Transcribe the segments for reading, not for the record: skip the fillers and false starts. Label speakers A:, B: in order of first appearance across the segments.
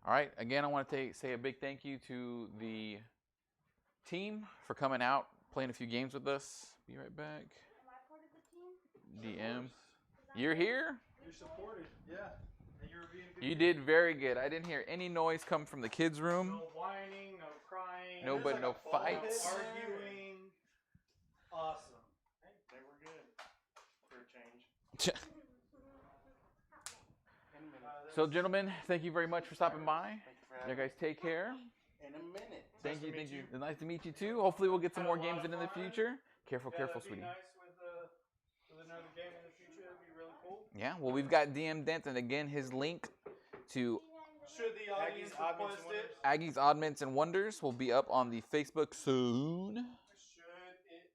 A: All right. Again, I want to say a big thank you to the team for coming out, playing a few games with us. Be right back.
B: Am I part of the team?
A: DM. You're here?
C: You're supported, yeah. And you're being good.
A: You did very good. I didn't hear any noise come from the kids' room.
C: No whining, no crying.
A: No, but no fights.
C: Arguing. Awesome.
D: Hey, they were good for a change.
A: So, gentlemen, thank you very much for stopping by. You guys take care.
D: In a minute.
A: Thank you. It's nice to meet you too. Hopefully, we'll get some more games in the future. Careful, sweetie.
C: Nice with another game in the future. That'd be really cool.
A: Yeah. Well, we've got DM Dent, and again, his link to
C: Should the audience request it?
A: Aggie's Oddments and Wonders will be up on the Facebook soon.
C: Should it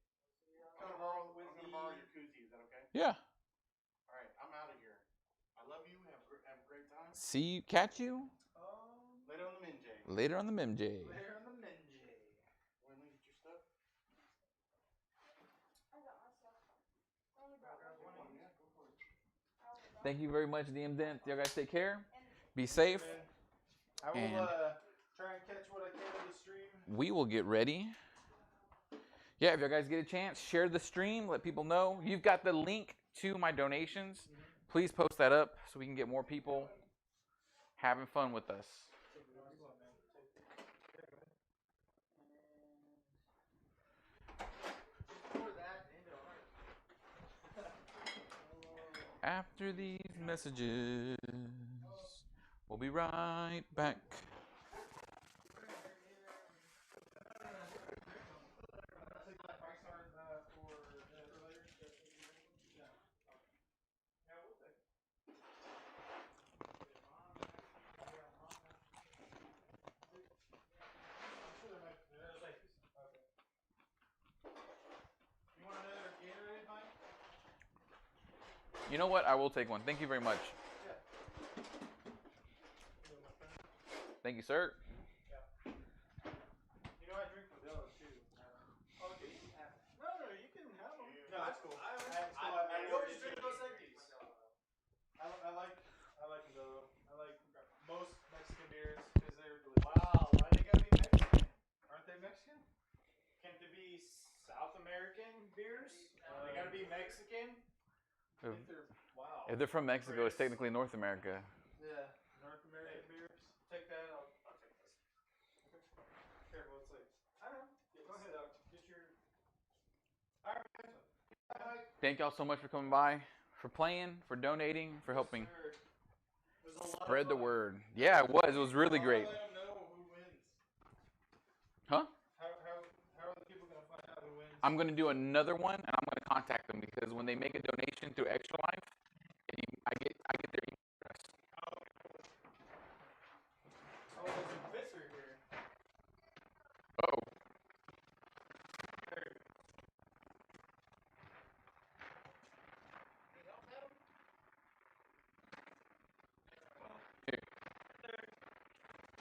C: come along with
D: I'm gonna borrow your koozie. Is that okay?
A: Yeah.
D: All right, I'm out of here. I love you. Have a great time.
A: Catch you
D: Later on the Minjay.
A: later on the MJ.
C: Later on the Minjay.
D: Want to get your stuff?
B: I got myself. I only brought one.
D: Yeah, go for it.
A: Thank you very much, DM Dent. You guys take care. Be safe.
C: I will
A: And-
C: try and catch what I can of the stream.
A: We will get ready. Yeah, if you guys get a chance, share the stream. Let people know. You've got the link to my donations. Please post that up so we can get more people having fun with us. After these messages, we'll be right back. You know what? I will take one. Thank you very much. Thank you, sir.
C: You know I drink Modelo too. Oh, do you? No, you can have them. No, that's cool. You always drink Dos Equis. I like Modelo. I like most Mexican beers because they're delicious. Wow, why they gotta be Mexican? Aren't they Mexican? Can't they be South American beers? They gotta be Mexican. Wow.
A: If they're from Mexico, it's technically North America.
C: Yeah, North American beers. Take that. I'll take this. Okay. Careful, it's like I don't know. Go ahead. Get your. All right.
A: Thank y'all so much for coming by, for playing, for donating, for helping spread the word. Yeah, it was. It was really great.
C: Let them know who wins.
A: Huh?
C: How are the people gonna find out who wins?
A: I'm going to do another one, and I'm going to contact them because when they make a donation through Extra Life, I get their email address.
C: Oh, there's a visor here.
A: Oh.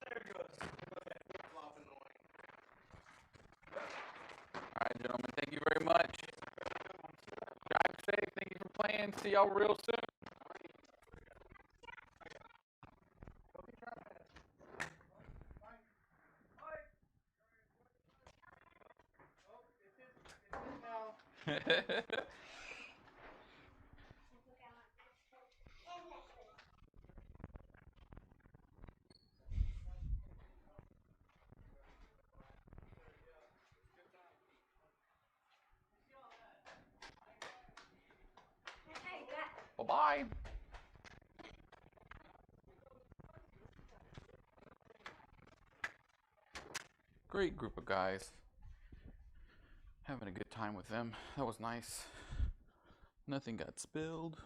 C: There it goes.
A: All right, gentlemen, thank you very much. Drive safe. Thank you for playing. See y'all real soon. Bye-bye. Great group of guys. Having a good time with them. That was nice. Nothing got spilled.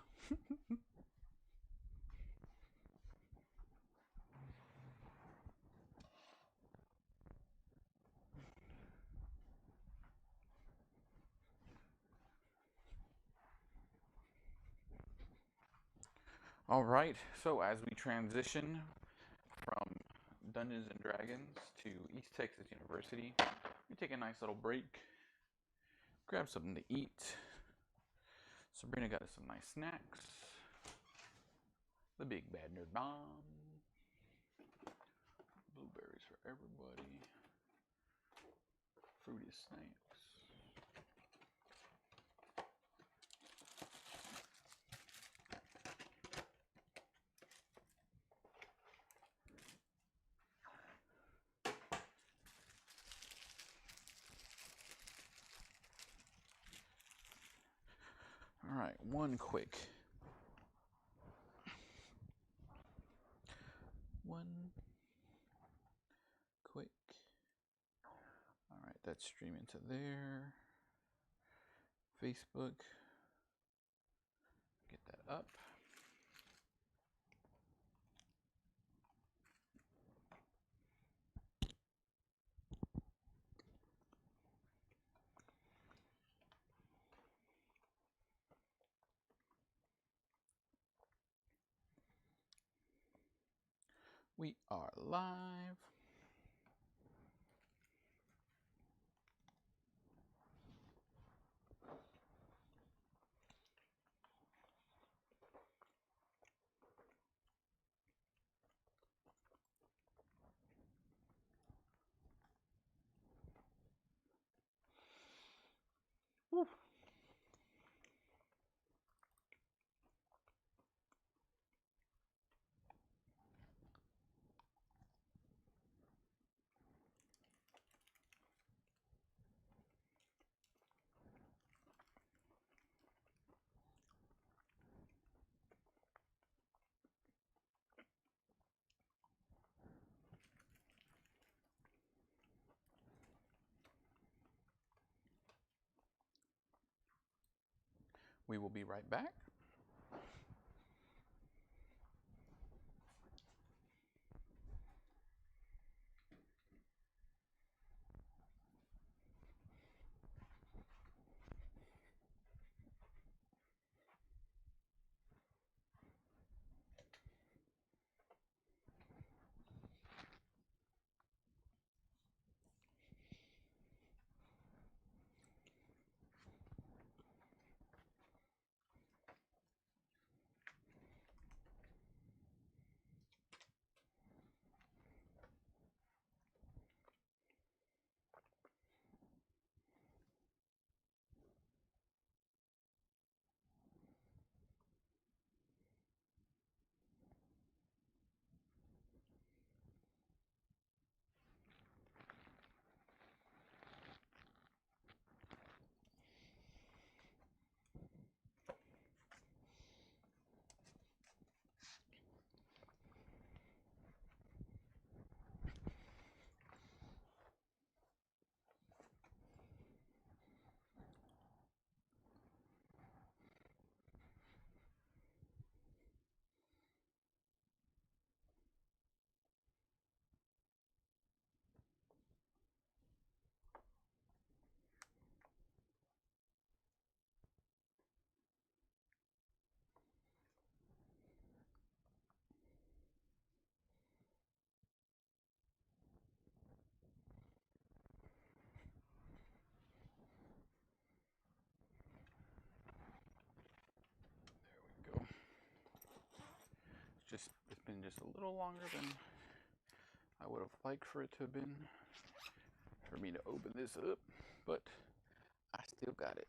A: All right, so as we transition from Dungeons and Dragons to East Texas University, we take a nice little break, grab something to eat. Sabrina got us some nice snacks. The Big Bad Nerd Bomb. everybody. Fruity snacks. All right, one quick all right, that's streaming to there. Facebook, get that up. We are live. Woo. We will be right back. There we go. It's been just a little longer than I would have liked for it to have been for me to open this up, but I still got it.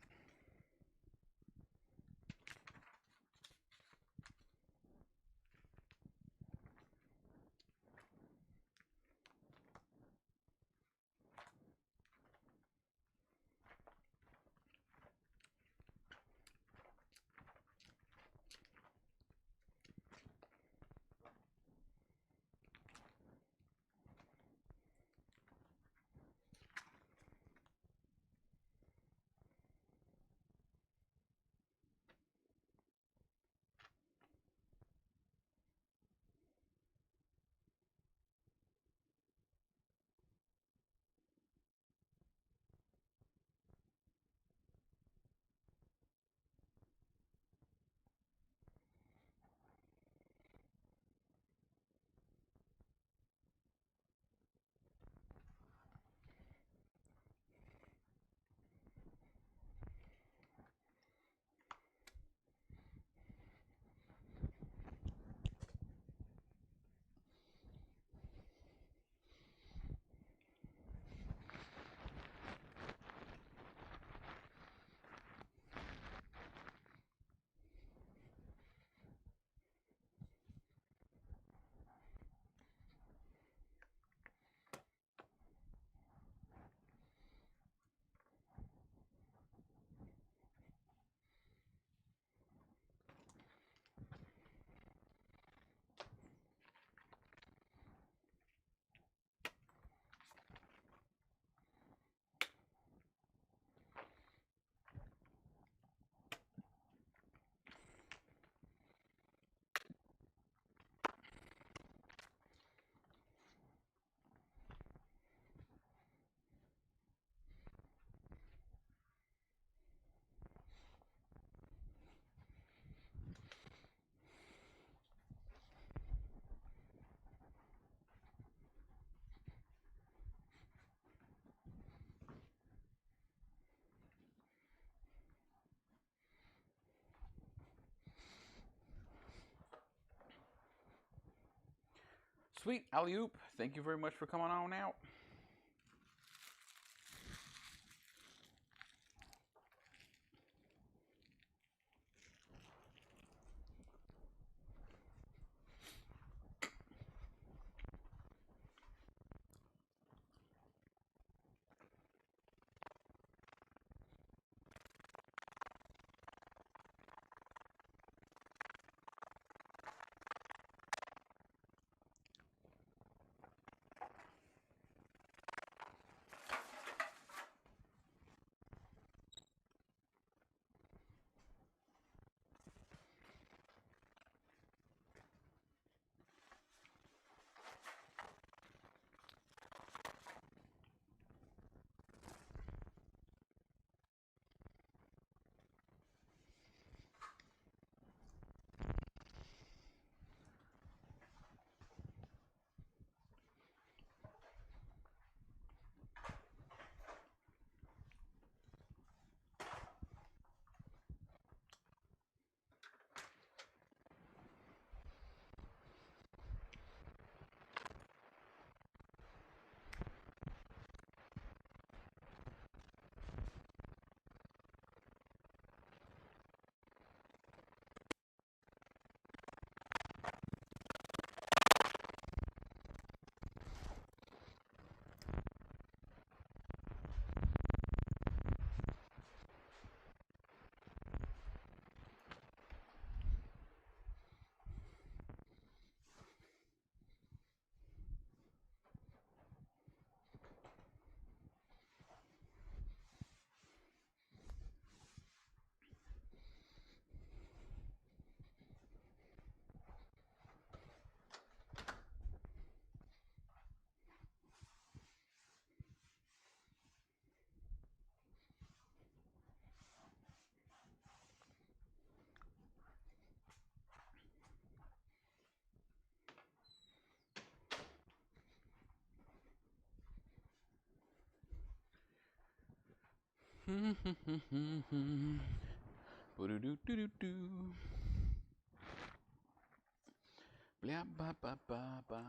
A: Sweet, alley-oop. Thank you very much for coming on out. Blah, ba, ba, ba, ba.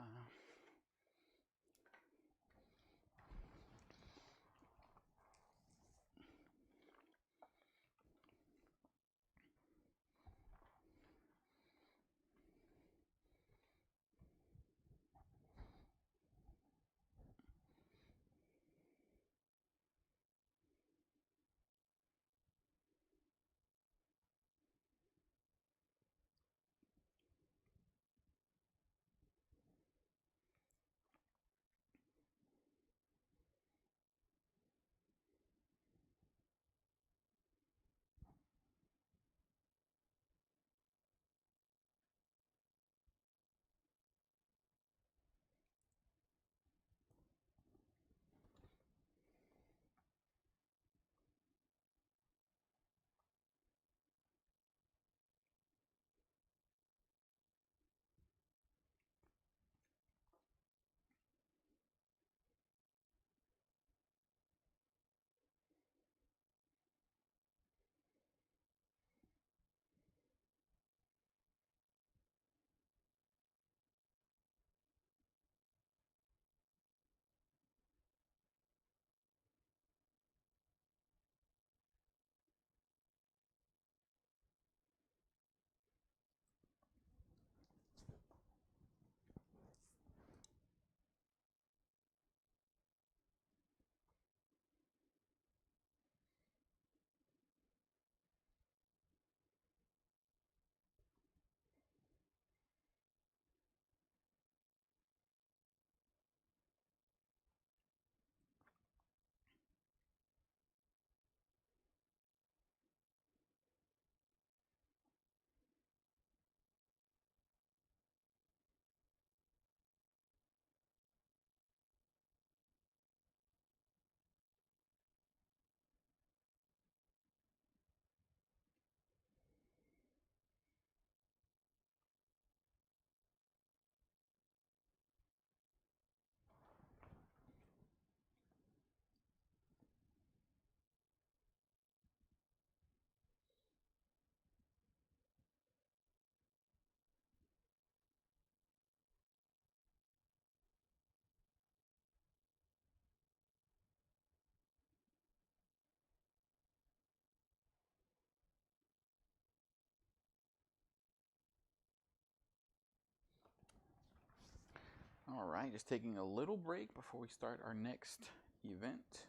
A: Alright, just taking a little break before we start our next event.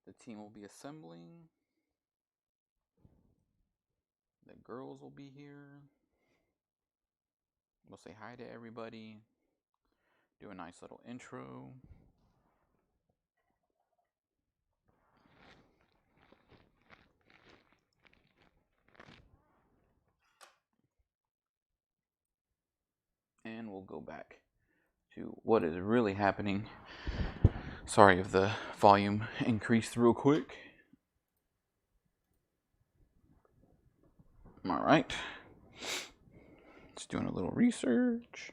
A: The team will be assembling. The girls will be here. We'll say hi to everybody. Do a nice little intro. And we'll go back to what is really happening. Sorry if the volume increased real quick. Alright. Just doing a little research.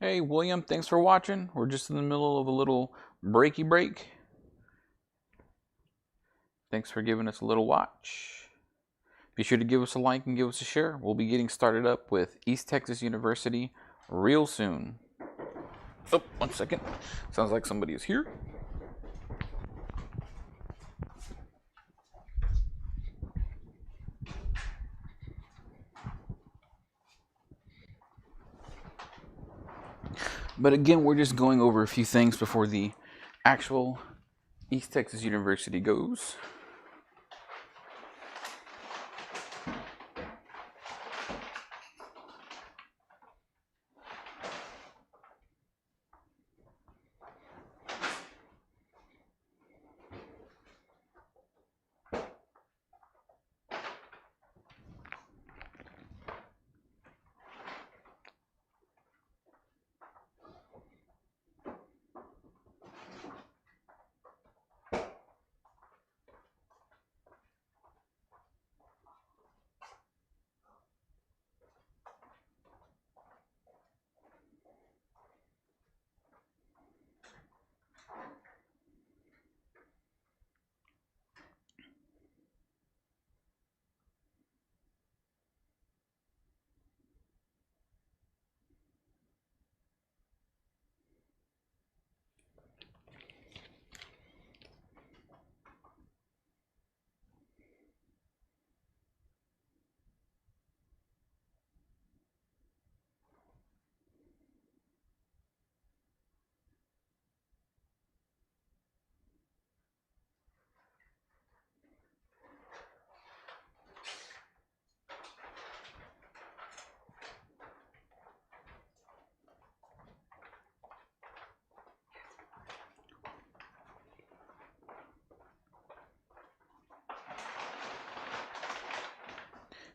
A: Hey William, thanks for watching. We're just in the middle of a little breaky break. Thanks for giving us a little watch. Be sure to give us a like and give us a share. We'll be getting started up with East Texas University real soon. Oh, 1 second. Sounds like somebody is here. But again, we're just going over a few things before the actual East Texas University goes.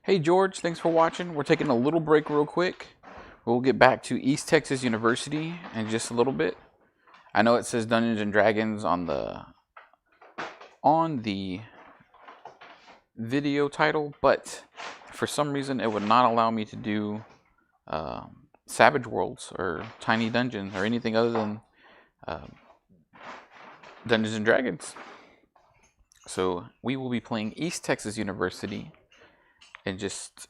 A: Hey George, thanks for watching. We're taking a little break real quick. We'll get back to East Texas University in just a little bit. I know it says Dungeons and Dragons on the video title, but for some reason it would not allow me to do Savage Worlds or Tiny Dungeons or anything other than Dungeons and Dragons. So we will be playing East Texas University in just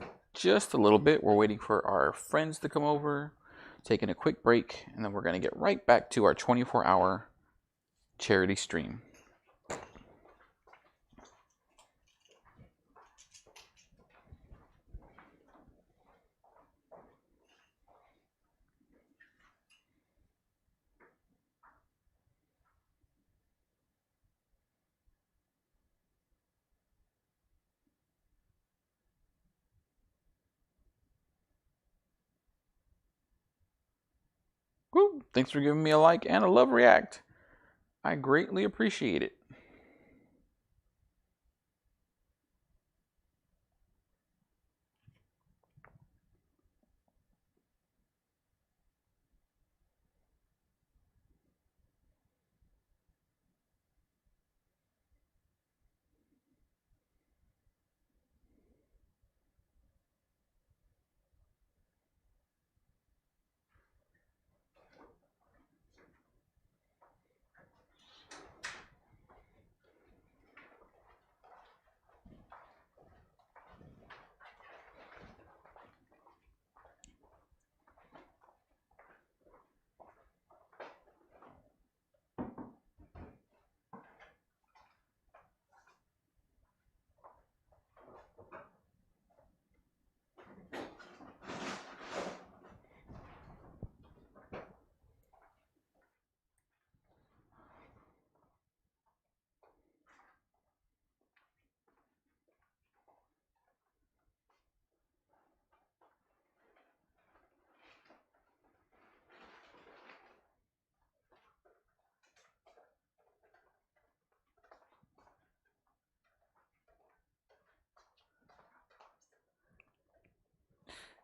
A: a little bit. We're waiting for our friends to come over, taking a quick break, and then we're going to get right back to our 24-hour charity stream. Woo! Thanks for giving me a like and a love react. I greatly appreciate it.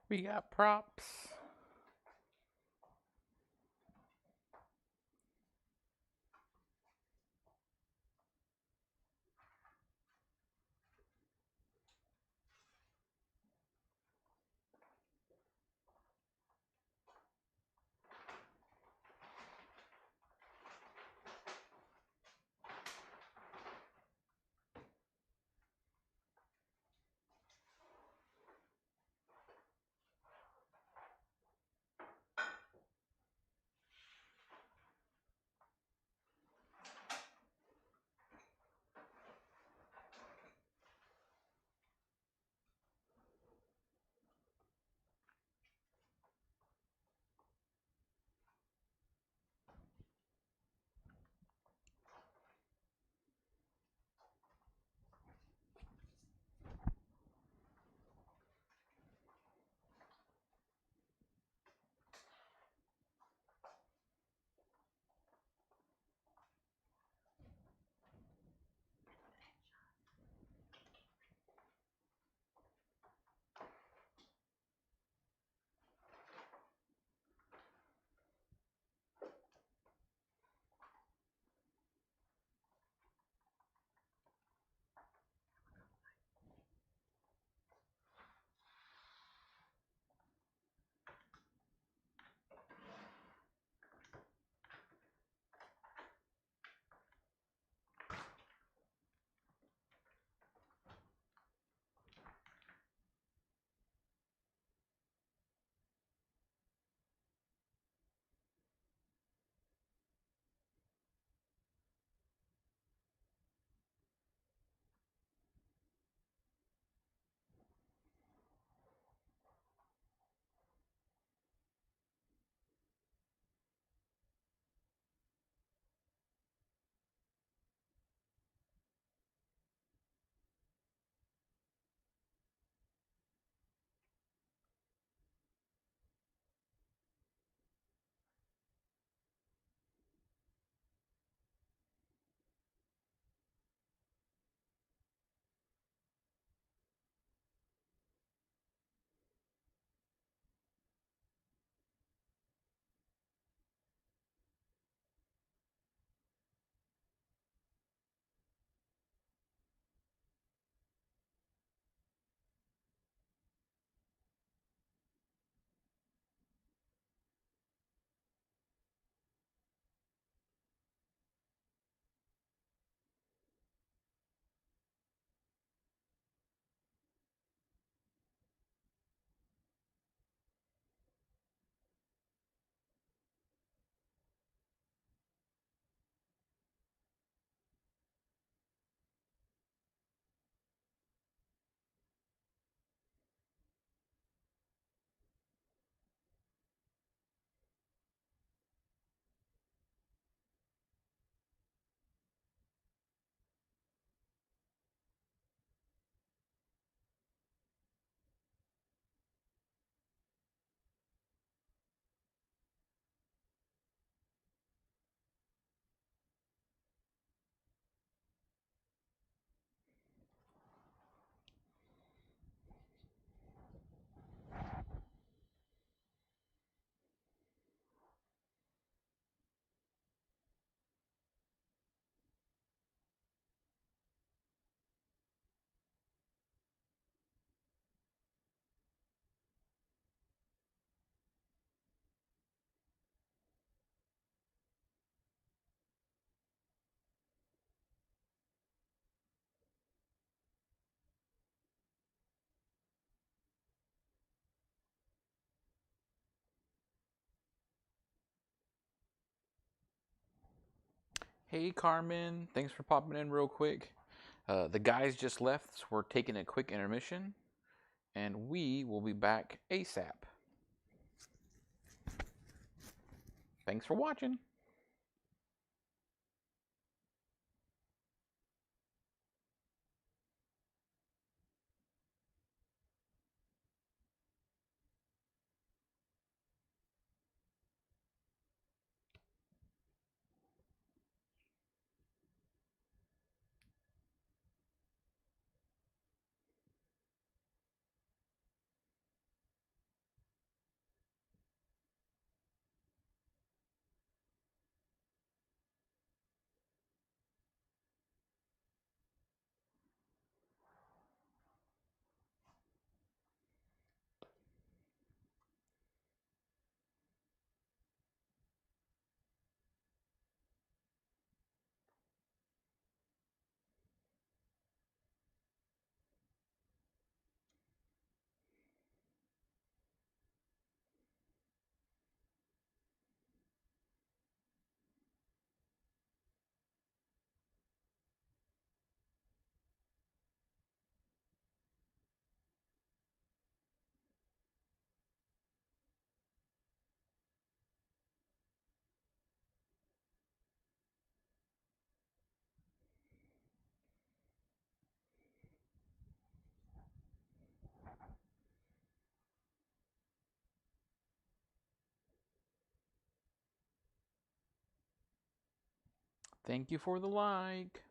A: We got props. Hey Carmen, thanks for popping in real quick. The guys just left, so we're taking a quick intermission, and we will be back ASAP. Thanks for watching. Thank you for the like.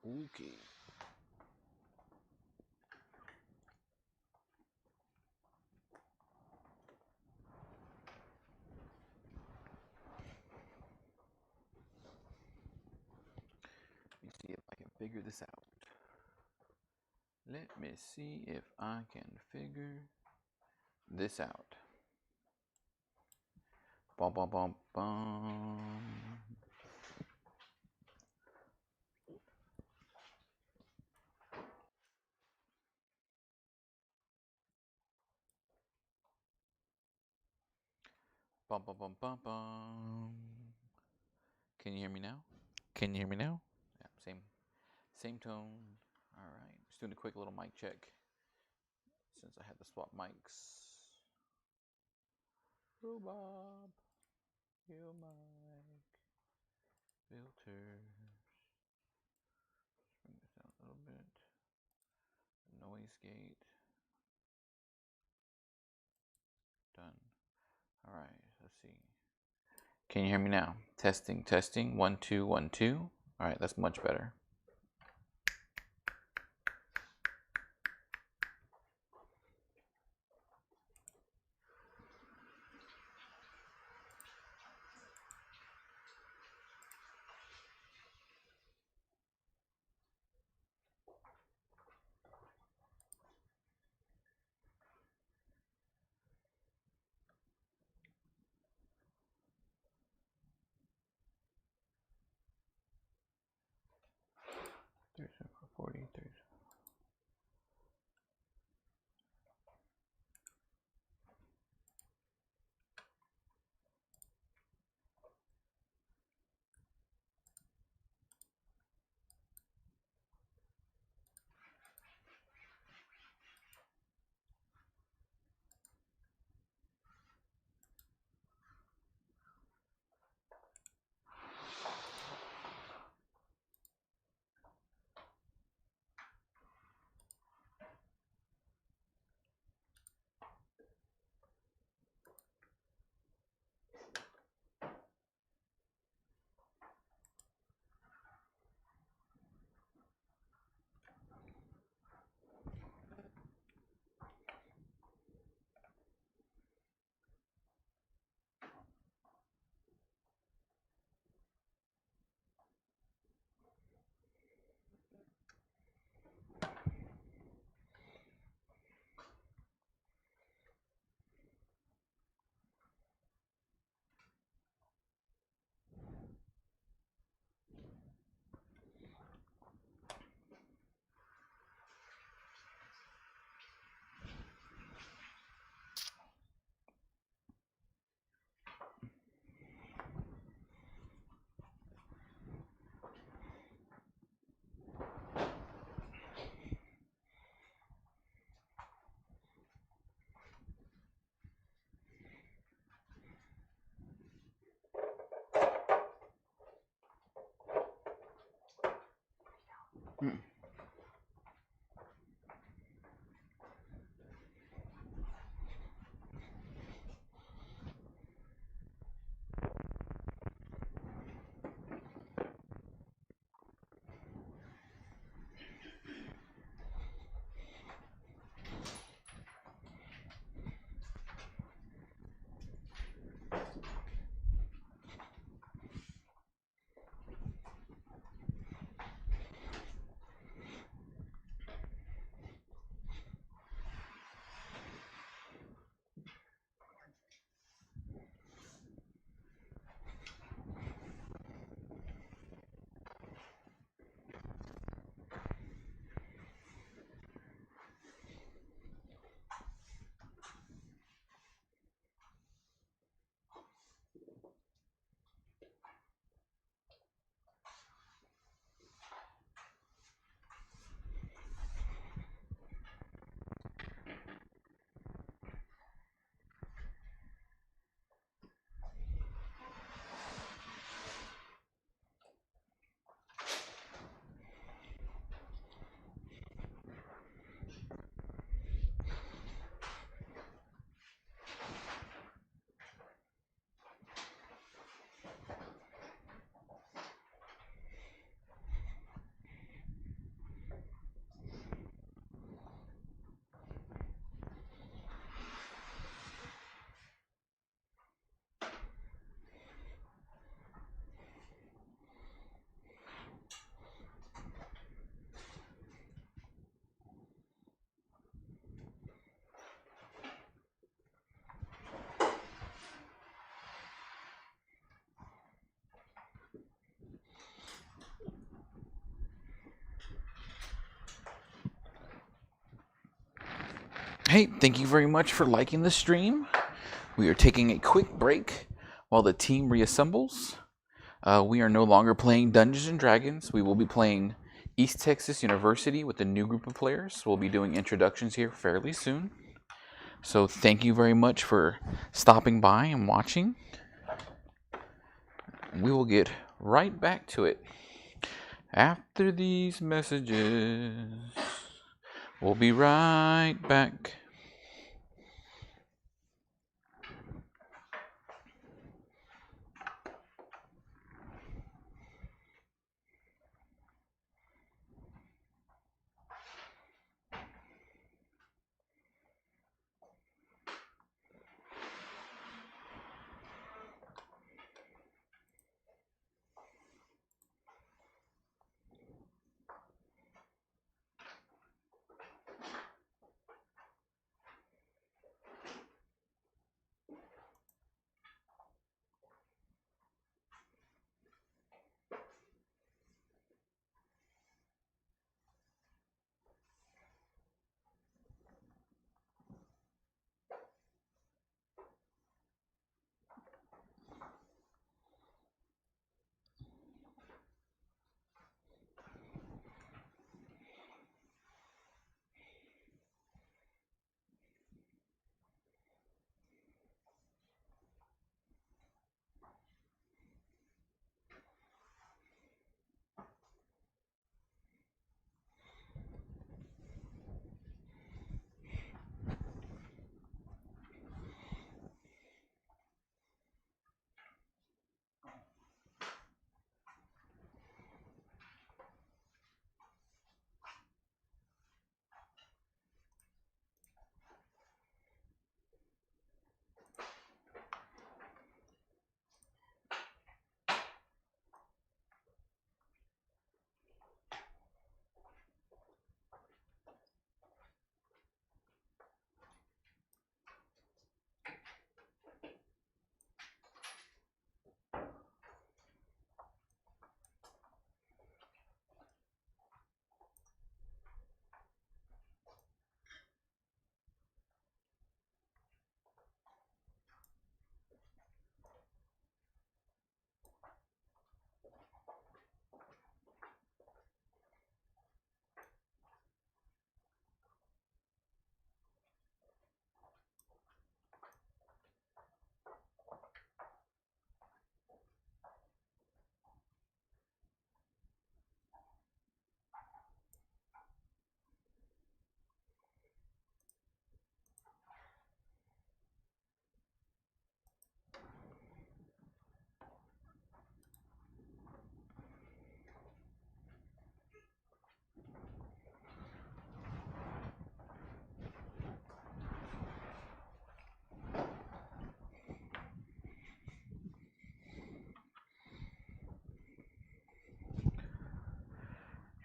A: Okay. figure this out. Let me see if I can figure this out. Bum, bum, bum, bum. Bum, bum, bum, bum, bum. Can you hear me now? Can you hear me now? Yeah, same tone. All right, just doing a quick little mic check since I had to swap mics. Rhubarb, your mic, filters. Bring this down a little bit. Noise gate. Done. All right, let's see. Can you hear me now? Testing, testing. 1, 2, 1, 2. All right, that's much better. Hey, thank you very much for liking the stream. We are taking a quick break while the team reassembles. We are no longer playing Dungeons and Dragons. We will be playing East Texas University with a new group of players. We'll be doing introductions here fairly soon. So thank you very much for stopping by and watching. We will get right back to it after these messages. We'll be right back.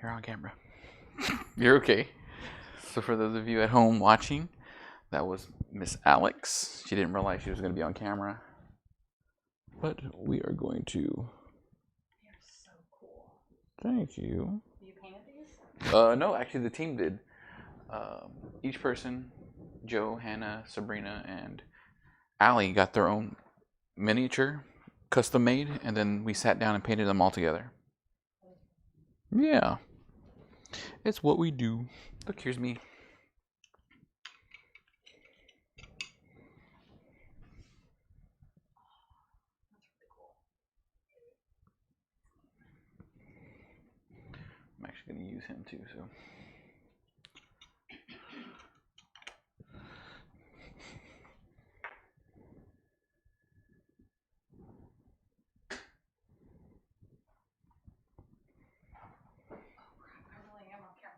A: You're on camera. You're okay. So for those of you at home watching, that was Miss Alex. She didn't realize she was going to be on camera. But we are going to...
B: They're so cool.
A: Thank you.
B: You painted these?
A: No, actually the team did. Each person, Joe, Hannah, Sabrina, and Allie got their own miniature, custom made, and then we sat down and painted them all together. Yeah. It's what we do. Look, here's me. I'm actually going to use him too, so.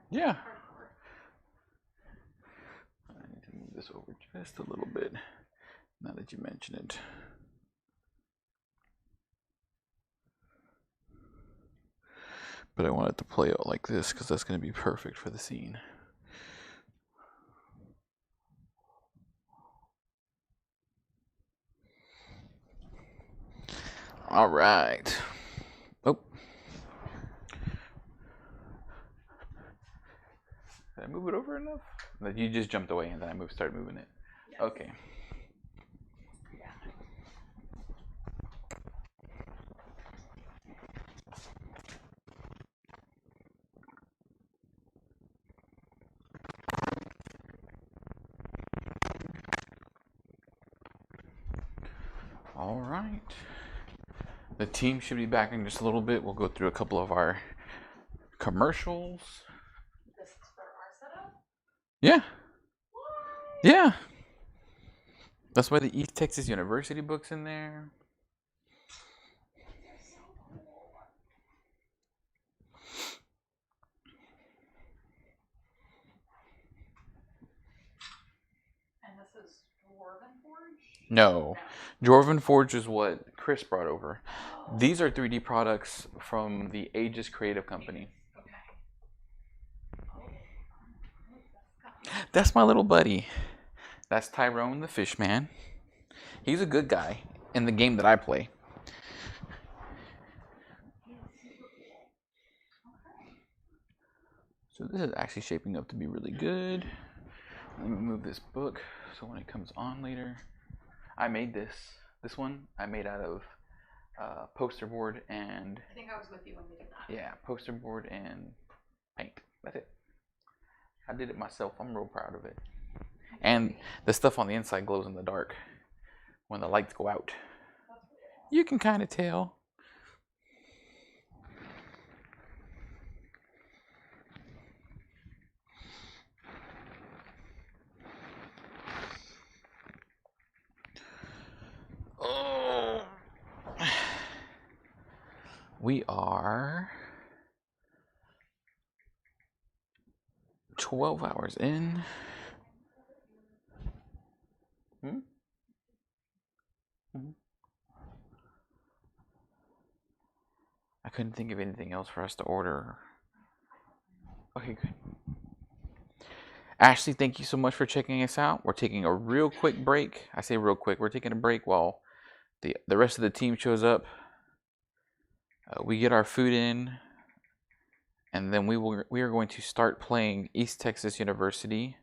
A: Yeah. I need to move this over just a little bit, now that you mention it. But I want it to play out like this because that's going to be perfect for the scene. All right. Oh. Did I move it over enough? You just jumped away and then I started moving it.
B: Yes.
A: Okay.
B: Yeah.
A: All right. The team should be back in just a little bit. We'll go through a couple of our commercials.
B: This is for our setup?
A: Yeah.
B: What?
A: Yeah. That's why the East Texas University book's in there.
B: They're so cool. And this is Dwarven Forge?
A: No. Dwarven Forge is what Chris brought over.
B: Oh.
A: These are 3D products from the Aegis Creative Company.
B: Okay. Oh. Who's this guy?
A: That's my little buddy. That's Tyrone the Fish Man. He's a good guy in the game that I play.
B: He's super cool. Okay.
A: So this is actually shaping up to be really good. Let me move this book so when it comes on later. I made this. This one I made out of poster board and...
B: I think I was with you when we did that.
A: Yeah, poster board and paint. That's it. I did it myself. I'm real proud of it. And the stuff on the inside glows in the dark when the lights go out. You can kind of tell. Oh. We are 12 hours in. I couldn't think of anything else for us to order. Okay, good. Ashley, thank you so much for checking us out. We're taking a real quick break. I say real quick. We're taking a break while the rest of the team shows up. We get our food in, and then we are going to start playing East Texas University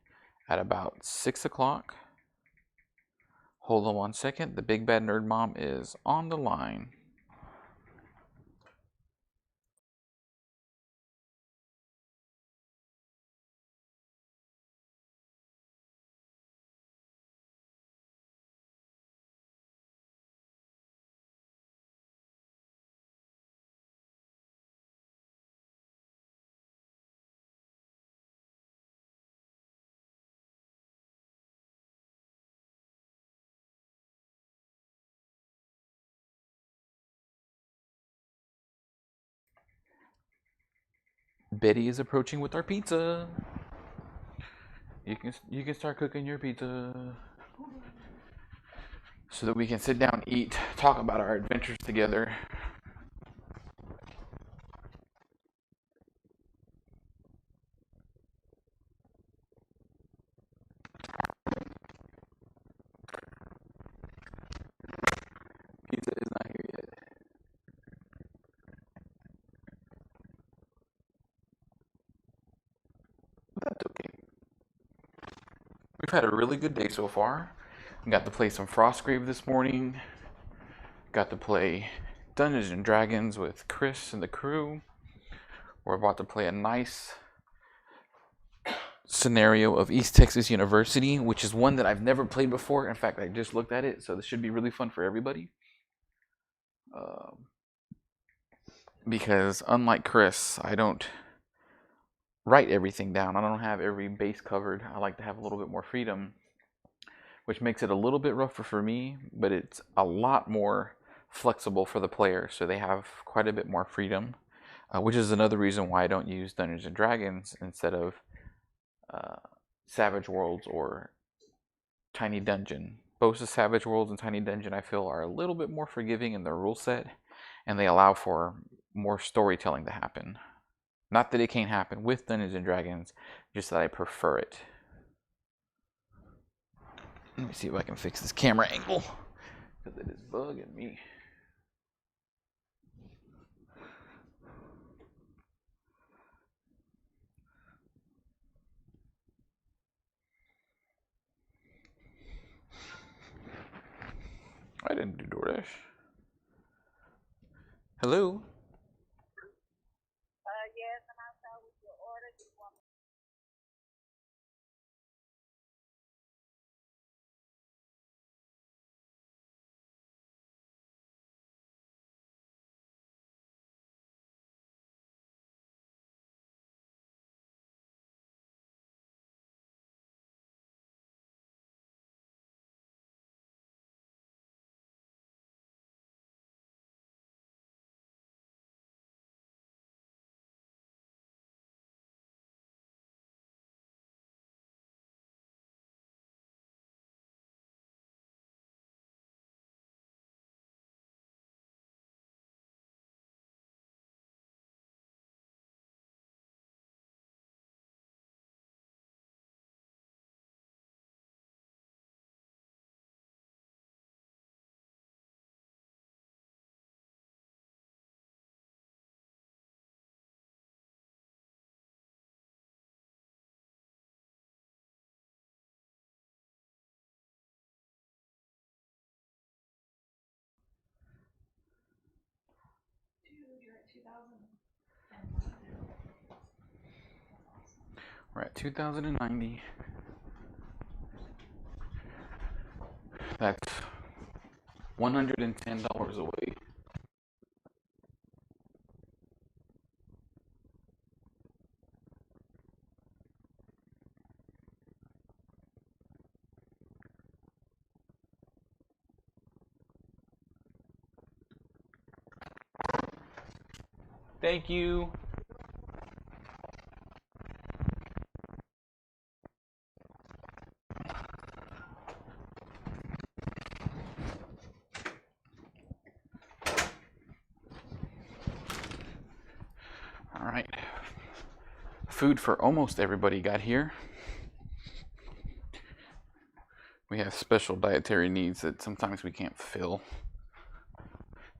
A: at about 6 o'clock. Hold on 1 second. The Big Bad Nerd Mom is on the line. Betty is approaching with our pizza. You can start cooking your pizza so that we can sit down, eat, talk about our adventures together. Pizza is not here yet. But that's okay. We've had a really good day so far. We got to play some Frostgrave this morning. Got to play Dungeons and Dragons with Chris and the crew. We're about to play a nice scenario of East Texas University, which is one that I've never played before. In fact, I just looked at it, so this should be really fun for everybody. Because unlike Chris, I don't write everything down. I don't have every base covered. I like to have a little bit more freedom, which makes it a little bit rougher for me, but it's a lot more flexible for the player, so they have quite a bit more freedom, which is another reason why I don't use Dungeons and Dragons instead of Savage Worlds or Tiny Dungeon. Both the Savage Worlds and Tiny Dungeon I feel are a little bit more forgiving in their rule set, and they allow for more storytelling to happen. Not that it can't happen with Dungeons and Dragons, just that I prefer it. Let me see if I can fix this camera angle, because it is bugging me. I didn't do DoorDash. Hello?
E: Yes, and I saw with your order. Do you want
B: Dude, you're at 2000.
A: We're at 2090. That's $110 away. Thank you. All right. Food for almost everybody got here. We have special dietary needs that sometimes we can't fill.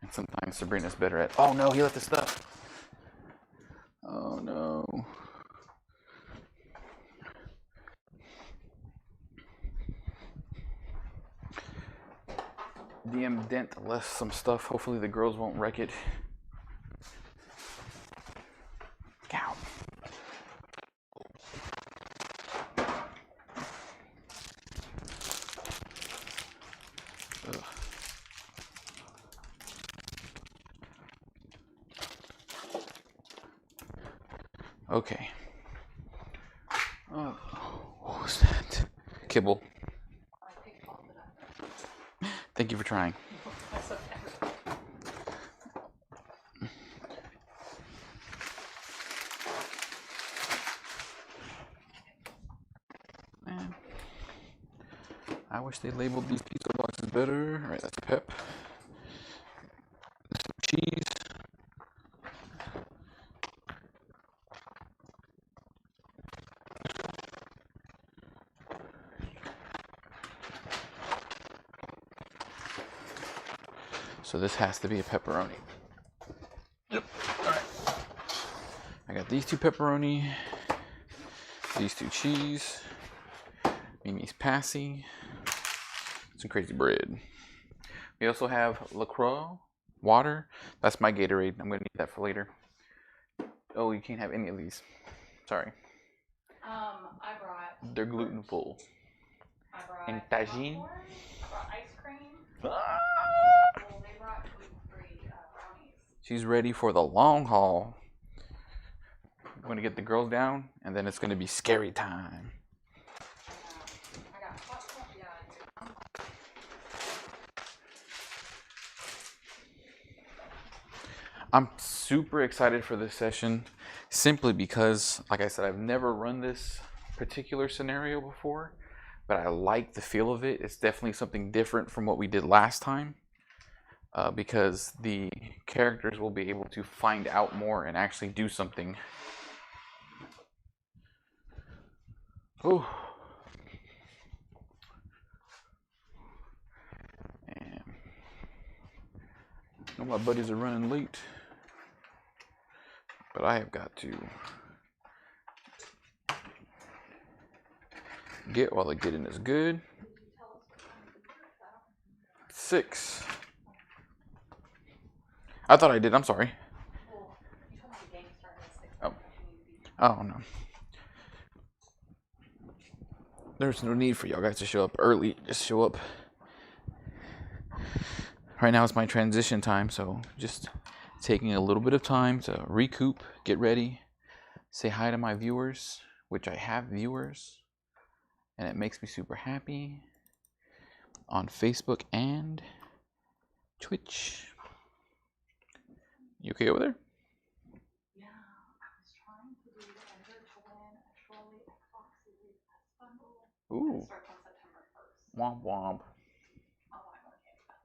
A: And sometimes Sabrina's better at. Oh no, he left the stuff. Oh no. DM Dent left some stuff. Hopefully the girls won't wreck it. Cow. Ugh. Okay. Oh, what was that? Kibble. Thank you for trying.
B: That's okay.
A: Man. I wish they labeled these pizza boxes better. Alright, that's pep. Some cheese. So this has to be a pepperoni. Yep. Alright. I got these two pepperoni, these two cheese, Mimi's passy, some crazy bread. We also have LaCroix water. That's my Gatorade. I'm gonna need that for later. Oh, you can't have any of these. Sorry.
B: I brought.
A: They're gluten full.
B: I brought.
A: And tagine.
B: Popcorn. I brought ice cream.
A: Ah!
B: Well, they brought gluten-free brownies.
A: She's ready for the long haul. I'm gonna get the girls down, and then it's gonna be scary time.
B: I got popcorn. Yeah.
A: I'm super excited for this session, simply because, like I said, I've never run this particular scenario before, but I like the feel of it. It's definitely something different from what we did last time, because the characters will be able to find out more and actually do something. Oh. And I know my buddies are running late, but I have got to get while the getting is good. 6. I thought I did. I'm sorry.
B: Well, you told me the game started at 6.
A: Oh.
B: You need to be.
A: Oh, no. There's no need for y'all guys to show up early. Just show up. Right now it's my transition time, so just taking a little bit of time to recoup, get ready, say hi to my viewers, which I have viewers, and it makes me super happy, on Facebook and Twitch. You okay over there?
B: Yeah, I was trying to do the enter to win a trolley Xbox Series S bundle.
A: Ooh.
B: It starts on September 1st.
A: Womp womp.
B: Oh, I really can't do that.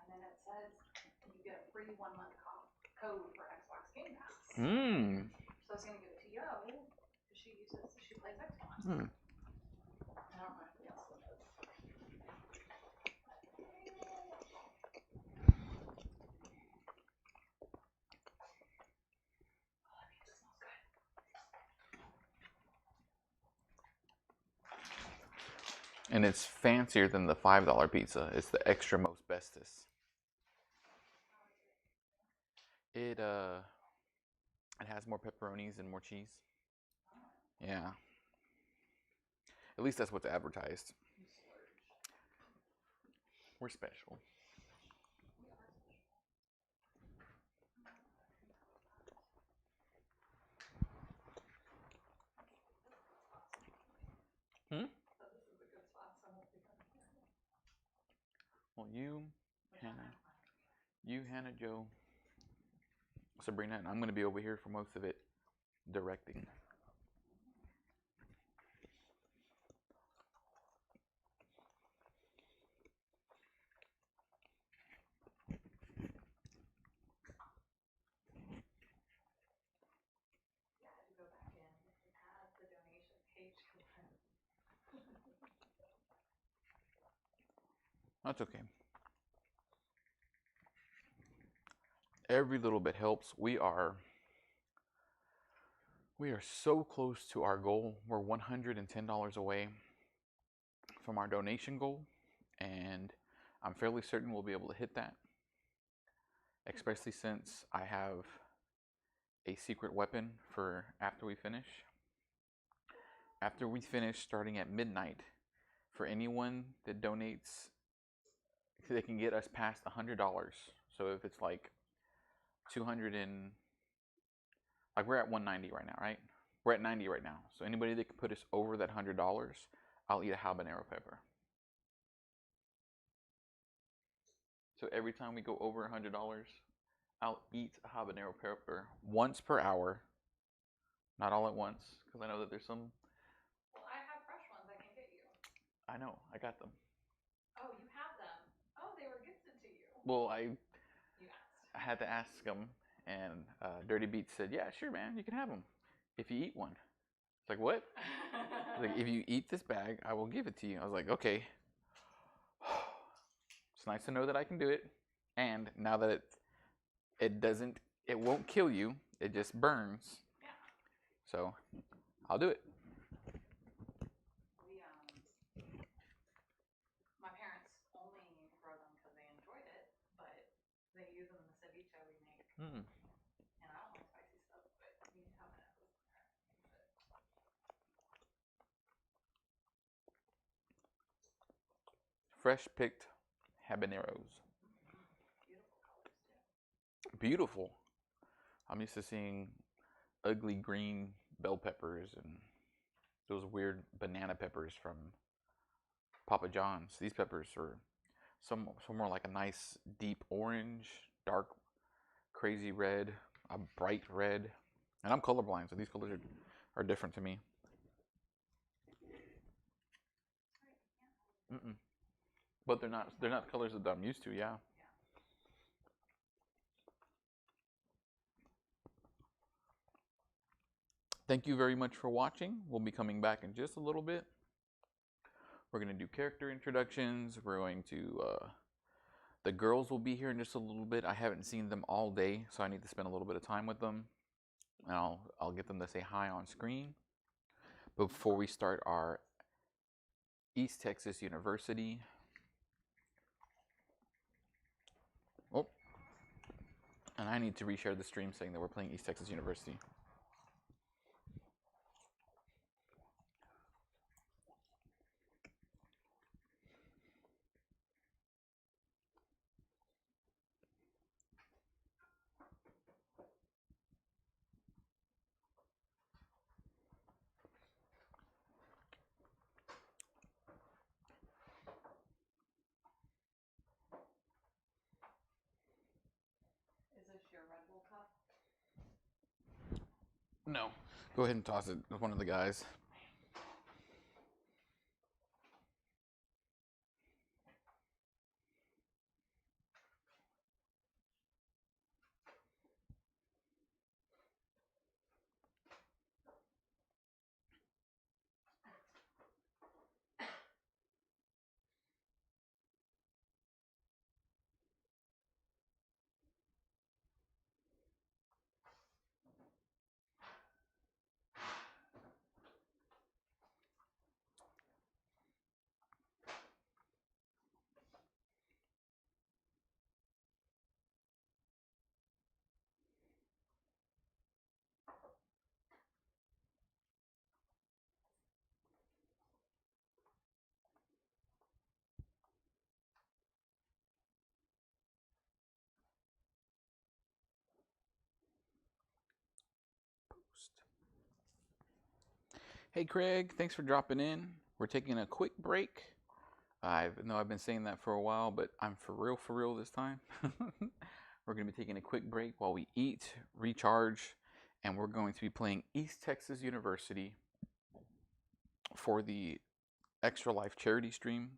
B: And then it says you get a free 1-month code for Xbox Game Pass. So I was gonna give it to Yo, because she plays Xbox. I don't know anybody else that does.
A: And it's fancier than the $5 pizza. It's the extra most bestest. It has more pepperonis and more cheese. Yeah. At least that's what's advertised. We're special. Hmm?
B: So this is a good spot, so I won't be coming here.
A: Well, you, Hannah, Joe, Sabrina, and I'm going to be over here for most of it, directing.
B: Yeah, I had to go back in. It had the donation page open.
A: That's okay. Every little bit helps. We are so close to our goal. We're $110 away from our donation goal, and I'm fairly certain we'll be able to hit that, especially since I have a secret weapon for after we finish. After we finish, starting at midnight, for anyone that donates, they can get us past $100. So if it's like 200 and like we're at 190 right now, right? We're at 90 right now. So anybody that can put us over that $100, I'll eat a habanero pepper. So every time we go over $100, I'll eat a habanero pepper once per hour. Not all at once, because I know that there's some.
B: Well, I have fresh ones I can get you.
A: I know, I got them.
B: Oh, you have them. Oh, they were gifted to you.
A: Well,
B: You asked.
A: I had to ask them, and Dirty Beats said, "Yeah, sure, man, you can have them if you eat one." It's like, what? Like, if you eat this bag, I will give it to you. I was like, okay. It's nice to know that I can do it, and now that it won't kill you. It just burns.
B: Yeah.
A: So, I'll do it.
B: My parents only grow them because they enjoyed it, but they use them in the ceviche we make. And I don't like spicy stuff, but you can have it.
A: Fresh picked habaneros.
B: Beautiful colors too.
A: Beautiful. I'm used to seeing ugly green bell peppers and those weird banana peppers from Papa John's. These peppers are some more like a nice deep orange, dark, crazy red, a bright red. And I'm colorblind, so these colors are different to me. But they're not colors that I'm used to, yeah. Thank you very much for watching. We'll be coming back in just a little bit. We're going to do character introductions. We're going to, the girls will be here in just a little bit. I haven't seen them all day, so I need to spend a little bit of time with them. And I'll get them to say hi on screen. Before we start our East Texas University And I need to reshare the stream saying that we're playing East Texas University.
B: Is this your Red Bull cup?
A: No. Go ahead and toss it with one of the guys. Hey Craig, thanks for dropping in. We're taking a quick break. I know I've been saying that for a while, but I'm for real this time. We're going to be taking a quick break while we eat, recharge, and we're going to be playing East Texas University for the Extra Life charity stream.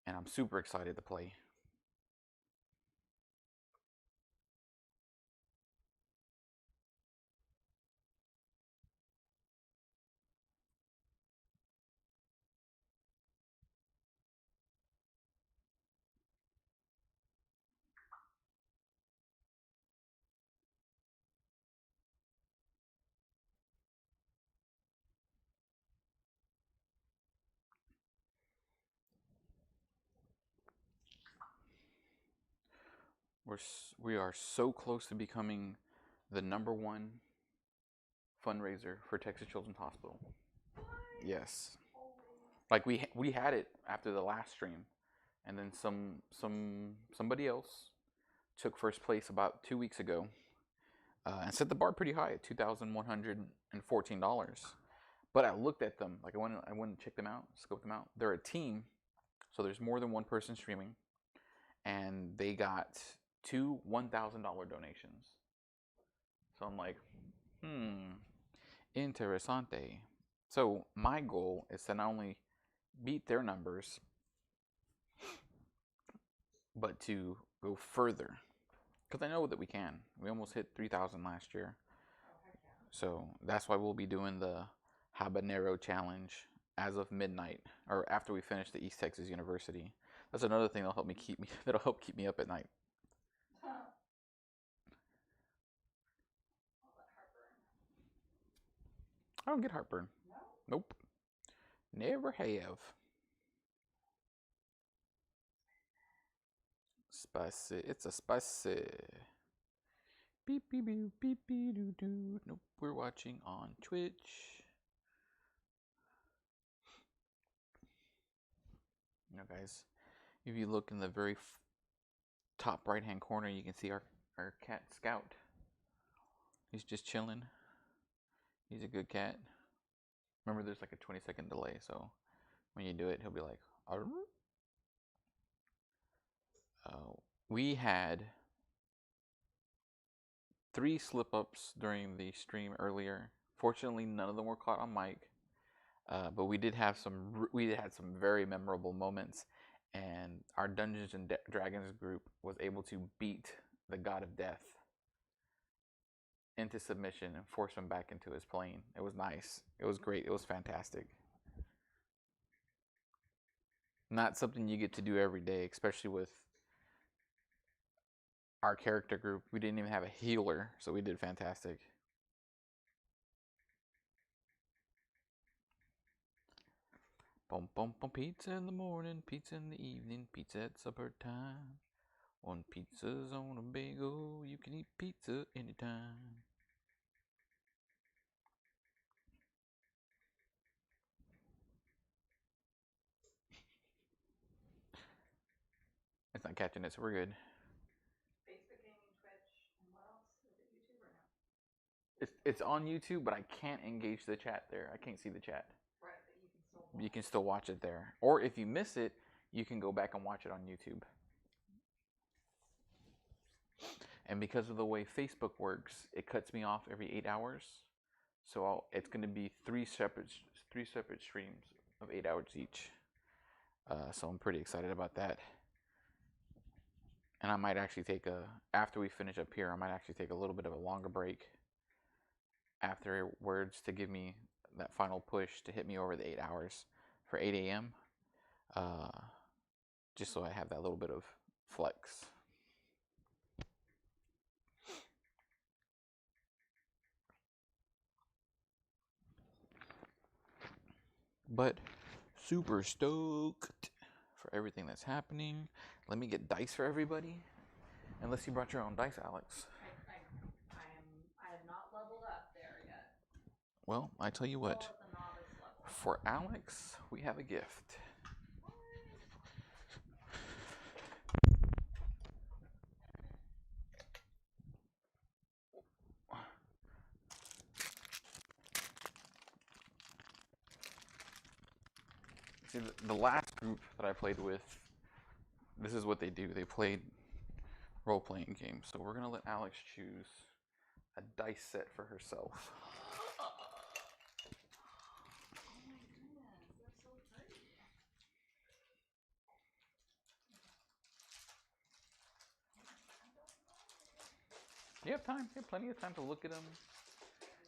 A: And I'm super excited to play. We are so close to becoming the #1 fundraiser for Texas Children's Hospital.
B: What?
A: Yes. Like we had it after the last stream, and then somebody else took first place about 2 weeks ago, and set the bar pretty high at $2,114. But I looked at them, like I went and checked them out, scoped them out. They're a team, so there's more than one person streaming, and they got 2 $1,000 donations. So I'm like, interessante. So my goal is to not only beat their numbers, but to go further. Because I know that we can. We almost hit 3,000 last year.
B: Oh, heck yeah.
A: So that's why we'll be doing the Habanero Challenge as of midnight, or after we finish the East Texas University. That's another thing that'll help keep me up at night.
B: All that heartburn.
A: I don't get heartburn.
B: No?
A: Nope. Never have. Spicy. It's a spicy. Beep beep beep beep beep doo doo. Nope, we're watching on Twitch. Now, guys, if you look in the very top right-hand corner, you can see our cat Scout. He's just chilling. He's a good cat. Remember, there's like a 20-second delay, so when you do it, he'll be like, arr. We had 3 slip-ups during the stream earlier. Fortunately, none of them were caught on mic, but we had some very memorable moments, and our Dungeons and Dragons group was able to beat the God of Death into submission and force him back into his plane. It was nice. It was great. It was fantastic. Not something you get to do every day, especially with our character group. We didn't even have a healer, so we did fantastic. Boom, boom, boom. Pizza in the morning, pizza in the evening, pizza at supper time. On pizzas on a bagel, you can eat pizza anytime. It's not catching it, so we're good.
B: Facebook gaming, Twitch, and what else? Is it YouTube or no?
A: It's on YouTube, but I can't engage the chat there. I can't see the chat.
B: Right, but you can still watch.
A: You can still watch it there. Or if you miss it, you can go back and watch it on YouTube. And because of the way Facebook works, it cuts me off every 8 hours. So it's going to be three separate streams of 8 hours each. So I'm pretty excited about that. And I might actually take after we finish up here, I might actually take a little bit of a longer break afterwards to give me that final push to hit me over the 8 hours for 8 a.m. Just so I have that little bit of flex. But super stoked for everything that's happening. Let me get dice for everybody. Unless you brought your own dice, Alex.
B: I have not leveled up there yet.
A: Well, I tell you what.
B: Still at the novice level.
A: For Alex, we have a gift. See, the last group that I played with, this is what they do. They played role-playing games. So we're going to let Alex choose a dice set for herself.
B: Oh my goodness, they're so pretty.
A: You have time. You have plenty of time to look at them.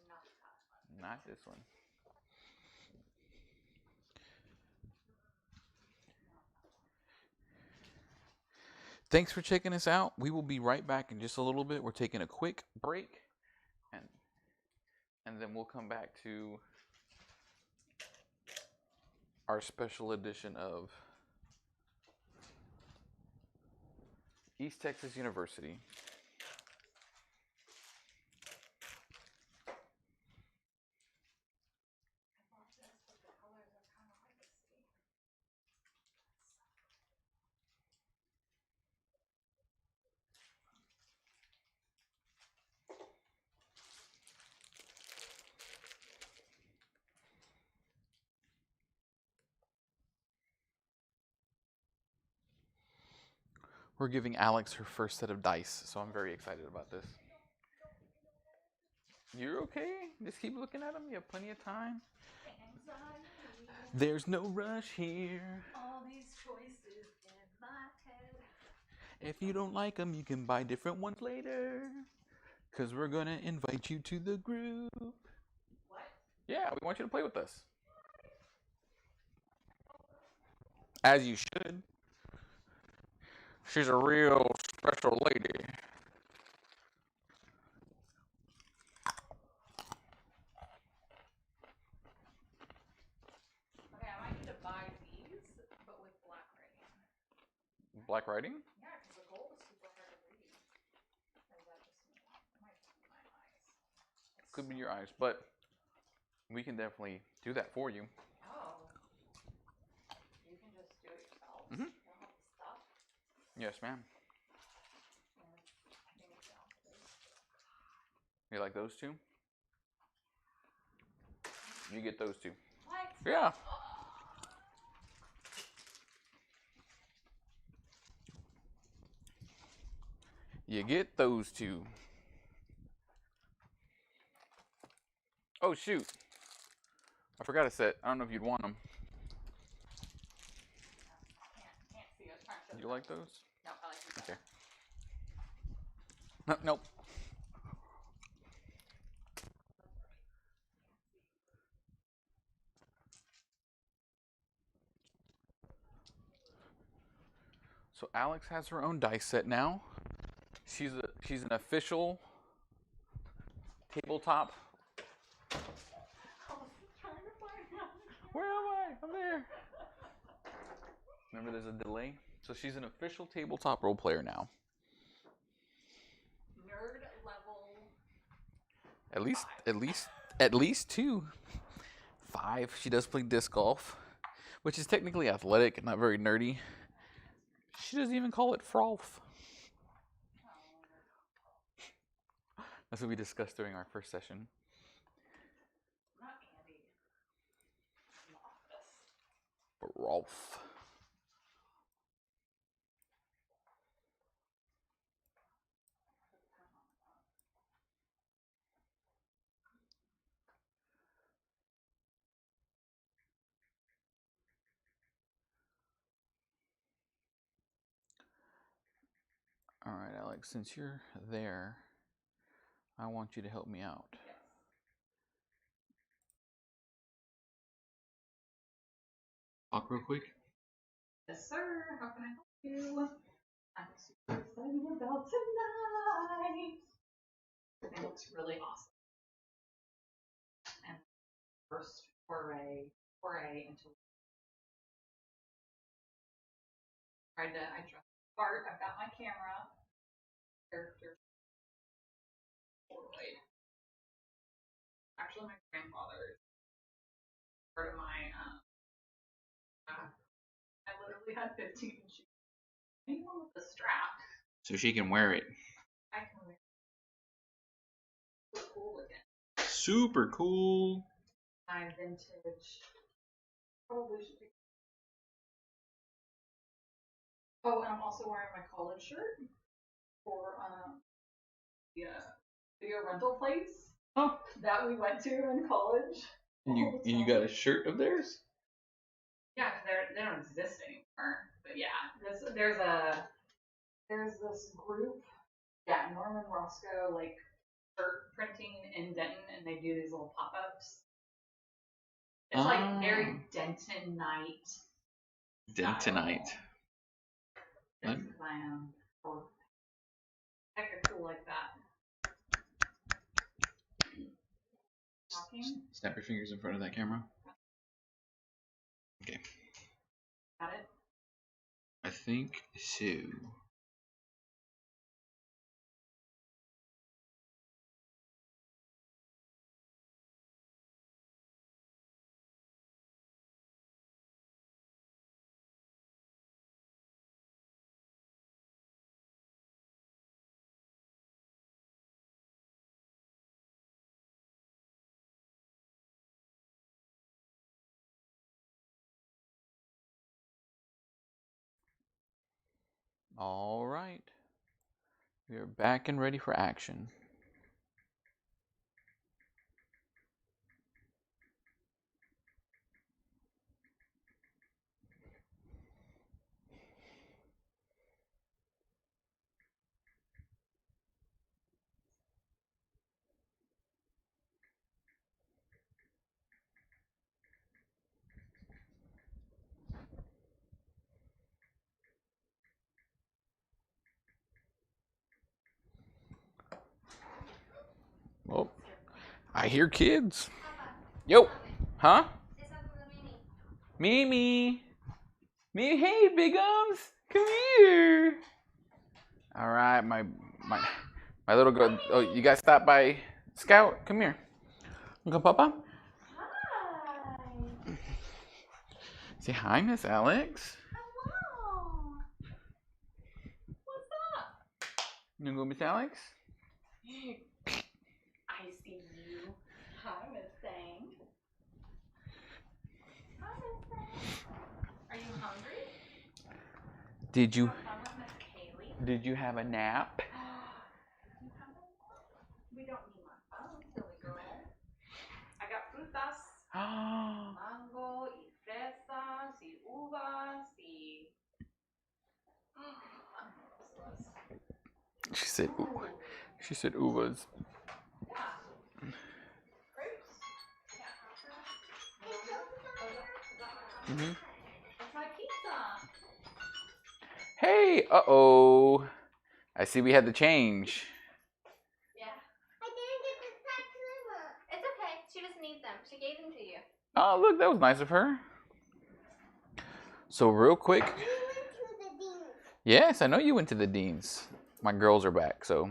B: Not that one.
A: Not this one. Thanks for checking us out. We will be right back in just a little bit. We're taking a quick break, and then we'll come back to our special edition of East Texas University. We're giving Alex her first set of dice, so I'm very excited about this. You're okay? Just keep looking at them. You have plenty of time.
B: Anxiety.
A: There's no rush here.
B: All these choices in my head.
A: If you don't like them, you can buy different ones later. Because we're going to invite you to the group.
B: What?
A: Yeah, we want you to play with us. As you should. She's a real special lady.
B: Okay, I might need to buy these, but with black writing.
A: Black writing?
B: Yeah, because the gold is super hard to read. Or is that just me? It might just be my eyes.
A: Could be your eyes, but we can definitely do that for you.
B: Oh. You can just do it yourself?
A: Mm-hmm.
B: You don't have the stuff?
A: Yes, ma'am.
B: I think it's downstairs.
A: You like those two? You get those two.
B: What?
A: Yeah. You get those two. Oh, shoot. I forgot a set. I don't know if you'd want them.
B: Can't see. I was trying to show
A: You like those?
B: No, I like these.
A: Okay. Nope. So Alex has her own dice set now. She's an official tabletop.
B: I was trying to find out.
A: Where am I? I'm there. Remember, there's a delay. So she's an official tabletop role player now. At least 2. 5. She does play disc golf, which is technically athletic, not very nerdy. She doesn't even call it froth. That's what we discussed during our first session.
B: Not Andy. In the office.
A: Froth. All right, Alex, since you're there, I want you to help me out.
B: Yes.
A: Talk real quick.
B: Yes, sir. How can I help you? I'm super excited about tonight. It looks really awesome. And first foray into I dressed the part. I've got my camera. Character Polaroid. Actually, my grandfather is part of my I literally had 15 shoes. Anyone with the strap.
A: So she can wear it.
B: I can wear it. So cool looking.
A: Super cool.
B: My vintage. Probably should be. Oh, and I'm also wearing my college shirt for the video rental place that we went to in college.
A: And you got a shirt of theirs?
B: Yeah, because they don't exist anymore. But yeah, there's this group, yeah, Norman Roscoe, like shirt printing in Denton, and they do these little pop-ups. It's like very Dentonite.
A: Dentonite.
B: Denton or heck cool like that. Talking.
A: Snap your fingers in front of that camera. Okay.
B: Got it?
A: I think so. All right. We are back and ready for action. Oh, I hear kids. Yo, huh? Mimi. Mimi, hey, Bigums, come here. All right, my little girl. Oh, you guys stopped by Scout. Come here. Uncle Papa.
B: Hi.
A: Say hi, Miss Alex.
B: Hello. What's up?
A: You gonna go, Miss Alex?
B: I see you. Hi, Miss Thang. Hi, Miss Thang. Are you hungry?
A: Did you
B: Have fun with Miss Kaylee?
A: Did you have a nap?
B: We don't need my phone, silly girl. I got frutas. Mango y fresas y uvas y.
A: She said, ooh. She said uvas.
B: Yeah. Grapes. Yeah.
A: Mm-hmm.
B: That's my pizza.
A: Hey, uh-oh. I see we had to change.
E: Yeah. I didn't get the tax number. It's okay. She doesn't need them. She gave them to you.
A: Oh, look, that was nice of her. So real quick.
E: We went to the Dean's.
A: Yes, I know you went to the Dean's. My girls are back, so.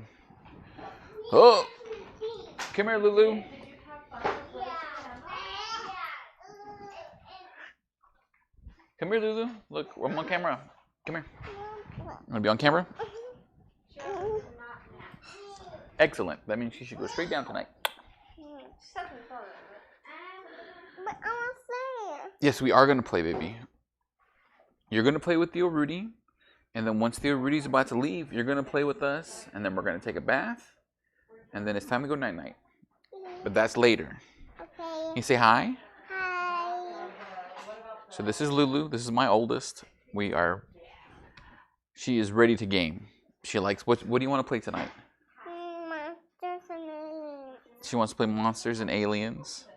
A: Oh, Come here, Lulu.
E: Did you have fun with
A: Come here, Lulu. Look, I'm on camera. Come here. Want to be on camera? Excellent. That means she should go straight down tonight.
F: But I want to play.
A: Yes, we are going to play, baby. You're going to play with Theo Rudy. And then once Theo Rudy's about to leave, you're going to play with us. And then we're going to take a bath. And then it's time to go night-night. But that's later.
F: Okay.
A: You say hi?
F: Hi.
A: So this is Lulu. This is my oldest. She is ready to game. She likes, what do you want to play tonight?
F: Monsters and aliens.
A: She wants to play Monsters and Aliens.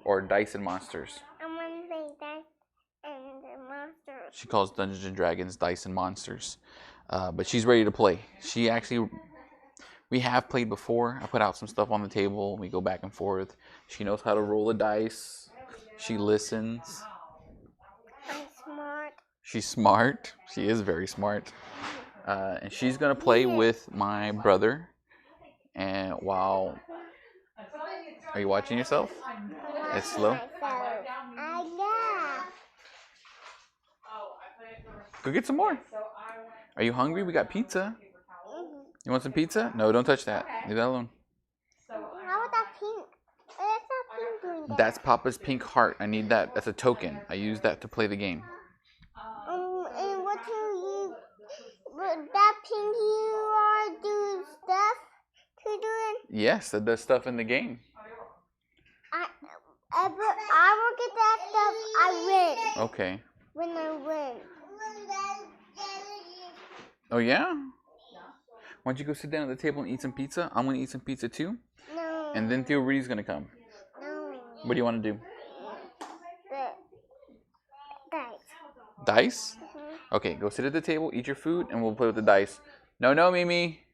A: Or Dice and Monsters.
F: I want to play Dice and the Monsters.
A: She calls Dungeons and Dragons Dice and Monsters. But she's ready to play. We have played before. I put out some stuff on the table. We go back and forth. She knows how to roll a dice. She listens.
F: I'm smart.
A: She's smart. She is very smart. And she's going to play with my brother. And while... Are you watching yourself? It's slow. Go get some more. Are you hungry? We got pizza. You want some pizza? No, don't touch that. Leave that alone.
F: How about that pink? What's that pink doing there?
A: That's Papa's pink heart. I need that. That's a token. I use that to play the game.
F: And what do you... With that pink you are doing stuff to do it?
A: Yes, that does stuff in the game.
F: I will get that stuff. I win.
A: Okay.
F: When I win.
A: Oh, yeah? Why don't you go sit down at the table and eat some pizza? I'm going to eat some pizza too.
F: No.
A: And then Theo Rudy's going to come.
F: No.
A: What do you want to do?
F: Dice.
A: Dice? Okay, go sit at the table, eat your food, and we'll play with the dice. No, Mimi.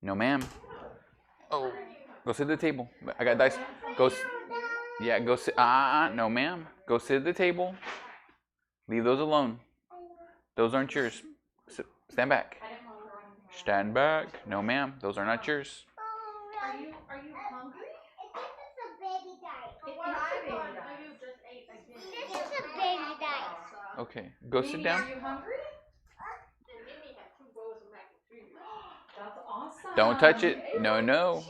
A: No, ma'am. Oh. Go sit at the table. I got dice. Go sit. No, ma'am. Go sit at the table. Leave those alone. Those aren't yours. Stand back. Stand back. No, ma'am. Those are not yours.
E: Are you hungry?
F: This is a baby dice.
E: It's not a baby dice. You just ate again.
F: This is a baby dice.
A: Okay, go sit down.
E: Are you hungry? And Mimi had 2 bowls of mac and cheese. That's awesome.
A: Don't touch it. No.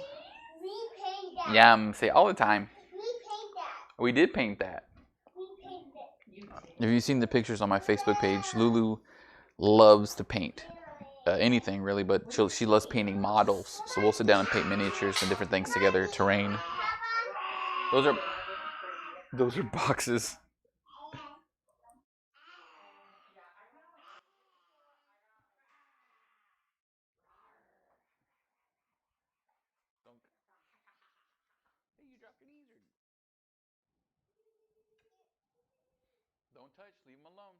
F: We paint that.
A: Yum. Say all the time.
F: We paint that.
A: We did paint that.
F: We paint it.
A: Have you seen the pictures on my Facebook page? Lulu loves to paint. Anything really, but she loves painting models. So we'll sit down and paint miniatures and different things together. Terrain. Those are boxes. Hey, you dropped your knees. Don't touch. Leave them alone.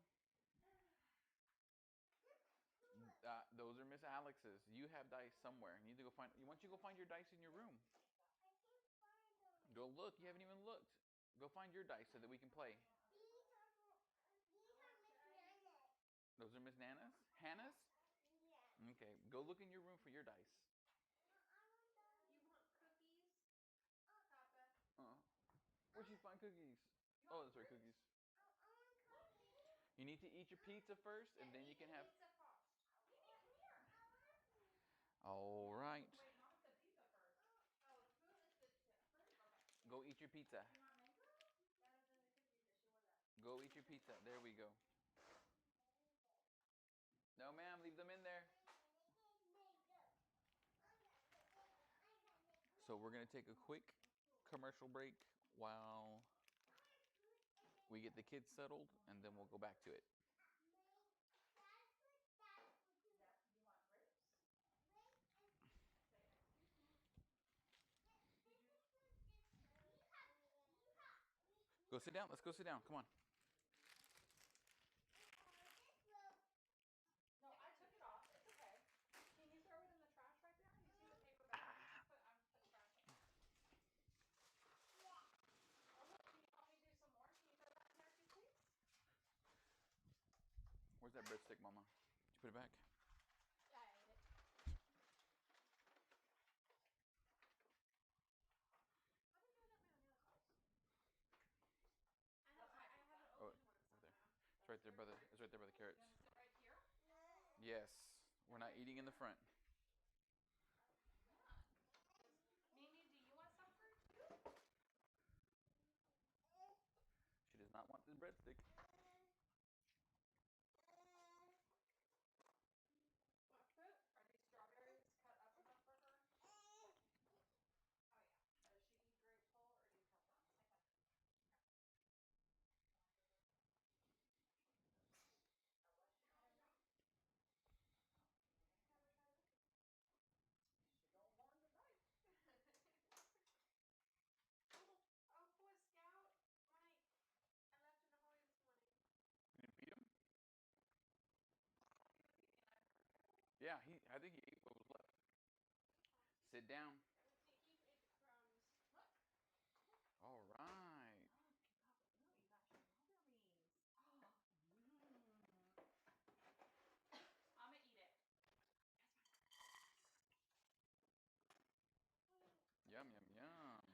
A: Those are Miss Alex's. You have dice somewhere. You need to go find. Why don't you go find your dice in your room? Go look. You haven't even looked. Go find your dice so that we can play. Those are Miss Nana's? Hannah's? Okay. Go look in your room for your dice. Where'd you find cookies? Oh, that's right, cookies. You need to eat your pizza first, and then you can have... All right. Go eat your pizza. Go eat your pizza. There we go. No, ma'am, leave them in there. So we're going to take a quick commercial break while we get the kids settled, and then we'll go back to it. Go sit down. Let's go sit down. Come on.
B: No, I took it off. It's okay. Can you throw it in the trash right there? You see the paper bag? I'm put trash in. Oh, look, can you help me do some more? Can you throw that in there too, please?
A: Where's that breadstick, Mama? Did you put it back?
B: Yeah, I ate it.
A: Yes, we're not eating in the front.
B: Mimi, do you want some fruit too?
A: She does not want the breadstick.
B: What fruit? Are these strawberries cut up enough for her? Oh yeah. Does she eat grapes whole or do you cut them? I cut them. God bless you. Have her try to look at you. She don't want to bite.
E: Oh, poor Scout. Mike, I left in a hurry this morning.
A: You didn't feed him? Yeah, I think he ate what was left. Sit down.
E: He ate the crumbs.
B: Look.
A: All right.
B: Look, you got strawberries. I'm gonna eat it.
A: Yum, yum, yum.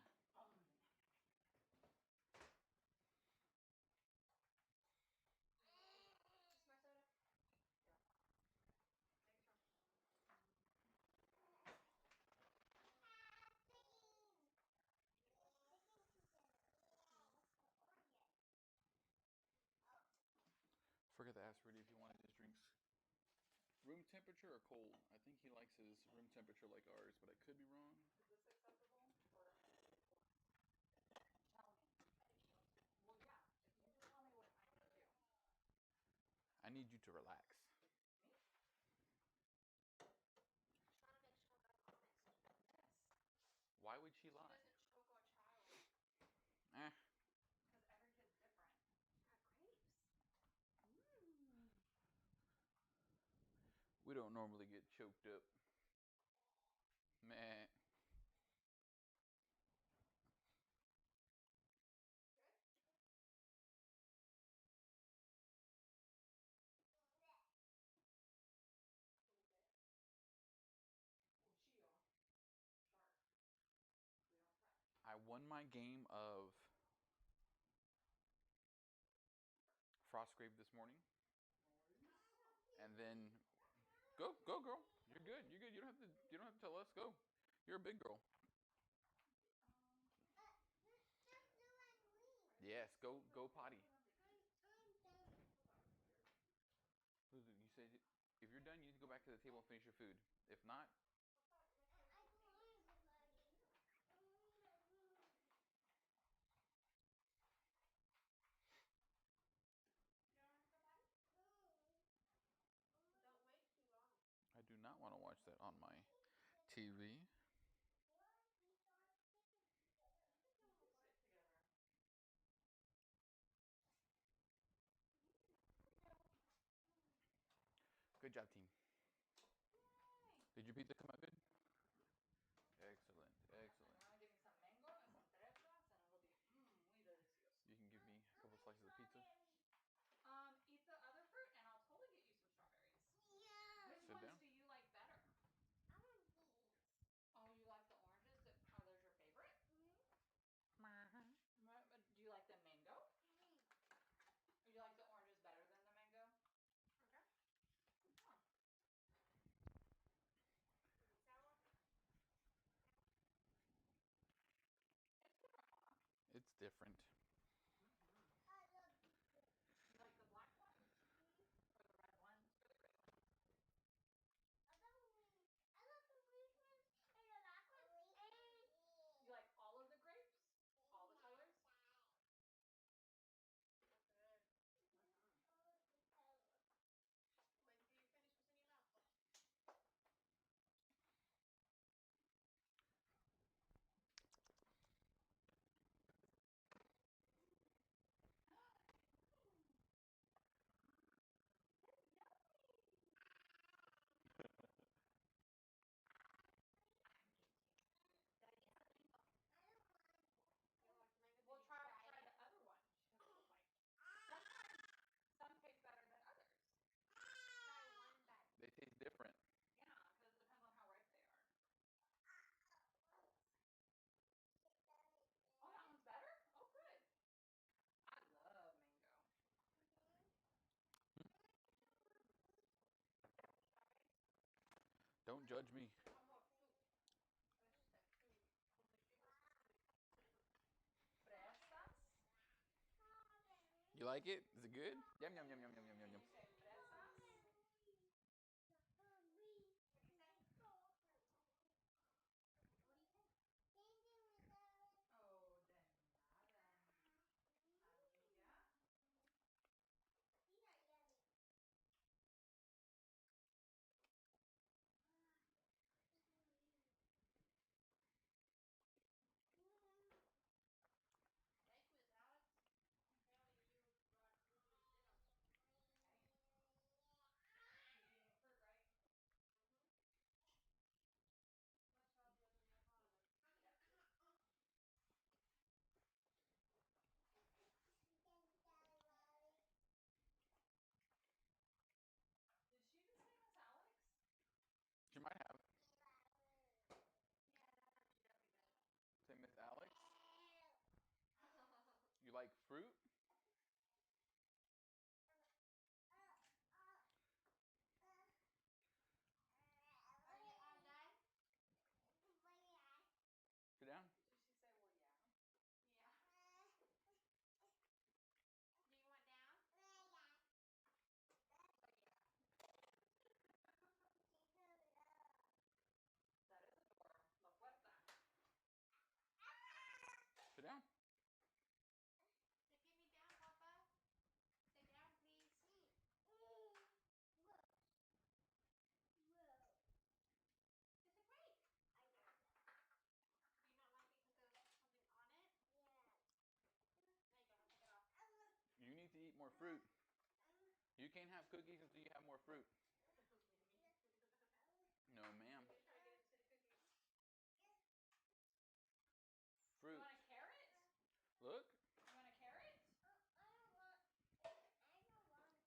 E: Just my soda?
B: Yeah.
E: Take a turn.
A: Forgot to ask Rudy if he wanted his drinks room temperature or cold. I think he likes his room temperature like ours, but I could be wrong.
B: Is this acceptable? Or tell me. Well, yeah. If you just tell me what I need to do.
A: I need you to relax.
B: Me?
E: Trying to make sure I'm honest.
B: Yes.
A: Why would she
E: She
A: lie?
E: doesn't choke our child.
B: Because every kid's different.
E: Grapes.
A: We don't normally get choked up. Meh.
B: Cuchillo. Sharp. We don't touch.
A: I won my game of Frostgrave this morning. And then go girl. You're good. You're good. You don't have to tell us. Go. You're a big girl. Yes, go potty. You said if you're done, you need to go back to the table and finish your food. If not,
E: You don't want to go potty? Don't wait too long.
A: I do not want to watch that on my TV.
B: Sit together.
A: Good job, team.
B: Yay.
A: Did your pizza come out good? Excellent, excellent.
B: I'm gonna give me some mango and some fresas, and it'll be muy delicioso.
A: You can give me a couple slices of pizza.
B: Eat the other fruit, and I'll totally get you some strawberries.
F: Yeah.
B: Which
A: Sit
B: ones
A: down.
B: do you like better?
F: I want these.
B: Oh, you like the oranges? Are those your favorite? Do you like the mango? Do you like the oranges better than the mango?
E: Okay.
B: Oh.
E: Is it sour?
A: It's different.
F: I love these.
B: You like the black ones? Or the red ones? Or the gray ones?
F: I love the blue ones and the black ones. And
B: You like all of the grapes? All the colors?
E: That's good. Wait till you finish what's in your mouth.
A: judge me.
E: How about fruit? What she said, fruit.
B: Fresas?
A: You like it? Is it good? Yum yum yum yum yum yum
B: Can
A: yum.
B: you say fresas?
E: What do you say? What do you say?
B: Oh, de nada, amiga.
E: Thank you, Miss Alex. Apparently you brought cookies to dinner.
B: Okay. You're eating fruit, right?
E: Much healthier than the economy.
B: Did she just say Miss Alex?
A: She might have.
E: Yeah, she definitely did.
A: Say Miss Alex. You like fruit?
E: Are you all done?
A: Sit down.
B: Did she say, well, yeah?
E: Yeah. Do you want down?
B: That is a door. La puerta.
A: Sit down.
E: Say, give me down, Papa. Say down, please. It's a break. Do you not like it because there's something on it? There you go. Take it off.
A: You need to eat more fruit. You can't have cookies until you have more fruit. No, ma'am.
B: Maybe try to get into cookies.
A: Fruit.
B: You want a carrot?
A: Look.
B: You want a carrot?
E: Okay.
B: You want a carrot?
E: These are oranges. I like
B: Eat
E: the
B: it.
E: oranges.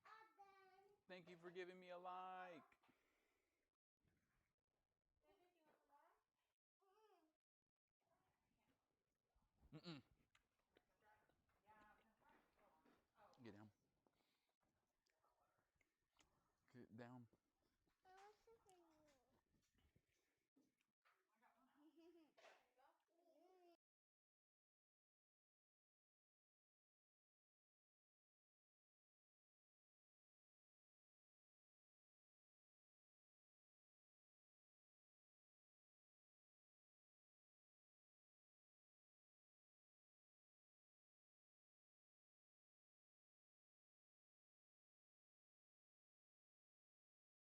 E: Y'all done?
A: Thank you for giving me a like.
E: Baby, do you want some water?
A: Mm-mm.
B: Yeah, I'm gonna try to fill on. Oh.
A: Get down. Get down.
B: I got one.
E: There you go.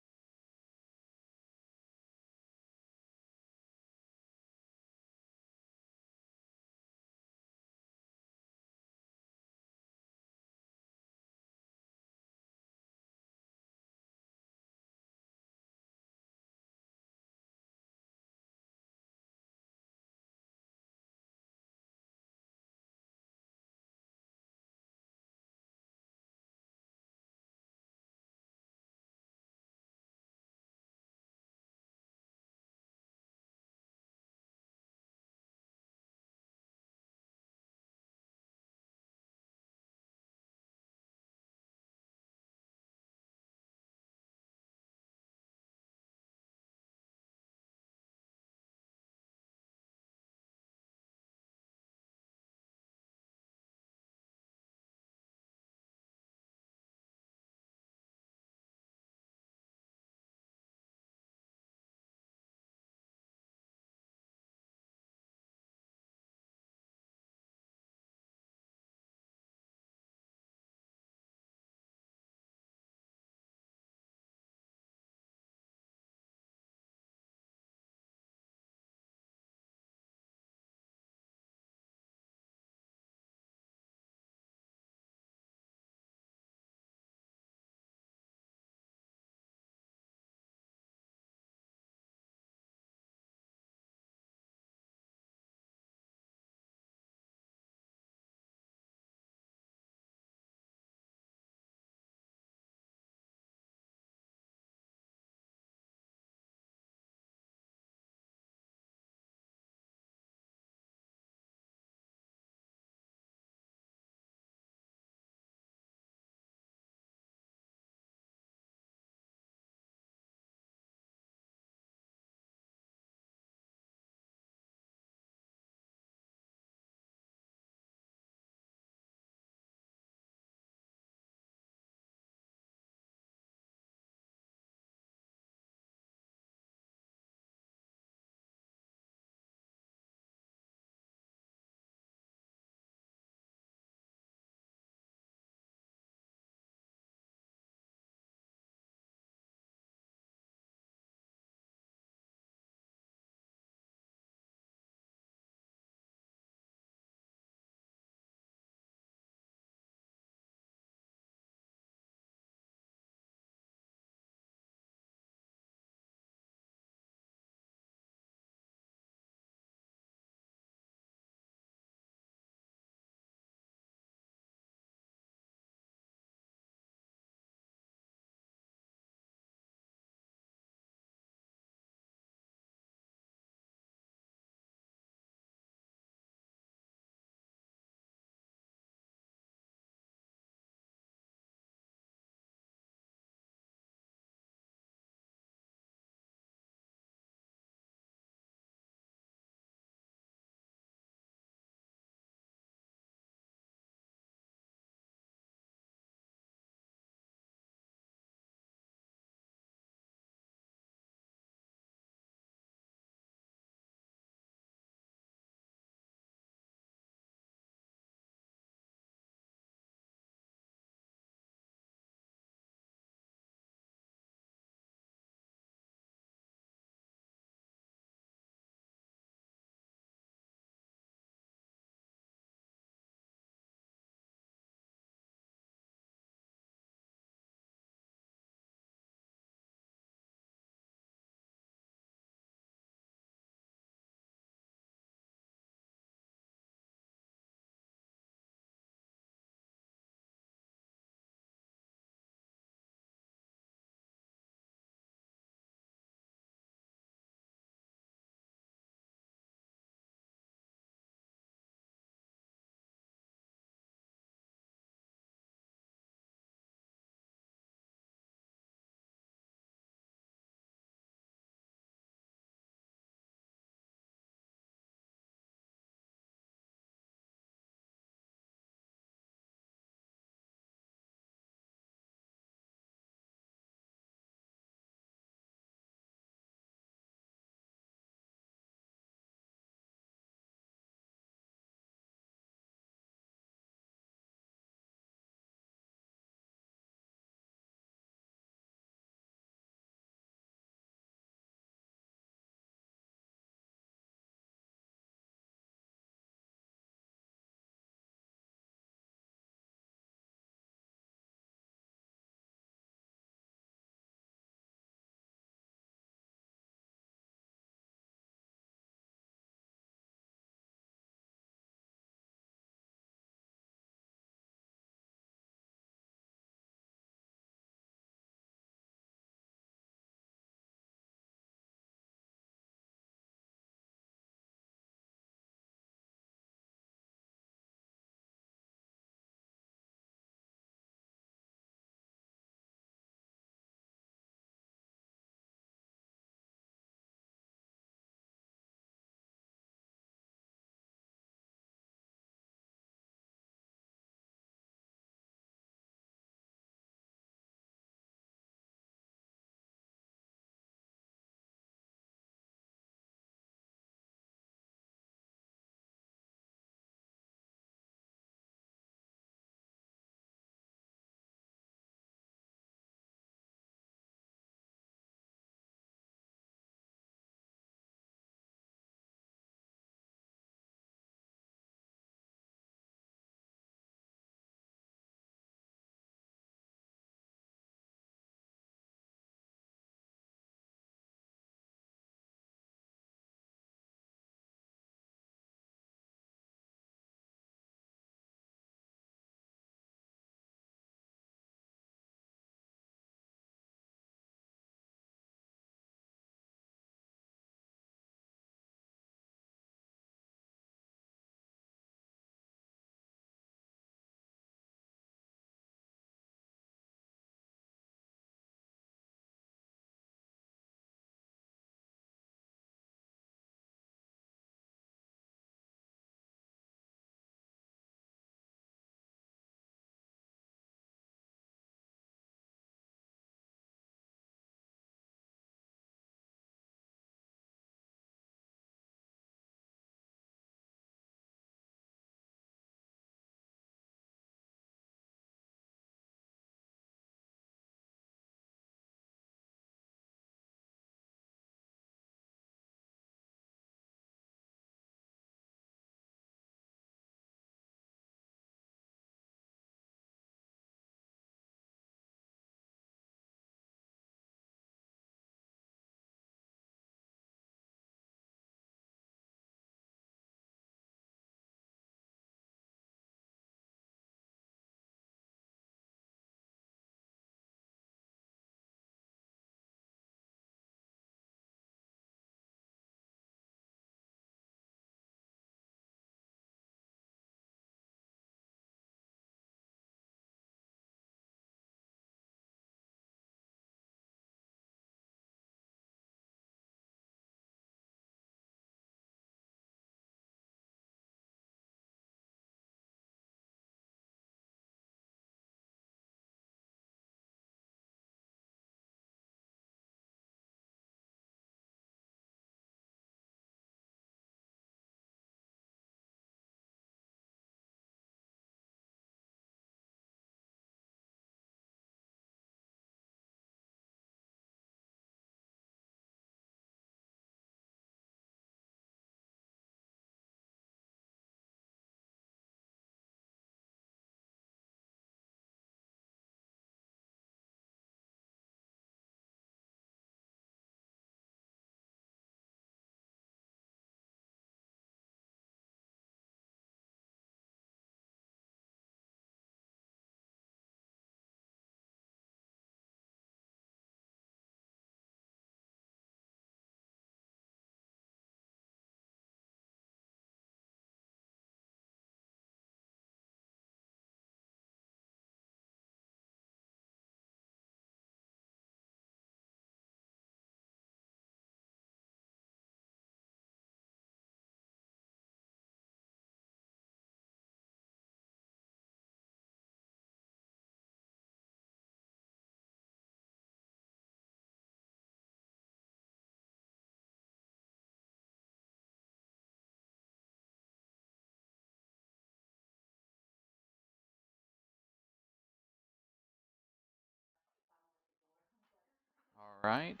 A: All right.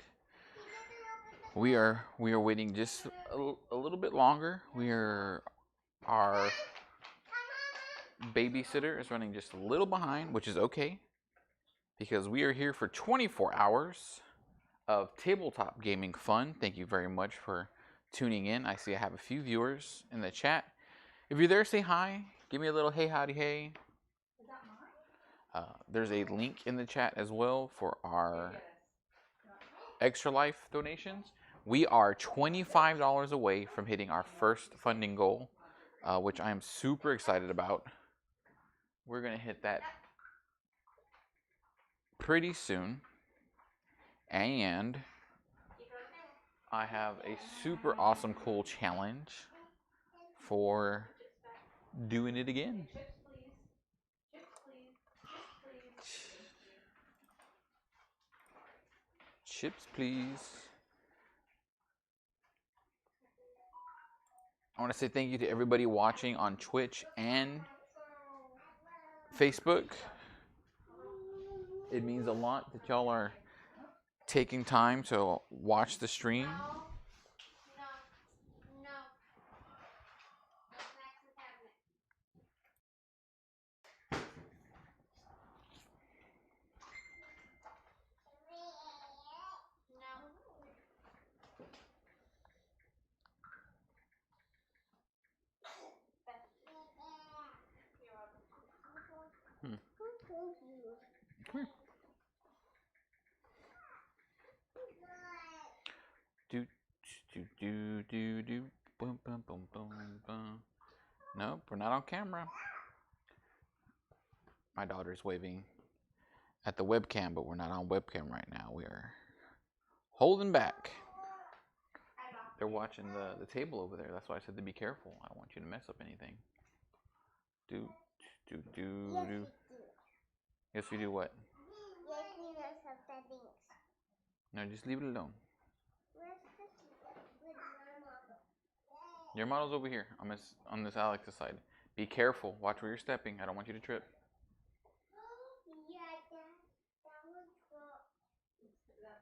A: We are waiting just a little bit longer. Our babysitter is running just a little behind, which is okay because we are here for 24 hours of tabletop gaming fun. Thank you very much for tuning in. I see I have a few viewers in the chat. If you're there, say hi. Give me a little hey, howdy, hey.
B: Is that mine?
A: There's a link in the chat as well for our Extra Life donations. We are $25 away from hitting our first funding goal, which I am super excited about. We're going to hit that pretty soon. And I have a super awesome, cool challenge for doing it again. Chips, please. I want to say thank you to everybody watching on Twitch and Facebook. It means a lot that y'all are taking time to watch the stream.
E: No. No snacks in the cabinet. No.
A: Come here. Do do do do do. Boom boom boom boom boom. Nope, we're not on camera. My daughter's waving at the webcam, but we're not on webcam right now. We are holding back. They're watching the table over there. That's why I said to be careful. I don't want you to mess up anything. Do do do
F: Yes,
A: do.
F: we do.
A: Yes, we do what?
F: Yes, we mess up the things.
A: No, just leave it alone.
F: Where's this with my mom?
A: Your model's over here on this Alex's side. Be careful. Watch where you're stepping. I don't want you to trip.
F: Yeah, that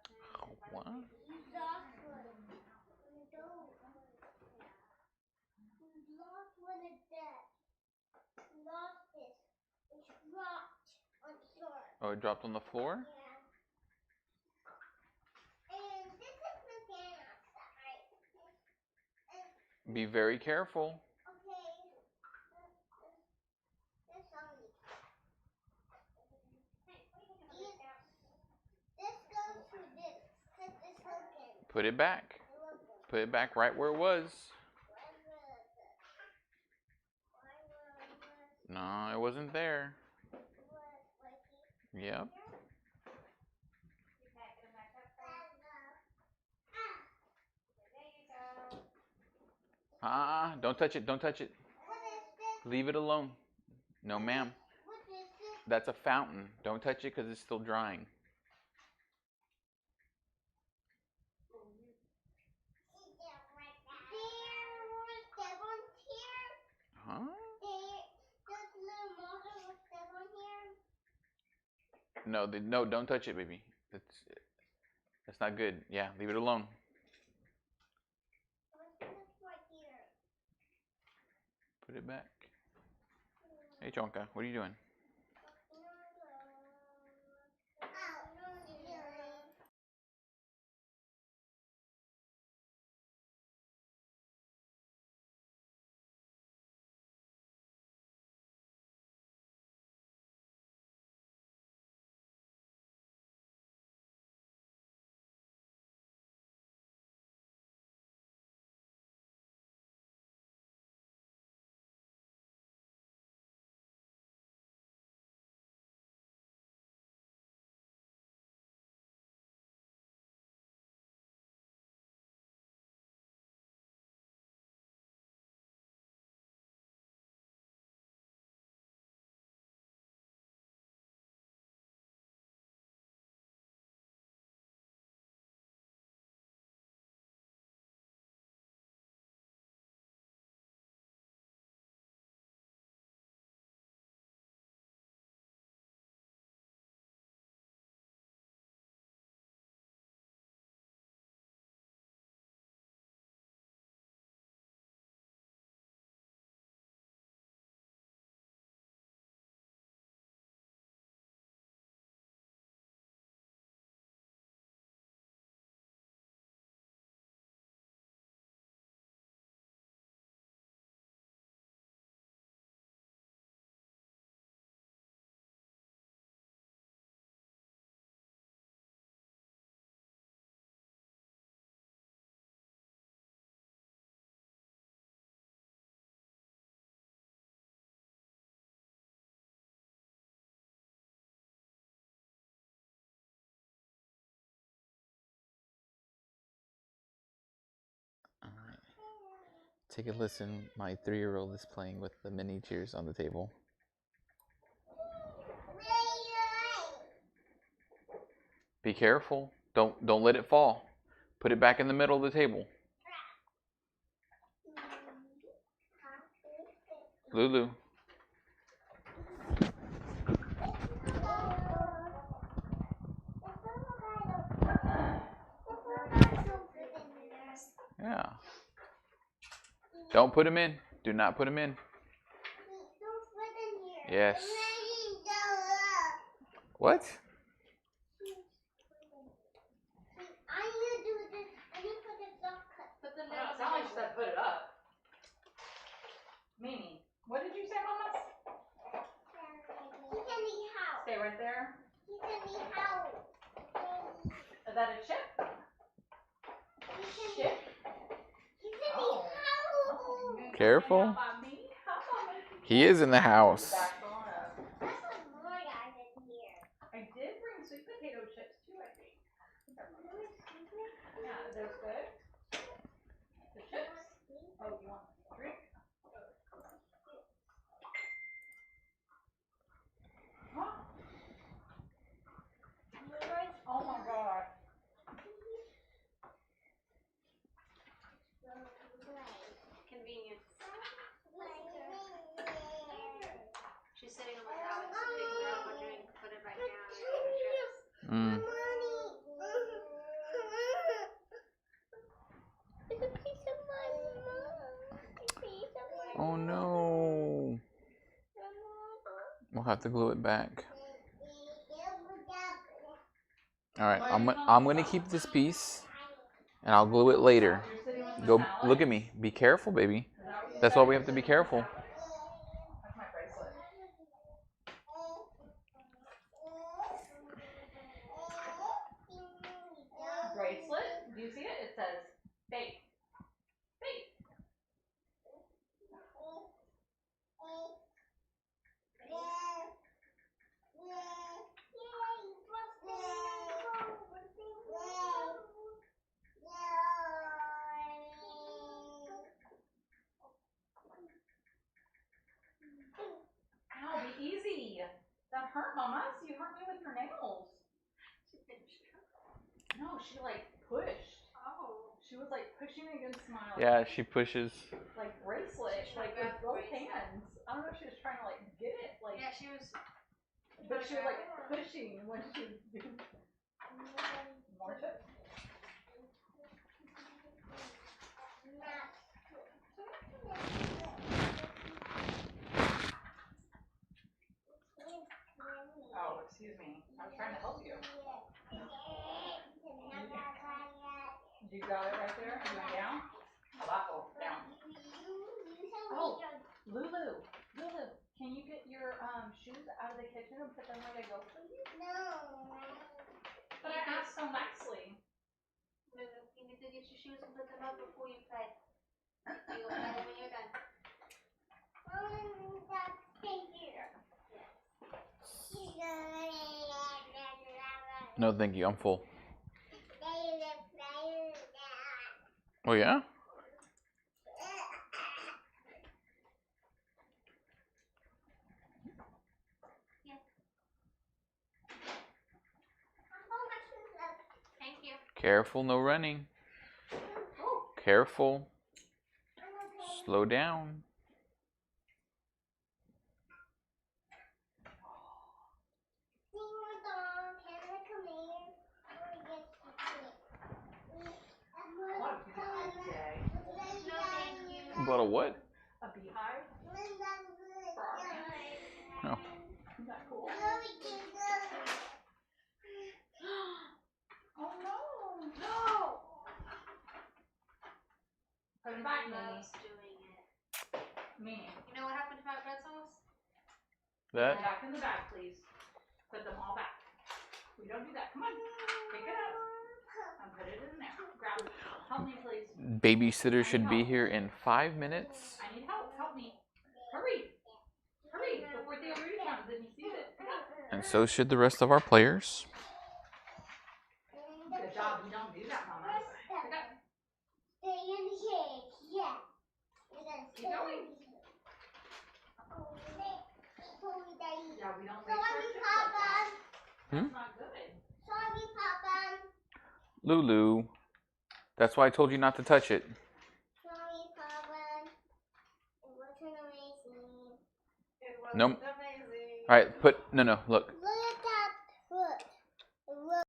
F: was
A: What?
F: lost one. Lost one of that. Lost this. It's dropped on the floor.
A: Oh, it dropped on the floor?
F: Yeah. And this is the fan outside.
A: Be very careful.
F: Okay. This only. This goes to this. Put this hook in.
A: Put it back. Put it back right where it was. No, it wasn't there. Yep. Don't touch it. Don't touch it. Leave it alone. No, ma'am. That's a fountain. Don't touch it because it's still drying. Huh? No, no, don't touch it, baby. That's not good. Yeah, leave it alone. Put it back. Hey, Chonka, what are you doing? Take a listen. My 3-year-old is playing with the mini cheers on the table. Be careful. Don't let it fall. Put it back in the middle of the table. Lulu. Yeah. Don't put him in. Do not put him in. Yes. What?
F: I need to do this. I need to put this up.
B: Put the lid on. It's not like she said put it up. Mimi, what did you say, Mama?
F: He can be how?
B: Stay right there.
F: He can be how?
B: Is that a chip? Chip?
F: He can be how?
A: Careful. He is in the house.
F: There's some more guys in here.
B: I did bring sweet potato chips too, I think. Yeah, those good. The chips. Oh, you want a drink? Huh? Oh my God.
E: Convenient. She's sitting on the couch, taking out my drink, put it back down.
F: It's a piece of my mom.
A: Oh no. We'll have to glue it back. All right, I'm gonna keep this piece, and I'll glue it later. Go look at me. Be careful, baby. That's why we have to be careful.
B: That's my bracelet. Bracelet? Do you see it? It says fake. Fake. Ow, be easy. That hurt, Mama. You hurt me with your nails. No, she like pushed. Oh. She was like pushing against my
A: Yeah, she pushes.
B: like bracelet, like with both hands. I don't know if she was trying to like get it, like.
E: Yeah, she was.
B: But she was like pushing when she was doing more chips. Oh, excuse me. I was trying to help you. You got it right there? You went down? Abajo, down. Oh, Lulu, can you get your shoes out of the kitchen and put them where they go, please?
F: No.
B: But I asked so nicely.
E: Lulu, you need to get your shoes and put them up before you play. You'll play them when you're done.
A: No, thank you. I'm full. Oh yeah?
E: Thank you.
A: Careful, no running. Careful. Slow down. About a what?
B: A beehive? For our family.
A: Oh.
B: Isn't that cool? Oh no! No! Put them back, Mimi.
E: Loves doing it.
B: Mimi.
E: You know what happened to my pretzels?
A: That?
B: Back in the bag, please. Put them all back. We don't do that. Come on. Pick it up. And put it in there. Grab it. Help me, please.
A: Babysitter should be here in 5 minutes.
B: I need help. Help me. Hurry. Hurry. Before Theo Rudy comes and he sees it.
A: And so should the rest of our players.
B: Good job. We don't do that, Mama. Pick up.
F: Stay in here. Yeah.
A: Lulu. That's why I told you not to touch it.
F: Sorry, Papa. It wasn't amazing.
B: It was
A: Nope.
B: amazing.
A: All right, look.
F: Look at that foot. Look.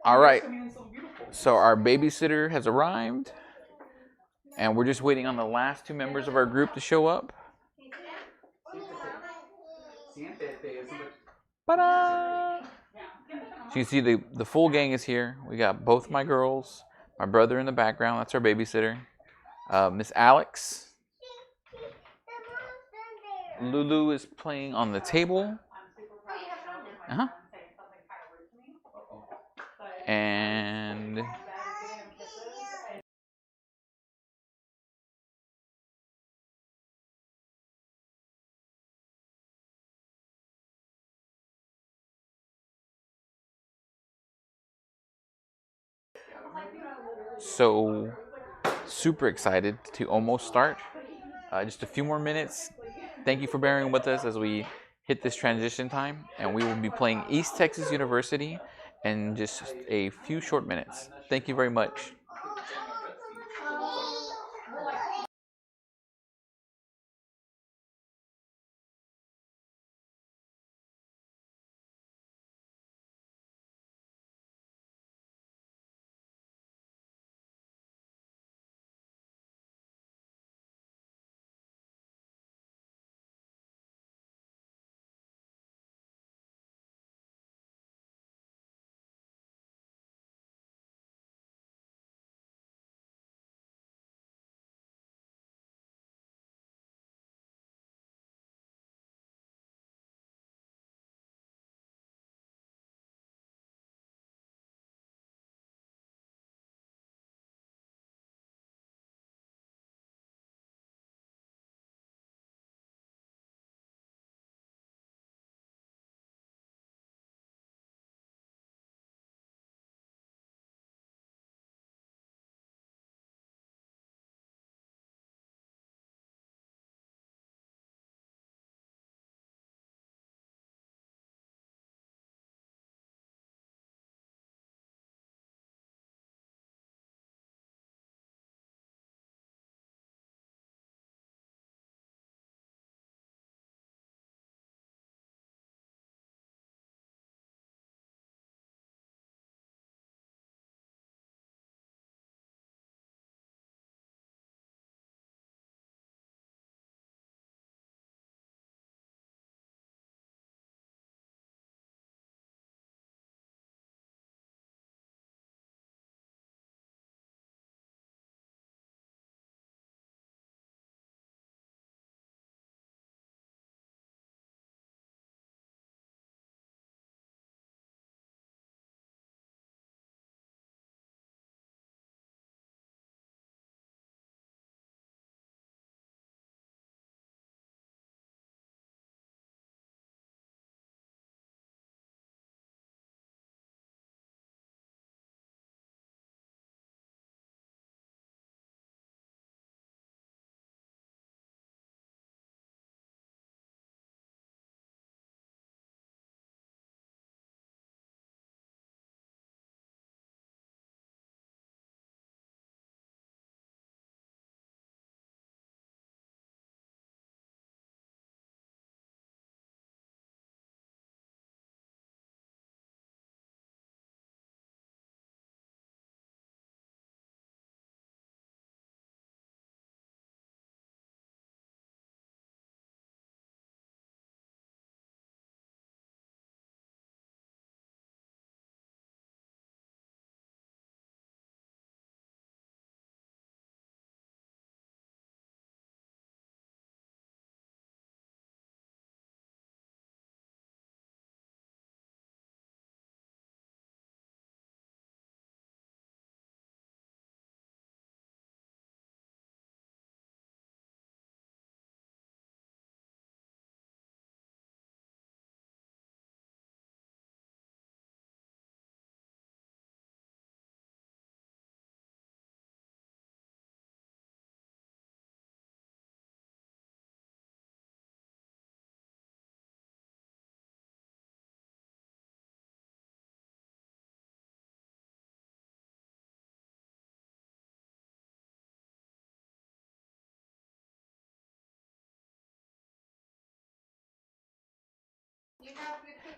A: All right. So our babysitter has arrived, and we're just waiting on the last two members of our group to show up. Ta-da! So you see the full gang is here. We got both my girls, my brother in the background. That's our babysitter. Miss Alex. Lulu is playing on the table. Uh-huh. And so super excited to almost start. Just a few more minutes. Thank you for bearing with us as we hit this transition time, and we will be playing East Texas University in just a few short minutes. Thank you very much.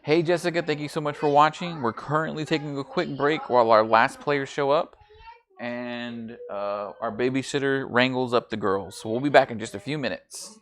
A: Hey Jessica, thank you so much for watching. We're currently taking a quick break while our last players show up and our babysitter wrangles up the girls. So we'll be back in just a few minutes.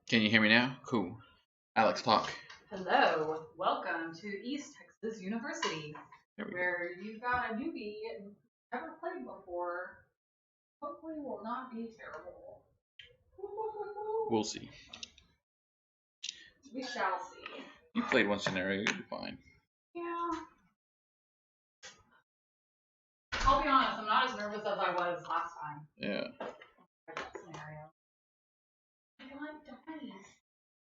A: Can you hear me now? Cool. Alex, talk.
B: Hello, welcome to East Texas University, where you've got a newbie and never played before. Hopefully, will not be terrible.
A: We'll see.
B: We shall see.
A: You played one scenario, you'll be fine.
B: Yeah. I'll be honest, I'm not as nervous as I was last time.
A: Yeah.
B: That scenario. I like dice.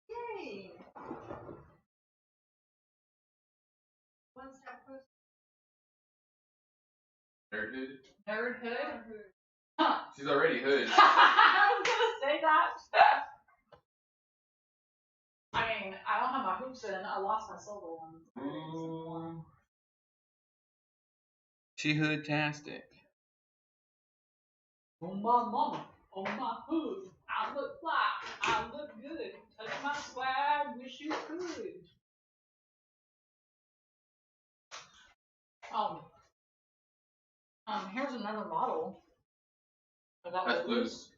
B: Yay!
A: Nerd hood.
B: Nerd hood. Huh.
A: She's already hood.
B: I was gonna say that. I mean, I don't have my hoops in. I lost my silver ones.
A: Ooh. She hood-tastic.
B: Oh my mama, oh my hood. I look fly, I look good. Touch my swag, wish you could. Here's another model.
A: That's loose.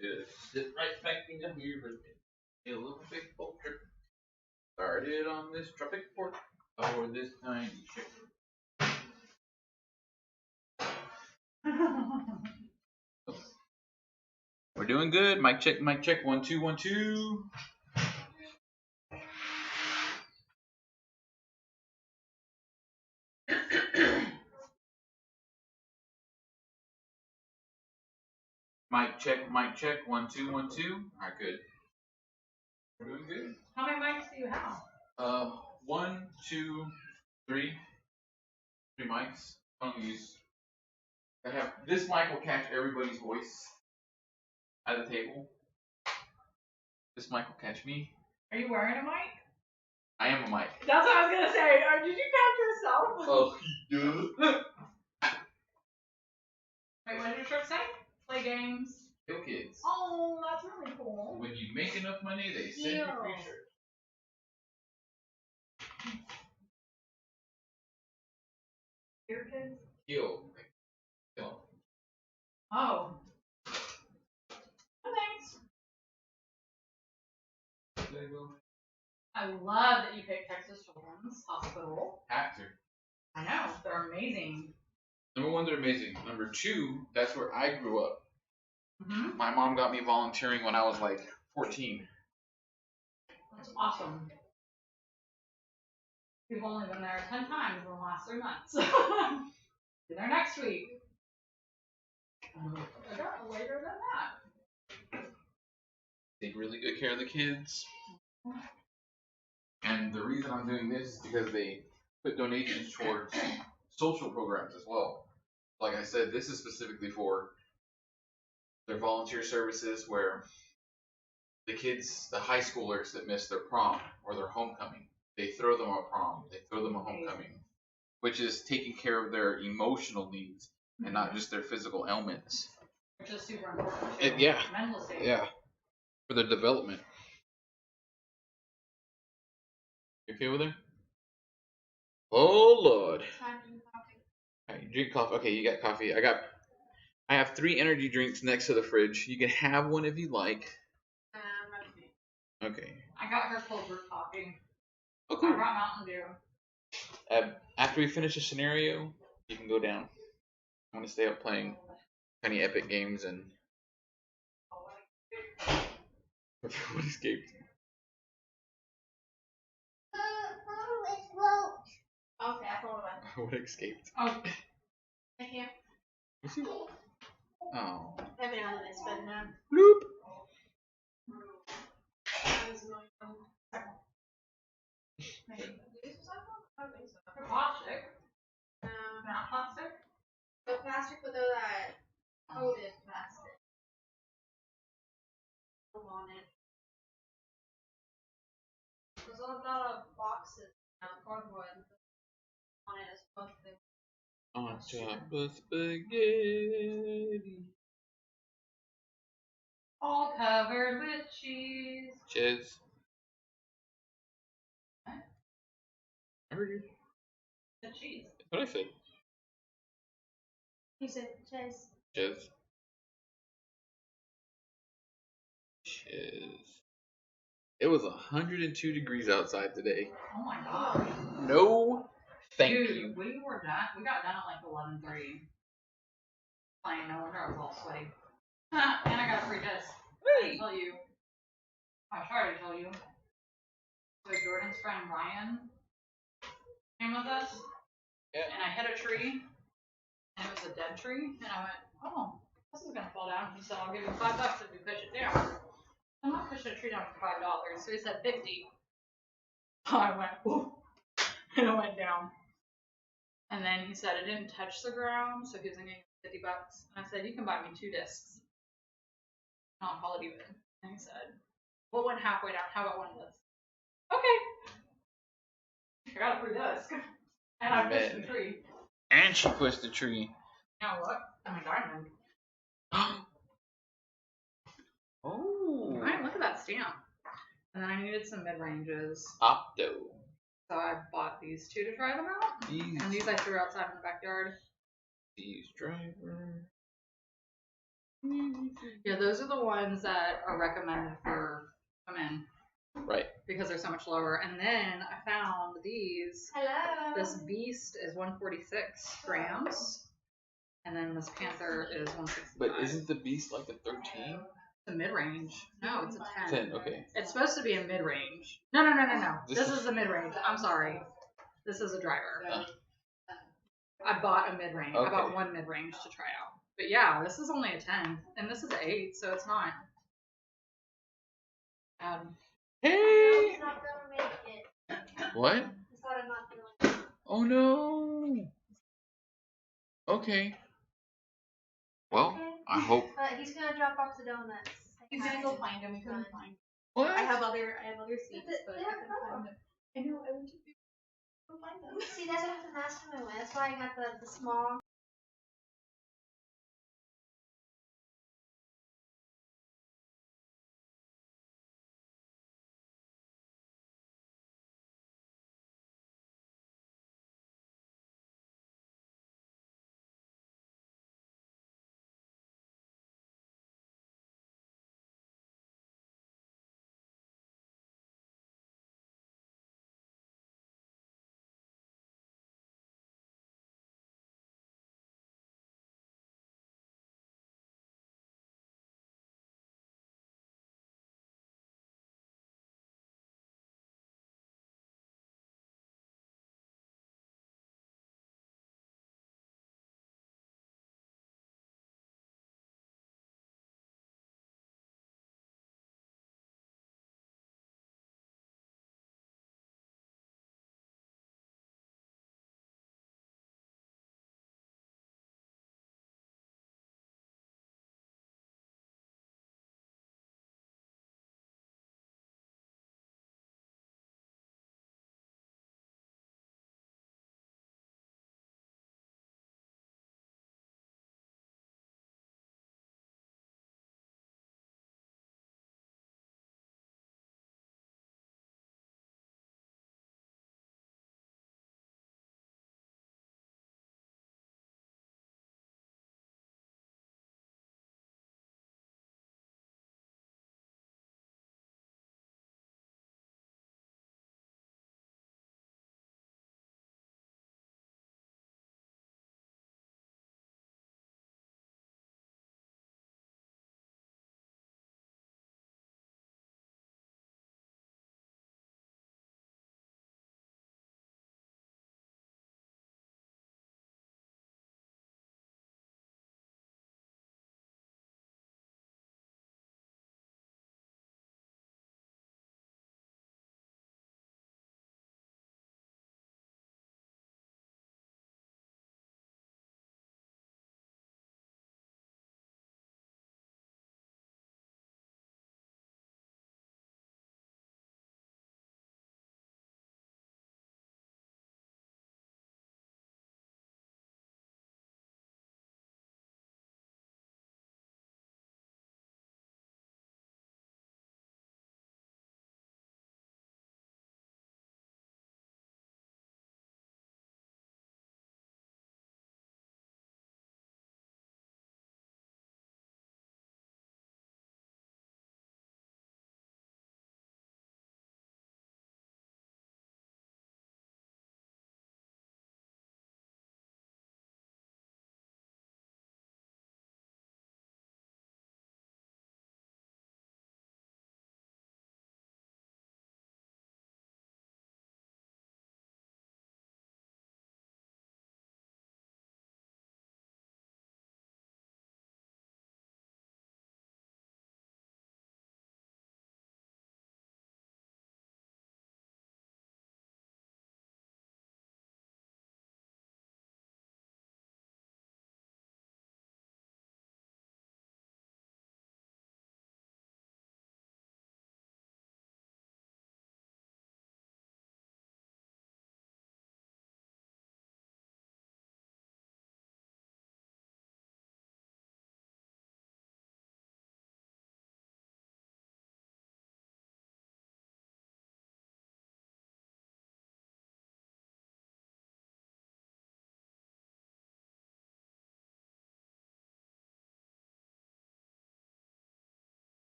A: Just sit right back in the mirror. A little big boat trip. Started on this tropic port. Over this tiny ship. We're doing good. Mic check, mic check. 1 2 1 2. Mic check, mic check. 1 2 1 2. Alright, good. We're doing good.
B: How many mics do you have?
A: 1 2 3. 3 mics. I don't use. I have this mic will catch everybody's voice at the table. This mic will catch me.
B: Are you wearing a mic?
A: I am a mic.
B: That's what I was gonna say. Did you catch yourself?
A: Oh, yeah.
B: Wait, what did your shirt say? Play games.
A: Kill kids.
B: Oh, that's really cool.
A: When you make enough money, they send you free shirts.
B: Your kids?
A: Kill. Kill.
B: Oh. Thanks. I love that you picked Texas Children's Hospital.
A: Have to.
B: I know, they're amazing.
A: Number 1, they're amazing. Number 2, that's where I grew up.
B: Mm-hmm.
A: My mom got me volunteering when I was like 14.
B: That's awesome. We've only been there 10 times in the last 3 months. Be there next week. I got later than that.
A: Take really good care of the kids. And the reason I'm doing this is because they put donations towards social programs as well. Like I said, this is specifically for their volunteer services where the kids, the high schoolers that miss their prom or their homecoming, they throw them a prom, they throw them a homecoming, which is taking care of their emotional needs and not just their physical ailments.
B: Which is super important.
A: Yeah.
B: Mental state.
A: Yeah. For their development. You okay with it? Oh Lord. Alright, you drink coffee. Okay, you got coffee. I have 3 energy drinks next to the fridge. You can have one if you like. Okay.
B: I got her cold brew coffee.
A: Oh, cool.
B: I brought Mountain Dew.
A: After we finish the scenario, you can go down. I want to stay up playing tiny epic games and. What escaped?
E: Okay, I thought about it.
A: What escaped?
B: Oh.
E: I can't.
A: Oh.
E: I haven't on this, but no.
A: Bloop.
B: Plastic.
E: No.
B: Not plastic?
E: The plastic, but they're that coated plastic. On it. There's a lot of boxes now, cardboard on it as both the.
A: On top of spaghetti.
B: All covered with cheese.
A: Cheers. I heard you.
B: The cheese.
A: That's what I said.
E: You said cheese.
A: Cheers. Cheers. It was 102 degrees outside today.
B: Oh my god.
A: No, thank
B: Dude,
A: you.
B: we were done. We got done at like 11:30. Playing, no wonder I was all sweaty. And I got a free disc. I didn't tell you. I tried to tell you. So Jordan's friend Ryan came with us.
A: Yeah.
B: And I hit a tree. And it was a dead tree. And I went, oh, this is gonna fall down. He said, I'll give you $5 if you push it down. I'm not pushing a tree down for $5. So he said 50. I went, whoop, and it went down. And then he said it didn't touch the ground, so he was gonna give me $50. And I said, you can buy me 2 discs. And I'll call it even. And he said, well, it went halfway down. How about one disc? Okay. I got a free disc. And I pushed the tree.
A: And she pushed the tree.
B: Now what? I'm a diamond.
A: Oh.
B: Right, look at that stamp. And then I needed some mid-ranges.
A: Opto.
B: So I bought these 2 to try them out. And these I threw outside in the backyard.
A: These driver.
B: Yeah, those are the ones that are recommended for come in.
A: Right.
B: Because they're so much lower. And then I found these.
E: Hello.
B: This beast is 146 grams. And then this panther is 165.
A: But isn't the beast like a 13?
B: It's a mid-range. No, it's a 10.
A: 10, okay.
B: It's supposed to be a mid-range. No. This is a mid-range. I'm sorry. This is a driver. I bought a mid-range.
A: Okay.
B: I bought 1 mid-range to try out. But yeah, this is only a 10. And this is an 8, so it's not.
A: Hey!
E: He's not gonna make it.
A: What?
E: He's got a not feeling.
A: Oh no. Okay. Well,
E: Okay.
A: I hope.
E: But he's gonna drop off the donuts.
B: He's gonna go find him. He's gonna find him.
A: What?
B: I have other seats, but
E: They're
B: I couldn't find them. I know. I went to go find them.
E: See, that's what happened last time I went. That's why I got the small.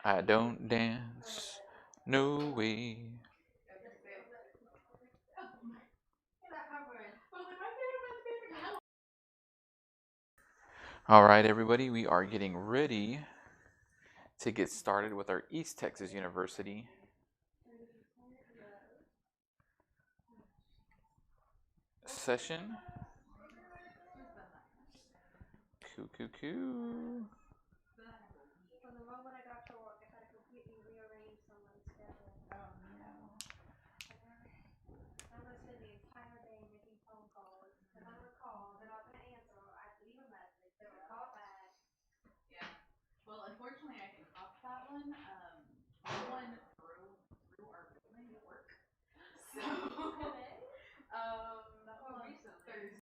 A: I don't dance, no way. All right, everybody, we are getting ready to get started with our East Texas University session. Coo.
E: From the moment I got to work, I had to completely rearrange someone's schedule. Oh, no. I would spend the entire day making phone calls. If I would call, they're not going to answer. I'd leave a message. They would call back.
B: Yeah. Well, unfortunately, I can opt that one. Someone through our building at work. So, that was recently. Thursday.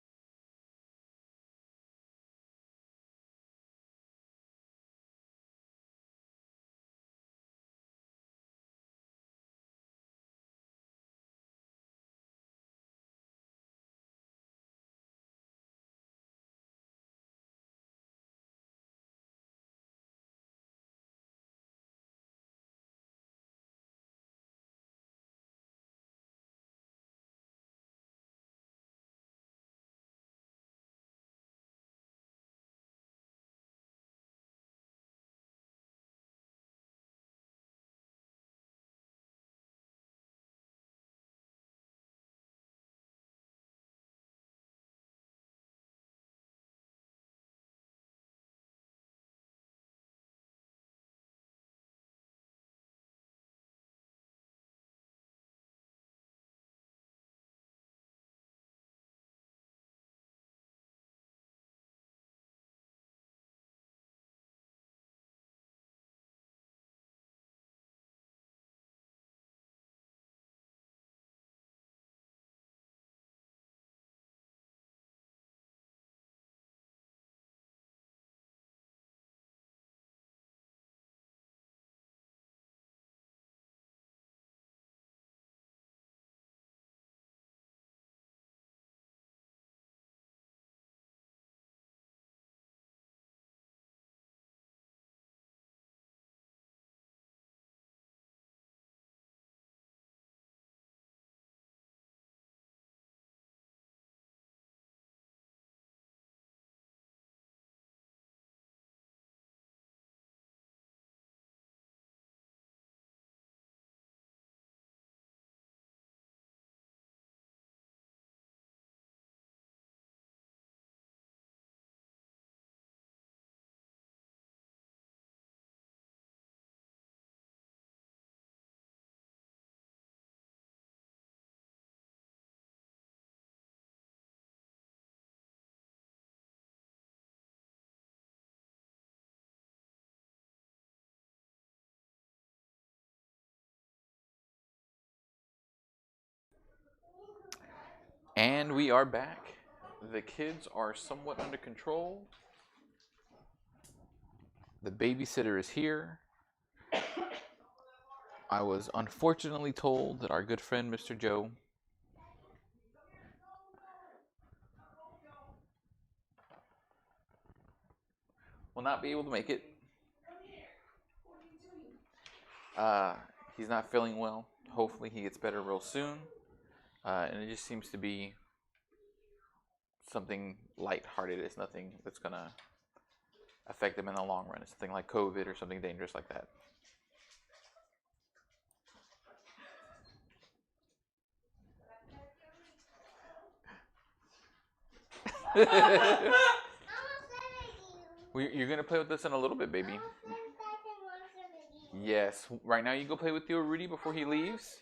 A: And we are back. The kids are somewhat under control. The babysitter is here. I was unfortunately told that our good friend Mr. Joe will not be able to make it. He's not feeling well. Hopefully he gets better real soon. And it just seems to be something lighthearted. It's nothing that's going to affect him in the long run. It's something like COVID or something dangerous like that. You're going to play with this in a little bit, baby. Yes. Right now you go play with Theo Rudy before he leaves.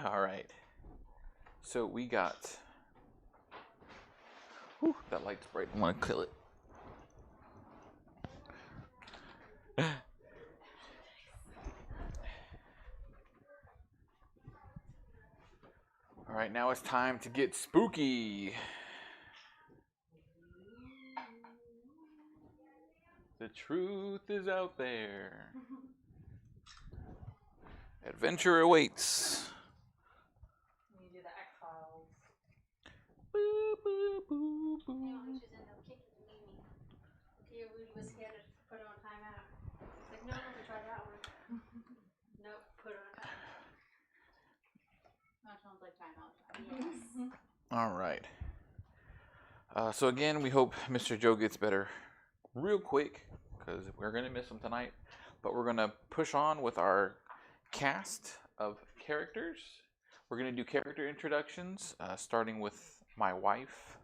A: All right. So we got Whew, that light's bright. I want to kill it. All right, now it's time to get spooky. The truth is out there. Adventure awaits.
B: You do the X-Files.
A: Boo, boo, boo,
E: You know,
A: boo.
E: she's in no kicking Mimi. Tia Rudy was scared to put her on timeout. It's like, no, we tried that one. Nope, put her on timeout.
B: That sounds like timeout.
E: Yes.
A: All right. So again, we hope Mr. Joe gets better real quick because we're going to miss him tonight. But we're going to push on with our cast of characters. We're going to do character introductions, starting with my wife,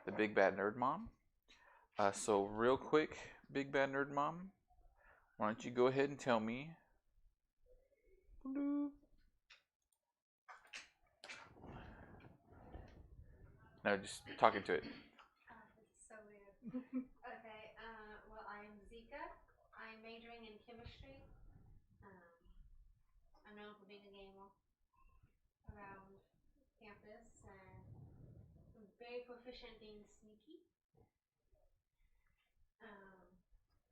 A: the Big Bad Nerd Mom. So real quick, Big Bad Nerd Mom, why don't you go ahead and tell me. No, just talking to it.
E: This is so weird. Okay, well, I'm Zika. I'm majoring in chemistry. I'm known for being a gamer around campus, and I'm very proficient being sneaky.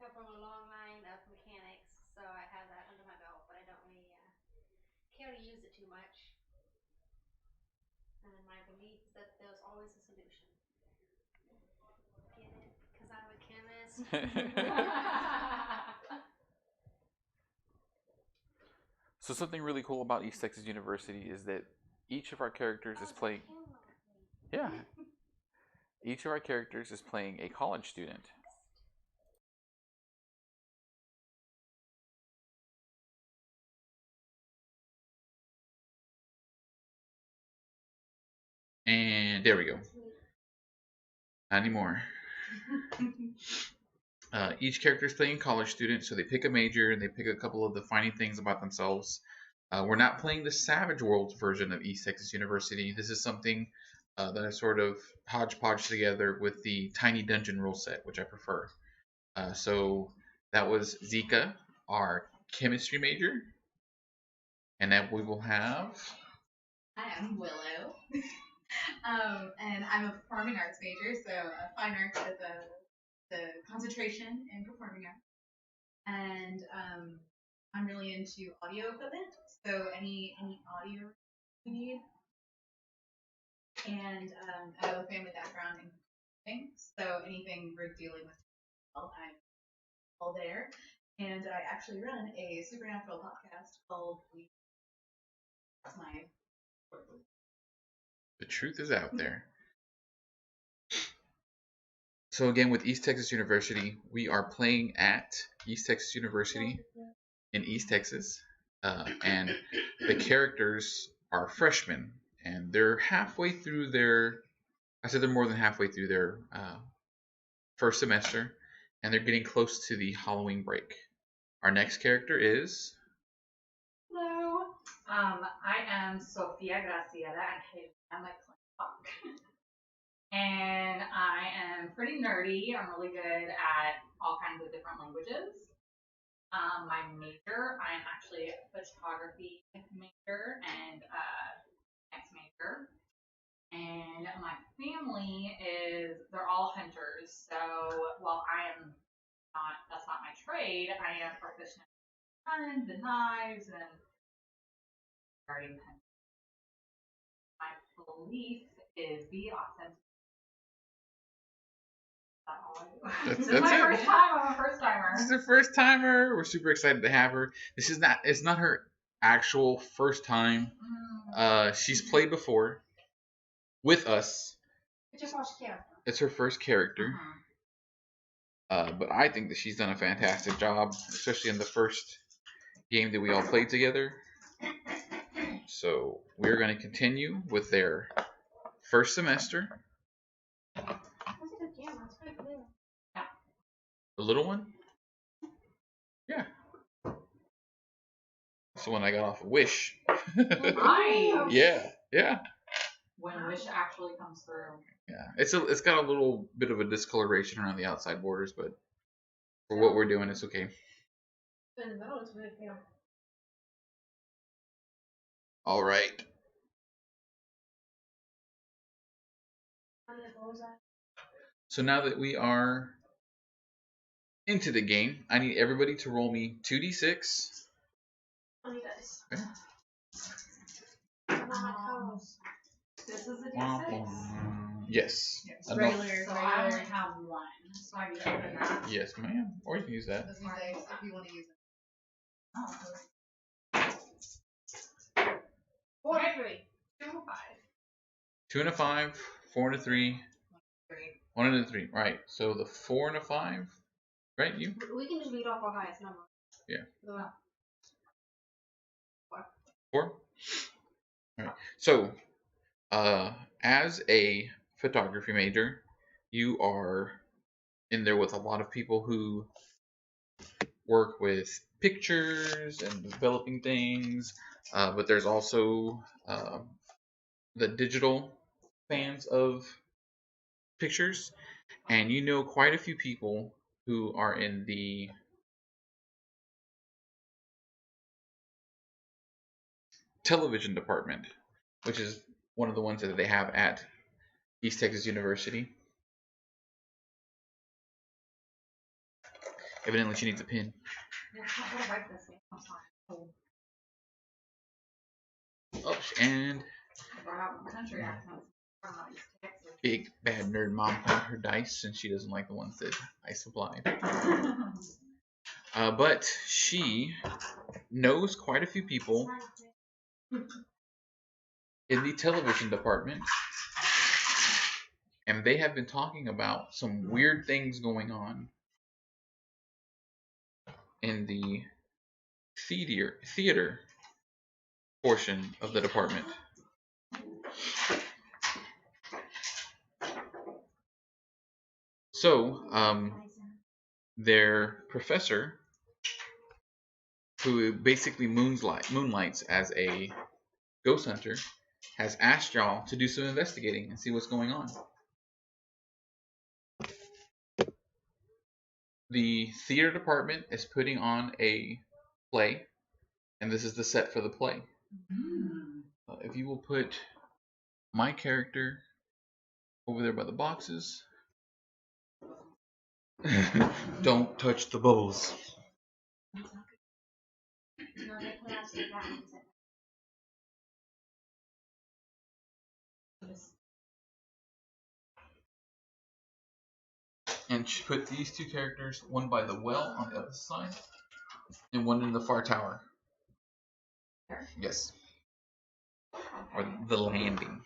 E: Come from a long line of mechanics, so I have that under my belt, but I don't really care to use it too much. And my belief is that there's always a solution. Get it? Because I'm a chemist.
A: So something really cool about East Texas University is that each of our characters is playing. Yeah. Each of our characters is playing a college student. And there we go. Not anymore. Each character is playing a college student, so they pick a major and they pick a couple of defining things about themselves. We're not playing the Savage Worlds version of East Texas University. This is something that I sort of hodgepodge together with the Tiny Dungeon rule set, which I prefer. So that was Zika, our chemistry major. And then we will have.
G: Hi, I'm Willow. And I'm a performing arts major, so fine arts with the concentration in performing arts. And I'm really into audio equipment, so any audio you need. And I have a family background in things, so anything we're dealing with, I'm all there. And I actually run a supernatural podcast called That's my.
A: The truth is out there. So again, with East Texas University, we are playing at East Texas University in East Texas, and the characters are freshmen, and they're halfway through their. I said they're more than halfway through their first semester, and they're getting close to the Halloween break. Our next character is.
G: Hello. I am Sofia Graciela, and I'm like fuck. And I am pretty nerdy. I'm really good at all kinds of different languages. My major, I am actually a photography major and next major. And my family they're all hunters. So while that's not my trade, I am proficient in guns and knives and starting hunting. My belief is be authentic. This is my first time. I'm a first timer.
A: This is her first timer. We're super excited to have her. It's not her actual first time. She's played before with us. It's her first character. But I think that she's done a fantastic job, especially in the first game that we all played together. So we're going to continue with their first semester. The little one? Yeah. That's the one I got off of Wish.
G: Nice.
A: Yeah.
G: when wish actually comes through.
A: Yeah, it's got a little bit of a discoloration around the outside borders, but for what we're doing, it's okay.
E: In the middle, it's really pale.
A: All right. So now that we are into the game, I need everybody to roll me 2d6.
E: 20 dice.
A: Okay.
E: I'm on my toes.
G: This is a
A: Womp
G: D6.
A: womp. Yes.
G: So
E: Regular.
G: I only have one, so I need to open that.
A: Yes, ma'am. Or you can use that.
B: Those are dice if you want to use it.
G: Oh. 4 and 3. 2 and 5.
A: 2 and a 5, 4 and a 3,
G: 3.
A: 1 and a 3. Right. So the 4 and a 5. Right, you?
E: We can just read off our highest number.
A: Yeah.
E: The
A: 4. All right. So, as a photography major, you are in there with a lot of people who work with pictures and developing things, but there's also the digital fans of pictures, and you know quite a few people who are in the television department, which is one of the ones that they have at East Texas University. Evidently, she needs a pin.
G: Yeah, I'm gonna write this. I'm sorry.
A: Oh, and
G: I brought out my country accents from East Texas.
A: big bad nerd mom found her dice, since she doesn't like the ones that I supplied. But she knows quite a few people in the television department, and they have been talking about some weird things going on in the theater portion of the department. So, their professor, who basically moonlights as a ghost hunter, has asked y'all to do some investigating and see what's going on. The theater department is putting on a play, and this is the set for the play. If you will put my character over there by the boxes. Don't touch the bubbles.
E: No, they put out some patents.
A: And put these two characters, one by the well on the other side, and one in the far tower. Yes. Or the landing.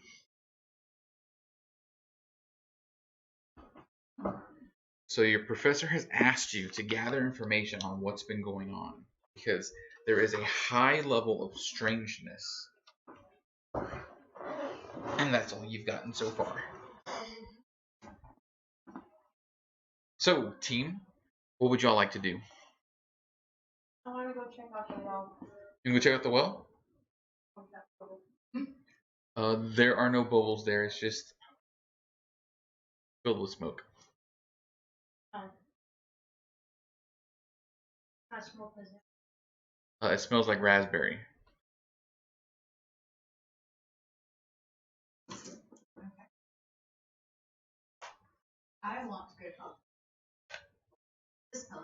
A: So your professor has asked you to gather information on what's been going on, because there is a high level of strangeness. And that's all you've gotten so far. So, team, what would y'all like to do?
E: I want to go check out the well.
A: You can go check out the well? There are no bubbles there. It's just filled with smoke.
E: How smoke is it?
A: It smells like raspberry.
G: I want to go talk this fellow.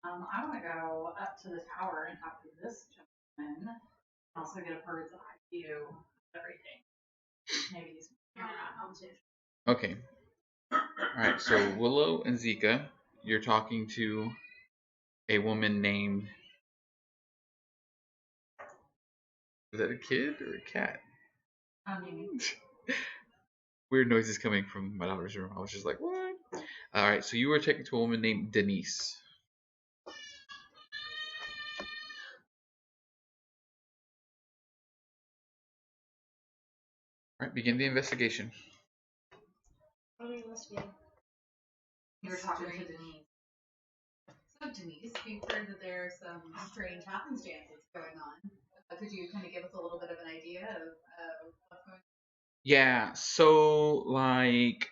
G: I want to go up to the tower and talk to this gentleman. And also get a bird's eye view of everything. Maybe use my camera too.
A: Okay. Alright, so Willow and Zika, you're talking to a woman named... Is that a kid or a cat? Weird noises coming from my daughter's room. I was just like, what? Alright, so you were talking to a woman named Denise. Alright, begin the investigation.
E: What are you investigating?
G: You were talking to Denise.
B: So Denise, we've heard that there are some strange happenstances going on
G: Could you kind of give us a little bit of an idea of what's going on?
A: Yeah, so like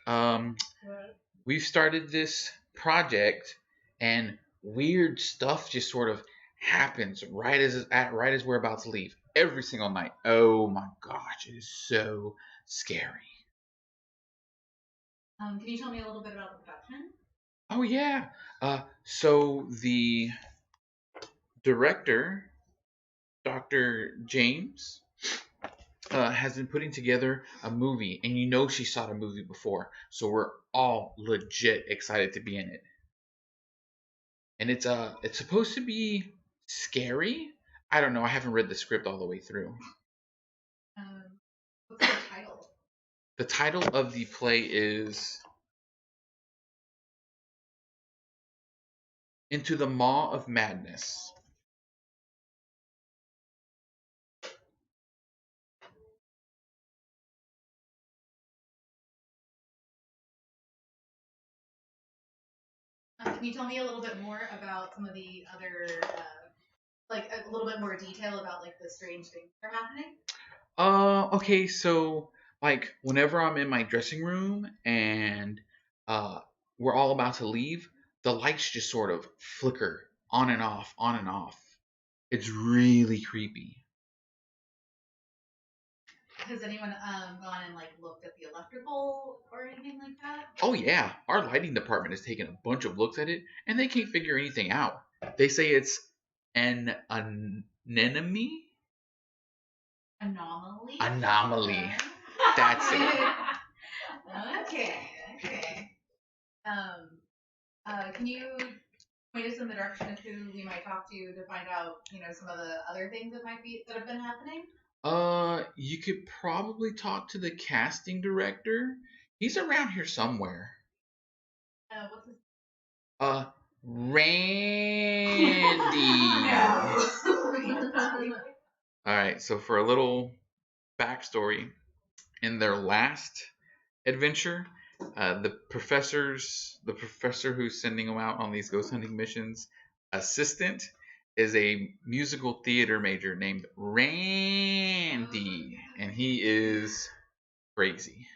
A: we've started this project and weird stuff just sort of happens right as we're about to leave every single night. Oh my gosh, it is so scary.
G: Can you tell me a little bit about the production?
A: Oh yeah. So the director, Dr. James, has been putting together a movie, and you know she saw the movie before, so we're all legit excited to be in it. And it's supposed to be scary. I don't know. I haven't read the script all the way through.
G: What's the title?
A: The title of the play is Into the Maw of Madness.
G: Can you tell me a little bit more about some of the other, like a little bit more detail about like the strange things that are happening?
A: Okay, so like whenever I'm in my dressing room and uh we're all about to leave, the lights just sort of flicker on and off, on and off. It's really creepy.
G: Has anyone gone and like looked at the electrical or anything like that?
A: Oh yeah, our lighting department has taken a bunch of looks at it and they can't figure anything out. They say it's an anemone?
G: Anomaly.
A: Anomaly. That's it.
G: Okay. Can you point us in the direction of who we might talk to find out, some of the other things that have been happening?
A: You could probably talk to the casting director. He's around here somewhere.
G: What's his
A: Randy. All right, so for a little backstory, in their last adventure, the professor who's sending them out on these ghost hunting missions, assistant is a musical theater major named Randy, and he is crazy.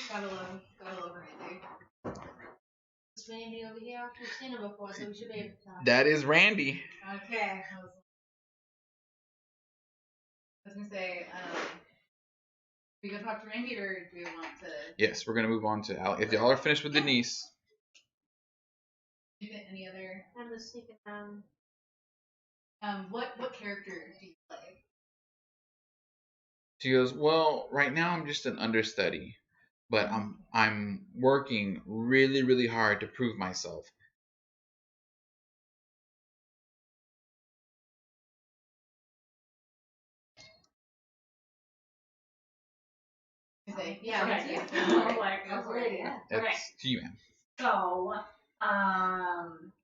G: Gotta love Randy.
E: It's Randy over here. We've seen him before, so we should be able to tell.
A: That is Randy.
G: Okay. I was gonna say, we go talk to Randy, or do we want to?
A: Yes, we're gonna move on to Al. If y'all are finished with Denise.
G: Any other?
E: I'm just sneaking down.
G: What character do you play?
A: She goes, well, right now I'm just an understudy, but I'm working really, really hard to prove myself.
G: Yeah,
E: Okay.
G: yeah.
E: Absolutely, yeah.
A: That's
G: Okay.
A: to you, ma'am.
G: So,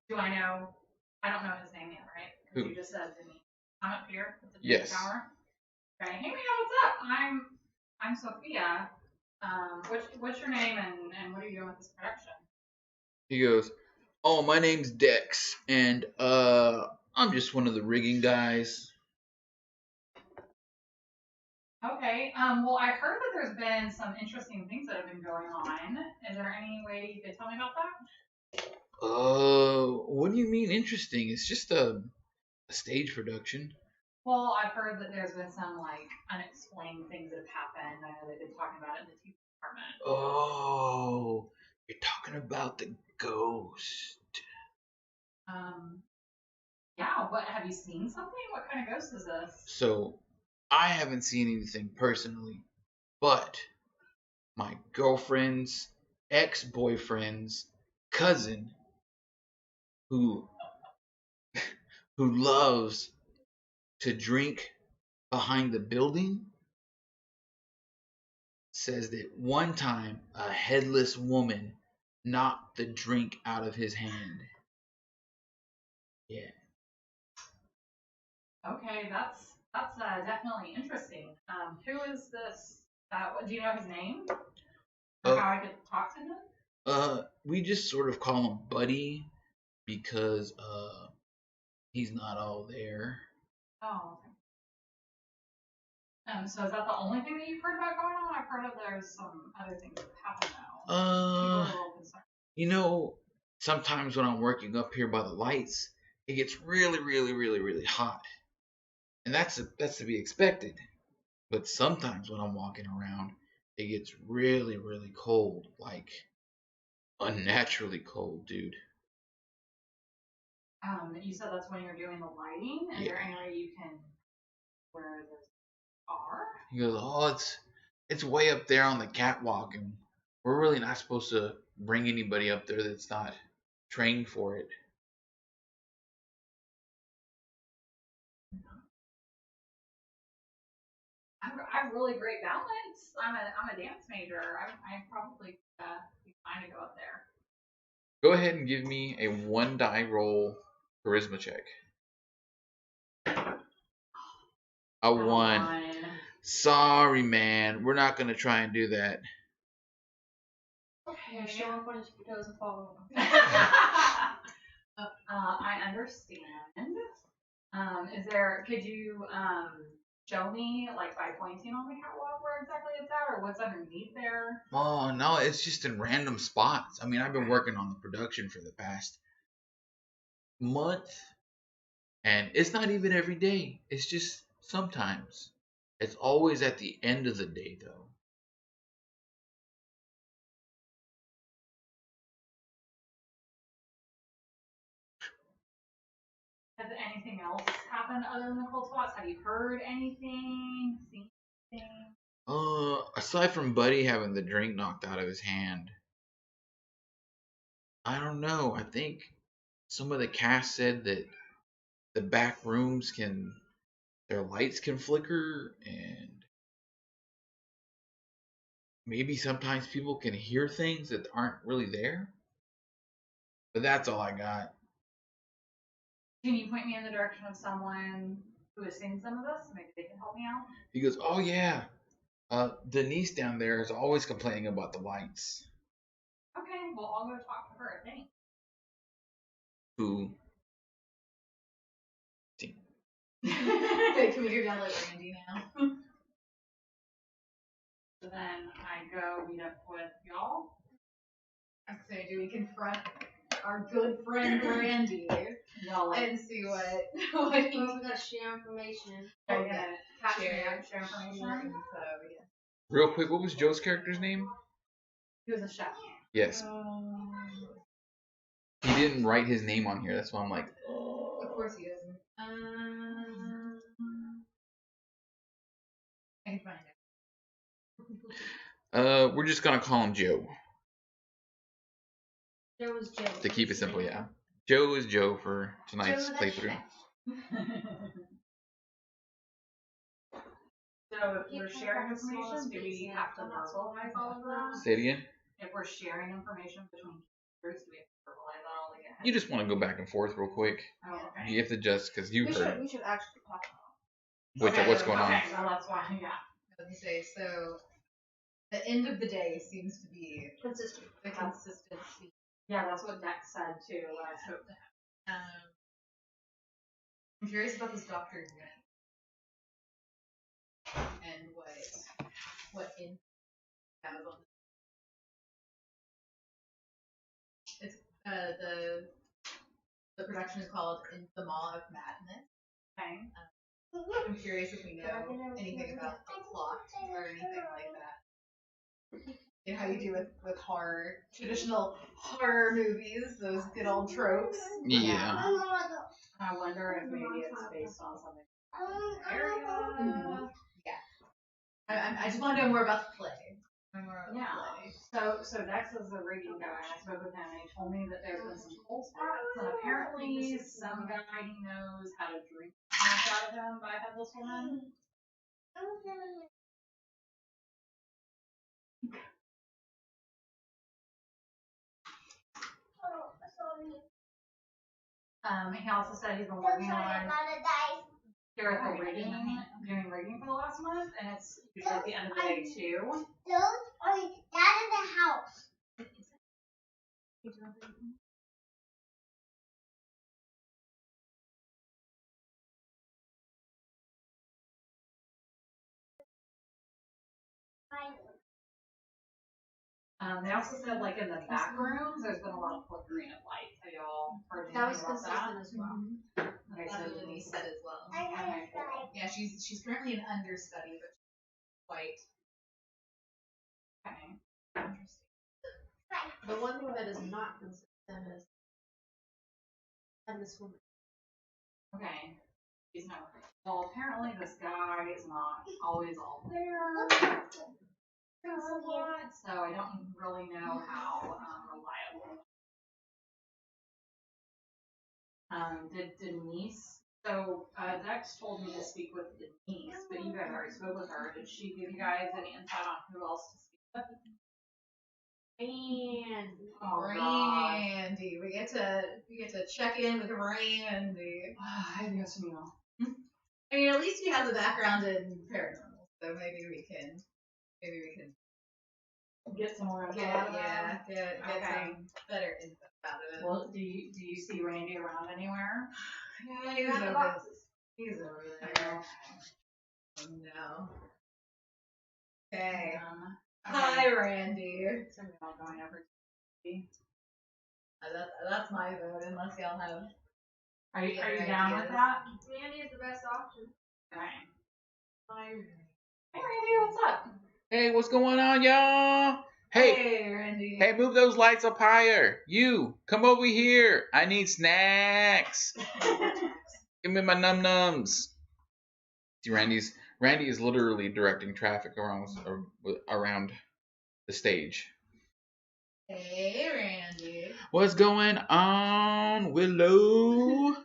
G: do I know? I don't know his name yet, right?
A: Who?
G: You just said to me, I'm up here at the
A: Yes.
G: tower. Okay. Hey, man, what's up? I'm Sophia. What's your name and what are you doing with this production?
A: He goes, oh, my name's Dex, and I'm just one of the rigging guys.
G: Okay. Well, I heard that there's been some interesting things that have been going on. Is there any way you could tell me about that?
A: What do you mean interesting? It's just a stage production.
G: Well, I've heard that there's been some like unexplained things that have happened. I know they've been talking about it in the TV department.
A: Oh, you're talking about the ghost.
G: Yeah. What have you seen something? What kind of ghost is this?
A: So, I haven't seen anything personally, but my girlfriend's ex-boyfriend's cousin who loves to drink behind the building says that one time a headless woman knocked the drink out of his hand. Yeah.
G: Okay, that's definitely interesting. Who is this? Do you know his name? Or how I could talk to him?
A: We just sort of call him Buddy because he's not all there.
G: Oh, okay. So is that the only thing that you've heard about going on? I've heard of there's some other things that happen now. People are a little concerned.
A: You know, sometimes when I'm working up here by the lights, it gets really, really, really, really hot, and that's to be expected. But sometimes when I'm walking around, it gets really, really cold, like unnaturally cold, dude.
G: You said that's when you're doing the lighting. Is there any way you can where those are?
A: He goes, oh, it's way up there on the catwalk, and we're really not supposed to bring anybody up there that's not trained for it.
G: I have really great balance. I'm a dance major. I probably be fine to go up there.
A: Go ahead and give me a 1 die roll charisma check. A 1. Sorry, man. We're not going to try and do that.
E: Okay, show up on his toes and follow him.
G: I understand. Could you show me, like, by pointing on the catwalk where exactly it's at, or what's underneath there?
A: Oh, no, it's just in random spots. I mean, I've been working on the production for the past month, and it's not even every day. It's just sometimes. It's always at the end of the day, though.
G: Has anything else happened other than the cold spots? Have you heard anything? Seen anything?
A: Aside from Buddy having the drink knocked out of his hand, I don't know. I think some of the cast said that the back rooms their lights can flicker, and maybe sometimes people can hear things that aren't really there. But that's all I got.
G: Can you point me in the direction of someone who has seen some of this? Maybe they can help me out.
A: He goes, oh yeah, Denise down there is always complaining about the lights.
G: Okay, well, I'll go talk to her, I think.
A: Who?
G: Wait, can we do that like Randy now? So then I go meet up with y'all.
B: So do we confront our good friend Randy and see what he
E: Well, we gotta share information.
G: Are you gonna
B: share
G: information?
A: Real quick, what was Joe's character's name?
G: He was a chef.
A: Yes. He didn't write his name on here. That's why I'm like,
B: Of course he doesn't. I can find it.
A: we're just gonna call him Joe.
E: There was Joe.
A: To keep it simple, yeah. Joe is Joe for tonight's
E: Joe,
A: playthrough.
G: So if we're sharing information, do we have to verbalize all of that?
A: Say it again?
G: If we're sharing information between characters, do we have to verbalize that all together?
A: You just want to go back and forth real quick.
G: Oh, okay.
A: You have to just, because you heard.
B: We should actually talk about
G: Okay,
A: What's going on?
G: Okay, well, that's why, yeah.
B: I was gonna say, so the end of the day seems to be
E: Consistent.
B: the consistency.
G: Yeah, that's what Dex said too when I spoke to him.
B: I'm curious about this Dr. Unit and what in has on it. It's the production is called In the Maw of Madness.
G: Okay.
B: I'm curious if we know anything about the plot or anything like that. You know how you do with horror, traditional horror movies, those good old tropes.
A: Yeah.
G: I wonder if maybe it's based on something in the area.
B: Mm-hmm. Yeah. I just want to know more about the play.
G: Yeah. So Dex is a rigging guy. I spoke with him and he told me that there's been some cold spots and apparently some guy he knows had a drink knocked out of him by a headless woman. He also said he's been working on here at the rigging, doing rigging for the last month, and it's usually at the end of the day too.
F: Those are that is the house.
G: They also said like in the back rooms, there's been a lot of flickering of lights. Have y'all heard
E: That was
G: anything about that?
E: consistent as well.
G: Okay,
H: That's
G: so
H: what Denise said as well.
G: okay, cool.
H: Yeah, she's currently an understudy, but quite
G: Okay.
H: interesting.
E: The one thing that is not consistent is and this woman.
G: Okay. He's not. Well, apparently this guy is not always all there. A lot, so I don't really know how reliable. Did Denise? So Dex told me to speak with Denise, but you guys already spoke with her. Did she give you guys any insight on who else to speak with?
E: And
G: Oh, God.
H: Randy, we get to check in with Randy.
G: I think it's me.
H: I mean, at least he has a background in paranormal, so maybe we can
G: Get some more info
H: get
G: out of that.
H: get
G: Okay.
H: some better info out of it.
G: Well, do you see Randy around anywhere?
H: Yeah, he's
E: Around the
H: over,
E: boxes.
H: he's over there. Oh, no. Okay. Hi, Randy.
G: Somebody all going over to me.
H: That's my vote, unless y'all have.
G: Are you
H: Any
G: down with
H: ideas?
G: that?
E: Randy is the best option.
G: Okay.
E: Hi.
G: Hey Randy, what's up?
A: Hey, what's going on, y'all? Hey,
H: Randy.
A: hey, move those lights up higher. You, come over here. I need snacks. Give me my num-nums. See, Randy is literally directing traffic around the stage.
H: Hey, Randy.
A: What's going on, Willow?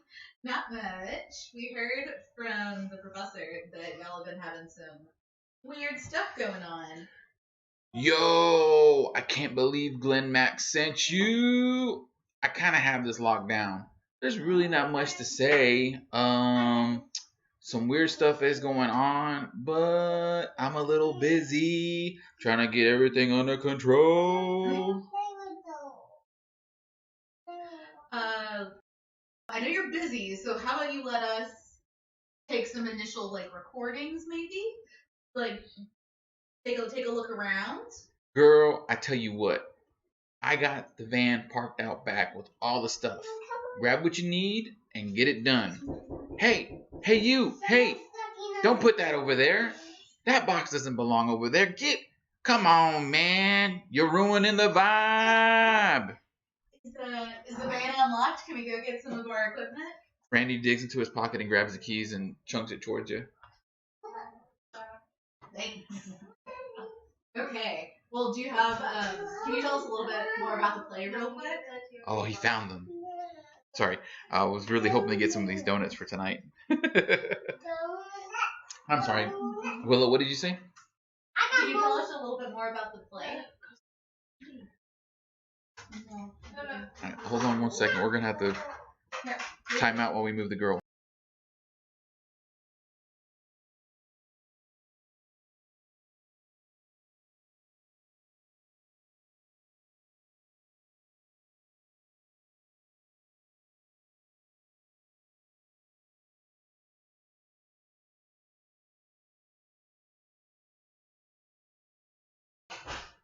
H: Not much. We heard from the professor that y'all have been having some weird stuff going on.
A: Yo, I can't believe Glenn Max sent you. I kind of have this locked down. There's really not much to say. Some weird stuff is going on, but I'm a little busy trying to get everything under control.
H: I know you're busy, so how about you let us take some initial recordings, maybe? Like take a look around.
A: Girl, I tell you what. I got the van parked out back with all the stuff. Grab what you need and get it done. Hey, you, don't put that over there. That box doesn't belong over there. Come on, man. You're ruining the vibe.
H: Is the van unlocked? Can we go get some of our equipment?
A: Randy digs into his pocket and grabs the keys and chunks it towards you.
H: Thanks. Okay. Well, do you have, can you tell us a little bit more about the play real quick?
A: Oh, he found them. Sorry, I was really hoping to get some of these donuts for tonight. I'm sorry. Willow, what did you say?
H: Can you tell us a little bit more about the play?
A: Right, hold on 1 second. We're going to have to time out while we move the girl.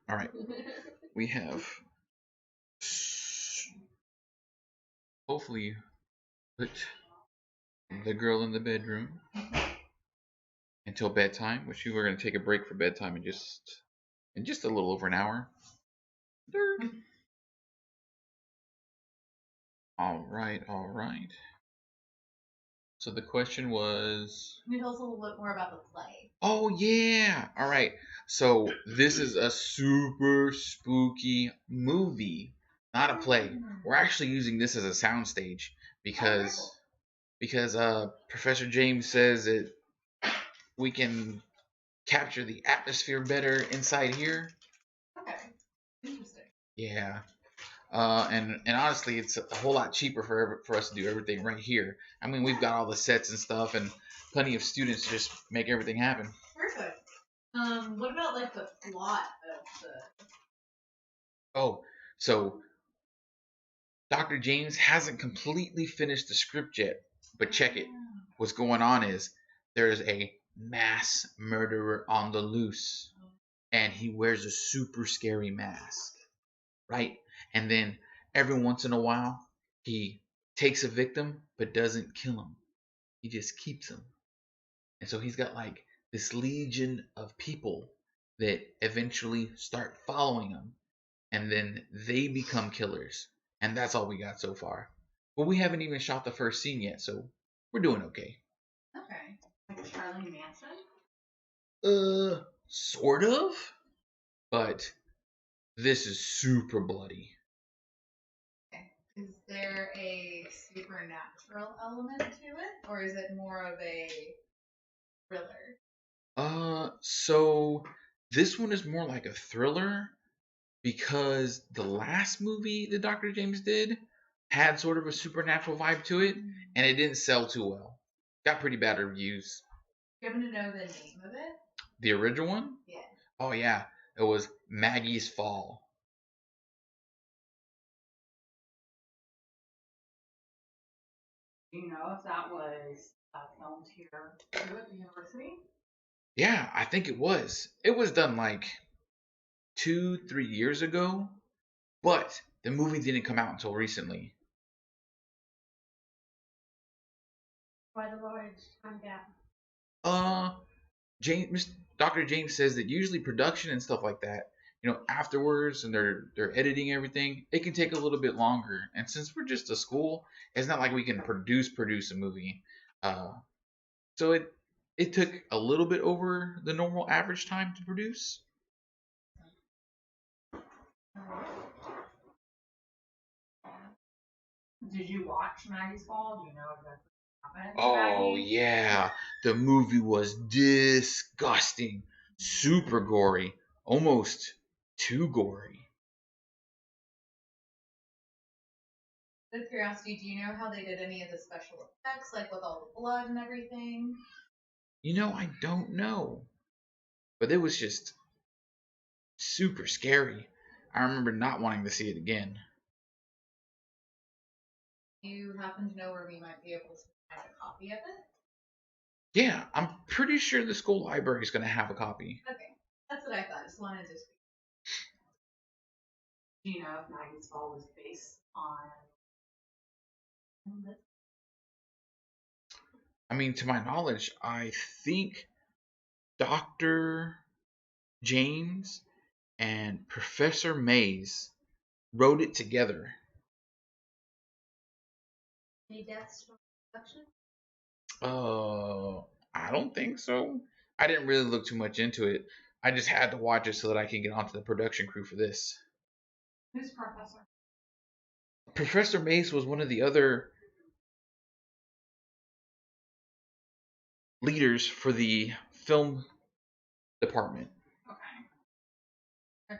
A: All right. We have hopefully put the girl in the bedroom until bedtime, which we were going to take a break for bedtime in just a little over an hour. All right. So the question was...
H: Can you tell us a little bit more about the play?
A: Oh, yeah. All right. So this is a super spooky movie, not a play. We're actually using this as a soundstage because Professor James says that we can capture the atmosphere better inside here.
H: Okay. Interesting.
A: Yeah. And honestly, it's a whole lot cheaper for us to do everything right here. I mean, we've got all the sets and stuff and plenty of students to just make everything happen.
H: Perfect. What about the plot of the...
A: Oh, so Dr. James hasn't completely finished the script yet, but check it. What's going on is there's a mass murderer on the loose, and he wears a super scary mask, right? And then every once in a while, he takes a victim but doesn't kill him. He just keeps him. And so he's got like this legion of people that eventually start following him, and then they become killers. And that's all we got so far. But we haven't even shot the first scene yet, so we're doing okay.
H: Okay.
G: Like Charlie Manson?
A: Sort of. But this is super bloody.
H: Okay. Is there a supernatural element to it, or is it more of a thriller?
A: So this one is more like a thriller because the last movie that Dr. James did had sort of a supernatural vibe to it, and it didn't sell too well. Got pretty bad reviews.
H: Do you happen to know the name of it?
A: The original one?
H: Yeah.
A: Oh yeah, it was Maggie's Fall.
G: Do you know if that was filmed here too at the university?
A: Yeah, I think it was. It was done like 2-3 years ago, but the movie didn't come out until recently.
E: Why the large time gap?
A: Dr. James says that usually production and stuff like that, afterwards and they're editing everything, it can take a little bit longer. And since we're just a school, it's not like we can produce a movie. So it took a little bit over the normal average time to produce.
G: Did you watch Maggie's Fall? Do you know exactly what happened?
A: Oh
G: Maggie?
A: yeah, the movie was disgusting, super gory, almost too gory.
H: Out of curiosity, do you know how they did any of the special effects, like with all the blood and everything?
A: I don't know, but it was just super scary. I remember not wanting to see it again.
H: Do you happen to know where we might be able to find a copy of it?
A: Yeah, I'm pretty sure the school library is going to have a copy.
H: Okay, that's what I thought. Just wanted to.
G: Do you know if Maggie's Fall was based on?
A: I mean, to my knowledge, I think Dr. James and Professor Mays wrote it together.
E: Any deaths from production?
A: I don't think so. I didn't really look too much into it. I just had to watch it so that I can get onto the production crew for this.
G: Who's Professor?
A: Professor Mace was one of the other leaders for the film department.
G: Okay.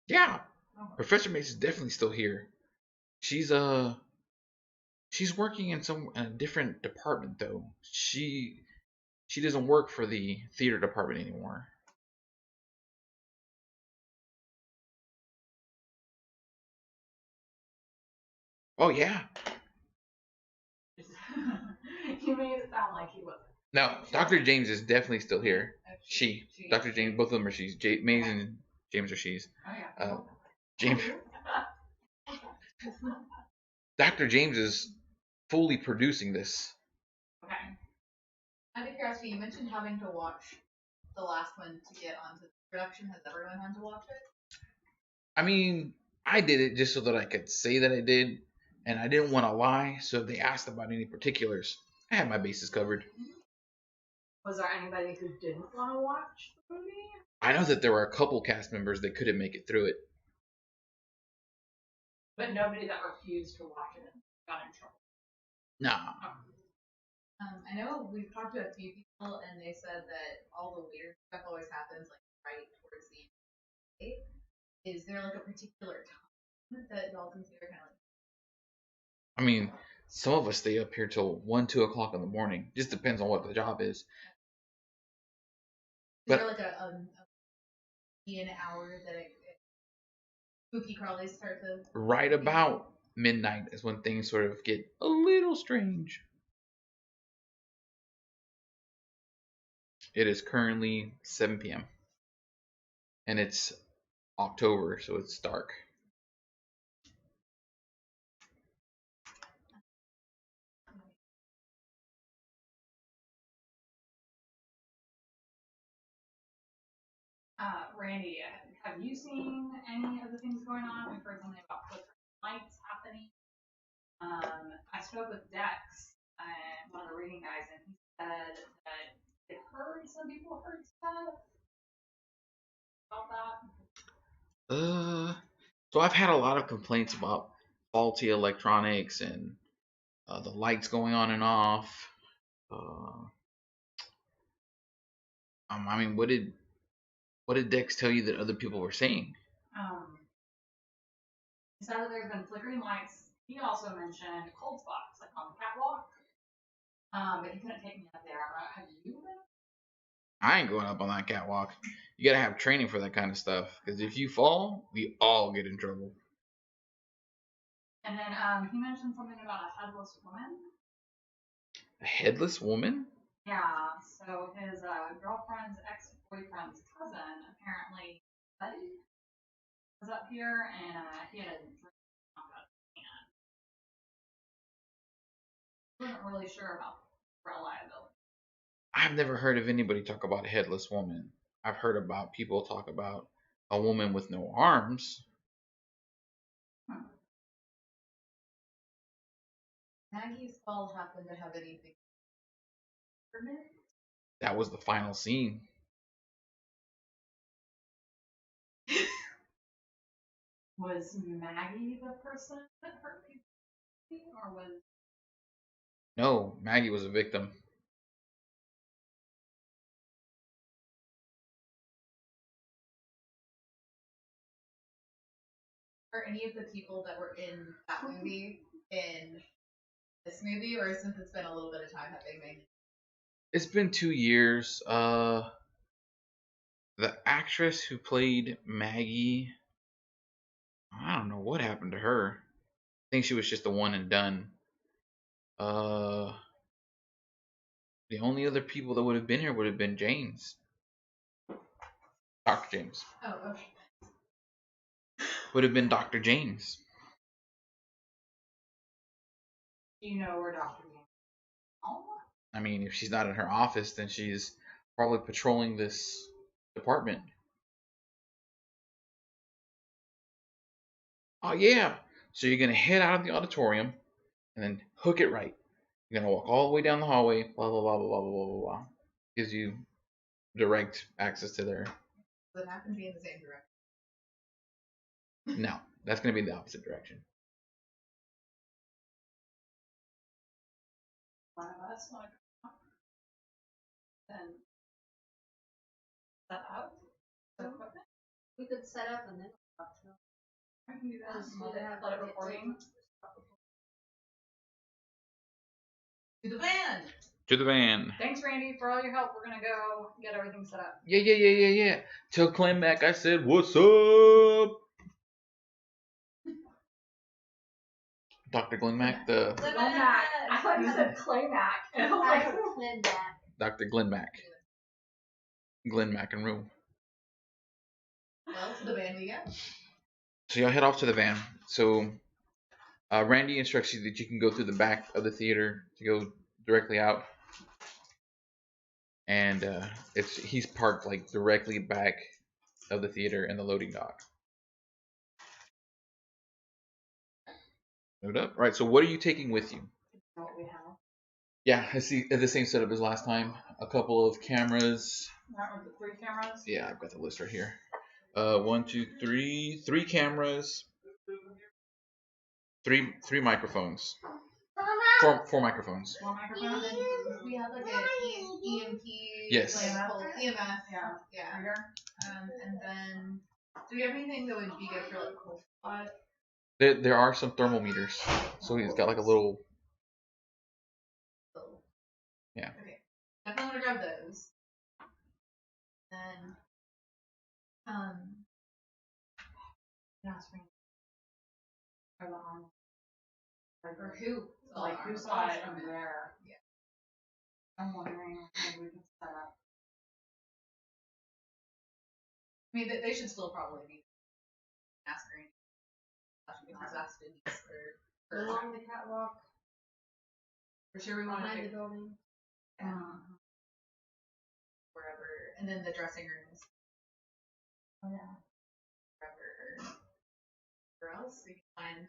A: Yeah,
G: Okay.
A: Professor Mace is definitely still here. She's working in a different department though. She doesn't work for the theater department anymore. Oh yeah.
G: You made it sound like he wasn't.
A: No, Dr. James is definitely still here. She, Dr. James, both of them are she's. Mays and James are she's.
G: Oh yeah.
A: James. Dr. James is fully producing this.
G: Okay.
H: Out of curiosity, you mentioned having to watch the last one to get onto the production. Has everyone had to watch it?
A: I mean, I did it just so that I could say that I did, and I didn't want to lie, so if they asked about any particulars, I had my bases covered.
G: Was there anybody who didn't want to watch the movie?
A: I know that there were a couple cast members that couldn't make it through it.
G: But nobody that refused to watch it got in trouble.
A: Nah.
H: I know we've talked to a few people, and they said that all the weird stuff always happens like right towards the end. Is there like a particular time that y'all consider kind of like?
A: I mean, some of us stay up here till 1-2 o'clock in the morning. Just depends on what the job is.
H: Is there like an hour that spooky crawlies start to?
A: Right about midnight is when things sort of get a little strange. It is currently 7 p.m. and it's October, so it's dark.
G: Randy, have you seen any of the things going on? We've heard something about flickering lights happening. I spoke with Dex, one of the reading guys, and he said that they heard some people heard stuff about that.
A: So I've had a lot of complaints about faulty electronics and the lights going on and off. I mean, what did Dex tell you that other people were saying?
G: He said that there's been flickering lights. He also mentioned cold spots, like on the catwalk. But he couldn't take me up there. Have you been?
A: I ain't going up on that catwalk. You gotta have training for that kind of stuff. Because if you fall, we all get in trouble.
G: And then he mentioned something about a headless woman.
A: A headless woman?
G: Yeah. So his girlfriend's ex-boyfriend's cousin apparently was up here, and he had a drink out of his hand. Wasn't really sure about reliability.
A: I've never heard of anybody talk about a headless woman. I've heard about people talk about a woman with no arms.
H: Maggie's fall happened to have anything.
A: That was the final scene.
G: Was Maggie the person that hurt people, or was?
A: No, Maggie was a victim.
H: Are any of the people that were in that movie in this movie, or since it's been a little bit of time that they made?
A: It's been 2 years. The actress who played Maggie, I don't know what happened to her. I think she was just a one and done. The only other people that would have been here would have been James. Dr. James.
H: Oh, okay.
A: Would have been Dr. James.
G: Do you know where Dr. James is?
A: I mean, if she's not in her office, then she's probably patrolling this department. Oh, yeah. So you're going to head out of the auditorium and then hook it right. You're going to walk all the way down the hallway, blah, blah, blah, blah, blah, blah, blah, blah. Gives you direct access to there.
H: Does it happen to be in the same direction?
A: No, that's going to be the opposite direction.
G: One of us want to come up and set up the equipment.
E: We could set up and then
G: I can do that.
E: Just
G: Let
E: have
G: it
E: it
G: recording.
H: To the van!
A: To the van.
G: Thanks, Randy, for all your help. We're gonna go get everything set up.
A: Yeah. Tell Clem back I said, what's up? Dr. Glenmack, the
G: Glenmack. I thought you said Claymack. And I was like,
A: Dr. Glenmack. Glenmack and room.
H: Well, to the van we go.
A: So y'all head off to the van. So Randy instructs you that you can go through the back of the theater to go directly out. And he's parked like directly back of the theater in the loading dock. Load up. Right, so what are you taking with you?
G: what we have.
A: Yeah, I see the same setup as last time. A couple of cameras.
G: That was the 3 cameras.
A: Yeah, I've got the list right here. 1, 2, 3. 3 cameras. 3 microphones. 4 microphones.
G: 1 microphone.
H: We have like an EMP.
A: Yes.
H: EMF.
G: Yeah.
H: Yeah.
G: Right here.
H: And then, do we have anything that would be good for like cold spot?
A: There are some thermometers. So he's got like a little. Yeah.
H: Okay. Definitely want to grab those. Then,
G: Or the arm.
H: or who?
G: Like, who saw it from there?
H: Yeah.
G: I'm wondering if maybe we can set up.
H: I mean, they should still probably be asking
E: Along the catwalk,
H: for sure we want to
E: behind the
H: pick
E: building.
H: wherever, and then the dressing rooms.
E: Oh yeah.
H: Wherever. Where else we can find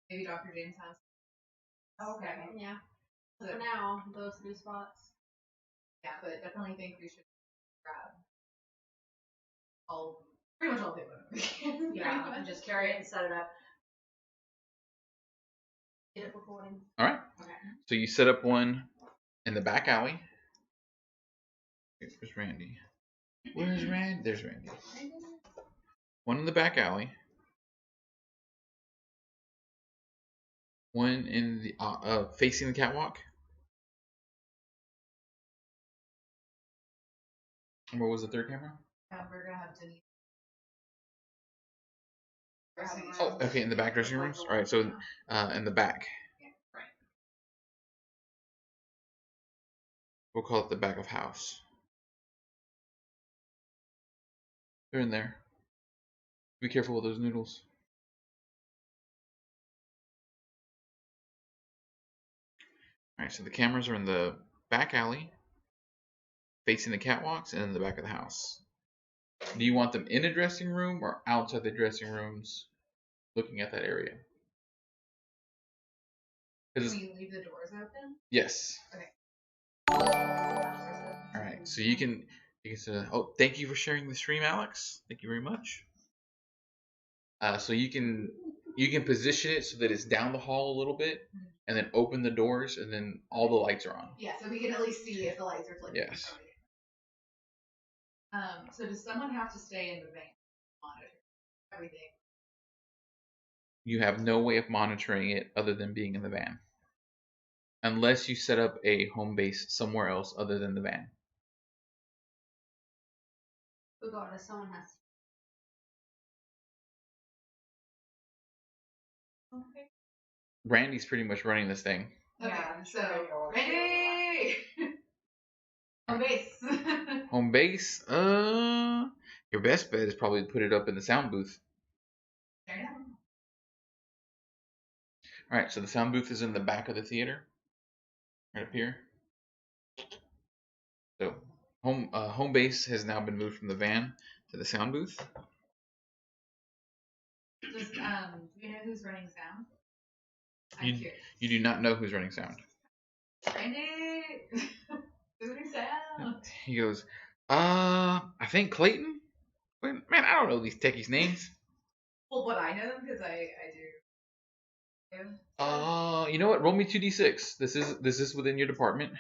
H: maybe Dr. James' house.
E: Okay. Yeah.
H: So,
E: For now, those 3 spots.
H: yeah, but definitely think we should grab pretty much all the equipment.
G: Yeah, and just carry it and set it up.
E: Get it recording.
A: All right.
G: Okay.
A: So you set up one in the back alley. Where's Randy? Where's Randy? There's Randy. One in the back alley. One in the facing the catwalk. And what was the third camera?
H: We're gonna have Denise.
A: Oh, okay, in the back dressing rooms. All right, so in the back.
H: Right.
A: We'll call it the back of house. They're in there. Be careful with those noodles. All right, so the cameras are in the back alley, facing the catwalks, and in the back of the house. Do you want them in a dressing room or outside the dressing rooms, looking at that area?
H: Can we leave the doors open?
A: Yes.
H: Okay.
A: All right, so you can say, oh, thank you for sharing the stream, Alex. Thank you very much. So you can position it so that it's down the hall a little bit, and then open the doors, and then all the lights are on.
H: Yeah, so we can at least see if the lights are flickering.
A: Yes.
H: So does someone have to stay in the van monitor everything?
A: You have no way of monitoring it other than being in the van, unless you set up a home base somewhere else other than the van.
E: Regardless, someone has to.
H: Okay.
A: Randy's pretty much running this thing.
H: Okay,
G: Yeah,
H: so Randy! Home base.
A: Home base. Your best bet is probably to put it up in the sound booth.
H: Fair enough.
A: All right, so the sound booth is in the back of the theater, right up here. So home base has now been moved from the van to the sound booth.
H: Just do you know who's running sound? I'm curious.
A: You do not know who's running sound.
H: Randy, who's running sound?
A: He goes, I think Clayton. Man, I don't know these techies' names.
H: Well, but I know them because I do.
A: You know what? Roll me 2d6. This is within your department.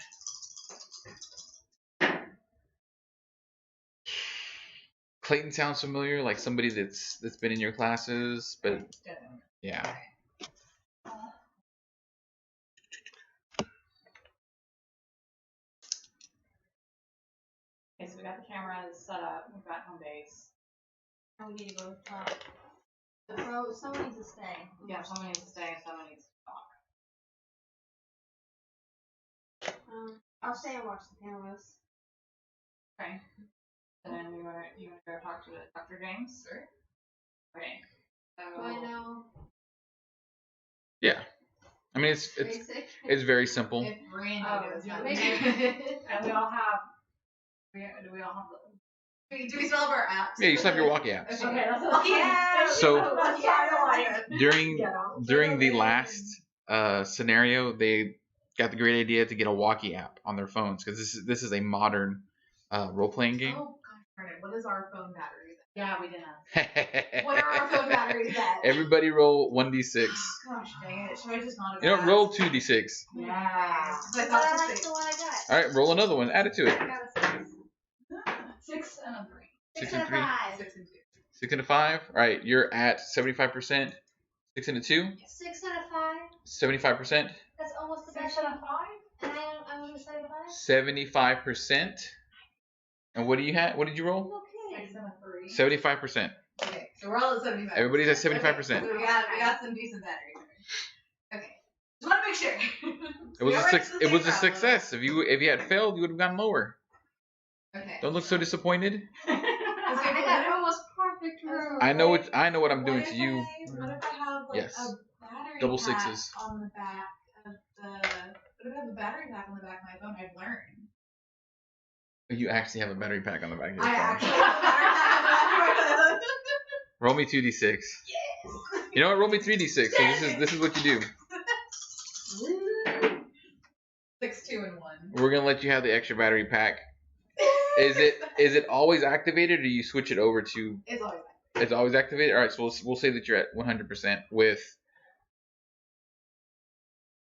A: Clayton sounds familiar, like somebody that's been in your classes, but yeah.
G: Okay, so we got the cameras set up. We've got home base.
E: And we need to go talk. So someone needs to stay.
G: Yeah, someone needs to stay and someone needs to talk.
E: I'll stay and watch the cameras.
G: Okay. And then you wanna go talk to Dr. James?
H: Sure.
G: Okay. So
E: Do I know?
A: Yeah. I mean, it's very simple.
H: If Randy knows how to
E: maybe.
H: do it.
G: and we all have do we all have
H: Do we still have our apps?
A: Yeah, you still have your walkie apps.
G: Okay, that's
H: Yeah.
A: So
H: Yeah.
A: during the last scenario, they got the great idea to get a walkie app on their phones because this is a modern role playing game.
H: Oh gosh, darn it. What is our phone battery?
G: Yeah, we didn't.
H: What are our phone batteries at?
A: Everybody roll 1d6.
H: Gosh dang it. Should I just not have
A: You know,
H: asked?
A: roll 2d6.
G: Yeah.
H: But
E: But I like the one I got.
A: All right, roll another one. Add it to it.
E: I got a 6.
H: 6 and a 3.
A: 6
E: 6
A: and
E: and
A: 3.
E: 5.
H: 6 and 2.
A: 6 and a 5. All right, you're at 75%. 6 and a 2.
E: 6 and a 5.
A: 75%.
E: That's almost the
G: 6
E: best.
G: and a 5?
E: And I'm gonna say 5.
A: 75%. And what do you have? What did you roll?
E: Okay.
H: 6 and a 3.
A: 75%.
H: Okay, so we're all at 75.
A: Everybody's at 75%.
H: Okay, so we got some decent batteries. Okay. Just want to make sure.
A: It was
H: We
A: a
H: already
A: six.
H: did the
A: It was a
H: same problem.
A: success. If you had failed, you would have gotten lower.
H: Okay.
A: Don't look so disappointed.
E: I got almost
A: I know what I'm doing to you.
H: What if I have like
A: Yes.
H: a battery
A: Double
H: pack
A: sixes.
H: on the back of the? What if I have a battery pack on the back of my phone? I've learned.
A: You actually have a battery pack on the back of your
H: I
A: phone.
H: actually have a battery pack on the back of my phone.
A: Roll me 2d6.
H: Yes.
A: You know what? Roll me 3d6. So this is what you do.
H: 6, 2, and 1.
A: We're gonna let you have the extra battery pack. Is it always activated, or do you switch it over to?
H: It's always activated.
A: It's always activated. All right, so we'll say that you're at 100% with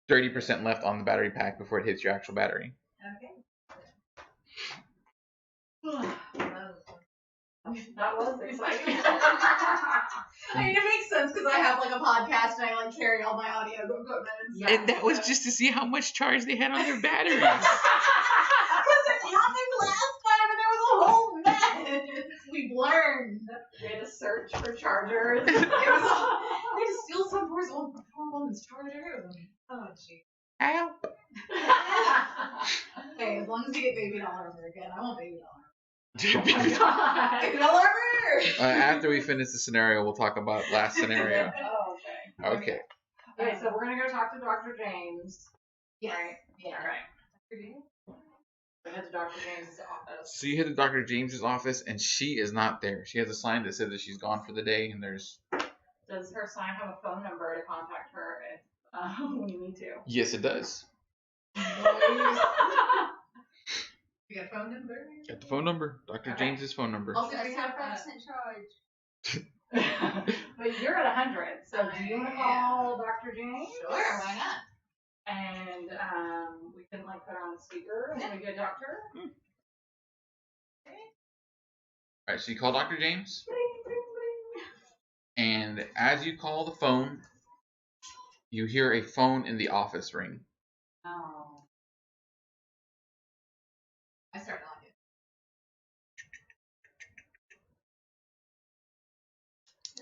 A: 30% left on the battery pack before it hits your actual battery.
H: Okay.
G: That was exciting.
H: I mean, it makes sense because I have like a podcast and I like carry all my audio equipment and stuff.
A: And that was just to see how much charge they had on their batteries.
H: Because it happened last time and there was a whole mess. We've learned.
G: We had to search for chargers.
H: We had to steal some poor woman's charger. Oh, jeez.
A: Help!
H: Hey, as long as you get baby dollar ever again, I want baby dollar.
G: Oh God.
H: Baby dollar ever!
A: After we finish the scenario, we'll talk about last scenario.
G: Oh, okay.
A: Okay.
G: Okay, so we're gonna go talk to Dr. James.
H: Yes.
G: Right?
H: Yeah.
G: All right. We head to Dr. James's office.
A: So you hit to Dr. James's office, and she is not there. She has a sign that says that she's gone for the day, and there's...
G: Does her sign have a phone number to contact her if we need to?
A: Yes, it does.
H: You got a phone number?
A: Got the phone number. Dr.
G: Okay.
A: James's phone number.
H: Also,
E: That's
H: we have
E: 5% charge.
G: But you're at 100, so do you want to call Dr. James?
H: Sure, why not?
G: And we can like put on a speaker and we get a doctor.
A: Alright, so you call Dr. James,
G: Bling, bling, bling.
A: and as you call the phone, you hear a phone in the office ring.
G: Oh.
H: I start knocking.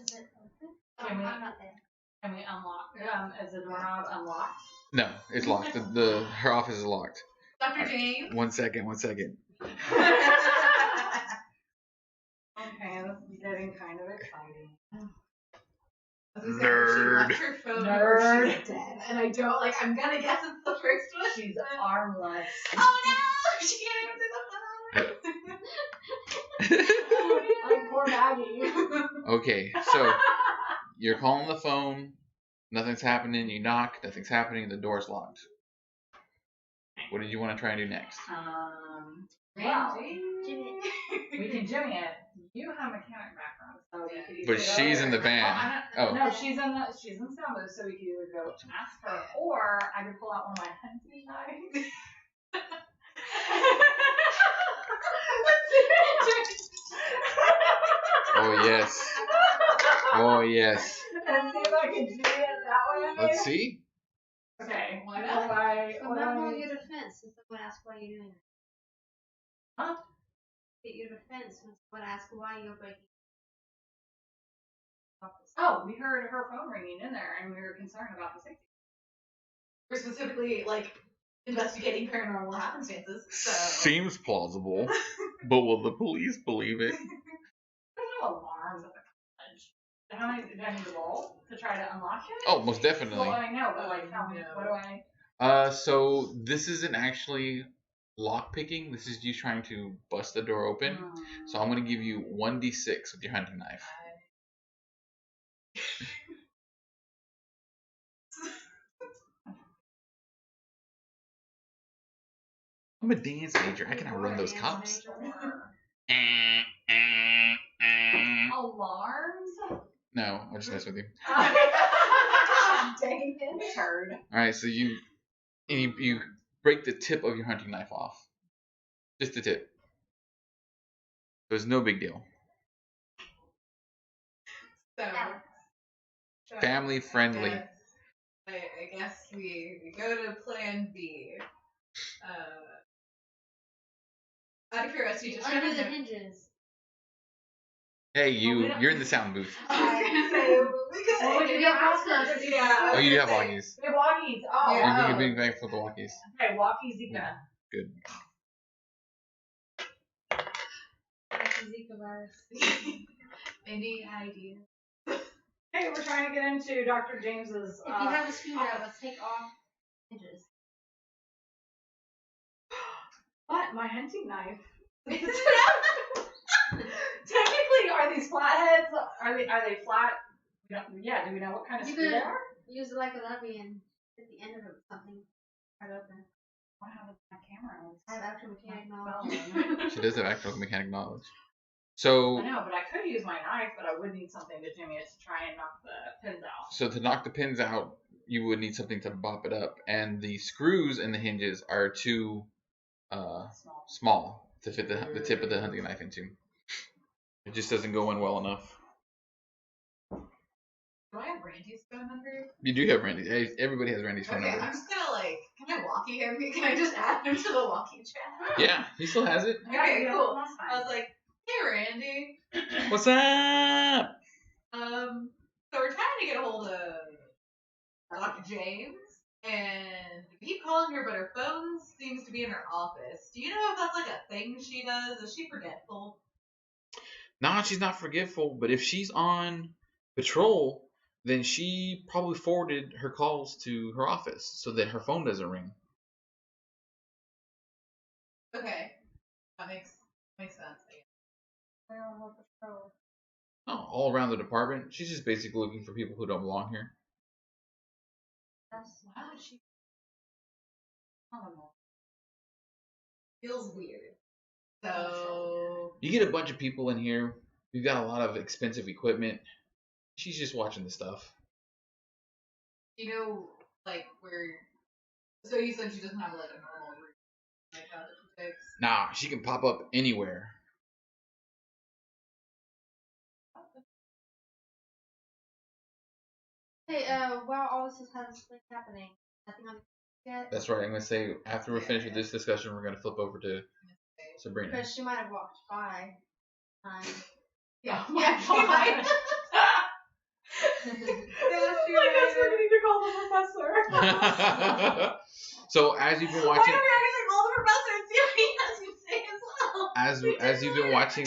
E: Is it open?
G: Can we-
E: I'm not there.
G: Can we unlock? Is the doorknob unlocked?
A: No, it's locked. Her office is locked.
H: Dr. James?
A: One second.
G: Okay, this is getting kind of exciting.
H: I was gonna say,
A: Nerd.
H: She left her phone
G: Nerd.
H: or she's dead. And I don't, like, I'm gonna guess it's the first one.
G: She's armless.
H: Oh no! She can't even say the phone!
G: Like poor Maggie.
A: Okay, so you're calling the phone. Nothing's happening. You knock. Nothing's happening. The door's locked. What did you want to try and do next?
G: Well,
E: Jimmy.
G: we can jimmy it. You have a mechanic background, so we could either
A: But
G: go
A: she's in the
G: there-
A: van.
G: Oh,
A: Oh.
G: no, she's in sound booth, so we could either go ask her, or I could pull out one of my hunting knives.
A: Oh yes. Oh yes.
G: And see if I can do it that way.
A: Let's see.
G: Okay.
H: Why
G: What
H: not?
G: do I?
E: So
G: What do
E: not know
G: I?
E: your defense when someone asks why you're doing it.
G: Huh?
E: Get your defense when someone asks why you're breaking office.
G: Oh, we heard her phone ringing in there, and we were concerned about the safety.
H: We're specifically, like, investigating paranormal happenstances, so.
A: Seems plausible, but will the police believe it?
G: There's no alarms at the college. How many do I need to roll to try to unlock it?
A: Oh, most definitely.
G: Well, I know, but like, tell me, what do I?
A: So this isn't actually lock picking. This is you trying to bust the door open. So I'm gonna give you 1d6 with your hunting knife. I'm a dance major. I can outrun those cops.
G: Alarms?
A: No, I'll just mess with you.
G: Dang it. Turd.
A: All right, so you break the tip of your hunting knife off, just the tip. So it's no big deal.
H: So.
A: Family friendly.
H: I guess we go to plan B. Out of curiosity, just trying
E: Under
H: to
E: the hinges.
A: Hey, you're in the sound booth.
H: I was gonna say we could
G: Well, we
H: say
G: can ask her.
H: yeah.
A: Oh, you do have walkies.
G: We have walkies. Oh.
H: Yeah.
A: You're being thankful for the walkies.
G: Okay, walkies, Zika.
A: Good.
E: That's the Zika virus.
H: Any ideas?
G: Hey, we're trying to get into Dr. James's.
E: If you have a screwdriver, let's take off hinges.
G: But my hunting knife. Technically, are these flatheads? Are they flat? Yeah. Do we know what kind of
E: You
G: screw they
E: could
G: are?
E: use it like a levy and at the end of it something cut open.
G: I have my camera on.
E: I have actual mechanic
G: Well,
E: knowledge.
A: She does have actual mechanic knowledge.
G: I
A: So,
G: know, but I could use my knife, but I would need something to jimmy it to try and knock the pins out.
A: so to knock the pins out, you would need something to bop it up, and the screws in the hinges are too small to fit the tip of the hunting knife into. It just doesn't go in well enough.
H: Do I have Randy's phone number?
A: You do have Randy. Everybody has Randy's phone
H: Okay,
A: number.
H: I'm just gonna can I walkie him? Can I just add him to the walkie chat?
A: Yeah, he still has it.
H: Okay, cool.
E: That's fine.
H: I was like, hey Randy.
A: What's up?
H: So we're trying to get a hold of Dr. James, and we keep calling her, but her phone seems to be in her office. Do you know if that's like a thing she does? Is she forgetful?
A: Nah, she's not forgetful, but if she's on patrol, then she probably forwarded her calls to her office so that her phone doesn't ring.
H: Okay, that makes sense. I guess.
E: We're on hold patrol.
A: Oh, all around the department. She's just basically looking for people who don't belong here.
H: Why would she? I don't know. Feels weird. So
A: You get a bunch of people in here. We've got a lot of expensive equipment. She's just watching the stuff.
H: you know, like where. So you said she doesn't have like a normal room, like that she takes.
A: Nah, she can pop up anywhere.
E: Hey, while all this is happening, nothing on the yet?
A: That's right. I'm going to say, after we're finished with this discussion, we're going to flip over to Sabrina.
E: Because she might have walked by.
H: Yeah,
E: Yeah,
H: she might.
G: I guess we need to call the professor.
A: So, as you've been
H: Why
A: watching...
H: don't we actually call the professor and see what he has to say as well?
A: As you've been watching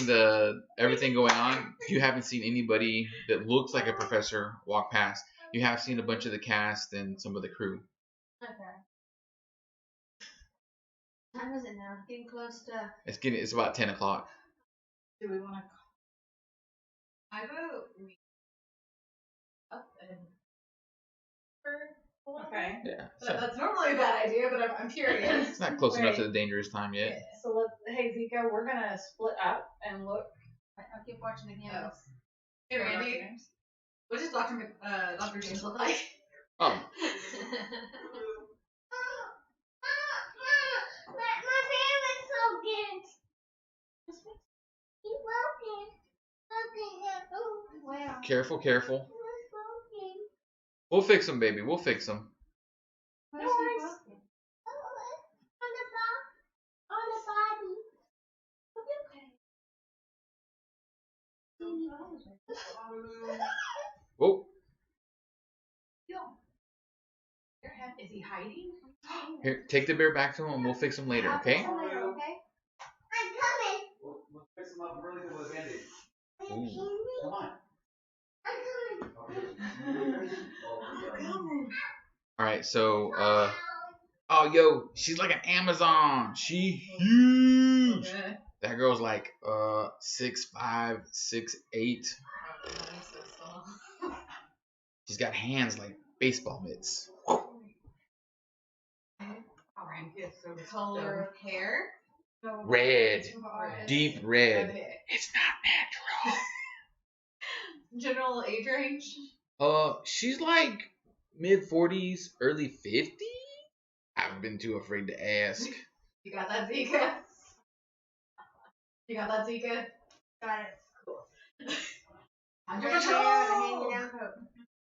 A: everything going on, you haven't seen anybody that looks like a professor walk past. You have seen a bunch of the cast and some of the crew.
E: Okay. What time is it now? Getting close to.
A: It's about 10 o'clock.
H: Do we want to? I vote we up and
G: Okay.
A: Yeah.
H: That's normally a bad idea, but I'm curious.
A: It's not close enough to the dangerous time yet.
G: So hey Zika, we're gonna split up and look.
E: I'll keep watching the cameras.
H: Hey Randy, what does Dr. James look like?
A: Oh,
F: My favorite slogan. Keep walking.
E: Wow.
A: careful, careful. We'll fix them, baby. We'll fix them.
E: What is he walking?
F: On the body.
A: Whoa.
H: Is he hiding?
A: Here, take the bear back to him and we'll fix him later, okay?
E: Okay.
F: I'm coming.
A: We'll fix him up really good with a band-aid.
F: Are you kidding me?
A: Come on.
F: I'm coming.
A: Alright, so, oh, yo, she's like an Amazon. She huge.
H: Okay.
A: That girl's like, 6'5", 6'8". She's got hands like baseball mitts.
H: Color of hair?
A: Red.
E: Red.
A: Deep red.
H: Okay.
A: It's not natural.
H: General age range?
A: She's like mid-40s, early 50s? I haven't been too afraid to ask.
H: You got that, Zika? You got that, Zika?
E: Got it.
H: Cool.
E: Under
H: Under
E: patrol.
H: patrol!
E: Hanging down coat.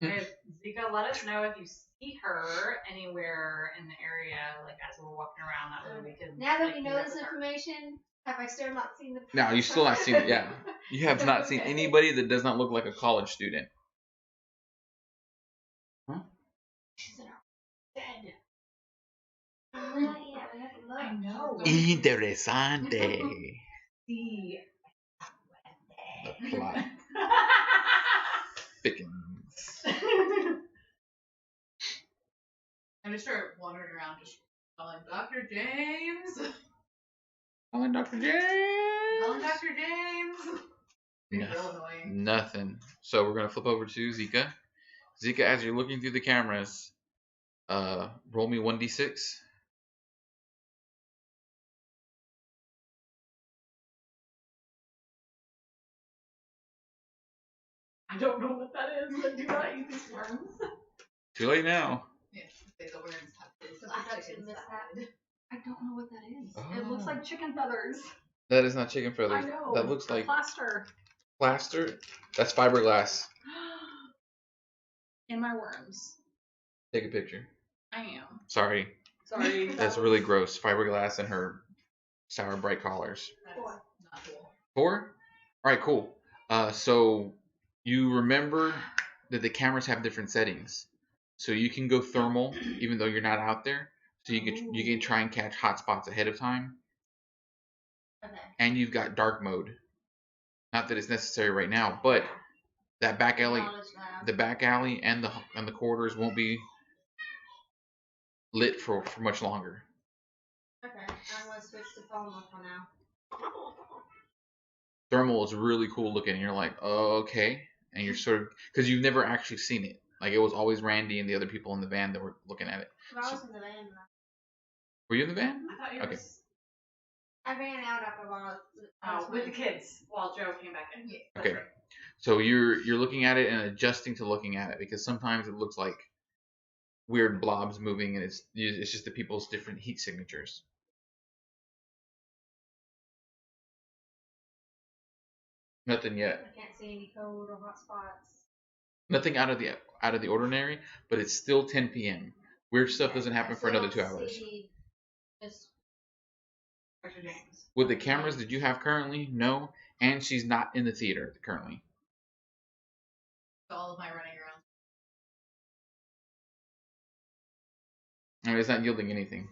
G: Hey, Zika, let us know if you see her anywhere in the area, like as we're walking around. That way we can.
E: Now that
G: like,
E: we
G: meet
E: know
G: up
E: this
G: with her.
E: information, have I still not seen the?
A: No, you still not seen it. Yeah, you have not seen anybody that does not look like a college student. Huh?
E: She's in our bed. Yeah, we have to look.
H: I know.
A: Interesante.
H: See.
A: The plot.
H: gonna start wandering around just calling Dr. James.
A: Calling Dr. James.
H: Calling Dr. James. Being real annoying.
A: Nothing. So we're gonna flip over to Zika. Zika, as you're looking through the cameras, roll me 1d6.
H: I don't know what that is, but do not use these terms.
A: Too late now.
H: Yeah, the worms have this
E: Production mishap.
H: I don't know what that is.
A: Oh.
H: It looks like chicken feathers.
A: That is not chicken feathers.
H: I know.
A: That looks like
H: plaster.
A: plaster. That's fiberglass.
H: In my worms.
A: Take a picture.
H: I am.
A: Sorry.
H: Sorry.
A: That's really gross. Fiberglass and her sour bright collars.
H: That's not cool.
A: 4? Alright, cool. So you remember that the cameras have different settings. So you can go thermal even though you're not out there. So you can try and catch hot spots ahead of time.
E: Okay.
A: And you've got dark mode. Not that it's necessary right now, but that back alley, the back alley and the corridors won't be lit for much longer.
E: Okay, I'm gonna switch to thermal for now.
A: Thermal is really cool looking, and you're like, oh, okay, and you're sort of because you've never actually seen it. Like it was always Randy and the other people in the van that were looking at it.
E: But I was in the van.
A: Were you in the van?
H: I thought you
A: Okay.
E: I ran out after a while.
G: With the kids while Joe came back in.
H: Yeah.
A: Okay. So you're looking at it and adjusting to looking at it because sometimes it looks like weird blobs moving, and it's just the people's different heat signatures. Nothing yet.
E: I can't see any code or hot spots.
A: Nothing out of the ordinary, but it's still 10 p.m. Weird stuff doesn't happen for another 2 hours.
E: Just
H: Dr. James.
A: With the cameras that you have currently, no, and she's not in the theater currently.
H: All of my running around.
A: I mean, it's not yielding anything.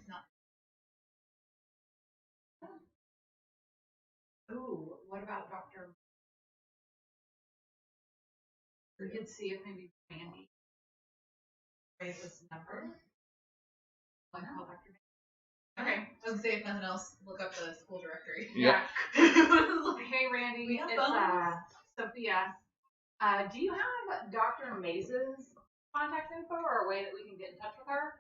G: Ooh, what about Dr. We could see if maybe Randy raised this number.
H: Why not?
G: Call Dr.
H: Okay. I was gonna say if nothing else, look up the school directory.
A: Yep.
G: Hey Randy,
H: We have
G: it's
H: phones.
G: Sophia. Do you have Dr. Maze's contact info or a way that we can get in touch with her?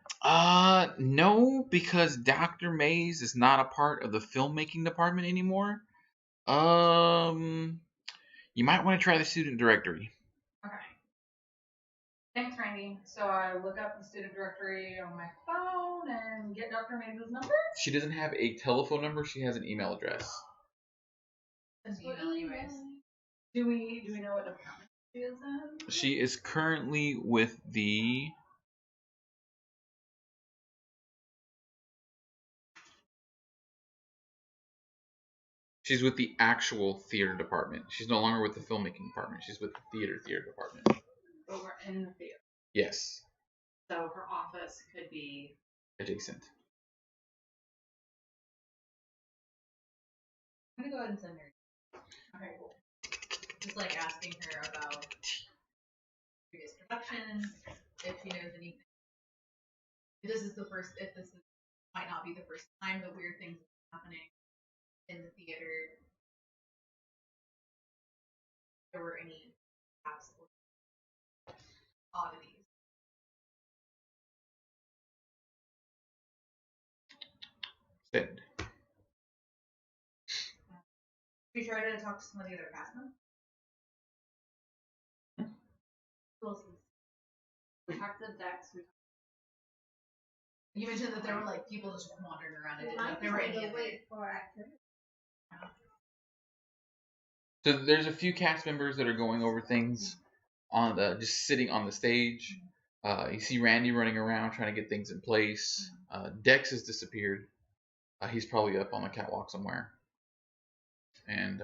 A: No, because Dr. Mays is not a part of the filmmaking department anymore. You might want to try the student directory.
G: Okay. Thanks, Randy. So I look up the student directory on my phone and get Dr. Maze's number.
A: She doesn't have a telephone number. She has an email address.
H: Send me an email anyways.
G: Do we know what department she is in?
A: She is currently with the. She's with the actual theater department. She's no longer with the filmmaking department. She's with the theater department.
G: But we're in the theater.
A: Yes,
G: So her office could be.
A: adjacent.
H: I'm gonna go ahead and send her.
G: Okay, cool.
H: Just like asking her about previous productions, if she knows anything. If this might not be the first time that weird things are happening in the theater. If there were any perhaps oddities.
A: Send.
H: We tried to talk to some of the other cast members. Who else is-
E: we talked to Dex.
H: You mentioned that there were like people just wandering around. I didn't know
E: I
H: if there were any
E: to
H: other.
E: wait for activity.
A: So there's a few cast members that are going over things on just sitting on the stage. You see Randy running around trying to get things in place. Dex has disappeared. He's probably up on the catwalk somewhere. And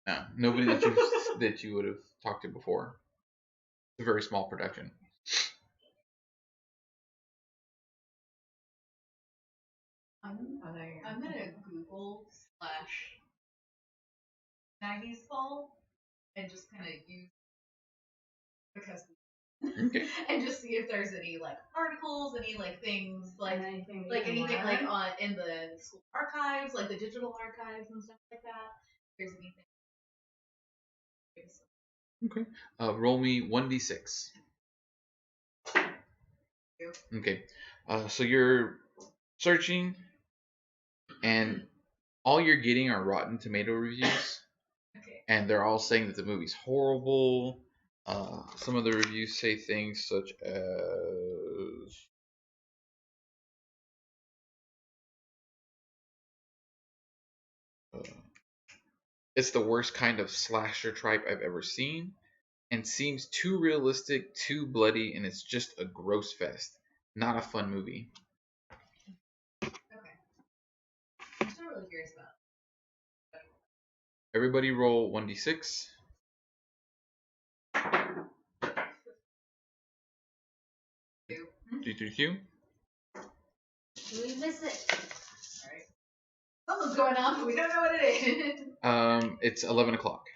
A: no, nobody that you would have talked to before. It's a very small production.
H: I'm gonna Google / Maggie's Fall and just kind of use because
A: Okay.
H: And just see if there's any like articles, any like things like
G: anything
H: anything like on in the school archives, like the digital archives and stuff like that. If there's anything.
A: Okay. Roll me 1d6. Okay. So you're searching, and all you're getting are Rotten Tomato reviews,
H: Okay.
A: and they're all saying that the movie's horrible. Some of the reviews say things such as it's the worst kind of slasher tripe I've ever seen, and seems too realistic, too bloody, and it's just a gross fest. Not a fun movie.
H: Okay. I'm still really curious about
A: Everybody roll 1d6. Do.
E: We miss it.
H: Alright. Something's going on, but we don't know what it is.
A: It's 11 o'clock.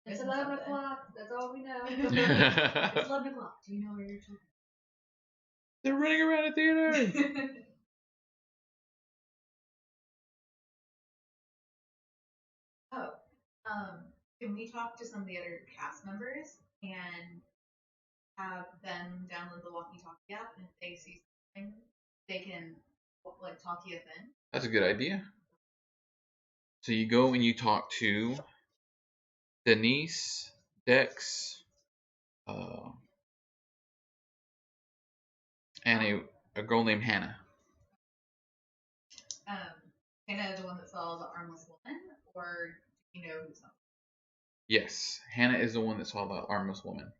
E: It's 11 o'clock. That's all we know.
H: It's 11 o'clock. Do you know where your children
A: They're running around a theater.
H: Oh, can we talk to some of the other cast members and have them download the walkie-talkie app, and if they see something, they can like talk you in?
A: That's a good idea. So you go and you talk to Denise, Dex, and a girl named Hannah.
H: Hannah, the one that saw the armless woman, or do you know who's on?
A: Yes, Hannah is the one that saw the armless woman.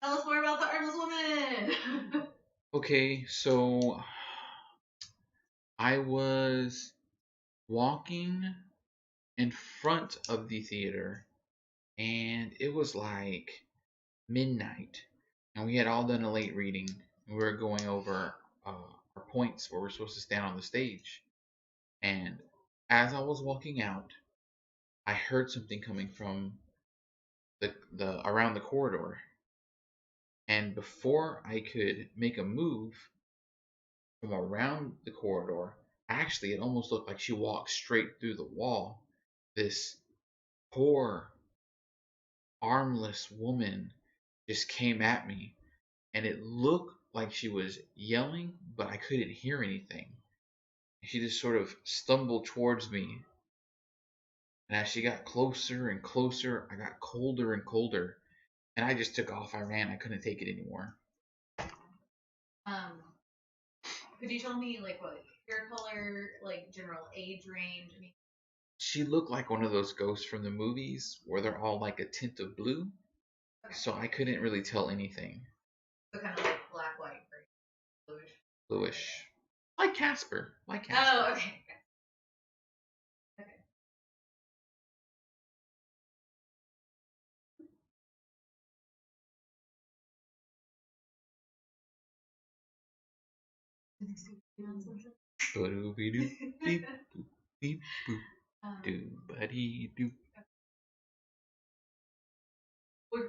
H: Tell us more about the armless woman.
A: Okay, so I was walking in front of the theater, and it was like midnight, and we had all done a late reading. We were going over our points where we're supposed to stand on the stage, and as I was walking out, I heard something coming from the around the corridor, and before I could make a move from around the corridor, actually it almost looked like she walked straight through the wall. This poor armless woman just came at me, and it looked like she was yelling, but I couldn't hear anything. She just sort of stumbled towards me, and as she got closer and closer, I got colder and colder, and I just took off. I ran. I couldn't take it anymore.
H: Could you tell me like what hair color, like general age range? I mean,
A: She looked like one of those ghosts from the movies where they're all like a tint of blue,
H: okay.
A: so I couldn't really tell anything.
H: So kind of like black, white, gray, bluish.
A: Bluish, like Casper.
H: Oh, okay.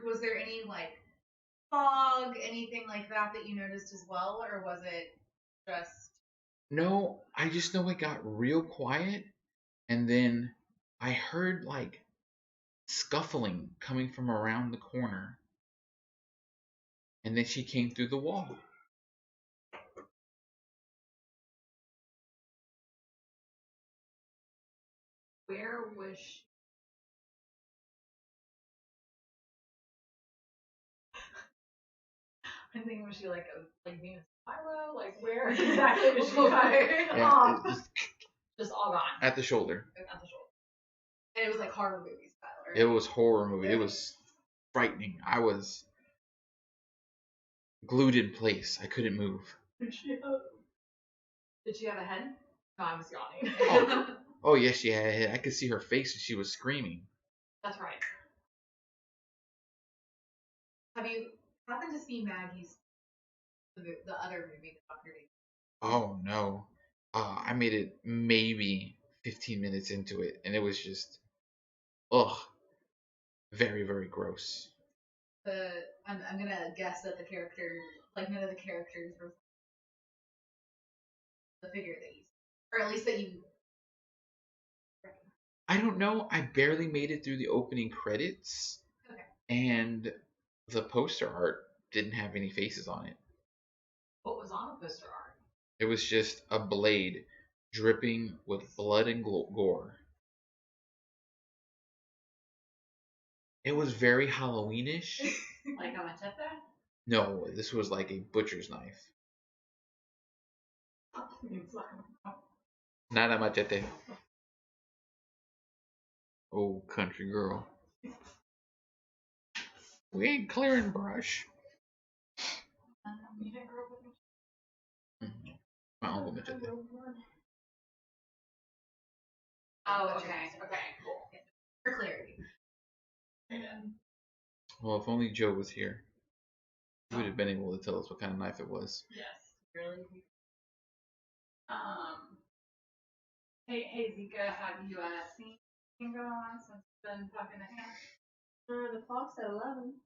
H: Was there any like fog, anything like that you noticed as well, or was it just?
A: No, I just know it got real quiet, and then I heard like scuffling coming from around the corner, and then she came through the wall.
H: Where was she? I'm thinking, was she like Venus Milo? Like where exactly was she?
A: Yeah,
H: Just all gone.
A: at the shoulder.
H: At the shoulder. And it was like horror movie style, right?
A: It was horror movie. It was frightening. I was glued in place. I couldn't move.
H: Did she have a head? No, I was yawning.
A: Oh yes, she had a head. I could see her face as she was screaming.
H: That's right. Have you happened to see Maggie's the other movie, the Doctor Day?
A: Oh no. I made it maybe 15 minutes into it, and it was just, ugh. Very, very gross.
H: I'm gonna guess that the character, like none of the characters were the figure that you, or at least that you.
A: I don't know. I barely made it through the opening credits,
H: Okay.
A: and the poster art didn't have any faces on it.
H: What was on the poster art?
A: It was just a blade dripping with blood and gore. It was very Halloweenish.
H: Like a machete?
A: No, this was like a butcher's knife. Not a machete. Oh, country girl. We ain't clearing brush.
H: You didn't grow up with
A: Mhm. My uncle machete.
H: Oh, okay. Okay, cool. For clarity.
A: Well, if only Joe was here, he would have been able to tell us what kind of knife it was.
H: Yes. Really? Hey Zika, have you seen anything going on since you've been talking to him?
F: The clock's at 11.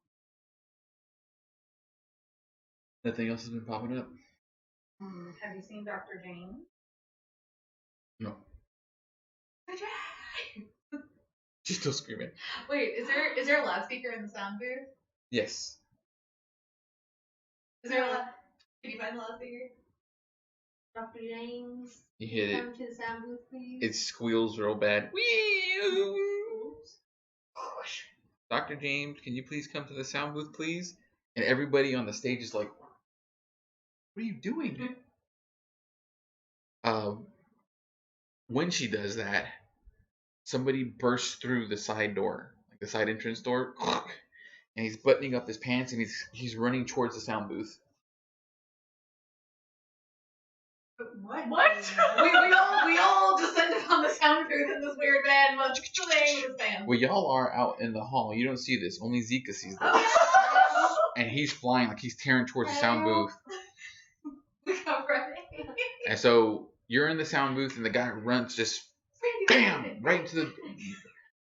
A: Nothing else has been popping up?
H: Have you seen Dr. James?
A: No.
H: Good
A: She's still screaming.
H: Wait, is there a loudspeaker in the sound booth?
A: Yes.
H: Is there a Can you find the loudspeaker?
F: Dr. James,
A: You hit it.
F: come to the sound booth, please.
A: It squeals real bad. Dr. James, can you please come to the sound booth, please? And everybody on the stage is like, what are you doing? When she does that, somebody bursts through the side door, like the side entrance door, and he's buttoning up his pants and he's running towards the sound booth.
H: What? we all descended on the sound booth in this weird man was playing with his band.
A: Well, y'all are out in the hall. You don't see this. Only Zika sees this. And he's flying like he's tearing towards the sound booth.
H: We come running.
A: And so you're in the sound booth, and the guy runs just bam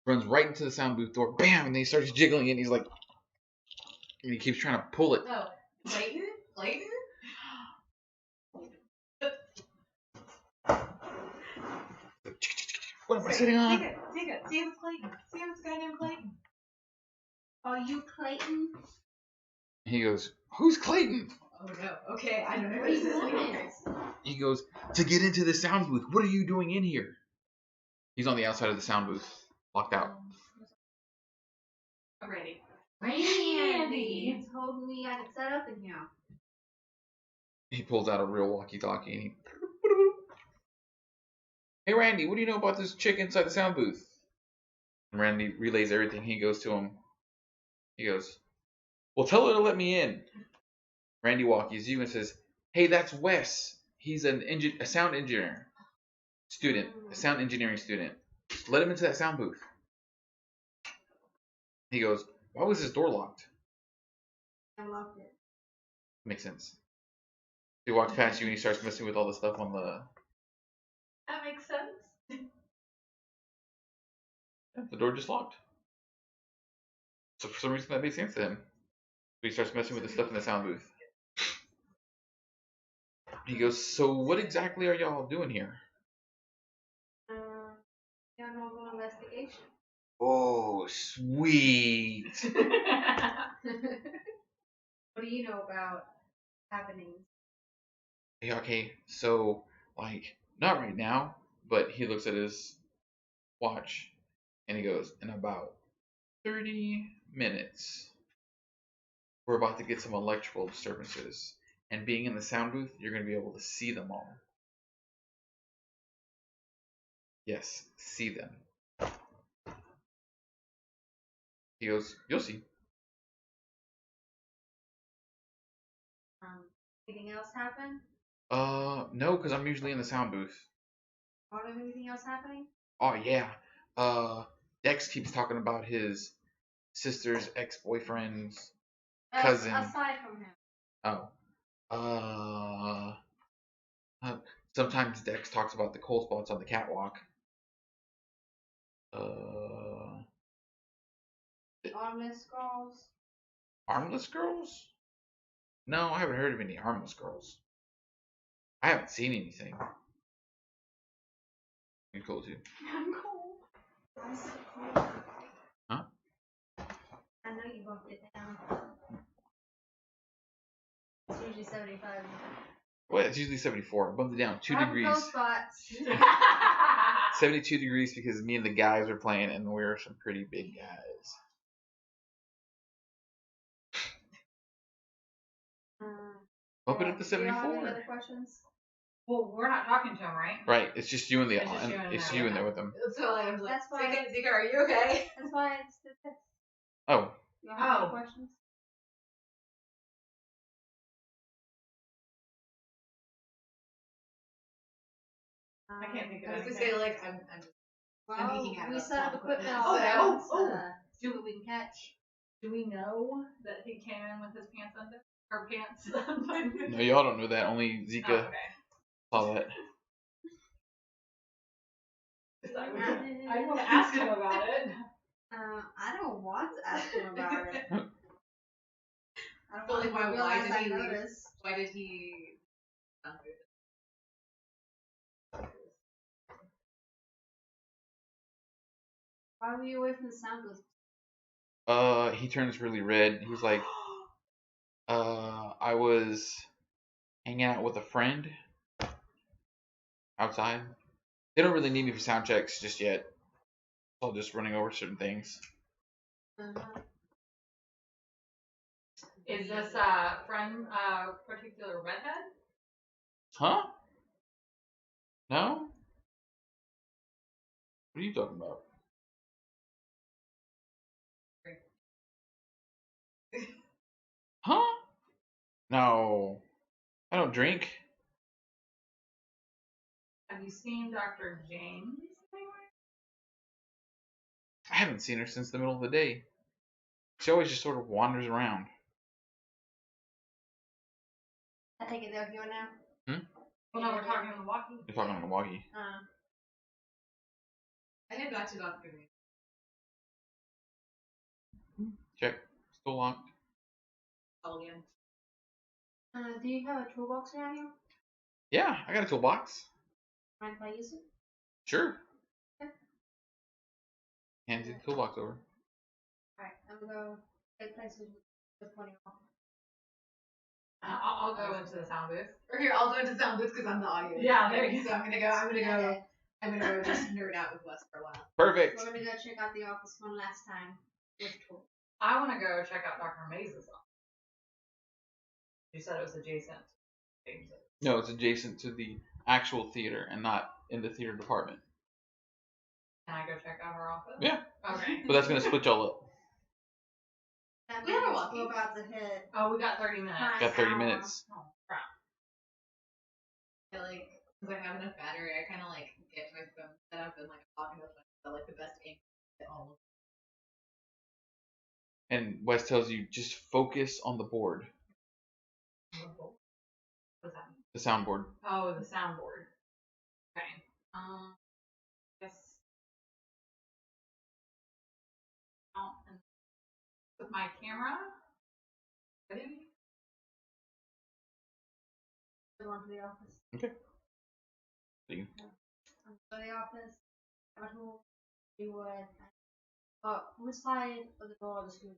A: runs right into the sound booth door. Bam, and then he starts jiggling it. And he's like, and he keeps trying to pull it.
H: Oh, Clayton.
A: What am I sitting on?
H: Zika, see if it's Clayton. See if it's a guy named Clayton.
F: Are you Clayton?
A: He goes, who's Clayton?
H: Oh no. Okay, I don't know
F: What
H: who
F: are
H: this
F: you doing?
H: is.
A: He goes, to get into the sound booth. What are you doing in here? He's on the outside of the sound booth, locked out.
H: Randy.
F: Randy told me I could set up in here.
A: He pulls out a real walkie-talkie and he... Hey, Randy, what do you know about this chick inside the sound booth? And Randy relays everything. He goes to him. He goes, well, tell her to let me in. Randy walkies you and says, hey, that's Wes. He's a sound engineer student, a sound engineering student. Let him into that sound booth. He goes, why was his door locked?
F: I locked it.
A: Makes sense. He walks past you and he starts messing with all the stuff on the...
H: That makes sense.
A: Yeah, the door just locked. So for some reason that made sense to him. So he starts messing with the stuff in the sound booth. He goes, so what exactly are y'all doing here?
F: Your normal investigation.
A: Oh, sweet.
F: What do you know about happenings?
A: Yeah, okay, so, like, not right now, but he looks at his watch and he goes, in about 30 minutes, we're about to get some electrical disturbances. And being in the sound booth, you're going to be able to see them all. Yes, see them. He goes, you'll see.
F: Anything else happen?
A: No, because I'm usually in the sound booth.
F: Or anything else happening?
A: Oh, yeah. Dex keeps talking about his sister's ex-boyfriend's cousin.
F: Aside from him.
A: Oh. Sometimes Dex talks about the cold spots on the catwalk.
E: armless girls?
A: Armless girls? No, I haven't heard of any armless girls. I haven't seen anything. You're cool too.
E: I'm cold. I'm so cold.
A: Huh?
E: I know you bumped it down. It's usually 75.
A: Well, it's usually 74. I bumped it down 2 degrees.
E: Cold spots.
A: 72 degrees because me and the guys were playing, and we're some pretty big guys. Bump it up to
E: Do you have any
A: 74.
E: other questions?
G: Well, we're not talking to him, right?
A: Right, it's just you and the
G: It's just you and
A: it's
G: them,
A: you in
G: yeah.
A: there with them.
H: So I was like,
E: That's why-
H: Zika, are you okay?
E: That's why I just did this.
A: Oh,
E: You have
G: Oh.
E: any questions?
G: I can't think of
H: I was gonna
G: anything.
H: say like I'm
E: Well,
H: geeking out
E: we
H: about
E: set up
H: sound
E: equipment
H: equipment.
E: all
G: Okay.
E: around,
G: Oh,
E: so see what we can catch.
G: Do we know that he came in with his pants undone? Or pants undone?
A: no, y'all don't know that. Only
G: Oh,
A: Zika
G: okay.
A: saw that.
G: I want to ask him about it.
E: I don't want to ask him about it. I don't
H: But like,
E: want to
H: why
E: realize
H: did
E: I
H: he leave?
E: noticed.
H: Why did he?
E: Why were you away from the sound booth?
A: He turns really red. He's like, I was hanging out with a friend outside. They don't really need me for sound checks just yet. I'm just running over certain things.
E: Uh-huh.
G: Is this friend particular redhead?
A: Huh? No? What are you talking about? Huh? No. I don't drink.
G: Have you seen Dr. James anywhere?
A: I haven't seen her since the middle of the day. She always just sort of wanders around.
E: I take it they're here now.
G: Well, no, we're talking on the walkie.
A: You're talking on the walkie.
H: I head back to Dr. Green.
A: Check. Still locked.
H: Call again.
E: Do you have a toolbox around here?
A: Yeah, I got a toolbox.
E: Mind if I use it?
A: Sure.
E: Okay.
A: Hands the toolbox over.
E: Alright, I'm gonna go take places with 20 off.
G: I'll go into the sound booth.
H: Or here, I'll go into sound booth because I'm the audio.
G: Yeah, there you
H: So
G: go.
H: I'm gonna go just nerd out with Wes for a while.
A: Perfect.
E: We're gonna go check out the office one last time with tools.
G: I want to go check out Dr. Maze's office. You said it was adjacent.
A: No, it's adjacent to the actual theater and not in the theater department.
G: Can I go check out her office?
A: Yeah.
G: Okay.
A: But that's going to split y'all up.
E: That
H: We have a
E: means
H: walkie.
E: we're about to hit
G: Oh, we got 30 minutes.
E: Fine.
A: Got 30
E: Hour.
A: minutes.
G: Oh, crap.
H: I like, because I have enough battery, I kind of like get my phone set up and like I'm talking with myself, like the best angle at all of
A: And Wes tells you, just focus on the board.
G: What's that mean?
A: The soundboard.
G: Oh, the soundboard. Okay. Guess. Out and with my camera. Ready?
E: go on to the office.
A: Okay. See you.
E: Go to the office. Have a tool. You would. Which side of the door of the screen?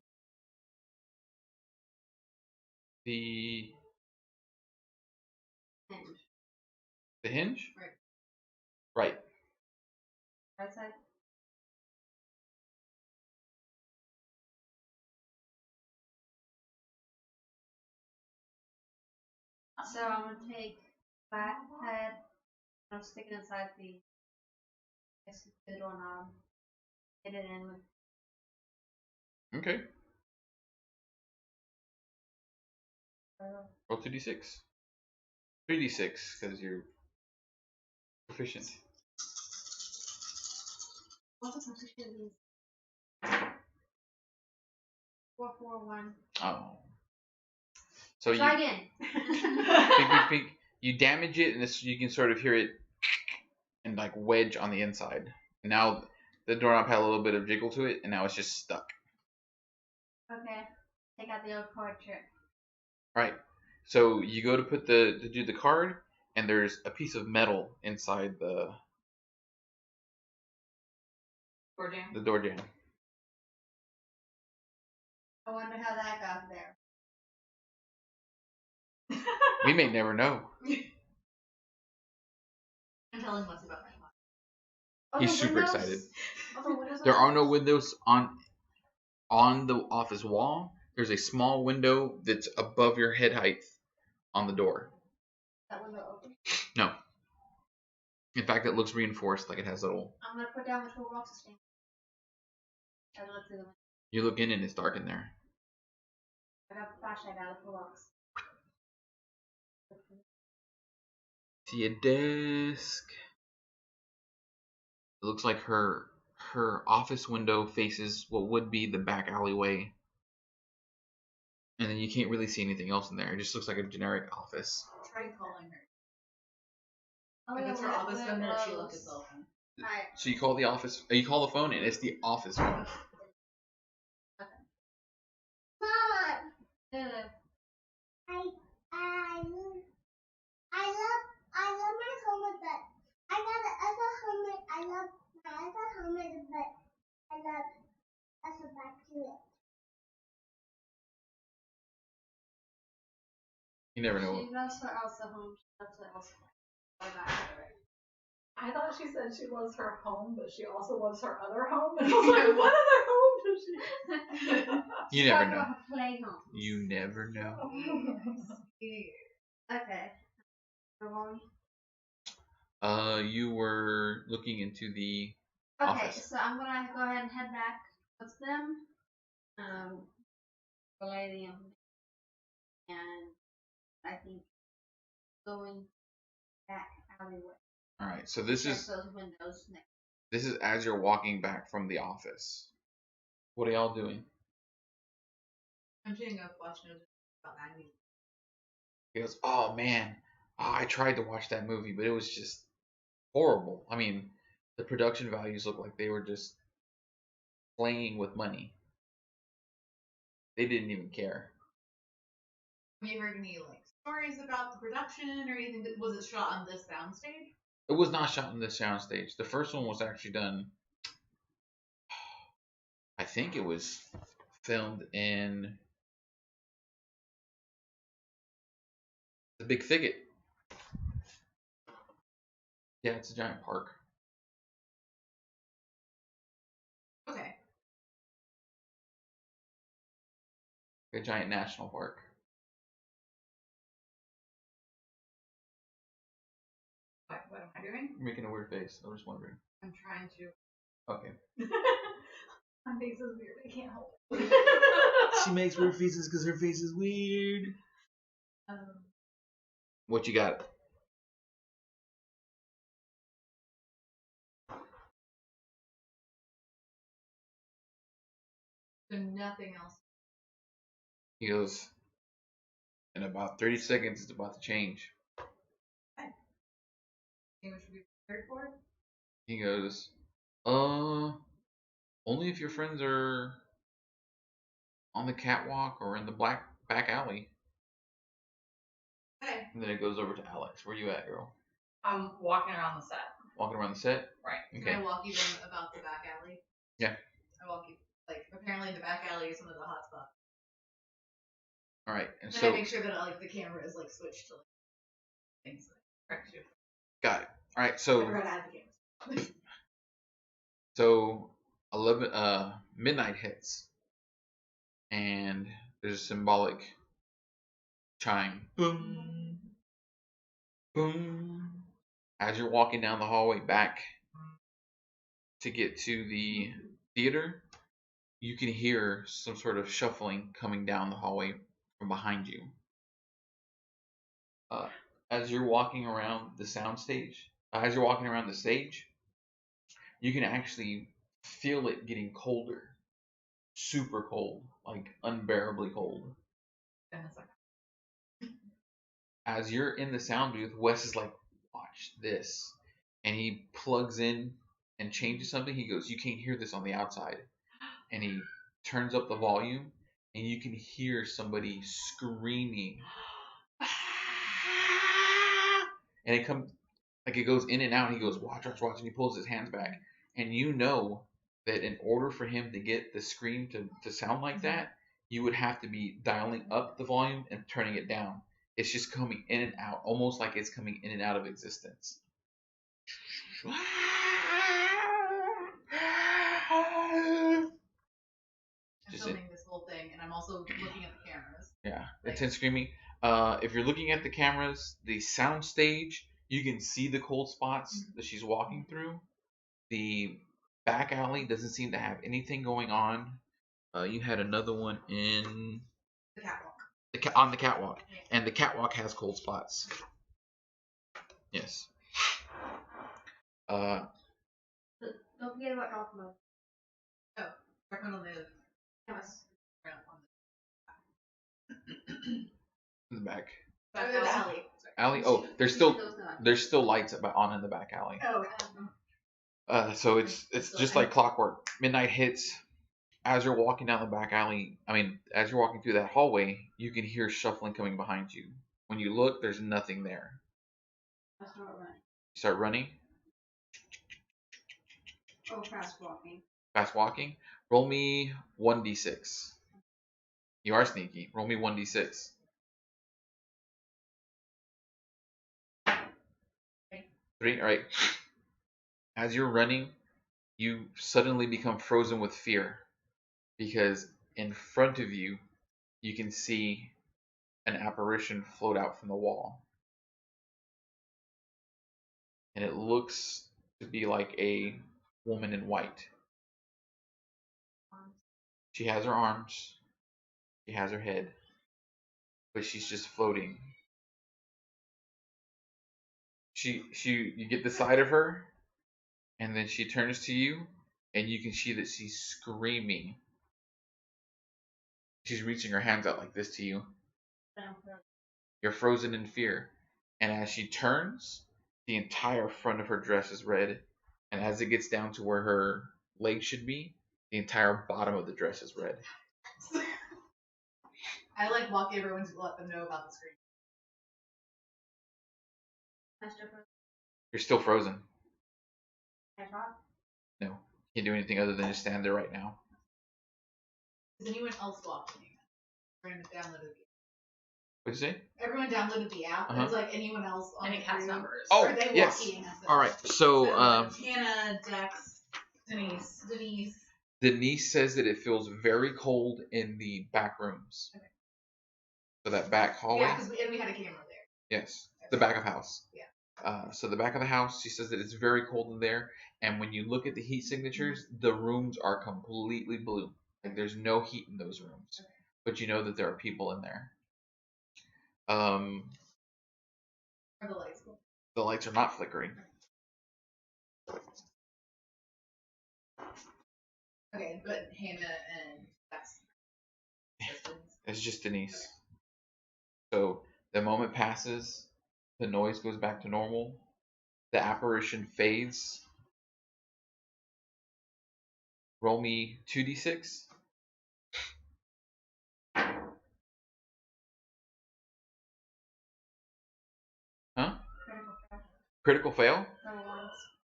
A: The
E: Hinge.
A: hinge?
E: Right.
A: Right.
E: Right side? So I'm gonna take that head and I'm sticking it inside the doorknob. Hit it in with
A: Okay. Roll 2d6. 3d6, because you're proficient.
E: what the proficient is. 4, 4, 1.
A: Oh. So
E: Try
A: you
E: again.
A: pink. You damage it, and this, you can sort of hear it and like wedge on the inside. And now the doorknob had a little bit of jiggle to it, and now it's just stuck.
E: Okay. Take out the old portrait.
A: All right. So you go to do the card, and there's a piece of metal inside the
G: Door jam.
A: door jam.
E: I wonder how that got there.
A: We may never know.
H: I'm telling less about my life.
A: He's super excited. There are no windows on the office wall. There's a small window that's above your head height on the door.
E: That window open.
A: No. In fact, it looks reinforced, like it has little.
E: I'm gonna put down the toolbox stand. Try to look through the window.
A: You look in and it's dark in there.
E: I got the flashlight out of the toolbox.
A: See a desk. It looks like her office window faces what would be the back alleyway. And then you can't really see anything else in there. It just looks like a generic office.
H: Try calling her.
E: Oh,
H: If
E: yeah,
H: it's her
E: when
H: office phone, then she
E: closed.
H: left his cell phone.
E: Alright.
A: So you call the office. You call the phone, and it's the office phone.
F: Mama,
E: Good.
F: I love my helmet, but I got the other helmet. I love my other helmet, but I love other back to it.
A: You never know.
E: She loves her Elsa home. She loves her Elsa.
G: I thought she said she loves her home, but she also loves her other home. And I was like, what other home does she?
A: You never know.
E: Her play home.
A: You never know.
E: Okay. Where were we?
A: You were looking into the
E: Okay,
A: office.
E: so I'm gonna go ahead and head back with them. Relay the information. And I think going back alleyway.
A: All right. So this
E: Check
A: is
E: those windows next.
A: this is as you're walking back from the office. What are y'all doing?
H: I'm doing a question about magazine.
A: He goes, "Oh man, I tried to watch that movie, but it was just horrible. I mean, the production values look like they were just playing with money. They didn't even care."
H: Have you heard any like stories about the production or anything? Was it shot on this soundstage?
A: It was not shot on the soundstage. The first one was actually done. I think it was filmed in the Big Thicket. Yeah, it's a giant park.
H: Okay.
A: A giant national park.
H: What am I doing?
A: You're making a weird face. I was just wondering.
H: I'm trying to.
A: Okay.
G: My face is weird. I can't help it.
A: She makes weird faces because her face is weird. What you got?
H: So nothing else.
A: He goes, in about 30 seconds, it's about to change.
H: Thing we should be prepared for?
A: He goes, only if your friends are on the catwalk or in the back alley.
H: Okay.
A: And then it goes over to Alex. Where you at, girl?
G: I'm walking around the set.
A: Walking around the set?
G: Right.
A: Okay.
H: Can I walk you them about the back alley?
A: Yeah.
H: I walk you like apparently the back alley is one of the hot spots.
A: All right. And
H: And
A: so
H: I make sure that like the camera is like switched to like things like correct you.
A: got it. All right. So
H: Right out of the camera.
A: So 11 midnight hits, and there's a symbolic chime. Boom, boom. As you're walking down the hallway back to get to the theater, you can hear some sort of shuffling coming down the hallway from behind you. As you're walking around the stage, you can actually feel it getting colder. Super cold, like unbearably cold.
H: And it's like
A: As you're in the sound booth, Wes is like, watch this. And he plugs in and changes something. He goes, you can't hear this on the outside. And he turns up the volume, and you can hear somebody screaming. And it comes like it goes in and out. And he goes, watch, watch, watch, and he pulls his hands back. And you know that in order for him to get the scream to sound like that, you would have to be dialing up the volume and turning it down. It's just coming in and out, almost like it's coming in and out of existence.
H: I'm
A: Just
H: filming this whole thing, and I'm also looking at the cameras.
A: Yeah, intense screaming. If you're looking at the cameras, the sound stage, you can see the cold spots that she's walking through. The back alley doesn't seem to have anything going on. You had another one in
H: The catwalk.
A: on the catwalk, and the catwalk has cold spots. Yes.
E: Don't forget about North Mode.
H: Oh, recommend on the
E: Yes.
A: In the back
H: back
E: Oh,
H: alley.
A: alley. Oh, there's still lights on in the back alley.
H: Oh,
A: So it's just like clockwork. Midnight hits. As you're walking down the back alley, as you're walking through that hallway, you can hear shuffling coming behind you. When you look, there's nothing there.
E: I start running.
A: You start running.
E: Oh, fast walking.
A: Fast walking. Roll me 1d6. You are sneaky. Roll me 1d6. 3. All right. As you're running, you suddenly become frozen with fear because in front of you, you can see an apparition float out from the wall. And it looks to be like a woman in white. She has her arms, she has her head, but she's just floating. You get the side of her, and then she turns to you, and you can see that she's screaming. She's reaching her hands out like this to you. You're frozen in fear. And as she turns, the entire front of her dress is red. And as it gets down to where her legs should be, the entire bottom of the dress is red.
H: I walk everyone to let them know about the screen.
A: You're still frozen.
E: Can I talk?
A: No. You can't do anything other than just stand there right now.
H: Is anyone else watching? Everyone downloaded the
A: What'd you say?
H: Everyone downloaded the app.
A: Uh-huh.
H: It's like anyone else on
G: Any
H: the
G: cast
H: crew?
G: members.
A: Oh,
H: Or they
A: yes.
H: walking us.
A: All right. So
H: Hannah, Dex, Denise.
A: Denise says that it feels very cold in the back rooms.
H: Okay.
A: So that back hallway.
H: Yeah, because we had a camera there.
A: Yes, the back of house.
H: Yeah.
A: So the back of the house, she says that it's very cold in there, and when you look at the heat signatures, the rooms are completely blue. Like there's no heat in those rooms, but you know that there are people in there.
H: Are the lights cool?
A: The lights are not flickering.
H: Okay, but Hannah and Dex.
A: It's just Denise. So the moment passes, the noise goes back to normal, the apparition fades. Roll me 2d6. Huh? Critical fail?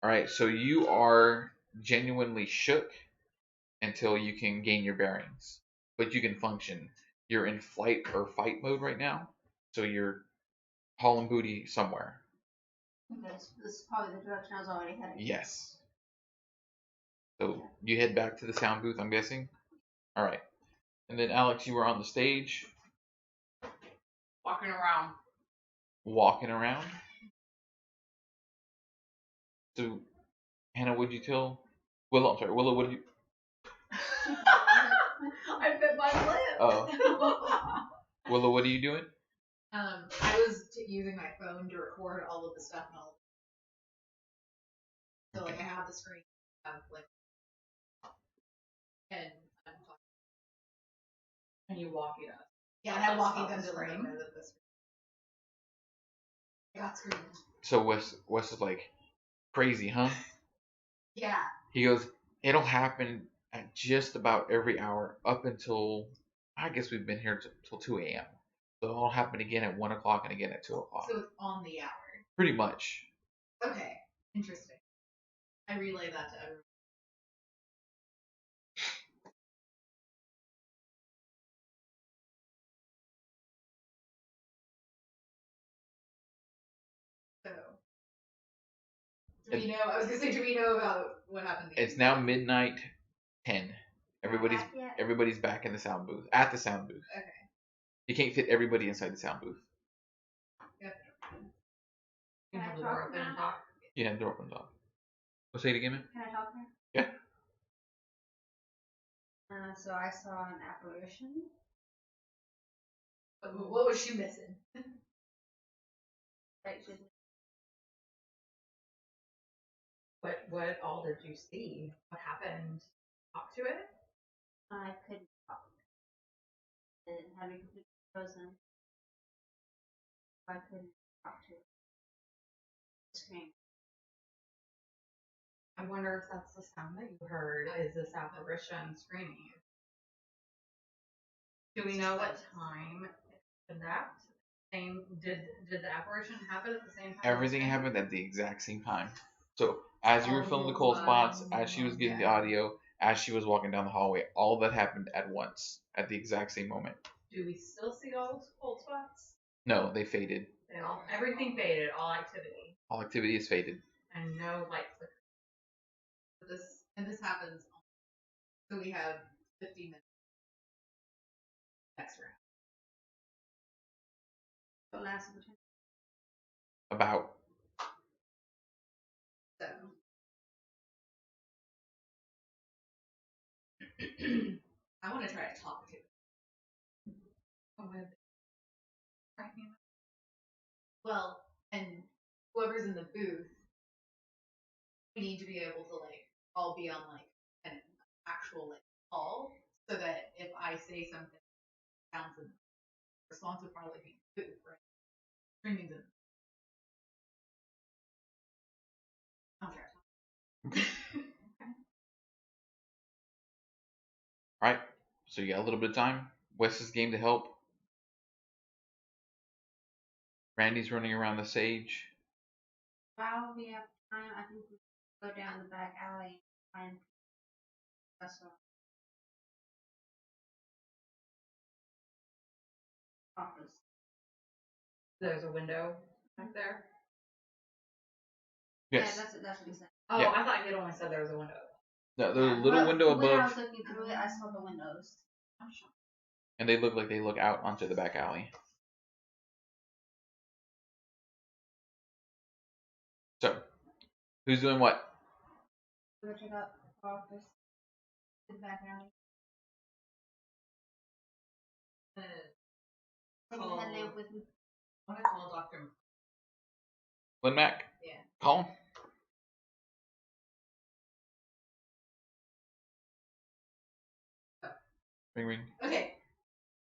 A: Alright, so you are genuinely shook until you can gain your bearings. But you can function. You're in flight or fight mode right now, so you're hauling booty somewhere.
E: This is probably the direction I was already heading.
A: Yes. So you head back to the sound booth, I'm guessing? Alright. And then Alex, you were on the stage.
G: Walking around.
A: Walking around. So, Hannah, what'd you tell? Willow, I'm sorry, Willow, what did you...
H: I bit my lip.
A: Oh. Willow, what are you doing?
H: I was using my phone to record all of the stuff and all. So I have the screen, and I'm talking.
G: And you walk it up.
H: Yeah, and I'm walking them to let them know that this. I got screened.
A: So Wes is like, crazy, huh?
H: Yeah.
A: He goes, it'll happen at just about every hour up until I guess we've been here till 2 a.m. So it'll happen again at 1 o'clock and again at 2 o'clock.
H: So it's on the hour.
A: Pretty much.
H: Okay, interesting. I relay that to everyone. So, do we know? I was gonna say, do we know about what happened?
A: It's now midnight 10. Everybody's
E: Not back yet?
A: everybody's back in the sound booth. At the sound booth.
H: Okay.
A: You can't fit everybody inside the sound booth.
H: Yep.
E: Can I
H: have the
E: talk
H: door open
E: now?
H: and talk.
A: Yeah, the door opens up. Well, say it again, man.
E: Can I talk now?
A: Yeah.
E: So I saw an apparition.
H: What was she missing?
E: Right, she's
G: What all did you see? What happened? Talk to it?
E: I couldn't talk. It had me completely frozen. I couldn't talk to it. Scream.
G: I wonder if that's the sound that you heard. Is this apparition screaming? Do we know what time it happened? Same. Did the apparition happen at the same time?
A: Everything happened at the exact same time. So as you were filming the cold spots, as she was getting the audio, as she was walking down the hallway, all of that happened at once, at the exact same moment.
G: Do we still see all those cold spots?
A: No, they faded.
G: Everything faded. All activity.
A: All activity is faded.
G: And no light flicker.
H: This happens. So we have 50 minutes. Next round.
E: What lasts of the time?
A: About.
H: So. I want to try to talk to it. Well, and whoever's in the booth, we need to be able to all be on an actual call, so that if I say something, sounds in response would probably be booth, right? Streaming's in. I'll try to talk.
A: Alright, so you got a little bit of time. Wes is game to help. Randy's running around the sage.
E: While we have time, I think we can go down the back alley and find Russell. Office.
G: There's a window back there.
A: Yes.
E: Yeah, that's what he said.
G: Oh,
A: Yeah.
G: I thought he'd only said there was a window.
A: There's a little
E: Well,
A: window
E: when I
A: above,
E: was looking through it, I saw the windows. I'm sure.
A: and they look like they look out onto the back alley. So, who's doing what?
E: Go check out the office. The back alley. Take a head lamp with me.
H: I want to call Dr.
A: Lynn Mac?
H: Yeah.
A: Call him. Ring ring.
H: Okay.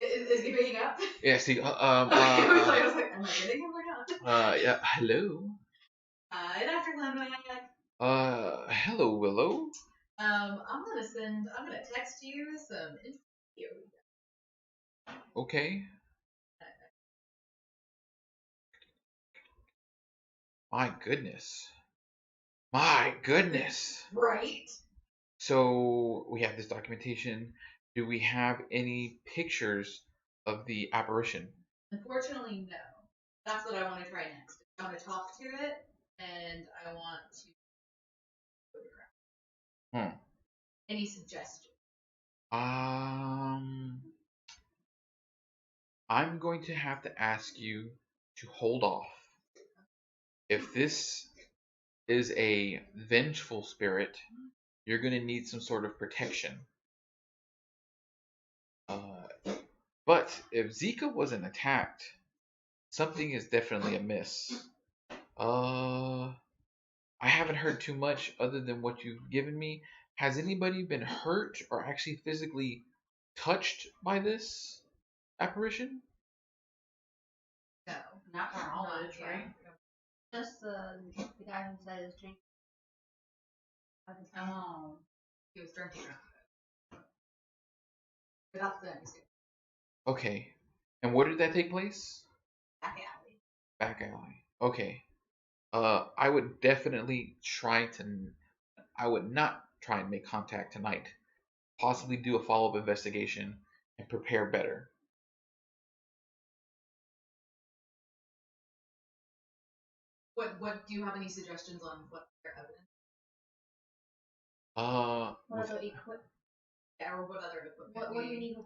H: Is he picking up?
A: Yeah, see,
H: I was like, am I getting him or not?
A: yeah, hello.
H: Hi, Dr. Glenn.
A: Hello, Willow.
H: I'm gonna text you some info.
A: Okay. My goodness. My goodness.
H: Right.
A: So, we have this documentation. Do we have any pictures of the apparition?
H: Unfortunately, no. That's what I want to try next. I want to talk to it, and I want to photograph. Any suggestions?
A: I'm going to have to ask you to hold off. If this is a vengeful spirit, you're going to need some sort of protection. But if Zika wasn't attacked, something is definitely amiss. I haven't heard too much other than what you've given me. Has anybody been hurt or actually physically touched by this apparition?
H: No.
E: Not to our knowledge,
H: Yeah.
E: right? Just the guy who said his drink.
H: Oh. He was drinking. But that's the understanding.
A: Okay. And where did that take place?
H: Back alley.
A: Back alley. Okay. I would definitely try to. I would not try and make contact tonight. Possibly do a follow-up investigation and prepare better.
H: What do you have any suggestions on what other evidence?
E: What other equipment?
H: Yeah, or what other equipment?
E: What do you need?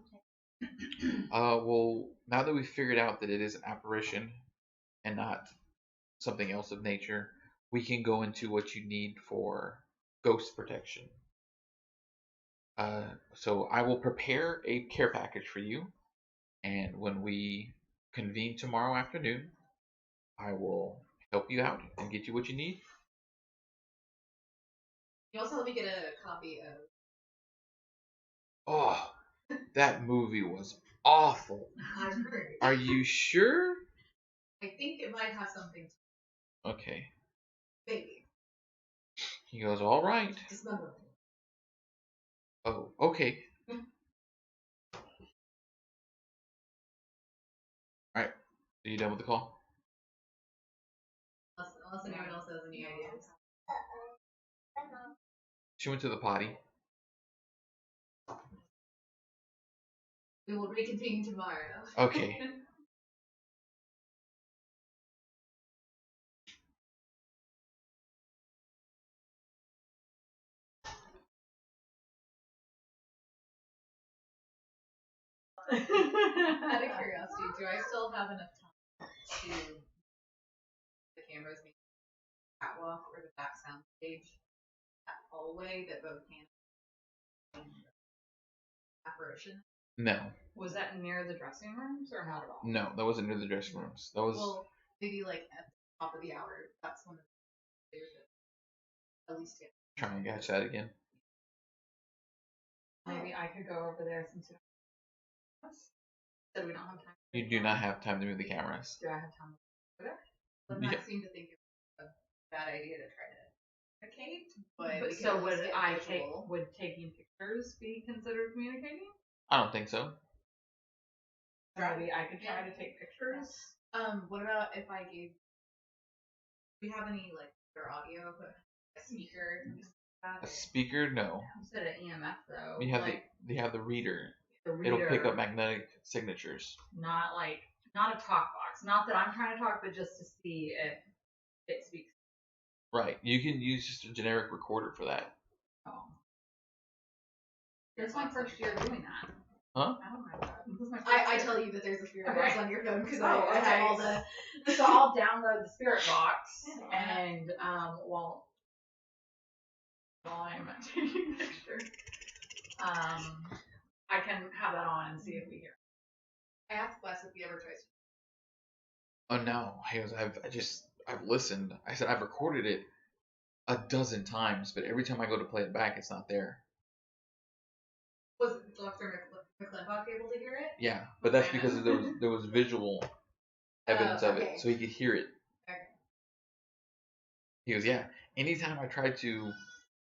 A: Well, now that we've figured out that it is an apparition and not something else of nature, we can go into what you need for ghost protection. So I will prepare a care package for you, and when we convene tomorrow afternoon, I will help you out and get you what you need.
H: You also let me get a copy of.
A: Oh, that movie was awful.
H: I've heard.
A: Are you sure?
H: I think it might have something to
A: Okay.
H: maybe.
A: He goes, all right.
H: Just remember.
A: Oh, okay. All right. Are you done with the call?
H: Unless anyone else has any ideas.
A: She went to the potty.
H: We will reconvene tomorrow.
A: Okay.
H: Out of curiosity, do I still have enough time to the cameras make the catwalk or the back sound stage, that hallway that both can and apparition?
A: No.
G: Was that near the dressing rooms or not at all?
A: No, that wasn't near the dressing rooms. That was.
H: Well, maybe like at the top of the hour. That's when at least get.
A: Trying to catch that again.
G: Maybe I could go over there since you
H: So we don't have time.
A: You do not have time to move the cameras.
G: do I have time over there?
H: But
A: Yeah.
H: Matt seemed to think it was a bad idea to try to communicate. But we
G: so
H: could at least
G: would
H: get visual.
G: would taking pictures be considered communicating?
A: I don't think so.
G: Maybe I could try to take pictures.
H: What about if I gave? Do we have any like their audio, a speaker?
A: A speaker, no.
G: Instead of EMF though.
A: You have
G: like,
A: the reader.
G: the reader.
A: It'll pick up magnetic signatures.
G: Not a talk box. Not that I'm trying to talk, but just to see if it speaks.
A: Right. You can use just a generic recorder for that.
G: Oh. It's my first year doing that.
A: Huh?
G: I don't know that. This is my first
H: I
G: year.
H: tell you that there's a spirit
G: Okay.
H: box on your phone because
G: Oh,
H: I have
G: okay.
H: all the.
G: So I'll download the spirit box and while I'm taking pictures, I can have that on and see if we hear.
H: I asked Wes if he ever tries.
A: Oh no. He goes, I've listened. I said I've recorded it a dozen times, but every time I go to play it back, it's not there.
H: Was Dr. McClintock able to hear it?
A: Yeah, but that's because there was visual evidence of
H: okay.
A: it, so he could hear it.
H: Okay.
A: He goes, yeah. Anytime I try to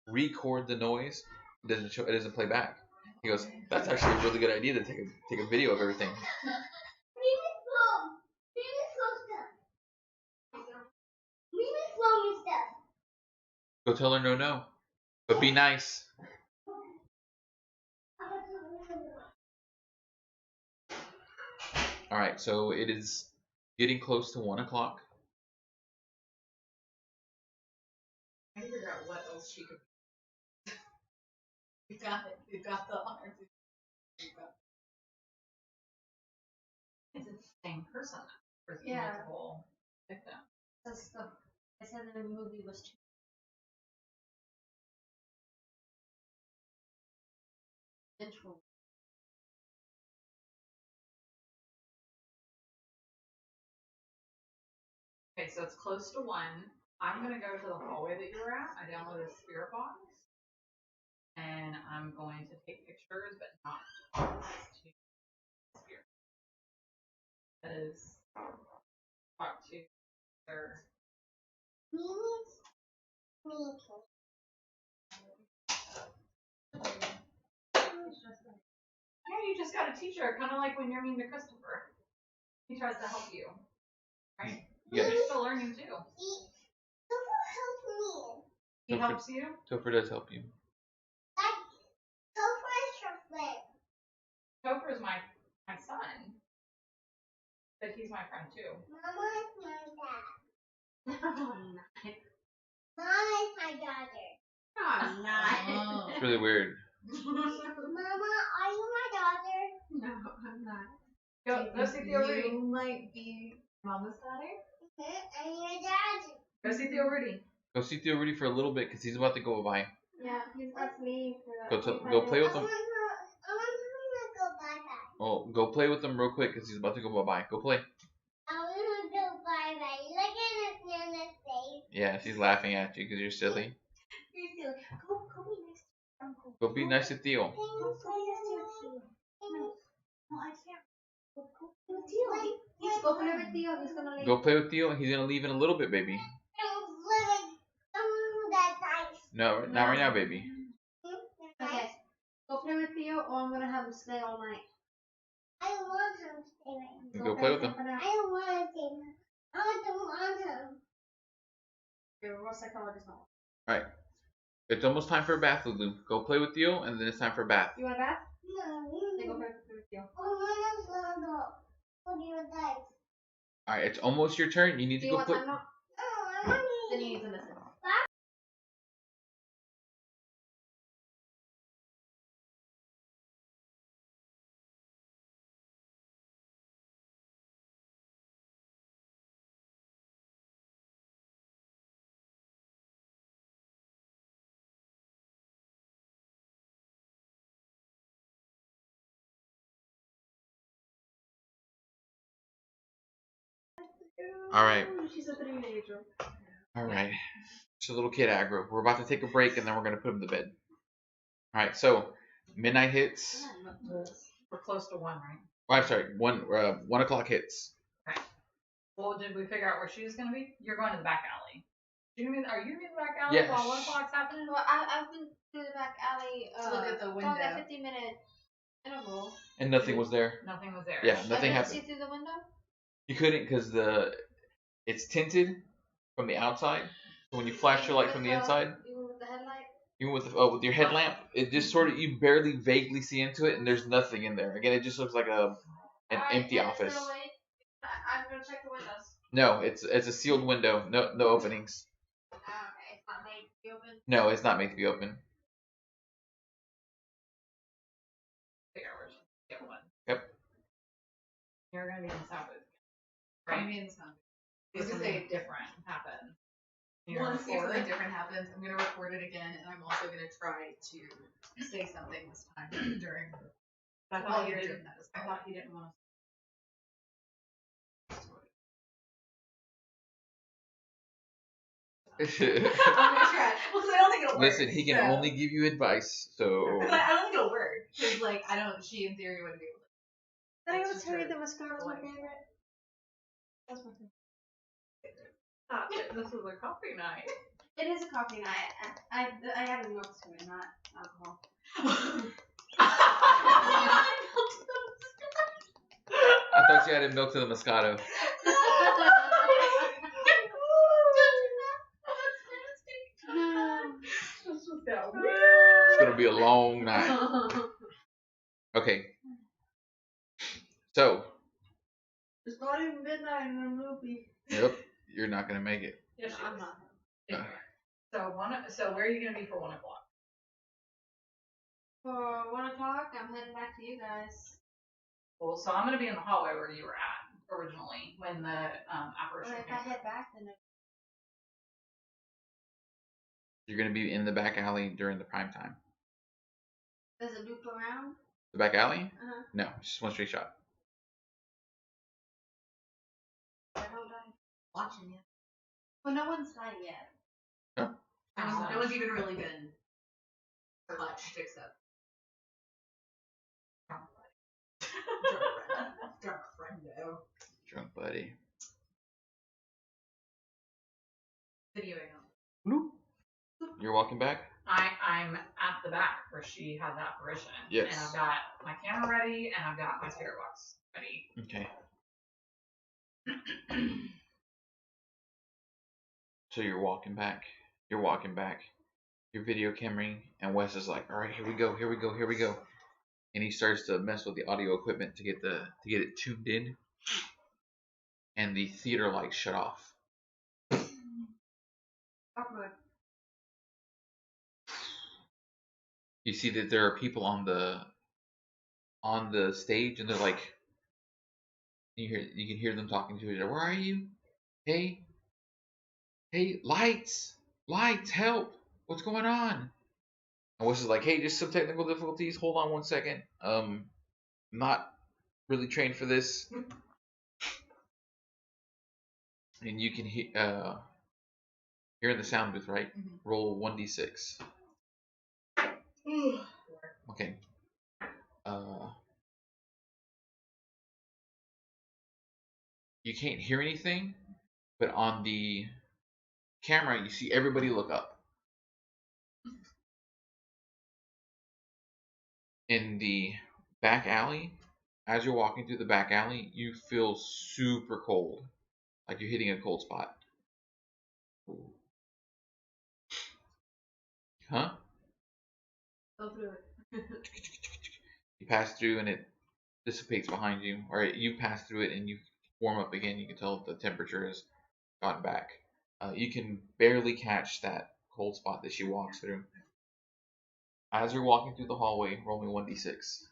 A: record the noise, it doesn't play back. He goes, that's actually a really good idea to take a video of everything. Go tell her no. But be nice. Alright, so it is getting close to 1 o'clock.
H: I can figure out what else she could. We've got it. We've got the arms.
G: Is it the same person or is it
E: Yeah.
G: multiple victims?
E: That's the. I said the movie was too. Intro.
G: Okay, so it's close to 1. I'm gonna go to the hallway that you were at. I downloaded a spirit box. And I'm going to take pictures, but not to spirit. That is talk to their you just got a teacher, kind of like when you're mean to Christopher. He tries to help you. Right?
A: Yeah.
G: You're still learning too.
F: Topher helps me.
G: He helps you?
A: Topher does help you.
F: Like, Topher is your friend.
G: Topher is my son. But he's my friend too.
F: Mama is my dad.
E: No,
F: Mama is my daughter.
E: I'm not.
A: It's really weird.
F: Mama, are you my daughter?
E: No, I'm not.
G: Go see Theo Rudy.
H: You might be Mama's daughter.
F: And your dad.
G: Go see Theo Rudy.
A: Go see Theo Rudy for a little bit because he's about to go bye.
E: Yeah, he's got to leave for
A: Go play with
F: I
A: him.
F: want to go bye-bye.
A: Oh, go play with him real quick because he's about to go bye-bye. Go play.
F: I want to go bye-bye. Look at Nana's face.
A: Yeah, she's laughing at you because you're silly.
E: You're still, go be next to Uncle.
A: Go be nice to Theo.
F: Can you play this?
E: No, I can't. Go play with Theo. Yes, go play with Theo. He's gonna leave.
A: Go play with Theo and he's going to leave in a little bit, baby. No, not right now, baby.
E: Okay. Go play with Theo, or I'm gonna have him stay all night.
F: I want him to stay right now.
A: Go play with him.
F: I don't want to stay now. I don't want him.
E: Your real psychologist not.
A: Alright. It's almost time for a bath, Lulu. Go play with Theo and then it's time for a bath.
E: You want a bath?
F: No.
E: Then go play with Theo.
F: Oh, my name's Lando. What do you like?
A: Alright, it's almost your turn. You need
E: Do
A: to
E: you
A: go
E: want
A: put.
E: time now?
F: Oh, I want
E: Then you need to listen.
A: Alright.
E: She's a teenager.
A: Alright. It's a little kid aggro. We're about to take a break and then we're going to put him to bed. Alright, so midnight hits.
G: We're close to 1, right?
A: Oh, I'm sorry. 1 o'clock hits.
G: Okay. Well, did we figure out where she's gonna be? You're going to the back alley. Are you gonna be in the back alley
A: Yes.
G: while 1 o'clock's happening?
E: Well, I've been to the back alley.
H: To look at the
E: for
H: window.
E: like a 15-minute interval.
A: And nothing was there.
G: Nothing was there.
A: Yeah,
E: I
A: nothing
E: couldn't
A: happened.
E: see through the window.
A: You couldn't because it's tinted from the outside. So when you flash your light from the inside,
E: Even with the headlight.
A: even with your headlamp, it just sort of you barely vaguely see into it, and there's nothing in there. Again, it just looks like an
E: Alright,
A: empty
E: then
A: office.
E: still awake. I'm gonna check the windows.
A: No, it's a sealed window. No openings.
E: Okay, it's not made to be open.
A: No, it's not made to be open.
G: Figure out where she get one.
A: Yep.
G: You're gonna be in the sound booth.
H: I'm
G: Right?
H: in some.
G: Is something different happen? You're
H: Once
G: gonna record
H: something
G: it?
H: different happens, I'm gonna record it again, and I'm also gonna try to say something this time during.
G: I
H: While
G: thought you
H: you're doing
G: didn't.
H: that as
G: I
H: well.
G: thought you didn't want to.
H: I'm gonna try. Well, 'cause I don't think it'll work.
A: Listen, he can
H: so.
A: only give you advice, so.
H: 'Cause I don't think it'll work. Cause like I don't. She in theory wouldn't be able to.
E: Did I
H: It's
E: ever
H: just
E: tell you
H: her
E: that mascara's my
H: voice.
E: favorite? That's my favorite.
G: This was a coffee night.
E: It is a coffee night. I added milk to it, not alcohol.
A: I thought you added milk to the Moscato.
G: This was that weird.
A: It's gonna be a long night. Okay. So,
E: It's not even midnight and I'm loopy.
A: yep, you're not gonna make it.
G: Yes, she
E: I'm
G: was.
E: not.
G: Yeah. So where are you gonna be for 1 o'clock?
E: For 1 o'clock, I'm heading back to you guys.
G: Well, so I'm gonna be in the hallway where you were at originally when the apparition
E: Or if
G: came.
E: I head back, then
A: You're gonna be in the back alley during the prime time.
E: does it loop around?
A: The back alley?
E: Uh-huh.
A: No, it's just one straight shot.
E: I don't know. Watching you. Well, no one's died yet.
H: No one's even really been touched except drunk friendo.
A: Drunk buddy.
H: Videoing them.
A: You're walking back?
G: I'm at the back where she had the apparition.
A: Yes.
G: And I've got my camera ready, and I've got my spirit box ready.
A: Okay. So you're walking back. You're video cameraing, and Wes is like, "All right, here we go. And he starts to mess with the audio equipment to get it tuned in, and the theater lights shut off. You see that there are people on the stage, and they're like, you can hear them talking to each other. Where are you? Hey, lights, help! What's going on? And Wes is like, hey, just some technical difficulties. Hold on 1 second. I'm not really trained for this. And you can hear, you're in the sound booth, right?
H: Mhm.
A: Roll 1d6. Okay. You can't hear anything, but on the camera, you see everybody look up. In the back alley, as you're walking through the back alley, you feel super cold, like you're hitting a cold spot. Huh?
H: Go through it.
A: You pass through and it dissipates behind you, or you pass through it and you warm up again. You can tell the temperature has gotten back. You can barely catch that cold spot that she walks through. As you're walking through the hallway, roll me 1d6.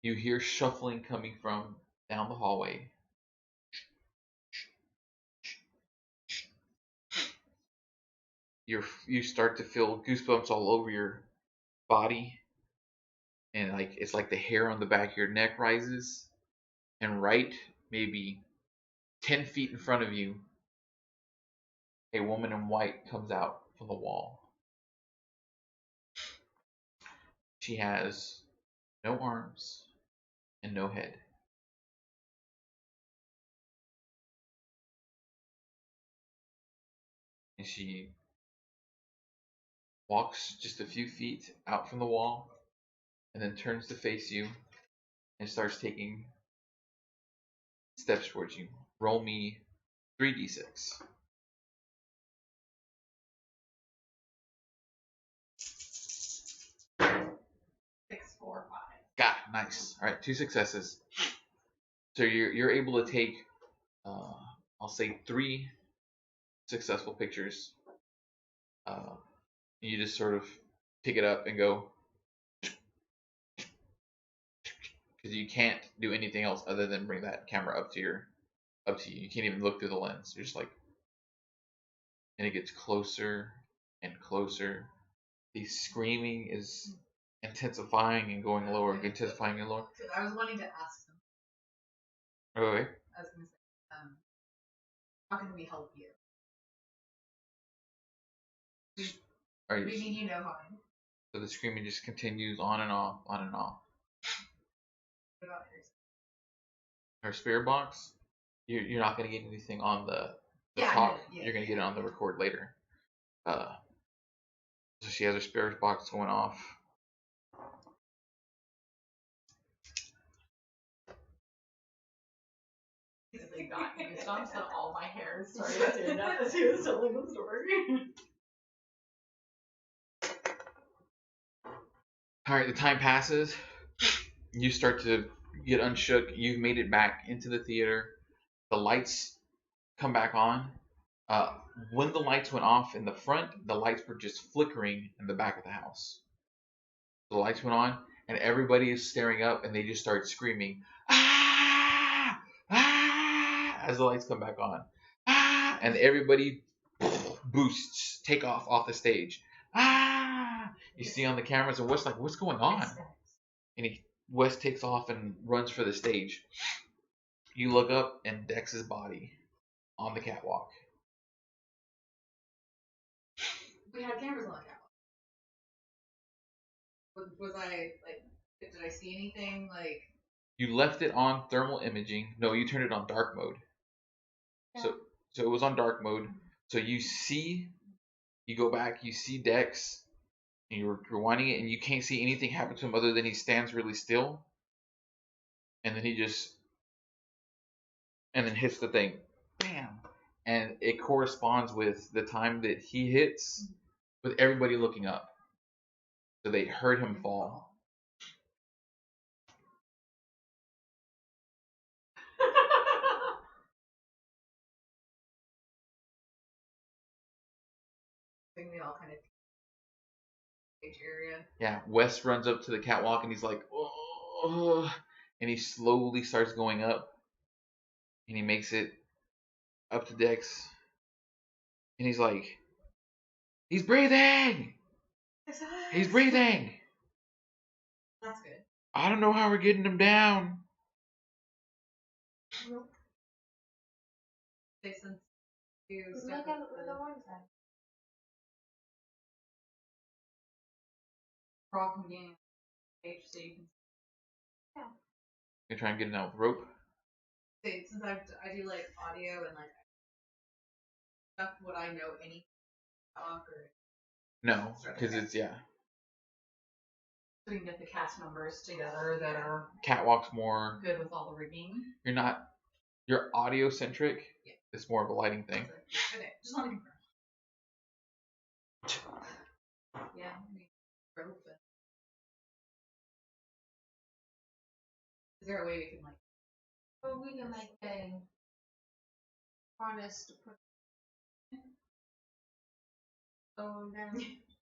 A: You hear shuffling coming from down the hallway. You start to feel goosebumps all over your body, and like it's like the hair on the back of your neck rises, and right maybe 10 feet in front of you, a woman in white comes out from the wall. She has no arms and no head. And she walks just a few feet out from the wall and then turns to face you and starts taking steps towards you. Roll me 3d6.
G: 6, 4, 5.
A: Got it. Nice. All right, 2 successes. So you're able to take, I'll say 3 successful pictures. You just sort of pick it up and go, because you can't do anything else other than bring that camera up to you. You can't even look through the lens. You're just like, and it gets closer and closer. The screaming is intensifying and going lower, intensifying and lower.
H: Because I was wanting to ask them.
A: Okay.
H: I was going to say, how can we help you?
A: All right.
H: We mean you no harm.
A: So the screaming just continues on and off, on and off.
H: What about hers?
A: Her spirit box, you're not going to get anything on the
H: Yeah,
A: talk.
H: yeah,
A: You're going to get it on the record later. So she has her spirit box going off.
G: They got goosebumps and all my hair started to stand up as he was telling the story.
A: All right, the time passes. You start to get unshook. You've made it back into the theater. The lights come back on. When the lights went off in the front, the lights were just flickering in the back of the house. The lights went on, and everybody is staring up, and they just start screaming, "Ah! Ah!" as the lights come back on. Ah! And everybody boosts, take off the stage. Ah! You see on the cameras, and Wes like, what's going on? And Wes takes off and runs for the stage. You look up, and Dex's body on the catwalk.
H: We had cameras on the catwalk. Was I, like, did I see anything, like...
A: You left it on thermal imaging. No, you turned it on dark mode. So it was on dark mode. So you go back, you see Dex, and you're rewinding it, and you can't see anything happen to him other than he stands really still, and then and then hits the thing, bam, and it corresponds with the time that he hits, with everybody looking up, so they heard him fall.
H: I think we all kind of stage area.
A: Yeah, Wes runs up to the catwalk and he's like, oh, and he slowly starts going up, and he makes it up to Dex, and he's like, he's breathing! He's breathing!
H: That's good.
A: I don't know how we're getting him down.
H: Since you
E: Look
H: step
E: at
H: up
E: the one side.
H: crawl from being stage so you can
A: You try and get it out with rope.
H: see, since I do like audio and like stuff, would I know any talk or
A: No, because it's
G: So we can get the cast members together that are
A: catwalk's more.
G: good with all the rigging.
A: You're audio centric.
H: Yeah.
A: It's more of a lighting thing.
H: Okay, just want to confirm. Yeah, I mean, rope. Is there a way we can like?
E: Well, we can make a harness to put. Oh, down.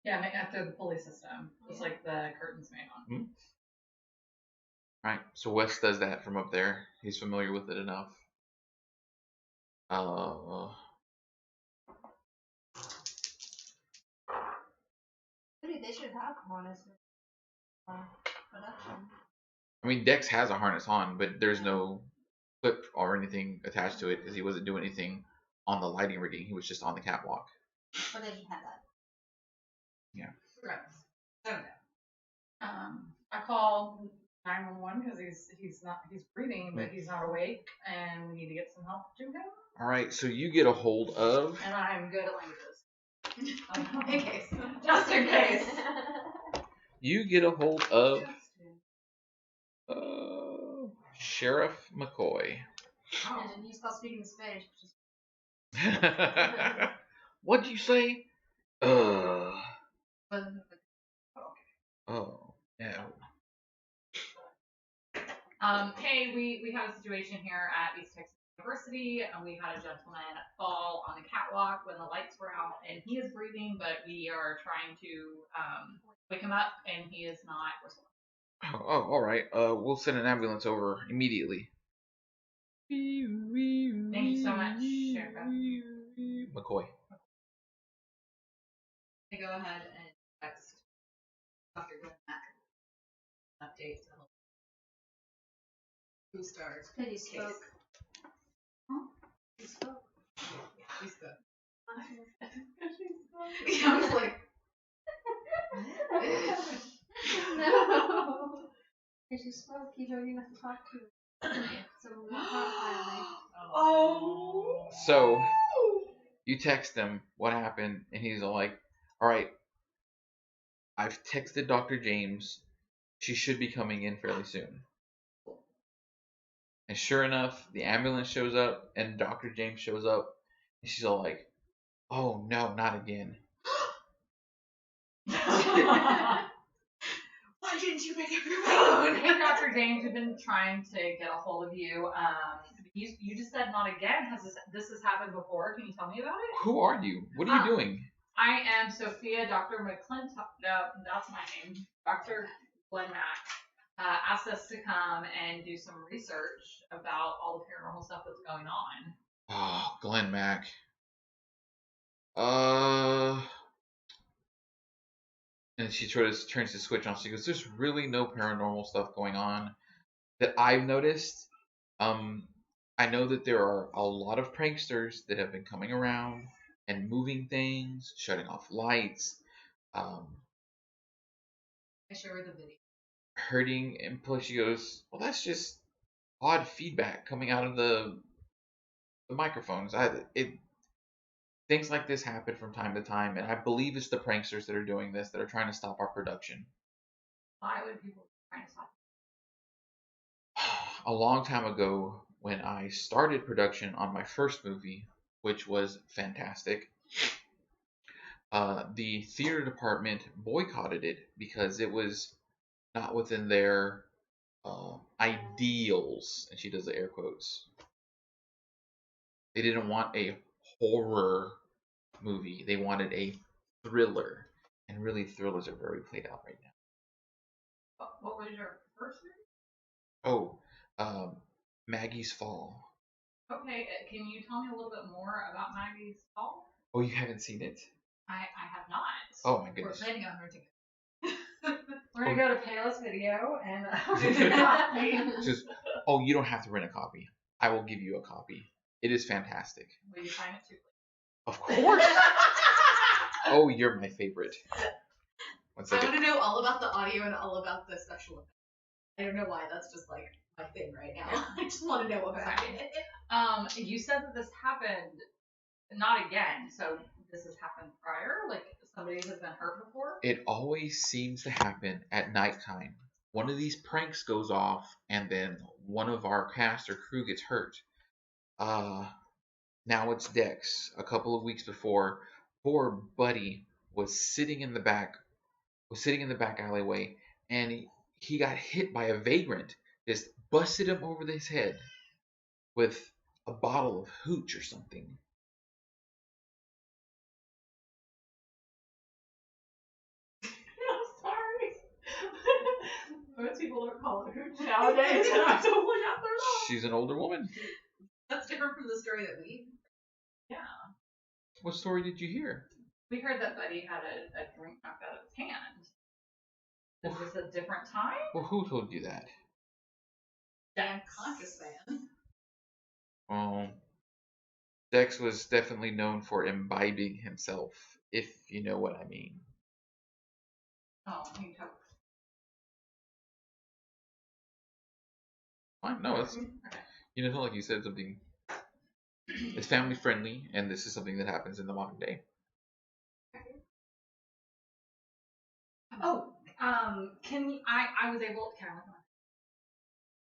G: Yeah, make that through the pulley system, just like the curtains made on.
A: Right. So Wes does that from up there. He's familiar with it enough.
E: Maybe they should have harnesses. Production.
A: I mean, Dex has a harness on, but there's no clip or anything attached to it because he wasn't doing anything on the lighting rigging. He was just on the catwalk.
E: But they should have that.
A: Yeah.
G: I call 911 because he's breathing, but he's not awake, and we need to get some help to him.
A: All right. So you get a hold of.
G: And I'm good at languages.
H: In case.
G: Just in case.
A: You get a hold of Sheriff McCoy.
E: Oh. And you start speaking Spanish.
A: What'd you say? Oh, yeah.
G: Hey, we had a situation here at East Texas University, and we had a gentleman fall on the catwalk when the lights were out, and he is breathing, but we are trying to wake him up, and he is not responding.
A: Oh, all right. We'll send an ambulance over immediately.
G: Thank you so much, Sheriff.
A: McCoy.
H: I go ahead and text Dr. Glenn Mack. Update to help. Who starts?
E: Because you spoke.
H: Huh?
E: You spoke.
H: Yeah, he spoke.
E: Yeah,
H: I was like,
E: no. Because you spoke, you don't even have to talk to him. So we're not finally.
H: oh.
A: So you text him what happened, and he's like, all right, I've texted Dr. James. She should be coming in fairly soon. And sure enough, the ambulance shows up, and Dr. James shows up, and she's all like, oh no, not again.
H: Why didn't you pick up your phone?
G: Hey, Dr. James, we've been trying to get a hold of you. You just said not again. This has happened before? Can you tell me about it?
A: Who are you? What are you doing?
G: I am Sophia. Dr. McClintock. No, that's my name. Dr. Glenn Mack asked us to come and do some research about all the paranormal stuff that's going on.
A: Oh, Glenn Mack. And she turns the switch on. She goes, there's really no paranormal stuff going on that I've noticed. I know that there are a lot of pranksters that have been coming around and moving things, shutting off lights,
H: I show her the video.
A: hurting. And plus she goes, well, that's just odd feedback coming out of the the microphones. Things like this happen from time to time, and I believe it's the pranksters that are doing this, that are trying to stop our production.
G: Why would people try to stop?
A: A long time ago, when I started production on my first movie, which was fantastic, the theater department boycotted it because it was not within their ideals, and she does the air quotes. They didn't want a horror movie. They wanted a thriller, and really, thrillers are very played out right now.
G: What was your first movie?
A: Oh, Maggie's Fall.
G: Okay, can you tell me a little bit more about Maggie's Fall?
A: Oh, you haven't seen it?
G: I have not.
A: Oh my
H: We're
A: goodness.
H: planning on renting it.
G: We're gonna go to Payless Video and
A: Just, oh, you don't have to rent a copy. I will give you a copy. It is fantastic.
G: Will you sign it too?
A: Of course. Oh, you're my favorite. One
H: I
A: second.
H: want to know all about the audio and all about the special effects. I don't know why, that's just like my thing right now. I just want to know about it.
G: You said that this happened not again, so this has happened prior? Like somebody has been hurt before?
A: It always seems to happen at nighttime. One of these pranks goes off, and then one of our cast or crew gets hurt. Now it's Dex. A couple of weeks before, poor Buddy was sitting in the back alleyway, and he got hit by a vagrant. Just busted him over his head with a bottle of hooch or something.
G: I'm sorry. Most people don't call it hooch nowadays, and I totally got thrown off.
A: She's an older woman.
H: That's different from the story that we.
G: Yeah.
A: What story did you hear?
G: We heard that Buddy had a drink knocked out of his hand. Is this a different time?
A: Well, who told you that?
H: Damn conscious man.
A: Dex was definitely known for imbibing himself, if you know what I mean.
G: Oh, he took.
A: Fine, no, it's, it's not like you said something. It's family friendly, and this is something that happens in the modern day.
G: Oh, I was able. Can I look at my?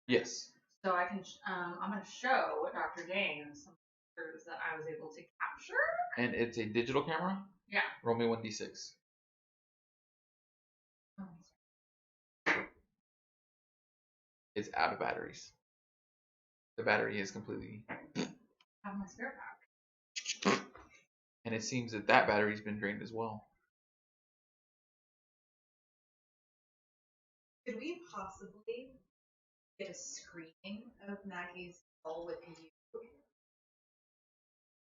A: Yes.
G: So I can. I'm gonna show Dr. James some pictures that I was able to capture.
A: And it's a digital camera?
G: Yeah.
A: Roll me 1d6. It's out of batteries. The battery is completely.
G: I have my spare pack.
A: And it seems that battery's been drained as well.
H: Could we possibly get a screening of Maggie's Fall with you?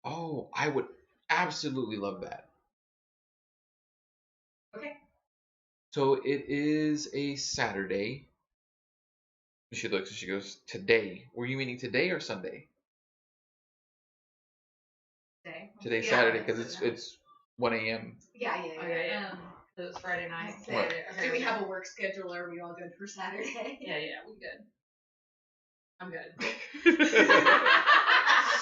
A: Oh, I would absolutely love that.
H: Okay.
A: So it is a Saturday. She looks and she goes, today. Were you meaning today or Sunday?
H: Today.
A: Today's
H: Yeah,
A: Saturday because it's 1 a.m.
H: Yeah.
G: It was Friday night.
A: What?
H: Do we have a work schedule, or are we all good for Saturday?
G: Yeah, we good. I'm good.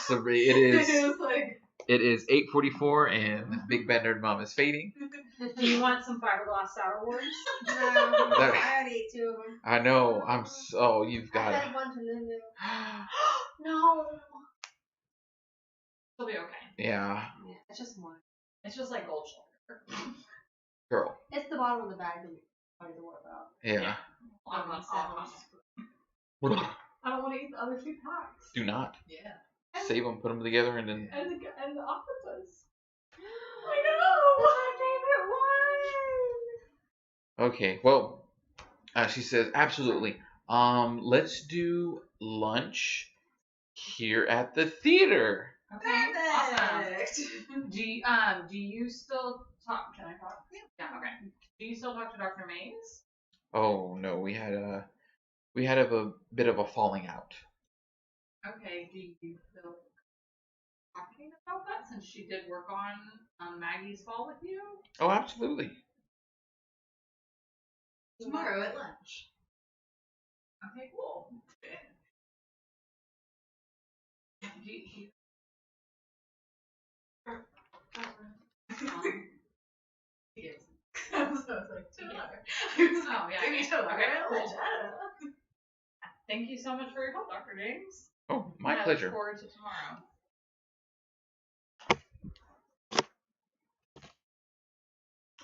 A: So it
H: was like.
A: It is 8:44 and Big Bad Nerd Mom is fading.
E: Do you want some fiberglass Sour Wars?
F: No, I already ate 2 of them.
A: I know. You've got
F: I
A: it.
F: had one to Lulu.
H: No.
G: It'll be okay.
A: Yeah,
E: It's just one.
G: It's just like gold sugar.
A: girl.
E: It's the bottom of the bag that we wanted to worry about.
A: Yeah.
G: I'm not I don't want to eat the other 2 packs.
A: Do not
H: Yeah.
A: save them, put them together, and then.
G: And the octopus.
A: Okay. Well, she says absolutely. Let's do lunch here at the theater.
G: Okay. Awesome.
H: Perfect.
G: Do you still talk? Can I talk? Yeah. Okay. Do you still talk to Dr. Mays?
A: Oh no, we had a bit of a falling out.
G: Okay. Do you feel talking about that since she did work on Maggie's Fall with you?
A: Oh, absolutely.
H: Tomorrow at lunch.
G: Okay, cool.
H: He gives. So I was like, Taylor.
G: Oh, yeah.
H: Give me Taylor.
G: Okay,
H: Really?
G: cool. Thank you so much for your help, Dr. James.
A: Oh, my
G: I
A: pleasure.
G: look forward to tomorrow.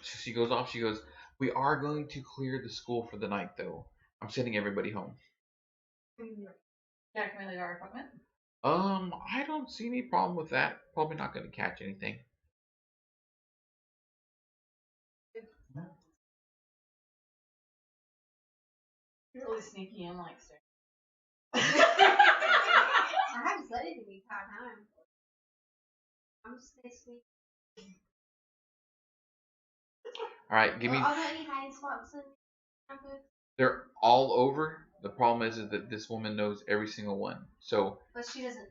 A: So she goes off. She goes, "We are going to clear the school for the night, though. I'm sending everybody home."
G: Yeah, can we leave our equipment?
A: I don't see any problem with that. Probably not going to catch anything.
G: You're really sneaky and like stay.
E: I haven't said anything the entire time. I'm just stay sweet.
A: All right, give me.
E: Are there any hiding spots in campus?
A: They're all over. The problem is that this woman knows every single one. So
E: But she doesn't.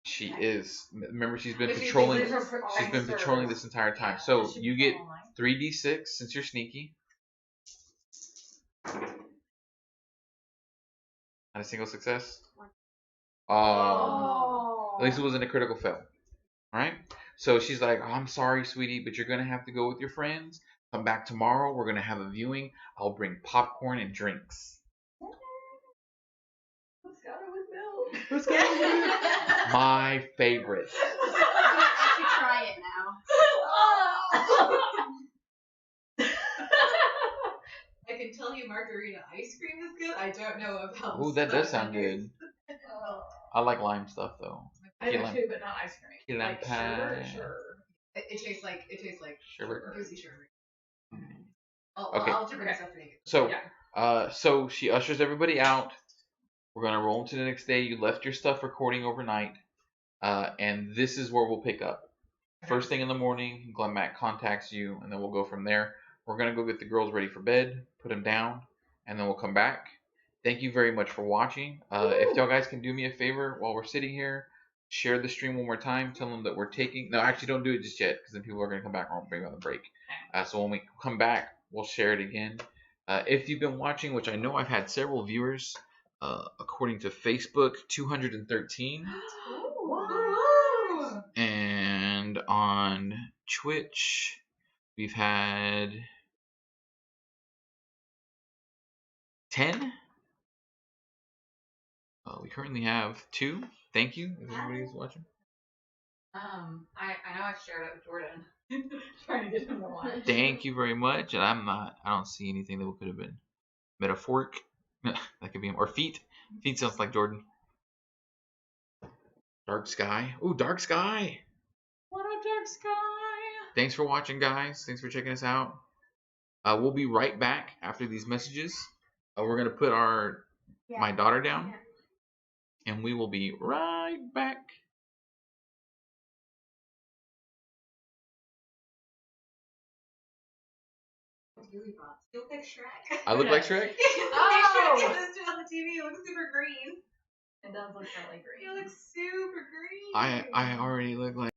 A: she is. Remember, she's been
G: But she's
A: patrolling.
G: usually for
A: She's been
G: officers.
A: patrolling this entire time.
G: Yeah,
A: So
G: she
A: you
G: patrol
A: get
G: all night.
A: 3d6 since you're sneaky. Not a single success. At least it wasn't a critical fail. All right. So she's like, "I'm sorry, sweetie, but you're gonna have to go with your friends. Come back tomorrow. We're gonna have a viewing. I'll bring popcorn and drinks."
G: Who's got it with milk?
A: Who's got it with milk? My favorite.
E: I should try it now.
H: I can tell you margarita ice cream is good. I don't know about.
A: Ooh, that does sound good. I like lime stuff though.
G: I do
A: Key lime-
G: too, but not ice cream.
A: key lime
G: Like sherbet,
A: pie.
G: sure.
H: It tastes like
A: Sherbet.
H: goosey sherbet.
A: Okay.
H: I'll bring stuff to you.
A: So,
G: Yeah.
A: so she ushers everybody out. We're gonna roll into the next day. You left your stuff recording overnight, and this is where we'll pick up. First thing in the morning, Glenn Mac contacts you, and then we'll go from there. We're gonna go get the girls ready for bed, put them down, and then we'll come back. Thank you very much for watching. If y'all guys can do me a favor while we're sitting here, share the stream one more time. Tell them that we're taking. No, actually, don't do it just yet, because then people are gonna come back and we'll bring on the break. So when we come back, we'll share it again. If you've been watching, which I know I've had several viewers, according to Facebook, 213.
H: Woo!
A: And on Twitch, we've had 10. We currently have 2. Thank you, if everybody's watching.
G: I know I shared it with Jordan. Trying to get him to watch.
A: Thank you very much. And I don't see anything that could have been metaphoric. That could be, or feet. Feet sounds like Jordan. Dark sky. Ooh, dark sky.
G: What up, Dark Sky?
A: Thanks for watching, guys. Thanks for checking us out. We'll be right back after these messages. We're gonna put my daughter down, and we will be right back.
H: You look like Shrek.
A: I look like Shrek?
H: Shrek is on the TV. You look super green.
G: It does look really green.
H: You look super green.
A: I already look like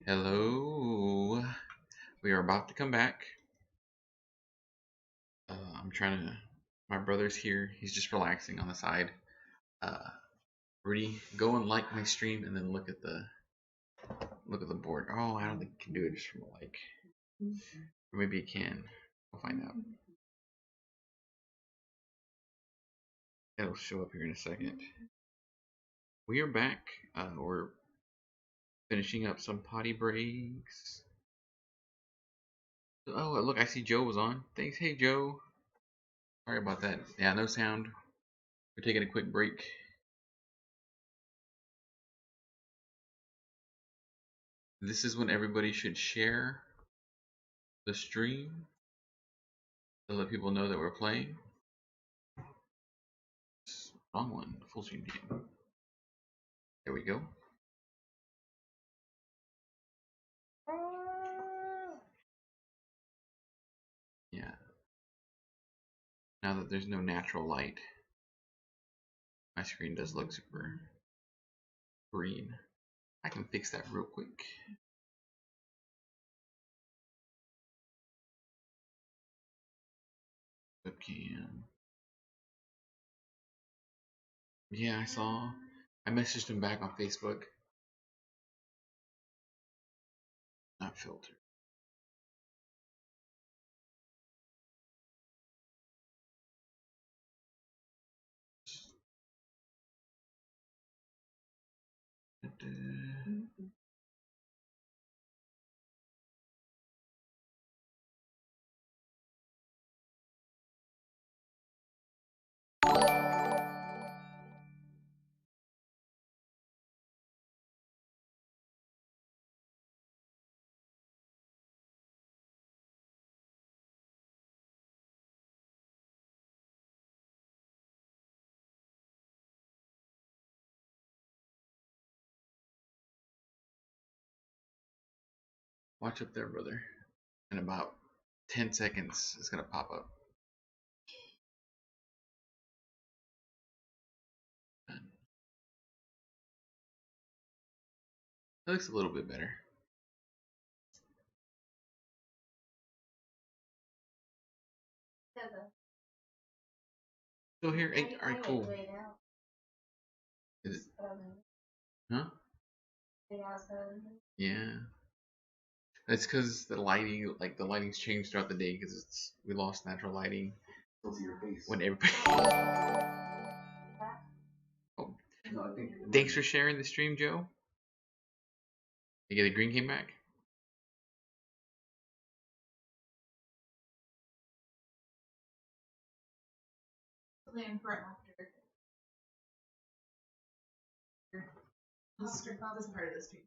A: Hello. We are about to come back. I'm trying to. My brother's here. He's just relaxing on the side. Rudy, go and like my stream, and then look at the board. Oh, I don't think you can do it just from a like. Or maybe you can. We'll find out. It'll show up here in a second. We are back. We're finishing up some potty breaks. Oh, look, I see Joe was on. Thanks. Hey, Joe. Sorry about that. Yeah, no sound. We're taking a quick break. This is when everybody should share the stream to let people know that we're playing. Wrong one. Full screen game. There we go. Yeah. Now that there's no natural light, my screen does look super green. I can fix that real quick. Webcam. Yeah, I saw. I messaged him back on Facebook. Not filtered. Watch up there, brother. In about 10 seconds, it's gonna pop up. It looks a little bit better. Still here? Hey, alright, cool. Is it? Huh? Yeah. That's because the lighting, like the lighting's changed throughout the day because we lost natural lighting. When everybody. Oh. No, thanks for sharing the stream, Joe. You get the green came back.
H: Plan for after. This part of the stream.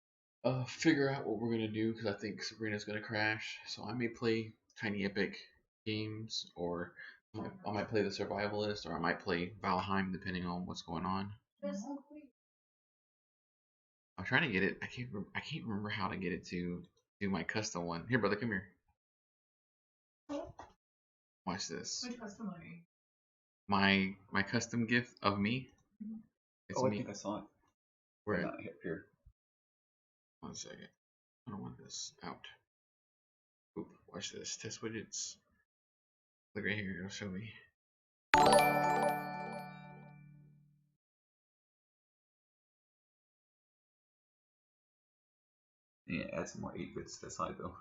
A: Figure out what we're gonna do because I think Sabrina's gonna crash. So I may play Tiny Epic games, or I might play the Survivalist, or I might play Valheim, depending on what's going on. I'm trying to get it. I can't remember how to get it to do my custom one. Here, brother, come here. Watch this.
H: Which custom are you?
A: My custom gift of me. It's
I: I
A: me.
I: think I saw it.
A: Where?
I: Not here.
A: 1 second. I don't want this out. Oop, watch this. Test widgets. Look right here. It'll show me.
I: Yeah, add some more 8-bits to the side though.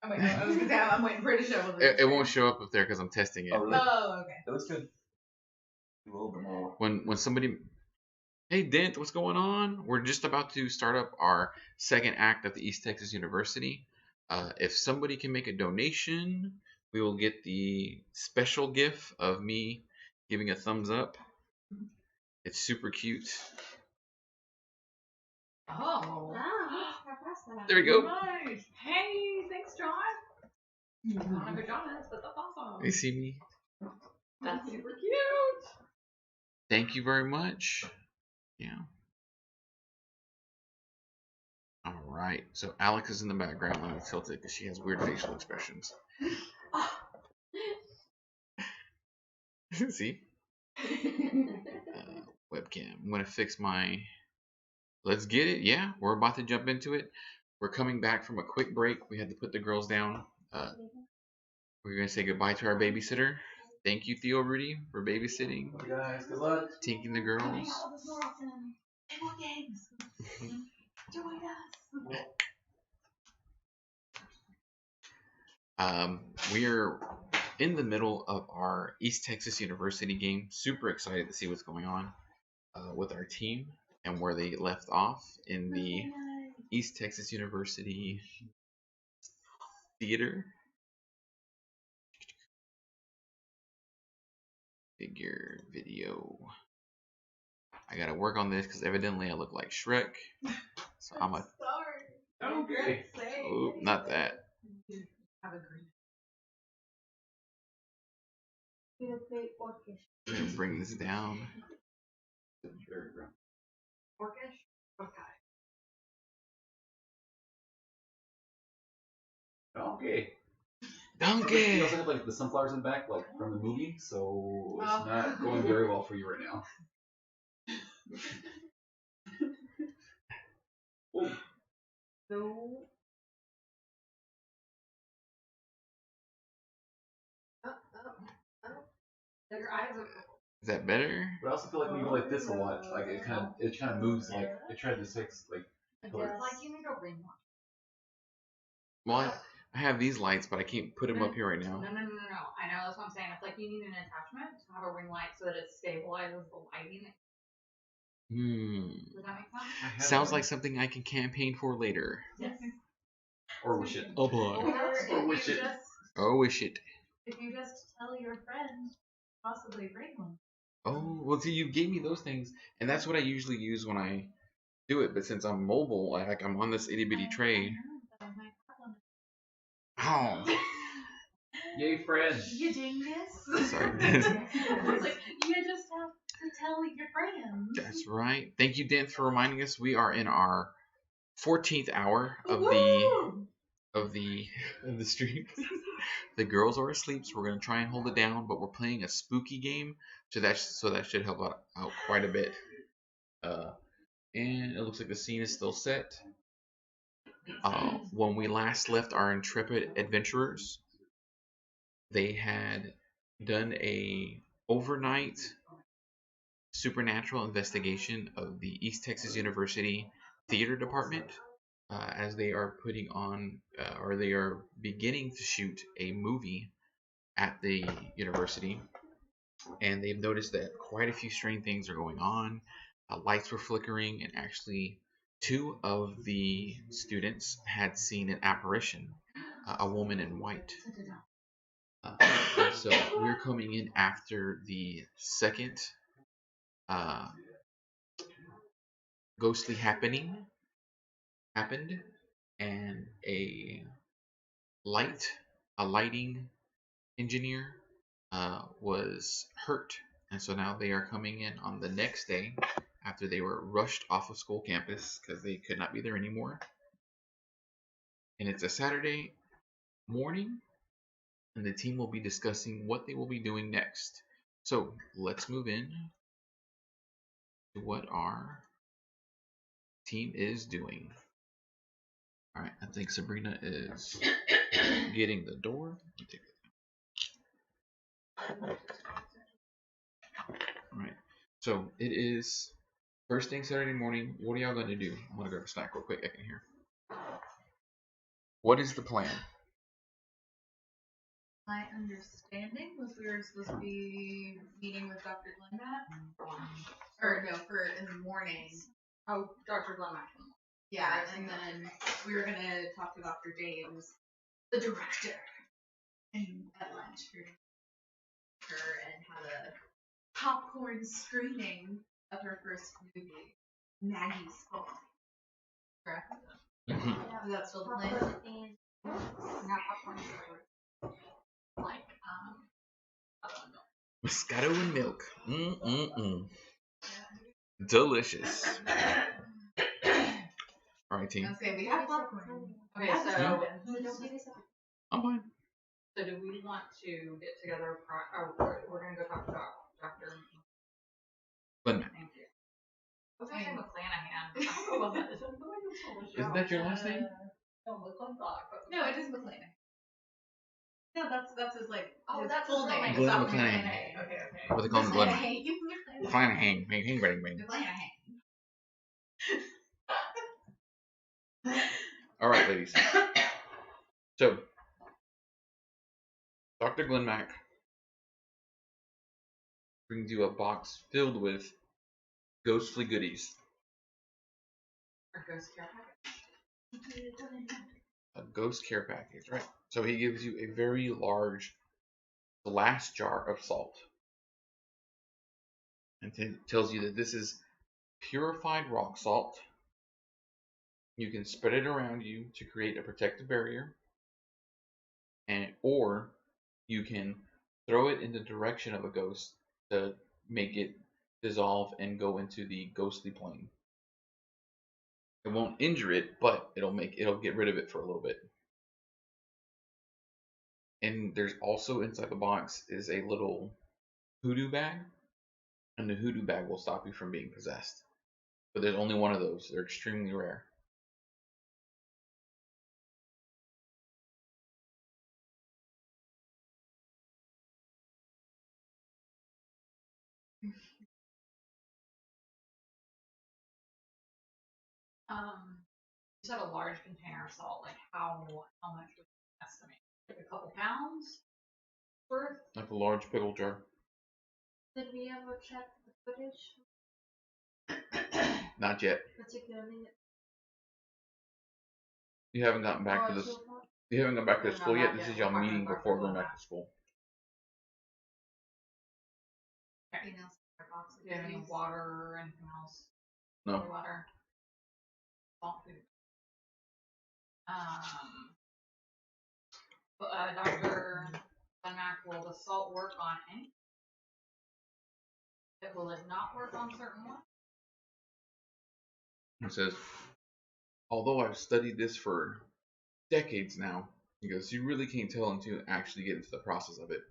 H: Oh wait, I was gonna say I'm waiting for it to show.
A: It won't show up there because I'm testing it.
I: Oh, really?
H: Oh, okay.
I: That looks good. A little bit more.
A: When somebody, hey Dent, what's going on? We're just about to start up our second act of the East Texas University. If somebody can make a donation, we will get the special gift of me giving a thumbs up. It's super cute.
H: Oh.
A: There we go.
H: Nice. Hey, thanks, John. I don't know who John is, but that's awesome.
A: You see me?
H: That's super cute.
A: Thank you very much. Yeah. All right. So Alex is in the background. Let me tilt it because she has weird facial expressions. See? Webcam. I'm gonna fix my. Let's get it. Yeah, we're about to jump into it. We're coming back from a quick break. We had to put the girls down. We're going to say goodbye to our babysitter. Thank you, Theo Rudy, for babysitting.
C: Hey guys, good luck.
A: Taking the girls.
H: More games. Join us.
A: We're in the middle of our East Texas University game. Super excited to see what's going on with our team and where they left off in the East Texas University theater. Figure video. I gotta work on this because evidently I look like Shrek. So I'm a.
C: Okay.
A: Oh, not that.
H: Have a green.
A: I'm gonna bring this down.
H: Orcish? Okay.
C: Okay.
A: Donkey.
C: You also have like the sunflowers in the back, like from the movie, so it's not going very well for you right now. Oh.
H: No. Your eyes are.
A: Is that better?
C: But I also feel like when you go like this a lot, like it kind of moves, like it tries to fix like.
H: It's like you need a ring light.
A: Well, I have these lights, but I can't put them up here right now.
G: No. I know, that's what I'm saying. It's like you need an attachment to have a ring light so that it stabilizes the lighting. Does that make sense?
A: Sounds like something I can campaign for later.
G: Yes.
C: Or wish it.
A: Oh boy.
C: Or wish it.
A: Oh, wish it.
H: If you just tell your friend, possibly bring one.
A: Oh, well, see, you gave me those things, and that's what I usually use when I do it. But since I'm mobile, like I'm on this itty bitty tray. Oh.
C: Yay, friend.
H: You dingus.
A: Sorry.
H: Like, you just have to tell your friends.
A: That's right. Thank you, Dan, for reminding us. We are in our 14th hour of the stream. The girls are asleep, so we're gonna try and hold it down. But we're playing a spooky game, so that should help out quite a bit. And it looks like the scene is still set. When we last left our intrepid adventurers, they had done a overnight supernatural investigation of the East Texas University theater department, as they are putting on, or they are beginning to shoot a movie at the university. And they've noticed that quite a few strange things are going on. Lights were flickering, and actually 2 of the students had seen an apparition, a woman in white. So we're coming in after the second ghostly happened, and a lighting engineer was hurt, and so now they are coming in on the next day after they were rushed off of school campus because they could not be there anymore. And it's a Saturday morning, and the team will be discussing what they will be doing next. So let's move in to what our team is doing. All right, I think Sabrina is getting the door. All right, so it is first thing Saturday morning. What are y'all going to do? I'm going to grab a snack real quick. I can hear. What is the plan?
H: My understanding was we were supposed to be meeting with Dr. Glendat. Or no, for in the morning.
G: Oh, Dr. Glenmack.
H: Yeah, and then we were gonna talk to Dr. James, the director, and at lunch we were gonna her and have a popcorn screening of her first movie, Maggie's Fault. Correct? Is that still the plan?
G: Not popcorn. Like,
A: Moscato and milk. Delicious. All right, team.
H: Okay, we have popcorn.
G: okay, so
A: I'm fine.
G: So do we want to get together? We're gonna go talk to Dr.
A: Glenmack.
G: Thank you. I was gonna say McClanahan. I don't know what that is.
A: Isn't that your last name?
G: Don't look like that. But
H: No, it is McLean. No, that's his like.
G: Oh,
H: his
G: that's
H: full
G: his real name.
H: name.
G: It's
A: Glenn
G: not
A: McLean.
G: Okay, okay.
A: What they call him, Glenn?
H: McLean.
A: All right, ladies. So, Dr. Glenn Mack brings you a box filled with ghostly goodies.
G: Or ghost care package.
A: A ghost care package, right? So he gives you a very large glass jar of salt and tells you that this is purified rock salt. You can spread it around you to create a protective barrier, or you can throw it in the direction of a ghost to make it dissolve and go into the ghostly plane. It won't injure it, but it'll get rid of it for a little bit. And there's also inside the box is a little hoodoo bag, and the hoodoo bag will stop you from being possessed. But there's only one of those. They're extremely rare.
G: You said a large container of salt. Like how much would you estimate? Like a couple pounds worth?
A: Like a large pickle jar.
E: Did we ever check the footage?
A: Not yet.
E: Particularly
A: You haven't gotten back to this. You haven't gone back to
G: No,
A: school
G: not
A: yet. This
G: yet.
A: is y'all
G: We're
A: meeting
G: talking
A: before
G: about
A: going
G: that.
A: back to school.
H: Anything else in our box?
G: Do you have any water or anything else?
A: No.
G: Any water. Salt food. Dr. Mac, will the salt work on any? Will it not work on certain ones?
A: He says, although I've studied this for decades now, he goes, you really can't tell until you actually get into the process of it.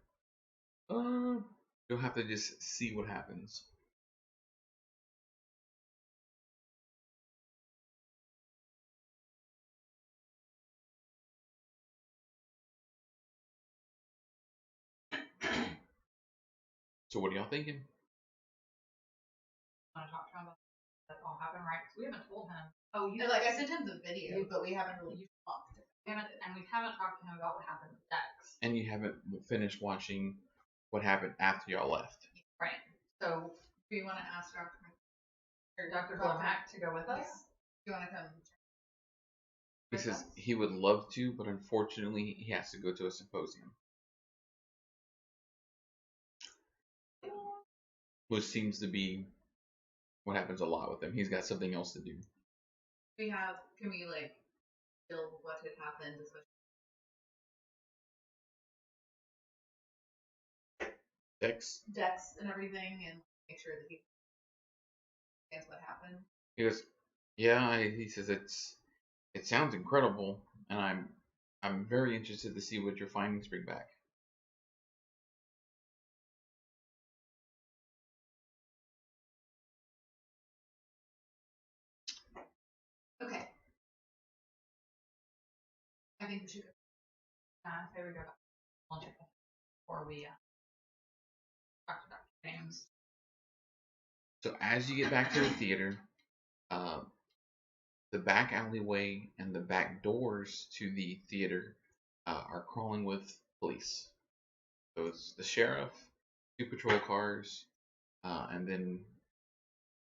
A: You'll have to just see what happens. So what are y'all thinking?
G: I want to talk to him about that all happened, right? Because we haven't told him. Oh, you
H: Like I sent him the video, but we haven't really talked.
G: we haven't talked to him about what happened with Dex.
A: And you haven't finished watching what happened after y'all left.
G: Right. So
H: Do you want to ask
G: Dr. Glomack to go with us?
H: Do you want to come?
A: He says he would love to, but unfortunately he has to go to a symposium. Which seems to be what happens a lot with him. He's got something else to do.
H: Can we like build what had happened, especially Dex and everything, and make sure that he understands what happened?
A: He goes, yeah. He says it sounds incredible, and I'm very interested to see what your findings bring back.
H: Okay. I think we should go.
G: Say we go back to lunch before we talk to Dr. James.
A: So as you get back to the theater, the back alleyway and the back doors to the theater are crawling with police. So it's the sheriff, 2 patrol cars, and then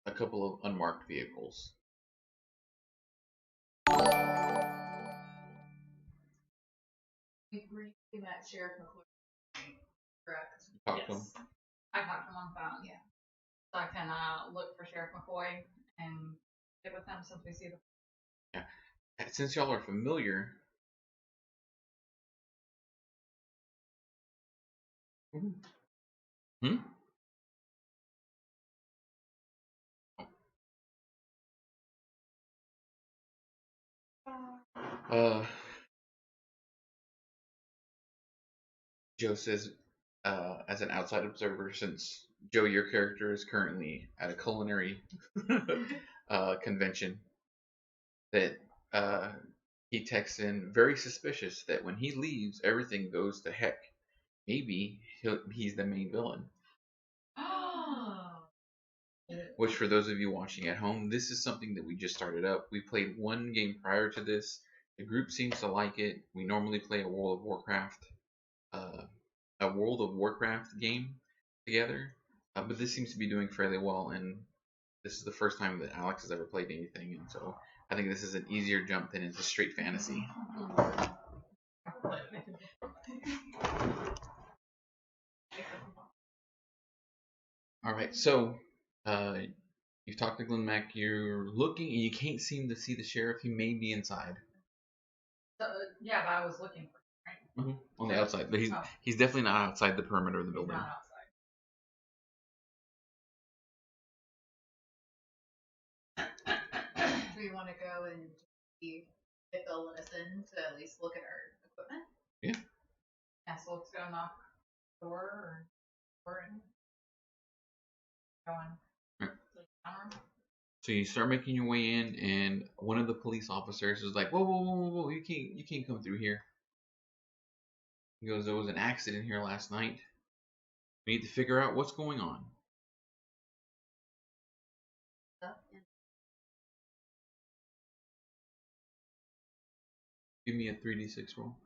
A: a couple of unmarked vehicles.
H: We met Sheriff McClure. Correct.
A: Talk to him.
G: I talked to him on the phone.
H: Yeah.
G: So I can look for Sheriff McCoy and get with him since we see the.
A: Yeah. Since y'all are familiar. Hmm? Joe says, as an outside observer, since Joe, your character is currently at a culinary convention, that he texts in, very suspicious that when he leaves, everything goes to heck. Maybe he's the main villain. Which, for those of you watching at home, this is something that we just started up. We played one game prior to this. The group seems to like it. We normally play a World of Warcraft game together, but this seems to be doing fairly well, and this is the first time that Alex has ever played anything, and so I think this is an easier jump than into straight fantasy. All right, so you've talked to Glenn Mack. You're looking, and you can't seem to see the sheriff. He may be inside.
G: Yeah, but I was looking for him, right?
A: On the outside, but he's definitely not outside the perimeter of the building.
G: He's not outside.
H: Do we want to go and see if they'll let us in to at least look at our equipment?
A: Yeah.
G: Yeah, so let's go knock the door and go on.
A: So you start making your way in, and one of the police officers is like, "Whoa! You can't come through here." He goes, "There was an accident here last night. We need to figure out what's going on." Give me a 3d6 roll.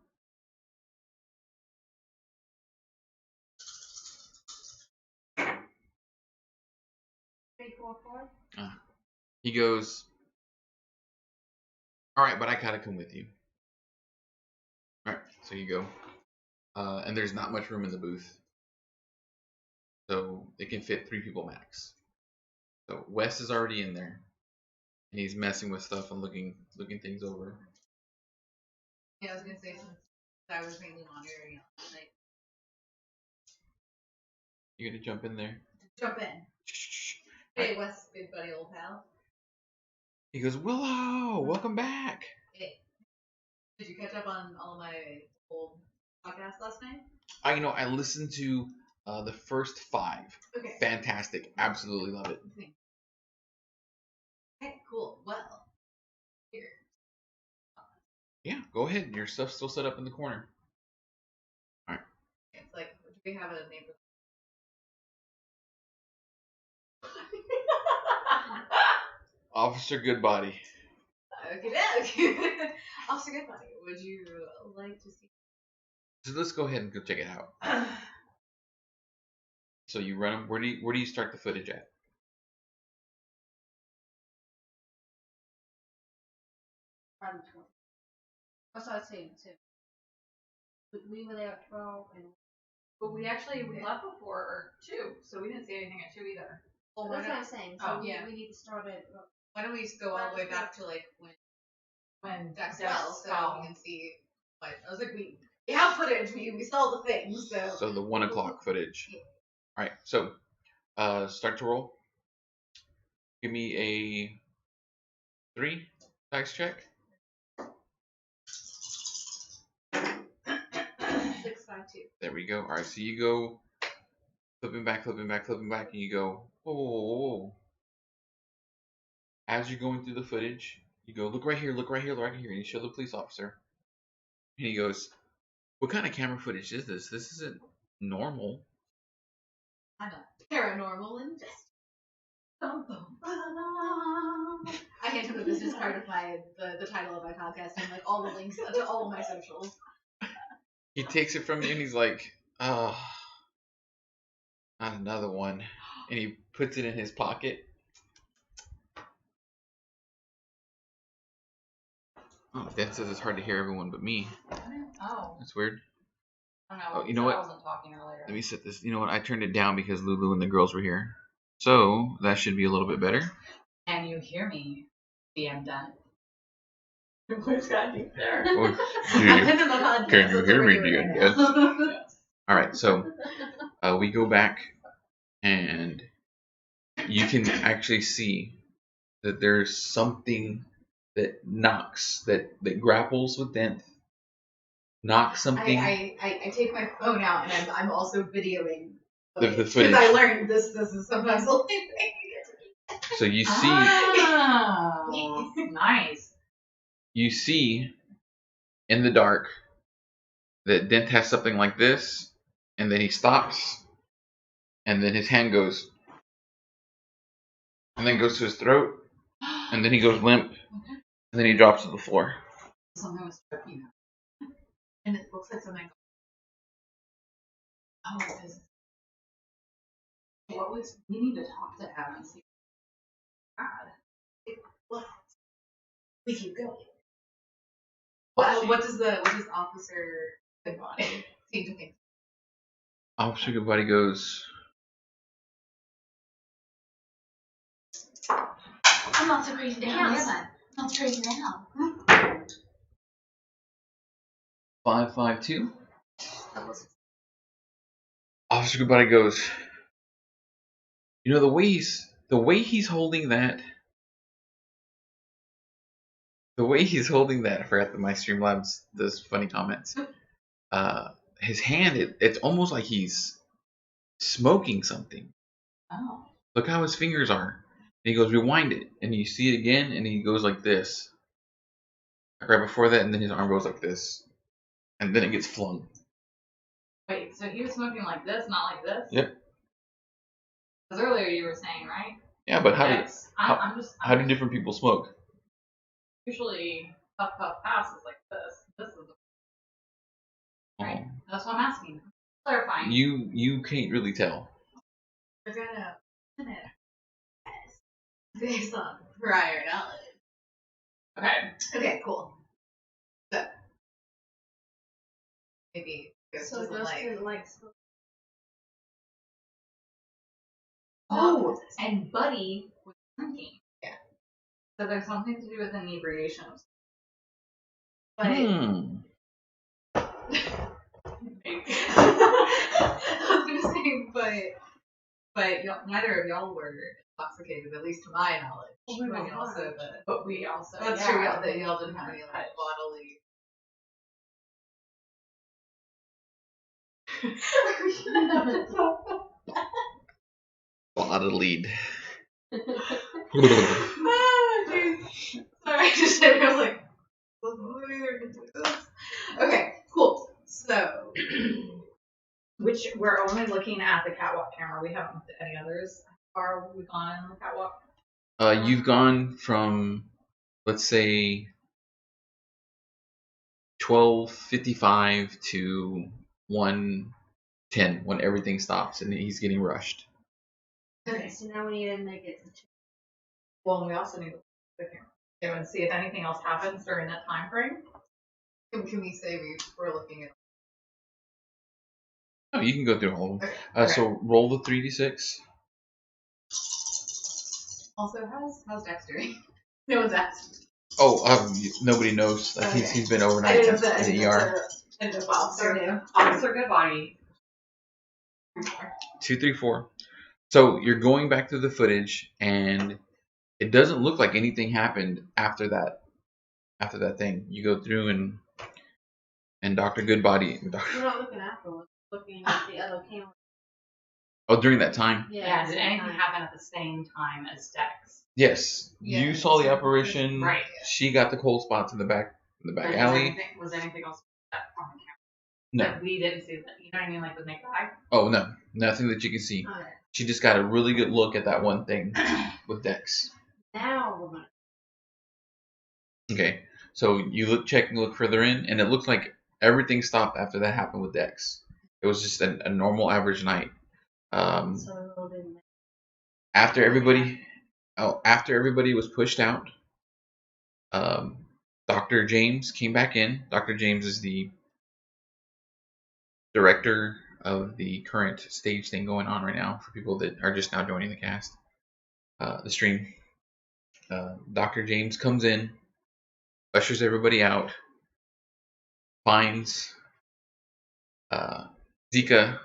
E: 3, 4, 4.
A: He goes, "All right, but I gotta come with you." All right, so you go, and there's not much room in the booth, so it can fit 3 people max. So Wes is already in there, and he's messing with stuff and looking things over.
H: Yeah, I was gonna say, since I was mainly monitoring it last night.
A: You gonna jump in there?
H: Jump in. Hey, Wes, big buddy, old pal.
A: He goes, "Willow, welcome back."
H: Hey, did you catch up on all my old podcasts last night?
A: I listened to the first 5.
H: Okay.
A: Fantastic, absolutely love it.
H: Okay, cool. Well, here.
A: Yeah, go ahead. Your stuff's still set up in the corner. All right.
H: It's like, do we have a name for
A: Officer Goodbody.
H: Okay. Officer Goodbody, would you like to see?
A: So let's go ahead and go check it out. So you run them. Where do you start the footage at?
E: That's what I was saying too. We were there at 12, and
G: But we left before 2, so we didn't see anything at 2 either.
H: Well,
E: that's what I'm saying. So
H: yeah.
E: we need to start at.
H: Why don't we just go all the way back to like when Dex fell, so we can see. Like, I was like, we have footage. We saw the things.
A: So the 1 o'clock footage. All right. So start to roll. Give me a 3 dice check.
H: 6, 5, 2.
A: There we go. All right. So you go flipping back, and you go, whoa. As you're going through the footage, you go, look right here, and you show the police officer. And he goes, "What kind of camera footage is this? This isn't normal."
H: I'm a paranormal investigator. I hand him the business card of the title of my podcast and like all the links to all of my socials.
A: He takes it from you and he's like, "Oh, not another one." And he puts it in his pocket. Oh, Dan says it's hard to hear everyone but me.
G: Oh.
A: That's weird.
G: I don't know.
A: Oh, you know what?
G: I wasn't talking earlier.
A: Let me set this. You know what? I turned it down because Lulu and the girls were here. So that should be a little bit better.
G: Can you hear me? I'm done. Where's that deep there?
A: Can you hear me, dear? Yes. All right. So we go back, and you can actually see that there's something that knocks, that grapples with Dent. Knocks something.
H: I take my phone out and I'm also videoing
A: the footage.
H: Because I learned this is sometimes the only thing you get to do.
A: So you see.
G: Oh, nice.
A: You see in the dark that Dent has something like this, and then he stops, and then his hand goes, and then goes to his throat, and then he goes limp, and then he drops to the floor.
G: Something was striking him. And it looks like something. Oh, because what was we need to talk to him and see. God, what? We keep going. What does Officer Goodbody seem to think?
A: Officer Goodbody goes,
G: I'm not so crazy now. I'm not so crazy now.
A: 552. Officer Goodbody goes, you know, the way he's holding that. The way he's holding that, I forgot that my Streamlabs does funny comments. His hand, it's almost like he's smoking something.
G: Oh.
A: Look how his fingers are. And he goes, rewind it. And you see it again, and he goes like this. Like right before that, and then his arm goes like this. And then it gets flung.
G: Wait, so he was smoking like this, not like this?
A: Yep.
G: Because earlier you were saying, right?
A: Yeah, but how do
G: I'm
A: different people smoke?
G: usually puff pass is like this. This is right. That's what I'm asking. Clarifying.
A: You can't really tell.
H: We're gonna based on prior knowledge.
G: Okay.
H: Okay, cool. So maybe Ghost doesn't like.
G: Oh, and Buddy was drinking.
H: Yeah.
G: So there's something to do with inebriation.
H: But I was gonna say, but neither of y'all were intoxicated, at least to my knowledge.
G: But we also.
H: That's true. Y'all didn't have any like bodily.
A: Bodily.
H: Oh, jeez. Sorry, I just I was like, what are we gonna do this? Okay, cool. So,
G: Which we're only looking at the catwalk camera. We haven't looked at any others. Are we gone in the catwalk?
A: You've gone from, let's say, 12:55 to 1:10 when everything stops and he's getting rushed.
E: Okay, so now we need to make it to 2.
G: Well, we also need to look at the camera and see if anything else happens during that time frame.
H: can we say we're looking at?
A: Oh, you can go through all of them.
H: Okay.
A: So roll the 3d6.
H: Also, how's Dex doing? No one's asked.
A: Oh, nobody knows. Like
H: Okay.
A: he's been overnight in the ER.
G: Officer Goodbody.
A: 2, 3, 4. So you're going back through the footage, and it doesn't look like anything happened after that. After that thing, you go through and Dr. Goodbody.
E: We're not looking afterwards. We're looking at the other camera.
A: Oh, during that time.
G: Yeah. Did anything happen at the same time as Dex?
A: Yes.
H: Yeah,
A: You saw the apparition.
G: Right.
A: She got the cold spots in the back alley.
G: Was anything else on the camera?
A: No.
G: That we didn't see that. You know what I mean? Like the naked eye?
A: Oh no, nothing that you can see.
E: Alright.
A: She just got a really good look at that one thing with Dex.
E: Now we're gonna.
A: Okay, so you look further in, and it looks like everything stopped after that happened with Dex. It was just a normal average night.
E: So we'll do
A: After everybody was pushed out, Dr. James came back in. Dr. James is the director of the current stage thing going on right now for people that are just now joining the cast, the stream. Dr. James comes in, ushers everybody out, finds Zika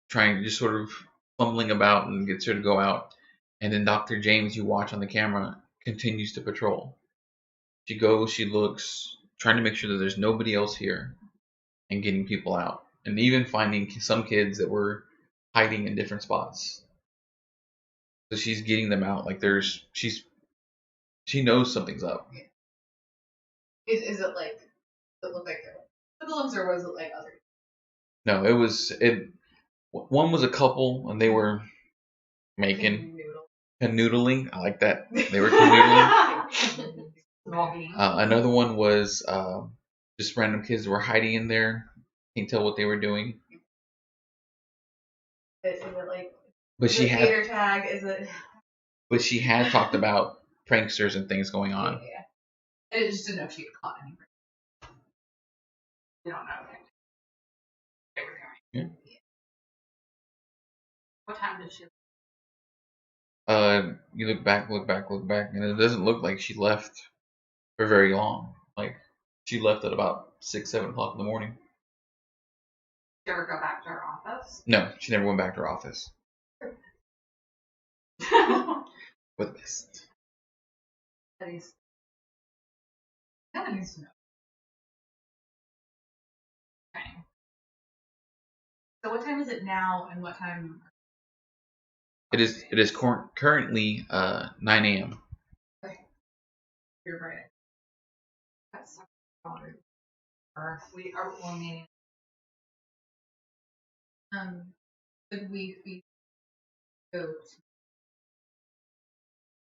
A: trying to just sort of fumbling about and gets her to go out. And then Dr. James, you watch on the camera, continues to patrol. She goes, she looks, trying to make sure that there's nobody else here and getting people out. And even finding some kids that were hiding in different spots. So she's getting them out. Like she knows something's up.
H: Is it like It looked like hoodlums, or was it like other?
A: No, it was it. One was a couple, and they were making canoodling. I like that. They were canoodling. Another one was just random kids were hiding in there. Can't tell what they were doing.
H: Is it like?
A: But
H: Is
A: she
H: it
A: had.
H: gator tag? Is it?
A: But she had talked about pranksters and things going on.
H: Yeah. I just didn't know if she had caught anything. You don't know.
A: Yeah.
G: What time did she?
A: You look back, and it doesn't look like she left for very long. Like she left at about 6, 7 o'clock in the morning.
G: Did you ever go back to her office?
A: No, she never went back to her office. With the best.
H: That is. That needs to know. Okay. So what time is it now, and what time?
A: It is currently 9 a.m.
H: Okay. You're right. That's we are one meeting. Could we go?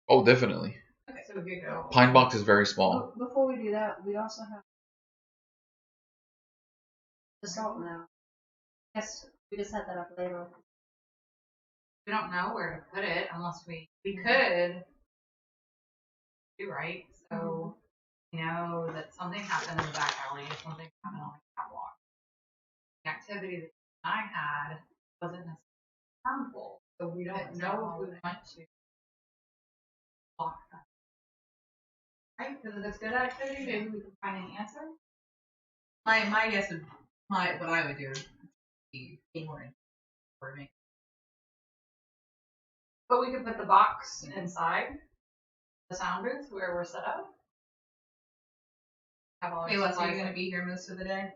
A: Oh, definitely.
H: Okay, so we could go.
A: Pine Box is very small.
B: Before we do that, we also have the salt now. Yes, we just had that up later.
G: We don't know where to put it unless we could. You're right. So you know that something happened in the back alley, something happened on the catwalk. The activity that I had wasn't necessarily harmful, so we don't know if we want to block that. Right? Because if it's good activity, maybe we can find an answer.
H: My guess would what I would do would be more for me.
G: But we could put the box inside the sound booth where we're set up. Have all our
H: Hey, Les, are
G: supplies
H: you gonna
G: in.
H: be here most of the day?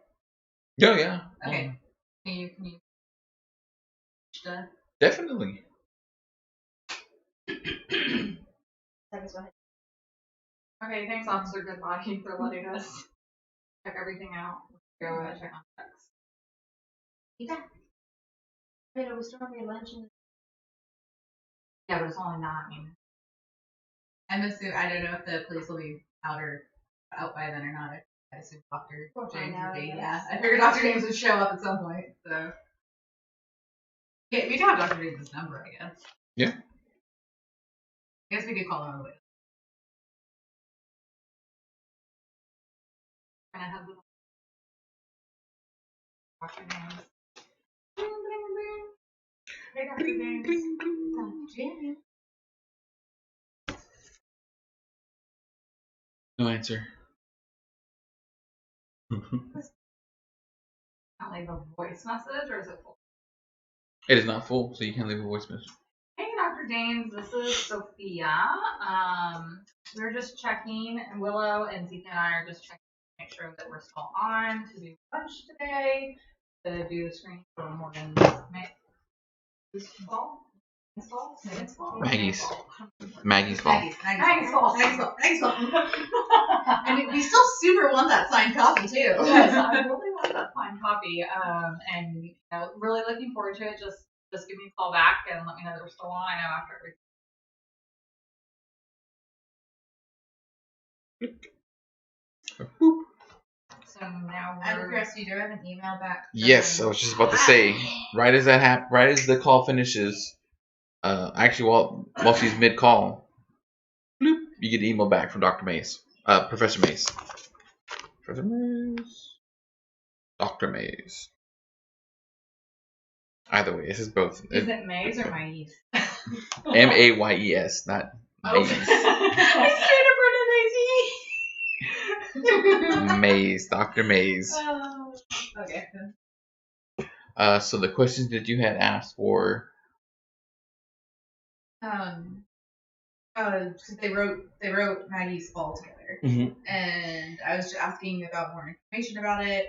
A: Yeah, yeah.
H: Okay. Can you? Done.
A: Definitely.
G: Okay, thanks, Officer Goodbody, for letting us check everything out. Go check on checks.
B: Yeah. Wait, are we still having lunch?
G: Yeah, but it's only 9.
H: I'm assuming I don't know if the police will be out by then or not. I assume Dr. James would be. Yeah, I figured Dr. James would show up at some point. So yeah, we do have Dr. James' number, I guess.
A: Yeah.
H: I guess we could call him on the way.
G: And I have the Dr. James. Bing, bing, bing. Hey, Dr. James. Dr. James.
A: No answer.
G: I'll leave a voice message, or is it full?
A: It is not full, so you can leave a voice message.
G: Hey, Dr. James, this is Sophia. We're just checking, and Willow and Zeke and I are just checking to make sure that we're still on to do lunch today, to do the screen for Morgan's
A: Maggie's. Maggie's fault.
H: Maggie's fault. And we still super want that signed copy too.
G: Yes, I really want that signed copy. And you know, really looking forward to it. Just give me a call back and let me know that we're still on. I know after everything. So now
H: I'm curious, do you have an email back?
A: Yes, I was just about to say. Right as the call finishes, actually while she's mid call, bloop, you get an email back from Dr. Mays, Professor Mays. Professor Mays. Dr. Mays. Either way, this is both.
G: Is it Mays or Mays?
A: Mays, not Mays.
G: I straight up heard
A: Mays, Dr. Mays.
H: Okay.
A: So the questions that you had asked for.
H: They wrote Maggie's fall together, and I was just asking about more information about it.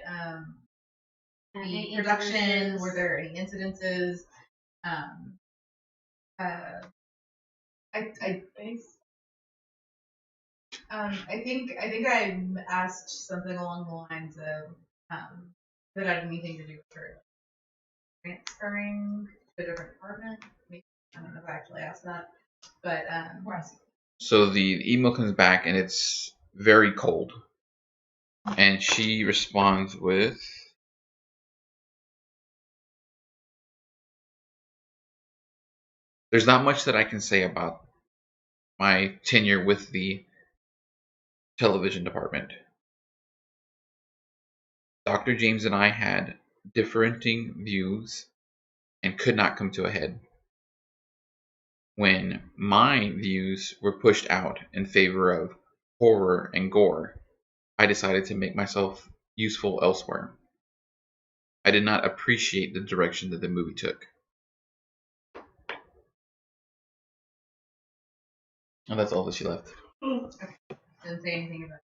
H: The production, were there any incidences? I think I asked something along the lines of that had anything to do with her transferring to a different department. Maybe, I don't know if I actually asked that, but
A: So the email comes back and it's very cold. And she responds with, there's not much that I can say about my tenure with the television department. Dr. James and I had differing views and could not come to a head. When my views were pushed out in favor of horror and gore, I decided to make myself useful elsewhere. I did not appreciate the direction that the movie took. And that's all that she left.
H: didn't say anything about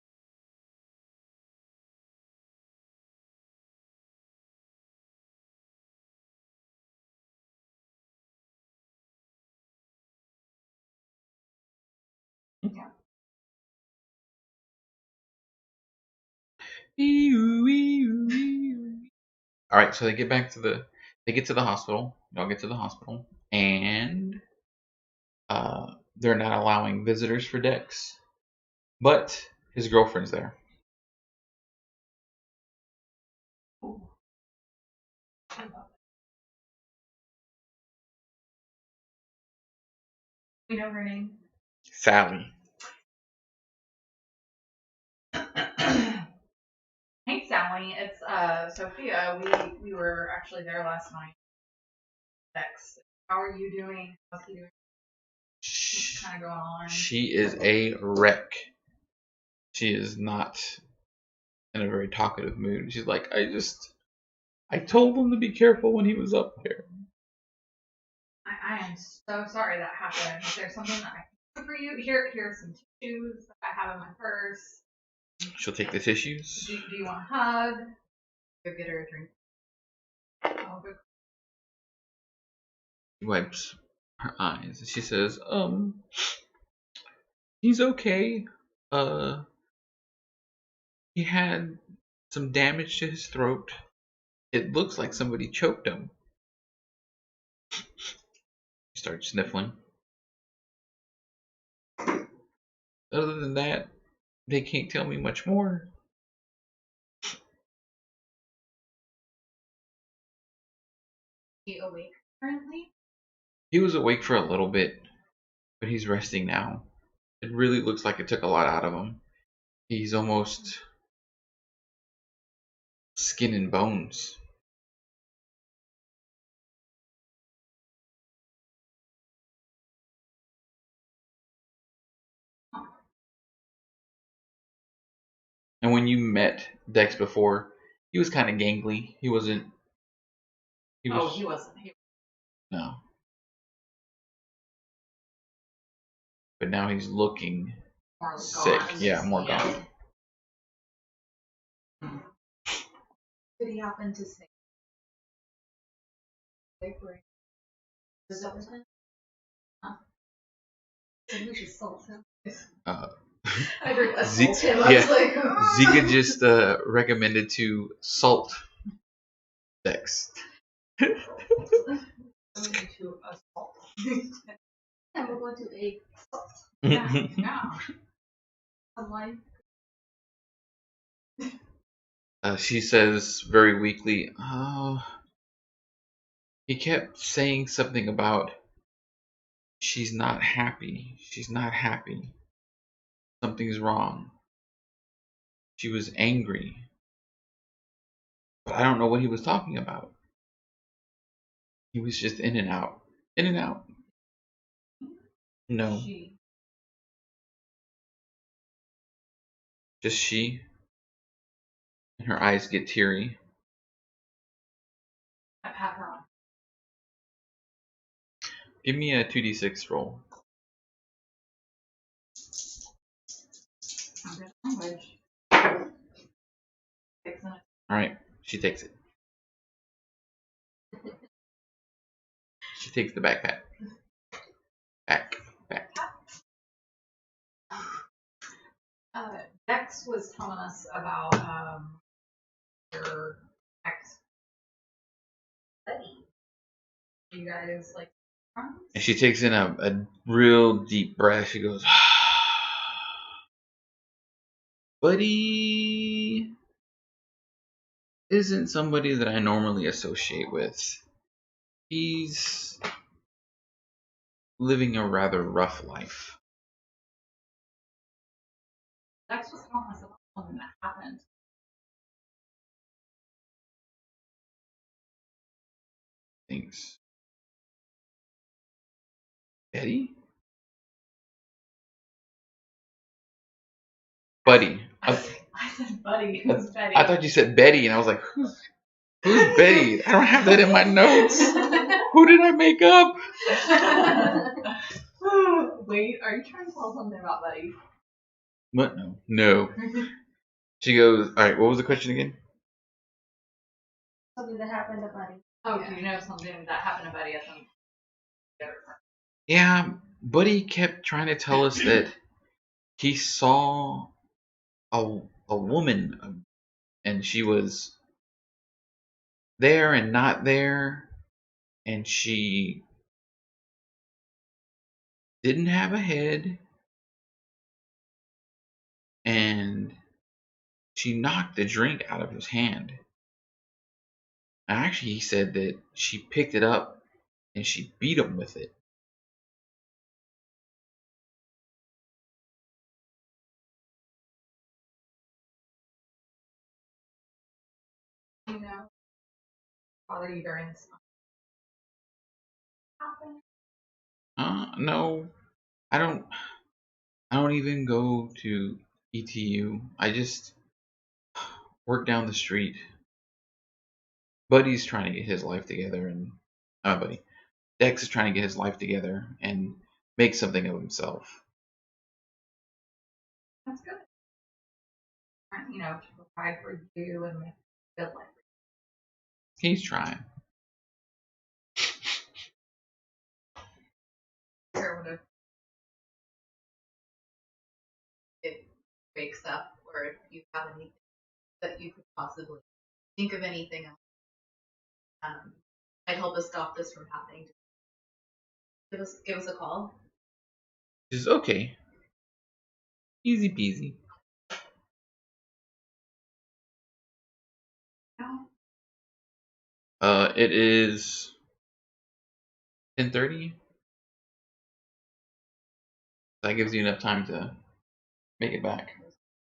A: All right, so they get to the hospital. Y'all get to the hospital, and they're not allowing visitors for Dex, but his girlfriend's there.
H: We know her name.
A: Sally.
H: Hey Sally, it's Sophia. We were actually there last night. Dex, how are you doing? How's he doing? What's kind of going on?
A: She is a wreck. She is not in a very talkative mood. She's like, I told him to be careful when he was up there.
H: I am so sorry that happened. Is there something that I can do for you? Here's some tissues that I have in my purse.
A: She'll take the tissues.
H: Do you want a hug? Go get her a drink. Oh, good.
A: She wipes her eyes. She says, he's okay. He had some damage to his throat. It looks like somebody choked him. She starts sniffling. Other than that, they can't tell me much more.
H: He awake currently?
A: He was awake for a little bit, but he's resting now. It really looks like it took a lot out of him. He's almost skin and bones. And when you met Dex before, he was kind of gangly. He wasn't.
H: He wasn't.
A: No. But now he's looking
H: More
A: sick.
H: gone.
A: Yeah, more gone.
H: Did he happen to say? Is that what Maybe we should salt him. I heard assault him. I was like,
A: Zika just recommended to salt Dex.
H: I'm going to assault.
E: And we're going to a
H: Yeah. Online.
A: She says very weakly, "Oh, he kept saying something about she's not happy. She's not happy. Something's wrong. She was angry. But I don't know what he was talking about. He was just in and out. In and out. No. Just she. And her eyes get teary.
H: I pat her on.
A: Give me a 2d6 roll.
H: Language.
A: Alright, she takes it. She takes the backpack. Back.
G: Dex was telling us about your ex buddy. You guys like friends?
A: And she takes in a real deep breath. She goes, Buddy isn't somebody that I normally associate with. He's living a rather rough life.
G: Dex was telling us about something that happened.
A: Thanks. Betty? Buddy.
G: I said buddy. It was Betty.
A: I thought you said Betty, and I was like, who's Betty? I don't have that in my notes. Who did I make up?
H: Wait, are you trying to tell something about Buddy?
A: What? No. She goes, all right, what was the question again?
E: Something that happened to Buddy.
G: Oh, do you know something that happened to Buddy at some
A: Yeah, Buddy kept trying to tell us that he saw a woman, and she was there and not there, and she didn't have a head, and she knocked the drink out of his hand. Actually, he said that she picked it up and she beat him with it.
G: you know bother you during this happened?
A: No, I don't even go to ETU. I just work down the street. Buddy's trying to get his life together, and Buddy Dex is trying to get his life together and make something of himself.
G: That's good. You know, to provide for you and make a good life.
A: He's trying.
H: Or what if it wakes up, or if you have anything that you could possibly think of anything else, might help us stop this from happening. Give us a call.
A: He says, okay. Easy peasy. It is 10:30. That gives you enough time to make it back.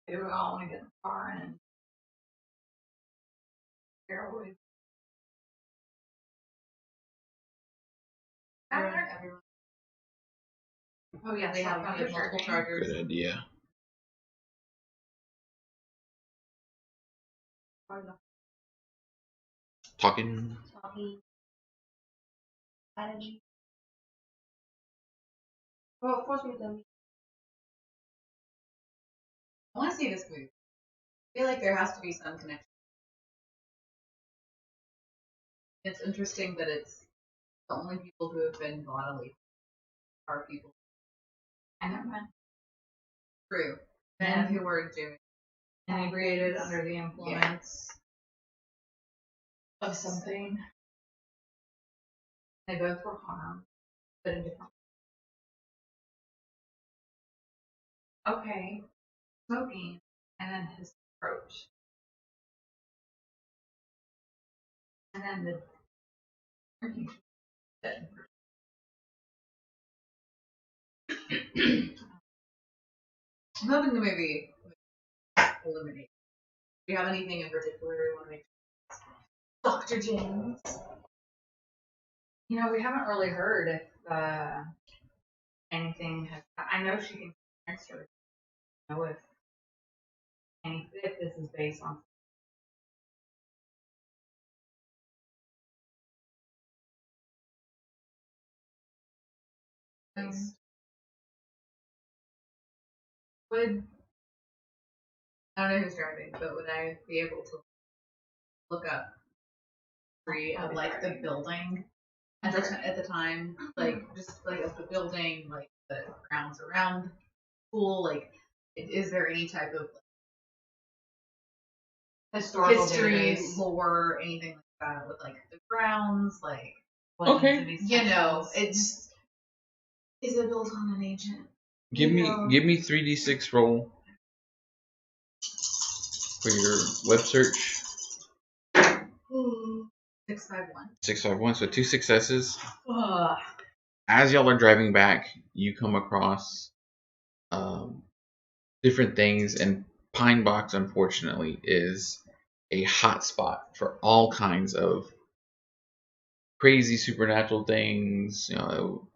G: Do we all want to get in the car and Carol
H: Everyone.
G: Oh yeah,
H: They have multiple chargers.
A: Good idea. Talking.
E: Strategy. Well, of course we've done.
H: I want to see this movie. I feel like there has to be some connection. It's interesting that it's the only people who have been bodily are people.
G: I never met.
H: True.
G: Men
H: Men who were doing
G: inebriated under the influence of something. They both were harmed, but in different. Okay, smoking, and then his approach, and then the drinking.
H: I'm hoping the movie eliminates. Do you have anything in particular you want to make? Dr. James.
G: You know, we haven't really heard if anything has. I know she can answer. I know if this is based on.
H: Would I don't know who's driving, but would I be able to look up history of like the building at the time, like just like of the building, like the grounds around the pool, like Is there any type of
G: Historical
H: history,
G: database.
H: lore, anything like that with like the grounds, like
A: Okay.
H: you know, it's is it built on an ancient?
A: Give me 3d6 roll for your web search.
H: 651.
A: 651. So 2 successes.
H: Ugh.
A: As y'all are driving back, you come across different things, and Pine Box, unfortunately, is a hot spot for all kinds of crazy supernatural things. You know,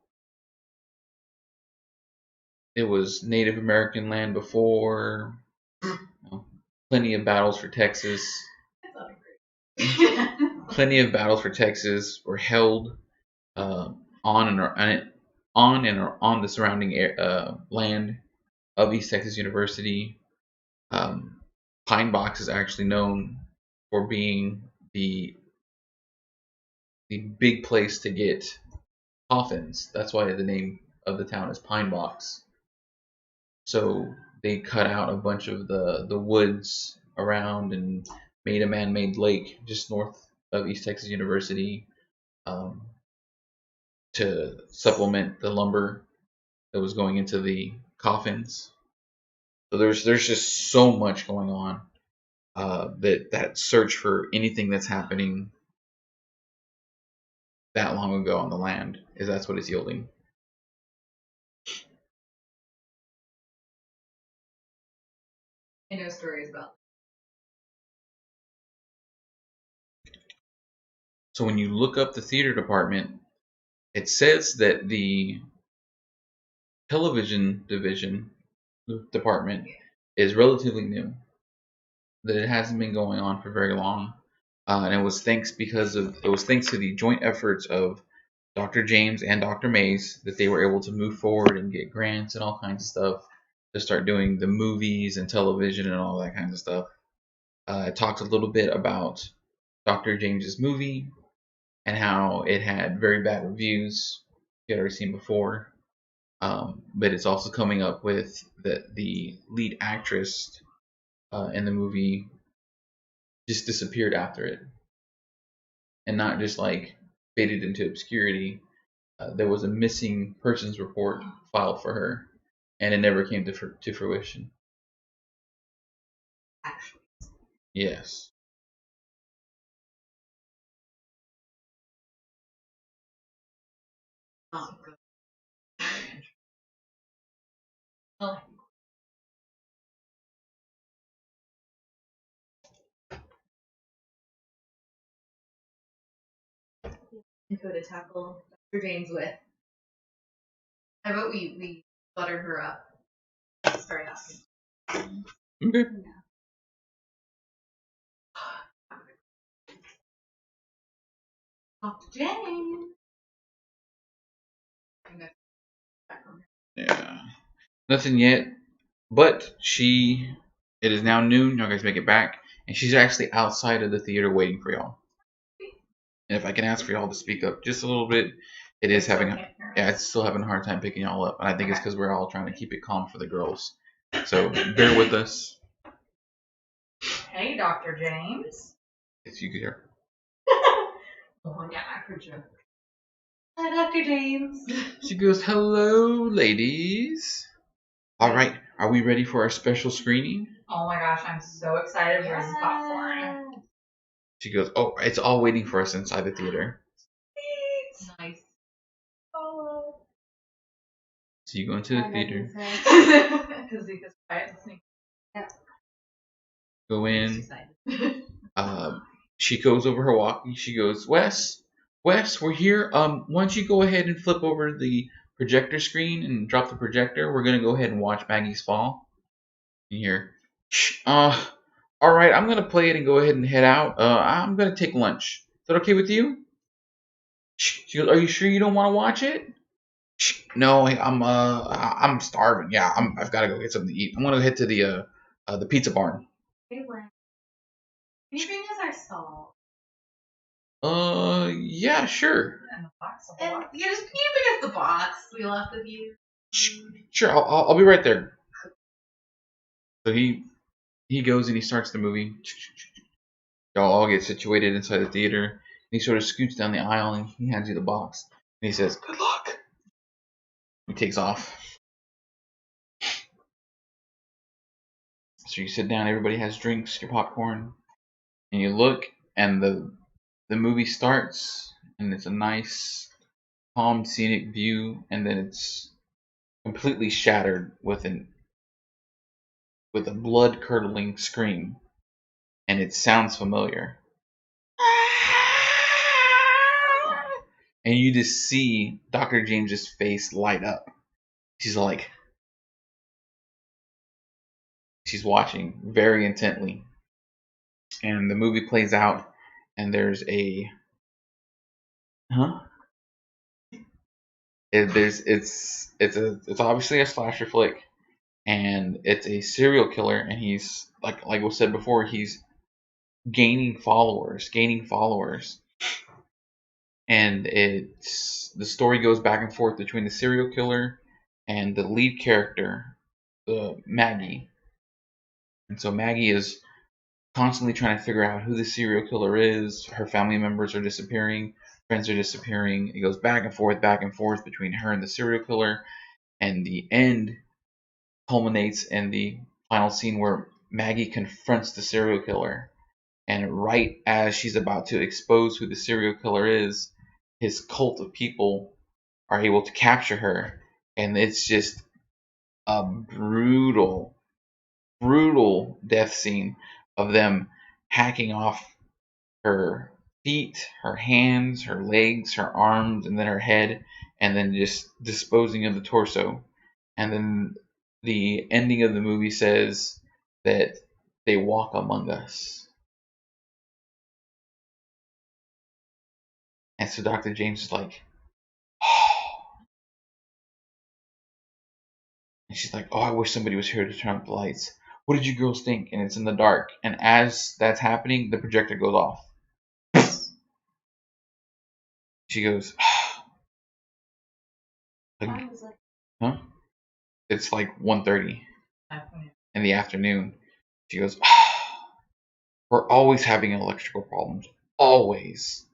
A: it was Native American land before. You know, plenty of battles for Texas. Plenty of battles for Texas were held on the surrounding land of East Texas University. Pine Box is actually known for being the big place to get coffins. That's why the name of the town is Pine Box. So they cut out a bunch of the woods around and made a man-made lake just north of East Texas University to supplement the lumber that was going into the coffins. So there's just so much going on that search for anything that's happening that long ago on the land that's what it's yielding.
H: I know stories about.
A: So when you look up the theater department, it says that the television department is relatively new. That it hasn't been going on for very long, and it was thanks to the joint efforts of Dr. James and Dr. Mays that they were able to move forward and get grants and all kinds of stuff to start doing the movies and television and all that kind of stuff. It talks a little bit about Dr. James's movie and how it had very bad reviews you had already seen before. But it's also coming up with the lead actress in the movie just disappeared after it, and not just like faded into obscurity. There was a missing persons report filed for her, and it never came to fruition.
H: Actually.
A: Yes.
H: Oh, good. Oh. Info to tackle Dr. James with. How about we butter her up? Start asking.
A: Okay.
H: Dr. James.
A: Yeah. Nothing yet, but it is now noon. Y'all guys make it back, and she's actually outside of the theater waiting for y'all. And if I can ask for y'all to speak up just a little bit, it's still having a hard time picking y'all up, and I think it's because we're all trying to keep it calm for the girls. So bear with us.
G: Hey, Dr. James.
A: If you could hear.
G: Oh yeah, I heard you. Hi, Dr. James.
A: She goes, "Hello, ladies. All right, are we ready for our special screening?"
G: Oh my gosh, I'm so excited for this popcorn.
A: She goes, "Oh, it's all waiting for us inside the theater."
H: Nice.
G: Oh.
A: So you go into the theater.
G: Because he gets quiet and sneaky.
H: Yeah.
A: Go in. She goes over her walkie. She goes, Wes, we're here. Why don't you go ahead and flip over the projector screen and drop the projector? We're gonna go ahead and watch Maggie's Fall. You hear, all right, I'm gonna play it and go ahead and head out. I'm gonna take lunch. Is that okay with you? She goes, are you sure you don't want to watch it? No, I'm starving. Yeah, I've got to go get something to eat. I'm gonna head to the pizza barn.
H: Hey, Len. Can you bring us our salt?
A: Yeah, sure.
H: And the box. And can you bring us the box we left with you?
A: Sure, I'll be right there. So he goes and he starts the movie. Y'all all get situated inside the theater. And he sort of scoots down the aisle and he hands you the box. And he says, "Good luck." He takes off. So you sit down, everybody has drinks, your popcorn, and you look, and the movie starts, and it's a nice, calm, scenic view, and then it's completely shattered with a blood-curdling scream, and it sounds familiar. And you just see Dr. James's face light up. She's like, she's watching very intently. And the movie plays out, and there's a it's obviously a slasher flick, and it's a serial killer, and he's like was said before, he's gaining followers, and the story goes back and forth between the serial killer and the lead character, Maggie. And so Maggie is constantly trying to figure out who the serial killer is. Her family members are disappearing, friends are disappearing. It goes back and forth between her and the serial killer, and the end culminates in the final scene where Maggie confronts the serial killer. And right as she's about to expose who the serial killer is, his cult of people are able to capture her. And it's just a brutal death scene of them hacking off her feet, her hands, her legs, her arms, and then her head, and then just disposing of the torso. And then the ending of the movie says that they walk among us. And so Dr. James is like, oh. And she's like, oh, I wish somebody was here to turn up the lights. What did you girls think? And it's in the dark. And as that's happening, the projector goes off. She goes, huh? It's like 1:30 in the afternoon. She goes, we're always having electrical problems. Always.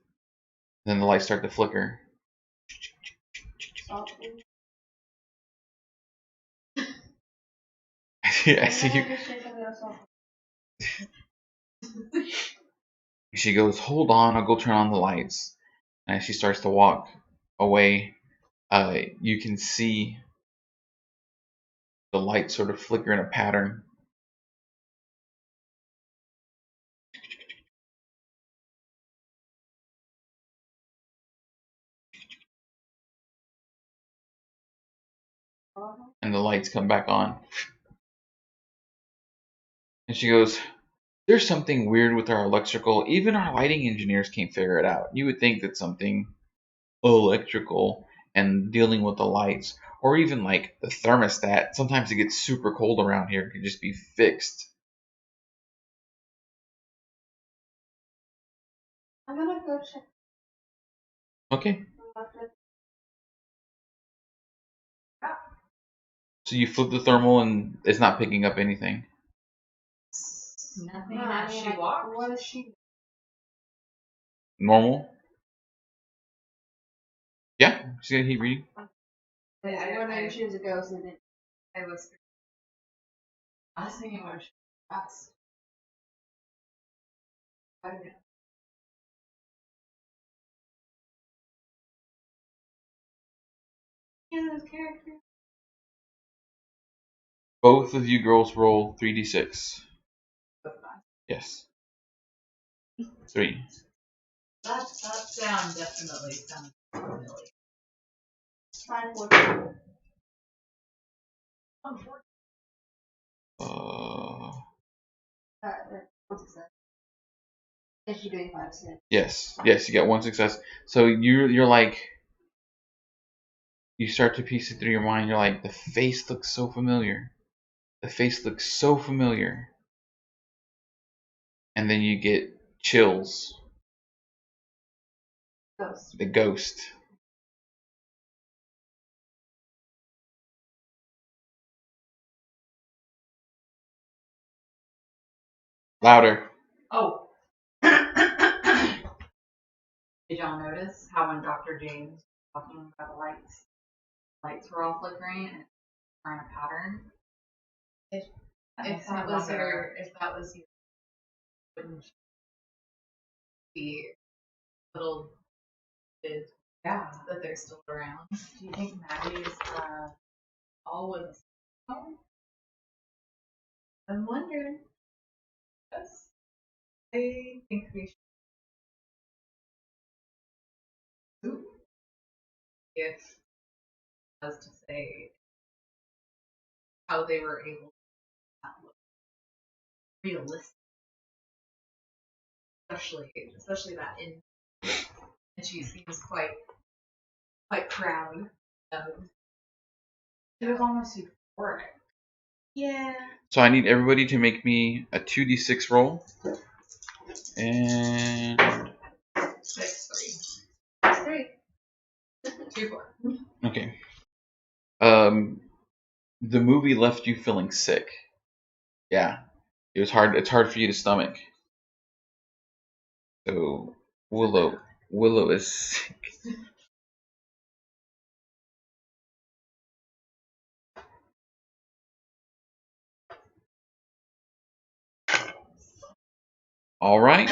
A: Then the lights start to flicker. I see you. She goes, hold on, I'll go turn on the lights. And as she starts to walk away, you can see the light sort of flicker in a pattern. And the lights come back on. And she goes, there's something weird with our electrical. Even our lighting engineers can't figure it out. You would think that something electrical and dealing with the lights, or even like the thermostat, sometimes it gets super cold around here, could just be fixed.
F: I'm gonna go check.
A: Okay. So you flip the thermal and it's not picking up anything.
G: Nothing that she walked.
F: What is she?
A: Normal? Yeah, she's got heat reading.
F: I wonder if she was a ghost and it.
G: I was thinking what she asked. I don't know.
F: Yeah, those characters.
A: Both of you girls roll 3d6. Yes. 3.
G: That sound definitely sounds familiar.
F: 5, 4. One success. Is she doing 5 6?
A: Yes, you got 1 success. So you're like, you start to piece it through your mind. You're like, the face looks so familiar. The face looks so familiar. And then you get chills.
F: Ghost.
A: The ghost. Louder.
G: Oh. Did y'all notice how when Dr. James was talking about the lights were all flickering and are in a pattern?
H: If that was your, wouldn't be little kids
G: Yeah.
H: that they're still around.
G: Do you think Maddie's all was
H: I'm wondering.
G: Yes.
H: I think we should. If as to say how they were able to not look realistic, especially that in, and she seems quite proud of.
G: It was almost euphoric.
H: Yeah.
A: So I need everybody to make me a 2d6 roll. And
H: 6, 3. 2, 4.
A: okay. The movie left you feeling sick. Yeah. It was hard. It's hard for you to stomach. So Willow is sick. All right.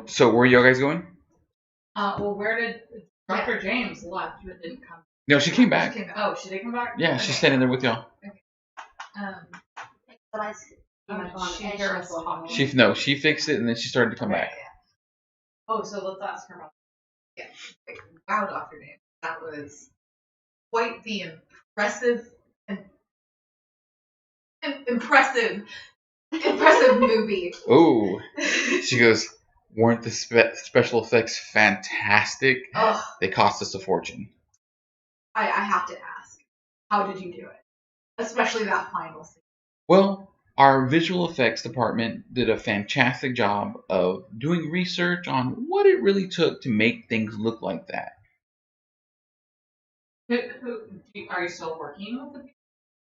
A: So where are you guys going?
G: Well, where did Dr. James left? But didn't come.
A: No, she came back.
G: Oh, she did come back.
A: Yeah,
G: Okay.
A: she's standing there with y'all.
E: But I
G: She heard us talking.
A: She fixed it and then she started to come back.
G: Oh, so let's ask her about.
H: Yeah. Wow, Dr. James. That was quite the impressive movie.
A: Oh, she goes, weren't the special effects fantastic?
H: Ugh.
A: They cost us a fortune.
H: I have to ask, how did you do it? Especially that final scene.
A: Well, our visual effects department did a fantastic job of doing research on what it really took to make things look like that.
G: Are you still working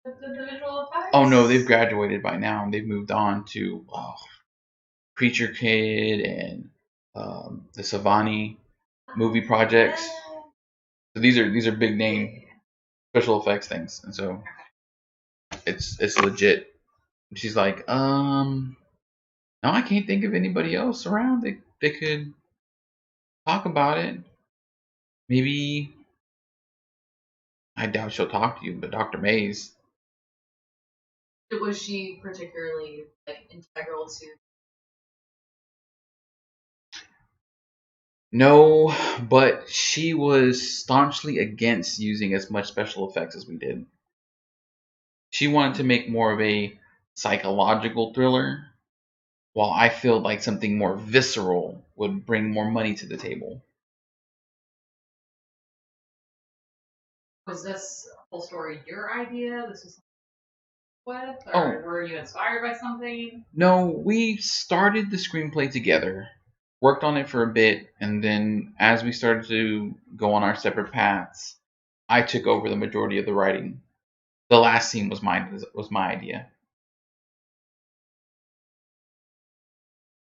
G: with the visual effects?
A: Oh no, they've graduated by now and they've moved on to Creature Kid and the Savani movie projects. So these are big name special effects things, and so it's legit. She's like, no, I can't think of anybody else around. They could talk about it. Maybe I doubt she'll talk to you, but Dr. Mays.
H: Was she particularly integral to?
A: No, but she was staunchly against using as much special effects as we did. She wanted to make more of a psychological thriller, while I feel like something more visceral would bring more money to the table.
G: Was this whole story your idea? This was with,
A: Oh.
G: or were you inspired by something?
A: No, we started the screenplay together, worked on it for a bit, and then as we started to go on our separate paths, I took over the majority of the writing. The last scene was my idea.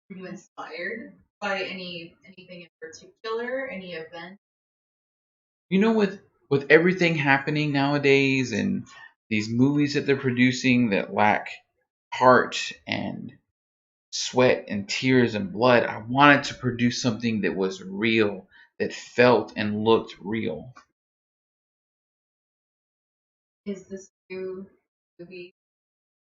H: Were you inspired by anything in particular? Any event?
A: You know, with everything happening nowadays and these movies that they're producing that lack heart and sweat and tears and blood, I wanted to produce something that was real, that felt and looked real.
H: Is this new movie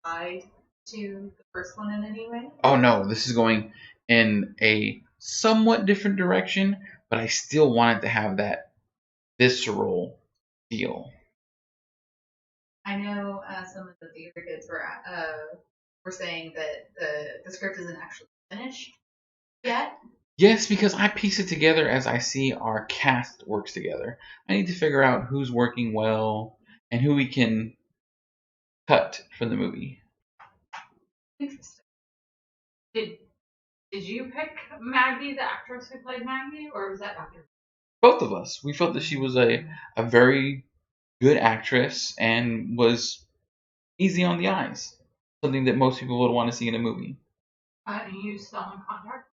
H: tied to the first one in any way?
A: Oh no, this is going in a somewhat different direction, but I still wanted to have that visceral feel.
H: I know some of the theater kids were saying that the script isn't actually finished yet.
A: Yes, because I piece it together as I see our cast works together. I need to figure out who's working well and who we can cut from the movie.
H: Interesting.
G: Did you pick Maggie, the actress who played Maggie, or was that Dr.
A: Both of us. We felt that she was a very good actress and was easy on the eyes. Something that most people would want to see in a movie.
G: Are you still in contact?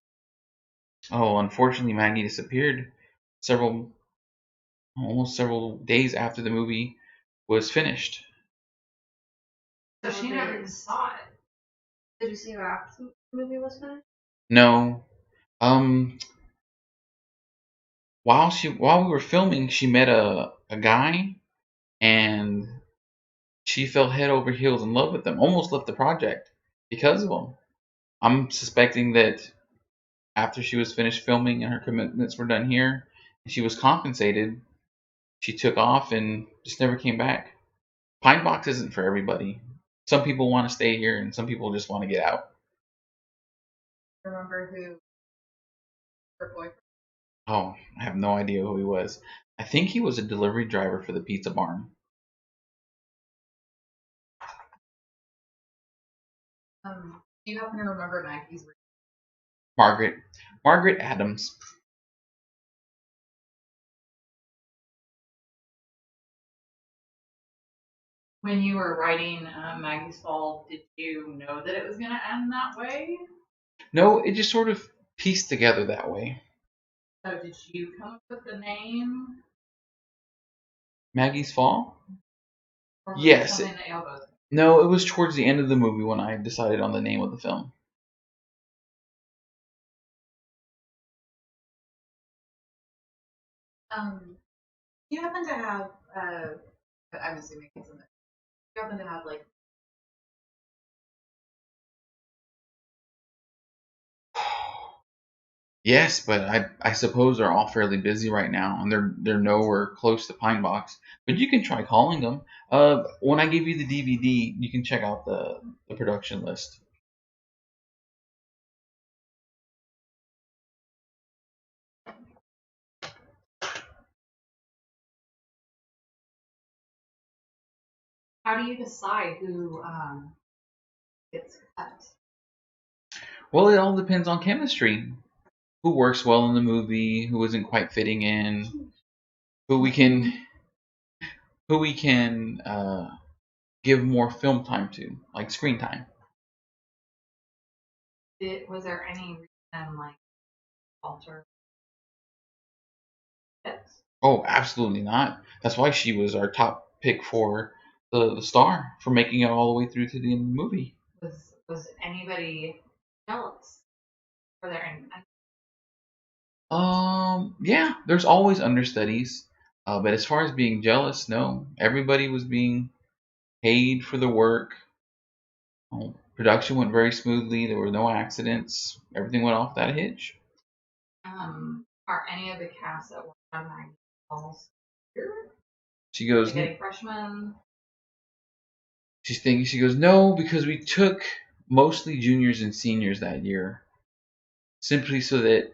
A: Oh, unfortunately, Maggie disappeared almost several days after the movie was finished.
G: So she never saw it.
E: Did you see her after the movie was finished?
A: No. Um, while we were filming, she met a guy, and she fell head over heels in love with him. Almost left the project because of him. I'm suspecting that after she was finished filming and her commitments were done here, and she was compensated, she took off and just never came back. Pine Box isn't for everybody. Some people want to stay here, and some people just want to get out.
H: Remember who her boyfriend?
A: Oh, I have no idea who he was. I think he was a delivery driver for the pizza barn.
H: Do you happen to remember Maggie's?
A: Margaret Adams.
G: When you were writing Maggie's Fall, did you know that it was going to end that way?
A: No, it just sort of pieced together that way.
G: So did you come up with the name?
A: Maggie's Fall?
G: Or was
A: Yes.
G: It something that y'all both?
A: No, it was towards the end of the movie when I decided on the name of the film.
H: You happen to have, I'm assuming it's in there. You happen to have like
A: Yes, but I suppose they're all fairly busy right now, and they're nowhere close to Pine Box. But you can try calling them. When I give you the DVD, you can check out the production list.
G: How do you decide who gets cut?
A: Well, it all depends on chemistry. Who works well in the movie, who isn't quite fitting in, who we can give more film time to, like screen time.
G: Was there any reason like alter it?
A: Oh, absolutely not. That's why she was our top pick for the star for making it all the way through to the end of the movie.
G: Was anybody jealous? Were there any?
A: Yeah, there's always understudies. But as far as being jealous, no. Everybody was being paid for the work. Production went very smoothly. There were no accidents. Everything went off that hitch.
G: Are any of the cast that worked on Maggie Falls here?
A: She goes,
G: Like any freshmen?
A: she's thinking, she goes, no, because we took mostly juniors and seniors that year, simply so that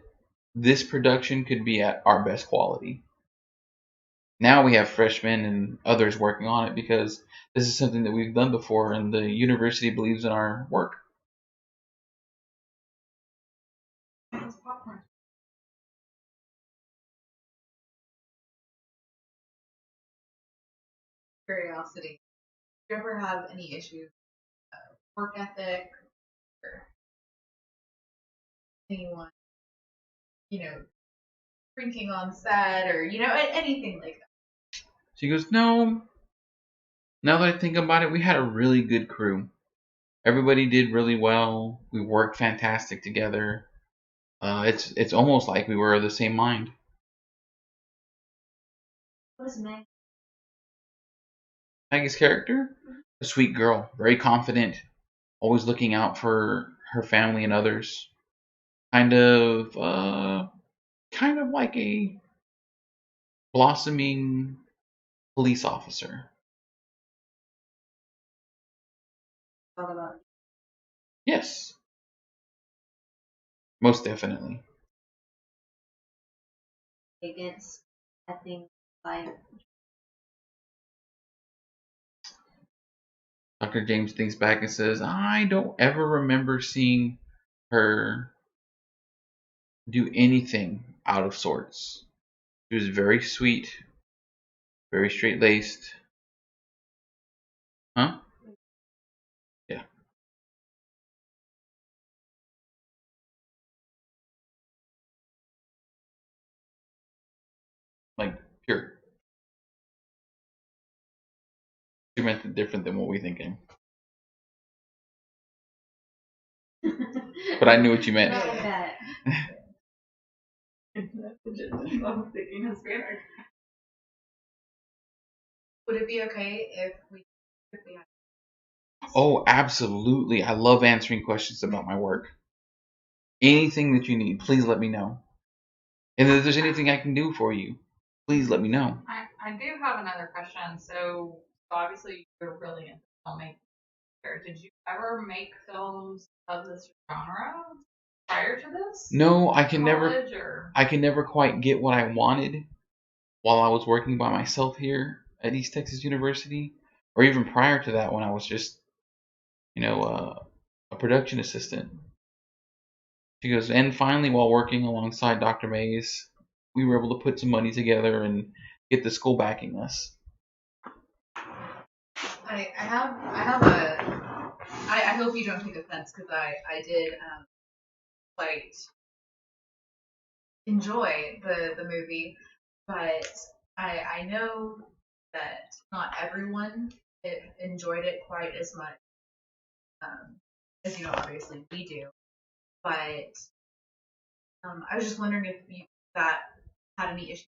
A: this production could be at our best quality. Now we have freshmen and others working on it because this is something that we've done before, and the university believes in our work.
G: It's popcorn.
H: curiosity. Do you ever have any issues with work ethic or anyone, drinking on set or, anything like that?
A: She goes, no. Now that I think about it, we had a really good crew. Everybody did really well. We worked fantastic together. It's almost like we were of the same mind.
E: What is Meg?
A: Maggie's character, a sweet girl, very confident, always looking out for her family and others. Kind of like a blossoming police officer.
E: Thought about
A: Yes, most definitely.
E: against I think like
A: Dr. James thinks back and says, I don't ever remember seeing her do anything out of sorts. She was very sweet, very straight laced, Huh? Yeah. Like pure. You meant it different than what we thinking. But I knew what you meant.
E: Not like that.
G: I'm thinking Hispanic.
H: Would it be okay if we had
A: Oh, absolutely. I love answering questions about my work. Anything that you need, please let me know. And if there's anything I can do for you, please let me know.
G: I do have another question. So obviously you're really into filmmaking. Did you ever make films of this genre prior to this?
A: No, I can never quite get what I wanted while I was working by myself here at East Texas University, or even prior to that when I was just, a production assistant. She goes, and finally, while working alongside Dr. Mays, we were able to put some money together and get the school backing us.
H: I hope you don't take offense because I did quite enjoy the movie, but I know that not everyone enjoyed it quite as much as obviously we do. But I was just wondering if you that had any issues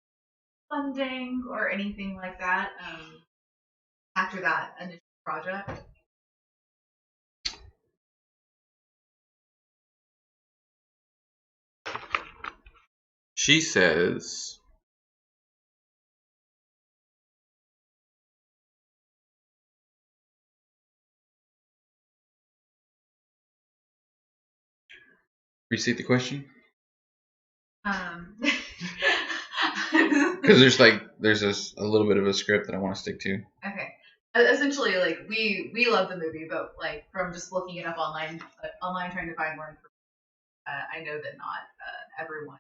H: with funding or anything like that after that initial project.
A: She says, restate the question? Because there's a little bit of a script that I want to stick to.
H: Okay. Essentially, like we love the movie, but like from just looking it up online trying to find more information, I know that not everyone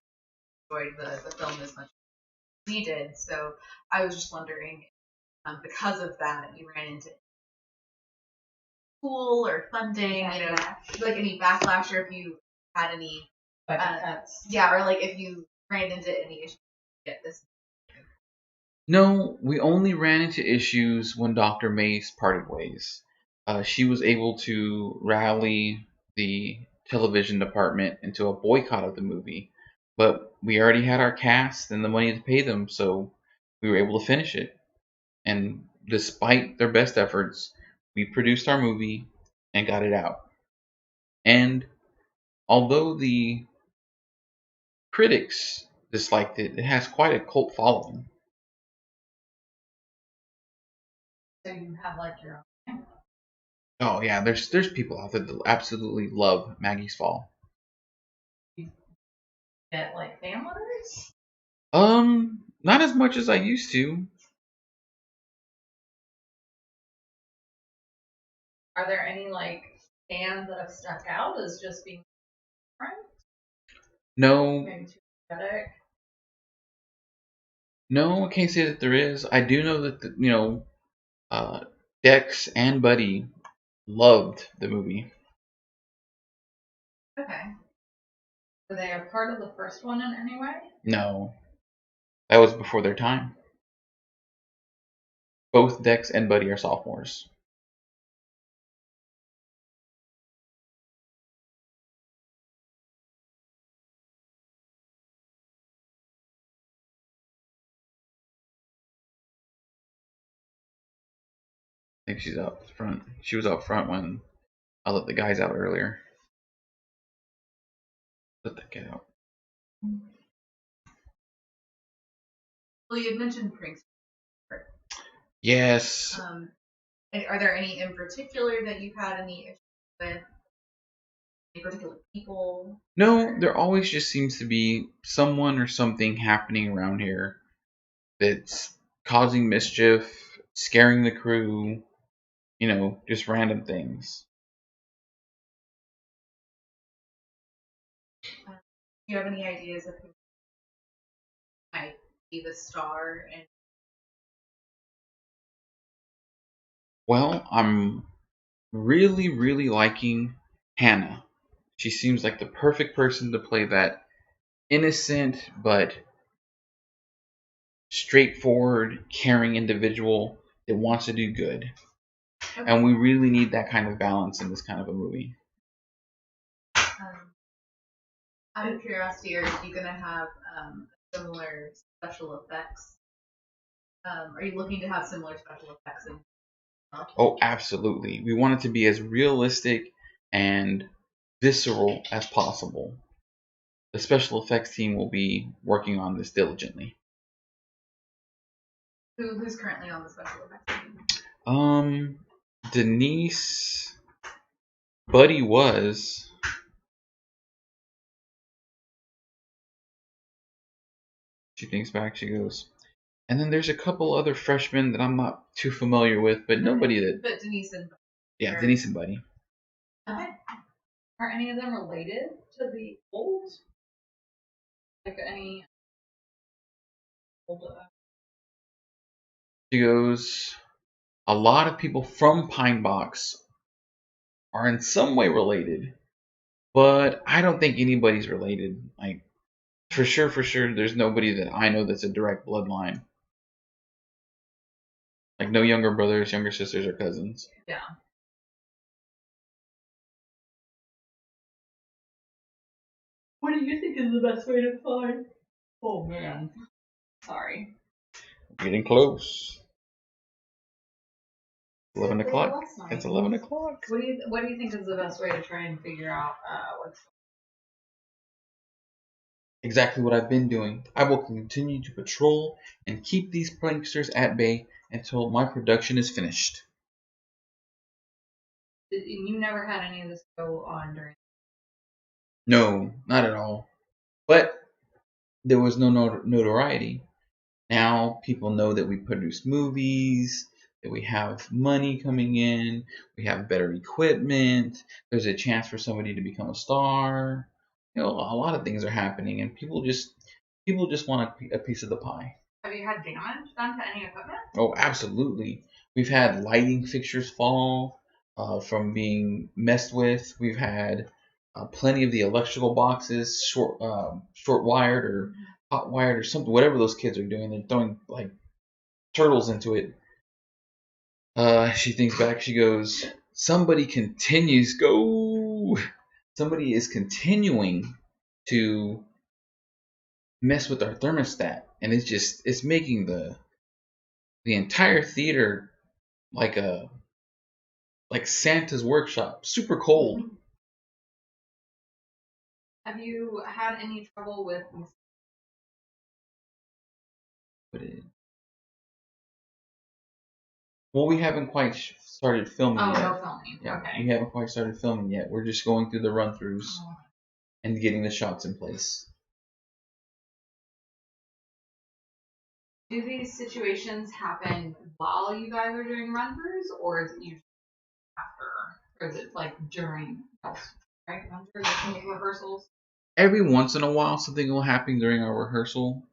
H: enjoyed the film as much as we did. So I was just wondering, because of that, you ran into school or funding, like any backlash, or if you had any, or like if you ran into any issues to get this.
A: No, we only ran into issues when Dr. Mace parted ways. She was able to rally the television department into a boycott of the movie, but we already had our cast and the money to pay them, so we were able to finish it. And despite their best efforts, we produced our movie and got it out. And although the critics disliked it, it has quite a cult following.
G: So you have like your own.
A: Oh yeah, there's people out there that absolutely love Maggie's Fall.
G: Get like fan letters?
A: Not as much as I used to.
G: Are there any like fans that have stuck out as just being different?
A: No,
G: Maybe too pathetic?
A: no, I can't say that there is. I do know that Dex and Buddy loved the movie.
G: Okay. Were they a part of the first one in any way?
A: No, that was before their time. Both Dex and Buddy are sophomores. I think she's out front. She was out front when I let the guys out earlier. Let that get out.
H: Well, you had mentioned pranks.
A: Yes.
H: Are there any in particular that you've had any issues with? Any particular people?
A: No, there always just seems to be someone or something happening around here that's causing mischief, scaring the crew, just random things.
H: Do you have any ideas of who might be the star? And
A: Well, I'm really, really liking Hannah. She seems like the perfect person to play that innocent but straightforward, caring individual that wants to do good. And we really need that kind of balance in this kind of a movie.
H: Out of curiosity, are you gonna have similar special effects? Are you looking to have similar special effects in?
A: Oh, absolutely. We want it to be as realistic and visceral as possible. The special effects team will be working on this diligently.
H: Who's currently on the special effects
A: Um,
H: team?
A: Denise, Buddy was. She thinks back. She goes, and then there's a couple other freshmen that I'm not too familiar with, but nobody that.
H: But Denise and.
A: Yeah, Denise and Buddy.
G: Okay. Are any of them related to the old? Like any old?
A: She goes, a lot of people from Pine Box are in some way related, but I don't think anybody's related. Like, for sure, there's nobody that I know that's a direct bloodline. Like, no younger brothers, younger sisters, or cousins.
G: Yeah. What do you think is the best way to find? Oh man. Sorry.
A: Getting close. 11 o'clock.
H: Last night.
A: It's 11 o'clock.
G: What do you think is the best way to try and figure out what's
A: Exactly what I've been doing. I will continue to patrol and keep these pranksters at bay until my production is finished.
G: you never had any of this go on during?
A: No, not at all. But there was no notoriety. Now people know that we produce movies, that we have money coming in, we have better equipment, there's a chance for somebody to become a star. You know, a lot of things are happening, and people just want a piece of the pie.
G: Have you had damage done to any equipment?
A: Oh, absolutely. We've had lighting fixtures fall from being messed with. We've had plenty of the electrical boxes short wired or hot wired or something. Whatever those kids are doing, they're throwing like turtles into it. She thinks back. She goes, somebody is continuing to mess with our thermostat, and it's making the entire theater like Santa's workshop, super cold.
G: Have you had any trouble with?
A: Well, we haven't quite started filming
G: Oh,
A: yet.
G: no filming.
A: Yeah,
G: Okay.
A: we haven't quite started filming yet. We're just going through the run-throughs and getting the shots in place.
G: Do these situations happen while you guys are doing run-throughs, or is it usually after? Or is it like during, right? Run-throughs, rehearsals?
A: Every once in a while, something will happen during our rehearsal,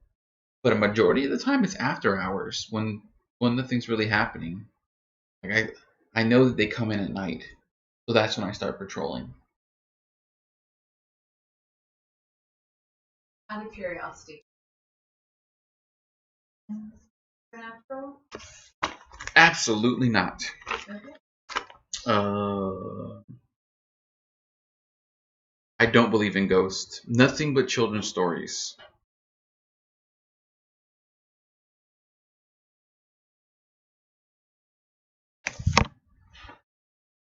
A: but a majority of the time, it's after hours when nothing's really happening. Like I know that they come in at night, so that's when I start patrolling.
H: Out of curiosity. Supernatural?
A: Absolutely not.
H: Okay.
A: I don't believe in ghosts. Nothing but children's stories.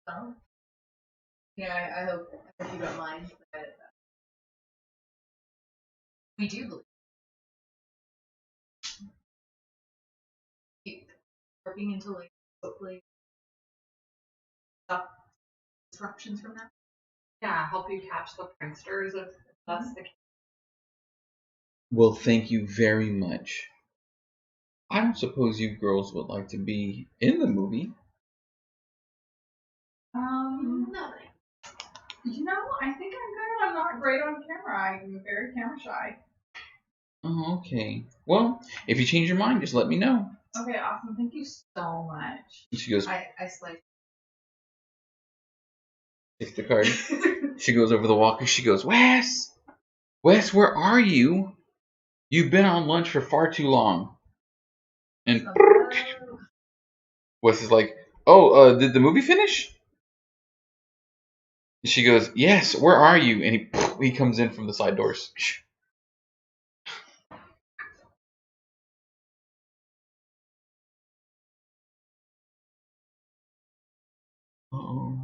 H: So, yeah, I hope you don't mind, but we do believe. Keep working until like hopefully stop disruptions from that.
G: Yeah, help you catch the pranksters if that's the case.
A: Well, thank you very much. I don't suppose you girls would like to be in the movie.
H: No.
G: You know, I think I'm good. I'm not great on camera. I'm very camera shy.
A: Oh, okay. Well, if you change your mind, just let me know.
G: Okay, awesome. Thank you so much.
A: And she goes,
H: I sliced.
A: takes the card. She goes over the walker. She goes, Wes, where are you? You've been on lunch for far too long. And Wes is like, oh, did the movie finish? And she goes, yes, where are you? And he comes in from the side doors. Uh-oh.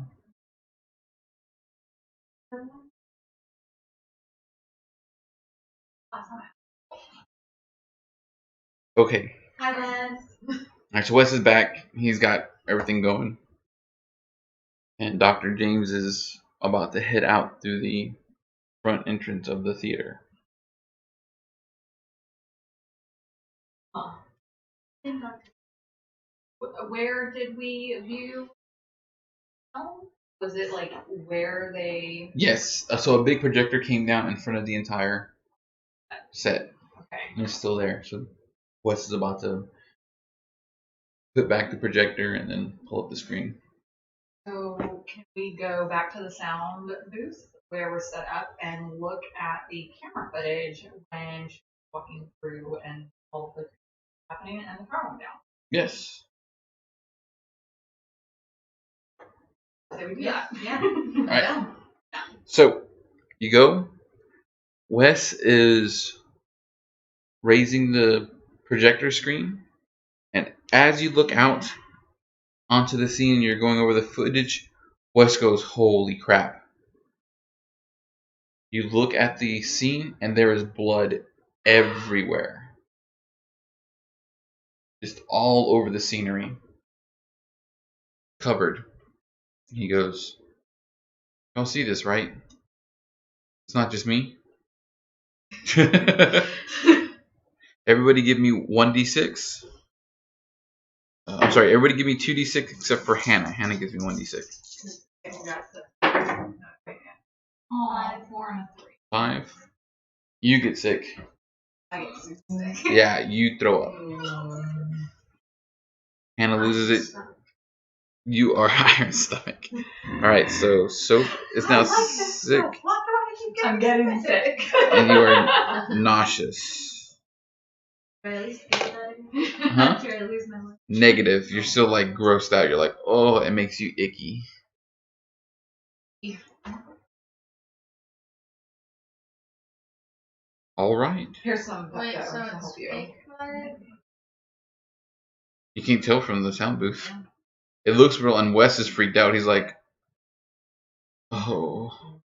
A: Okay.
H: Hi, Wes.
A: Alright, so Wes is back. He's got everything going. And Dr. James is about to head out through the front entrance of the theater.
G: Where did we view? Was it like where they?
A: Yes, so a big projector came down in front of the entire set.
G: Okay.
A: And it's still there. So Wes is about to put back the projector and then pull up the screen.
G: So can we go back to the sound booth where we're set up and look at the camera footage when she's walking through and all the happening and the power went down?
A: Yes.
G: So we do that.
H: Yeah.
A: Alright. So you go. Wes is raising the projector screen, and as you look out onto the scene and you're going over the footage, Wes goes, holy crap. You look at the scene and there is blood everywhere. Just all over the scenery. Covered. He goes, you all see this, right? It's not just me. Everybody give me 1d6. I'm sorry, everybody give me 2d6 except for Hannah. Hannah gives me 1d6.
G: Oh, 4 and a 3.
A: 5. You get sick.
G: I get sick.
A: Yeah, you throw up. Hannah loses it. You are higher in stomach. Alright, so Soap is now sick.
G: I'm getting sick.
A: And you are nauseous. Huh? Negative. You're still like grossed out. You're like, oh, it makes you icky. Alright.
G: Here's some
E: Wait,
G: that
E: so
G: will
E: it's
G: help you.
E: fake blood?
A: You can't tell from the sound booth. It looks real, and Wes is freaked out. He's like, oh.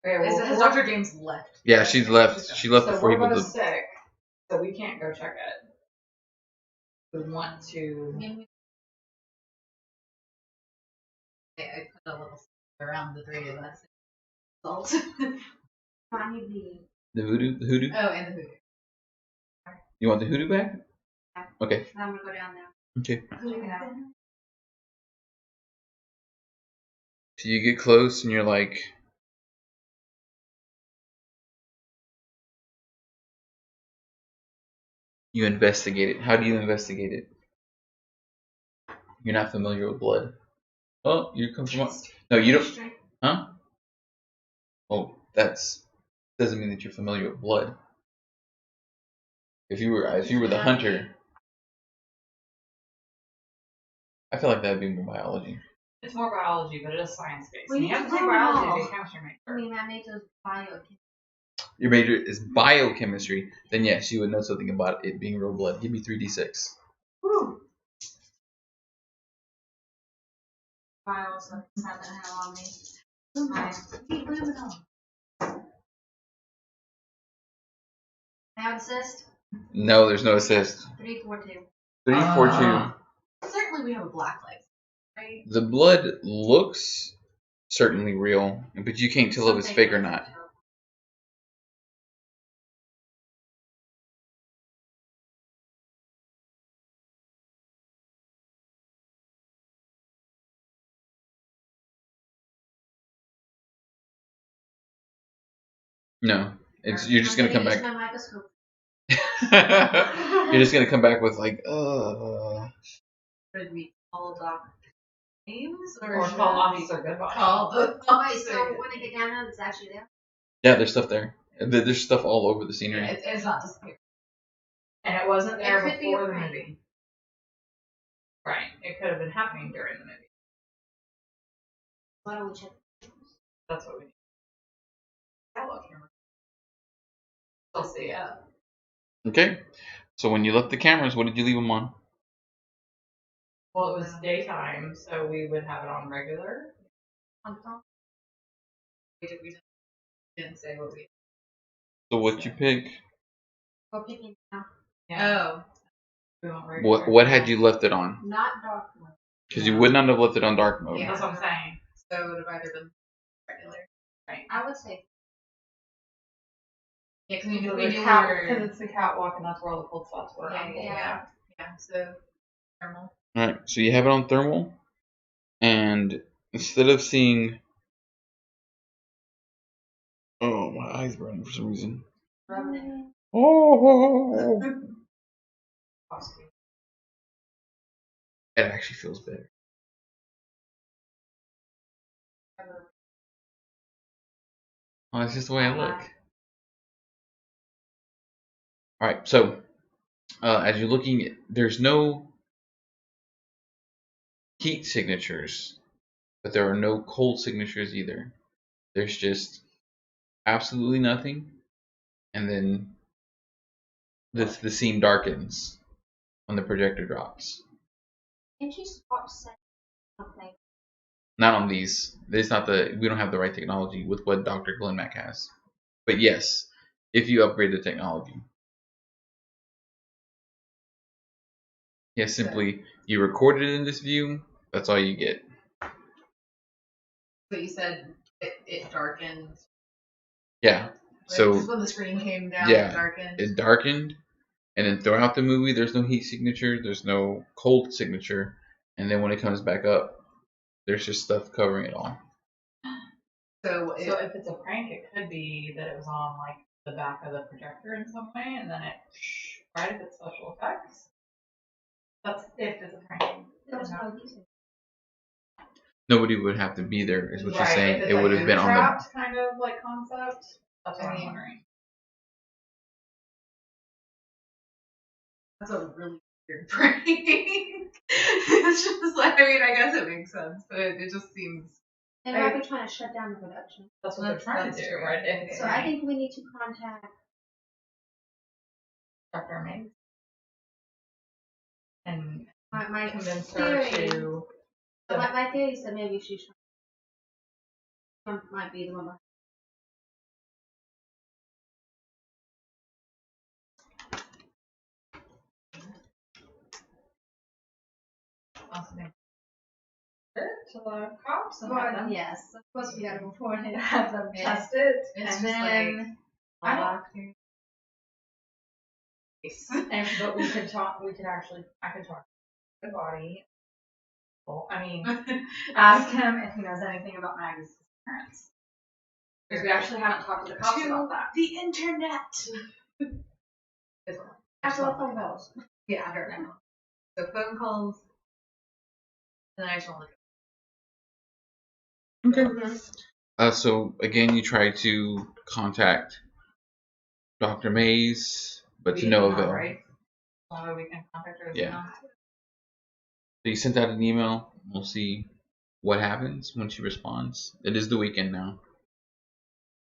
G: Okay, well,
H: Has Dr. James left?
A: Yeah, she's left. She left
G: so
A: before he
G: we're
A: was
G: both sick, so we can't go check it. We want to.
H: I put a little around the three of us. Salt.
A: the hoodoo. The hoodoo.
H: Oh, and the hoodoo.
A: You want the hoodoo back? Okay.
E: I'm gonna go down there.
A: Okay.
E: Check it out.
A: So you get close, and you're like, you investigate it. How do you investigate it? You're not familiar with blood. Oh, you come from. No, you don't. Huh? Oh, that's doesn't mean that you're familiar with blood. If you were the hunter, I feel like that'd be more biology.
G: It's more biology, but it is science based.
E: Well,
G: You
E: you
G: have to
E: can
G: take
E: learn it
G: biology
E: all.
G: to be a chemistry
E: I
G: major.
E: mean, my major's biochemistry.
A: Your major is biochemistry, then yes, you would know something about it being real blood. Give me 3d6.
E: Woo! Bio, so it's not gonna have on me. Keep moving on. I have assist?
A: No, there's no assist.
E: 3, 4, 2.
A: 3, 4, 2.
H: Certainly we have a black light. Right?
A: The blood looks certainly real, but you can't tell if it's fake or not. No, it's you're just gonna come back.
E: My microscope.
A: You're just gonna come back with like,
H: Should we call Doc names
G: Or
H: should
G: call
H: we
G: Officer Goodbye.
H: call the
E: Wait,
H: officer?
E: so when I get down there, it's actually there?
A: yeah, there's stuff there. There's stuff all over the scenery.
H: It's not disappearing.
G: And it wasn't there
E: It could be
G: before
E: a
G: the
E: prank.
G: movie. Right. It could have been happening during the movie.
E: Why don't we check?
G: That's what we need. I love camera. I'll see it.
A: Okay. So when you left the cameras, what did you leave them on?
G: Well, it was daytime, so we would have it on regular.
H: We didn't say what we.
A: So what you pick?
E: We're picking now.
G: Yeah.
H: Oh,
G: We want regular.
A: What had you left it on?
E: Not dark mode.
A: Because you would not have left it on dark mode.
H: Yeah.
G: That's what I'm saying.
H: so it would have either been regular.
E: I would say
H: Yeah, because
G: Because
H: we knew
G: it's the catwalk and that's where all the cold spots were.
H: Yeah. So thermal.
A: Alright, so you have it on thermal, and instead of seeing... Oh, my eyes burning for some reason.
E: rubbing it.
A: Oh! It actually feels better. Oh, that's just the way I look. Alright, so as you're looking, there's no heat signatures, but there are no cold signatures either. There's just absolutely nothing, and then the scene darkens when the projector drops.
E: Can't you swap settings? Okay.
A: Not on these. It's not we don't have the right technology with what Dr. Glenmack has. But yes, if you upgrade the technology. Yes, simply you record it in this view, that's all you get.
H: But you said it darkened.
A: Yeah. So
H: just when the screen came down,
A: yeah,
H: it darkened.
A: it darkened, and then throughout the movie there's no heat signature, there's no cold signature, and then when it comes back up, there's just stuff covering it all.
H: So
G: if it's a prank, it could be that it was on like the back of the projector in some way, and then it right if it's special effects. That's if it's a prank.
E: There was no heat.
A: Nobody would have to be there, is what you're
G: Right,
A: saying.
G: if it's
A: It
G: like
A: would have been on the.
G: trapped kind of like concept. That's what I'm wondering.
H: That's a really weird prank. It's just like, I mean, I guess it makes sense, but it just seems.
E: They might be trying to shut down the production.
G: That's what they're trying to do,
H: true.
G: right?
E: So I think we need to contact
G: Dr. May and
E: my
G: convince her
E: theory.
G: to.
E: So my theory is that maybe she's Trump might be the one.
G: To the cops and
E: Well,
G: have them
E: yes, of course we got to before and have them
H: Yeah.
G: test it,
H: It's
G: and
H: just
G: then
H: like,
G: I don't. But we could talk. We could actually. I could talk to the body. Well, I mean, ask him if he knows anything about Maggie's parents. Because we actually haven't talked to the cops about that.
H: the internet.
E: After the phone calls.
H: Yeah, I don't know. So phone calls. And I just want to
A: Okay. So again, you try to contact Dr. Mays, but to no avail.
G: Right? So we can contact her.
A: Yeah. So you sent out an email. We'll see what happens when she responds. It is the weekend now.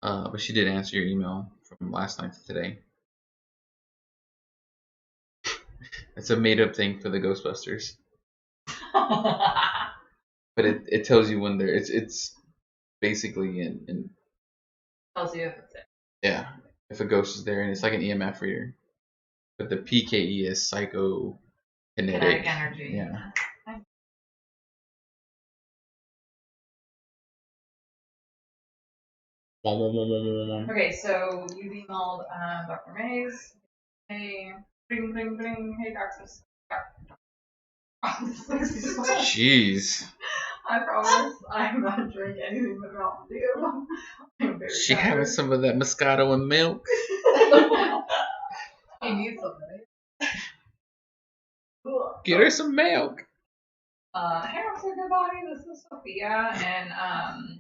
A: But she did answer your email from last night to today. It's a made-up thing for the Ghostbusters. But it tells you when it's basically in
G: Tells you if it's it.
A: yeah, if a ghost is there, and it's like an EMF reader. But the PKE is psychokinetic
G: Kinetic energy.
A: Yeah.
G: Okay, so you emailed Dr. Mays. Hey, bling, bling, bling. Hey, Dr.
A: Jeez.
G: I promise I'm not drinking anything but Mountain Dew. I'm very
A: She having some of that Moscato and milk.
H: You need something.
A: Get her some milk.
G: Hey, Officer Goodbody, this is Sophia, and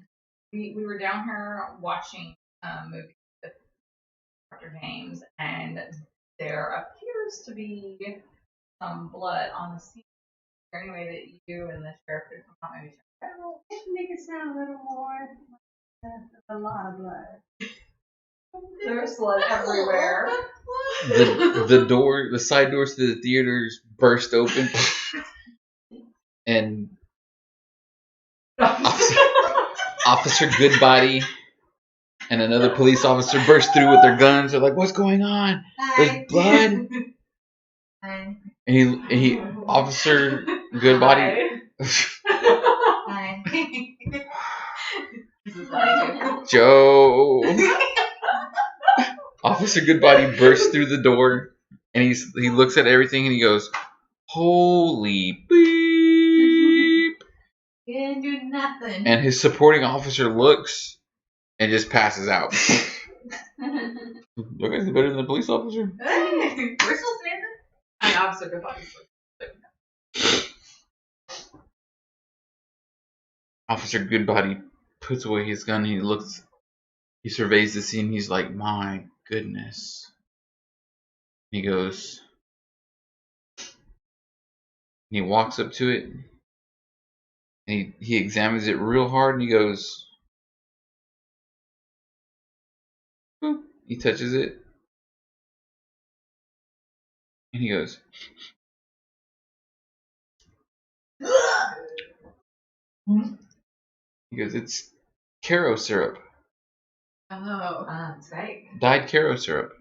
G: we were down here watching movies with Dr. James, and there appears to be some blood on the scene. Is there any way that you and the sheriff could come out maybe check it out?
H: Just make it sound a little more. A lot of blood.
G: There's blood everywhere.
A: The side doors to the theaters burst open, and Officer Goodbody and another police officer burst through with their guns. They're like, "What's going on? There's blood."
H: Hi.
A: And he Officer Goodbody.
H: Hi. This is what I do.
A: Joe. Officer Goodbody bursts through the door, and he looks at everything and he goes, "Holy beep!"
H: You didn't do nothing.
A: And his supporting officer looks and just passes out. You guys are better than the police officer.
H: Hey, we're still standing.
G: And Officer Goodbody.
A: Officer Goodbody puts away his gun. He surveys the scene. He's like, "My goodness." He goes, he walks up to it. And he examines it real hard, and he goes, boop. He touches it, and he goes, "It's Caro syrup.
H: Oh.
G: That's right.
A: Dyed Caro syrup.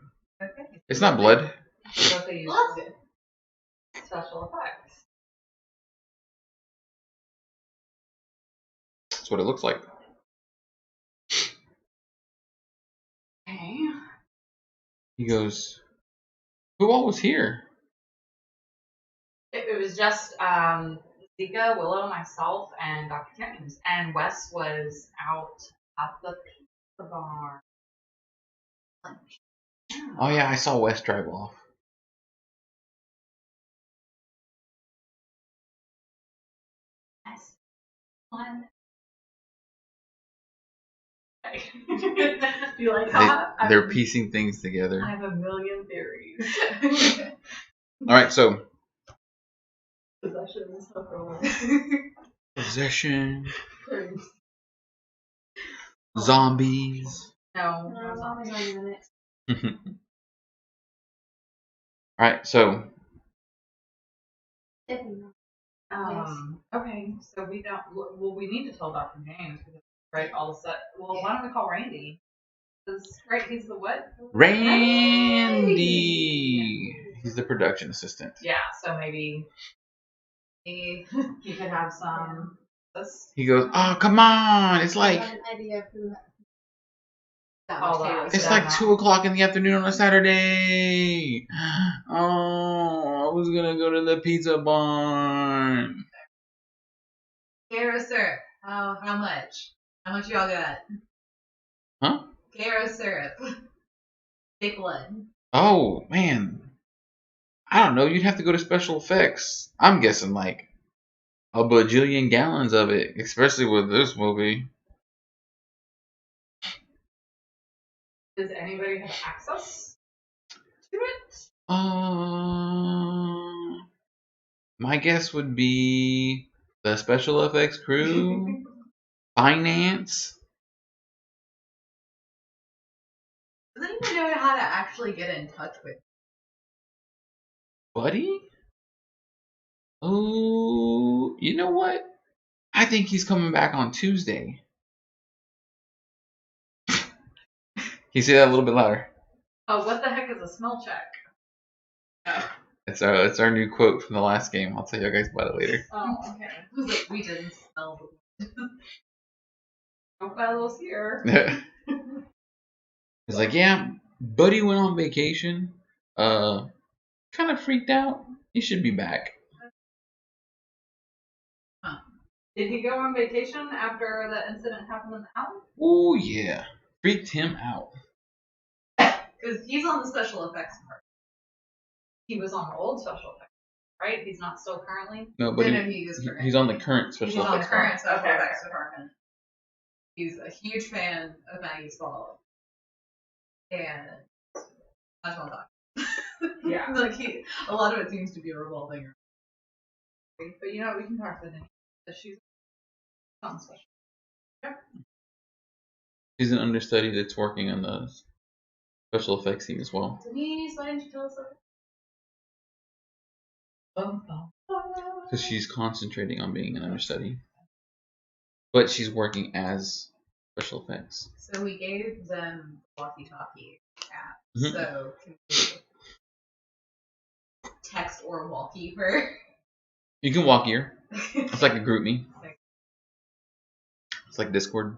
H: Okay.
A: It's not blood."
G: So they use special effects.
A: That's what it looks like.
G: Okay.
A: He goes, "Who all was here?"
G: It was just Zika, Willow, myself, and Dr. James. And Wes was out at the pizza bar.
A: Oh yeah, I saw Wes drive off.
G: Yes. One. You like that?
A: They're piecing things together.
G: I have a million theories.
A: Alright, so
G: Possession is so cool.
A: possession, zombies.
G: No,
E: No, zombies aren't in the mix.
A: Alright, so
E: Definitely
G: okay, so we don't, well, we need to tell Dr. James, because, right, all the set, well, why don't we call Randy? Because, right, he's the what?
A: Randy. He's the production assistant.
G: Yeah, so maybe he could have some,
A: He goes, "Oh, come on. It's like
E: I have an idea for
A: It's like 2:00 in the afternoon on a Saturday. Oh, I was gonna go to the pizza barn."
H: Caro syrup. Oh, how much? How much y'all got?
A: Huh?
H: Caro syrup. Fake blood.
A: Oh man, I don't know. You'd have to go to special effects. I'm guessing like a bajillion gallons of it, especially with this movie.
G: Does anybody have access to it?
A: My guess would be the special effects crew, finance.
H: Does anyone know how to actually get in touch with?
A: Buddy? Oh, you know what? I think he's coming back on Tuesday. Can you say that a little bit louder?
G: Oh, what the heck is a smell check? Oh,
A: It's our new quote from the last game. I'll tell you guys about it later.
G: okay.
H: It was like we didn't smell the blood.
G: No fellows here.
A: He's like, "Yeah, Buddy went on vacation. Kind of freaked out. He should be back."
G: Did he go on vacation after the incident happened in the alley?
A: Oh yeah, freaked him out.
H: Because he's on the special effects part.
G: he was on the old special effects, right? He's not still currently.
A: No, but
H: No, he is current.
A: he's on the current
G: He's
A: special
G: on the
A: effects.
G: current special
H: Okay.
G: effects department.
H: He's a huge fan of Maggie's Fall. And I just want to talk.
G: Yeah.
H: Like a lot of it seems to be revolving around. But you know what, we can talk to Denise. She's on special.
A: She's an understudy that's working on the special effects team as well.
H: Denise, why didn't you tell us that?
A: Because she's concentrating on being an understudy. But she's working as special effects.
H: So we gave them walkie-talkie app.
A: Mhm.
H: So can we text or walkie her?
A: You can walk here. It's like a group me. It's like Discord.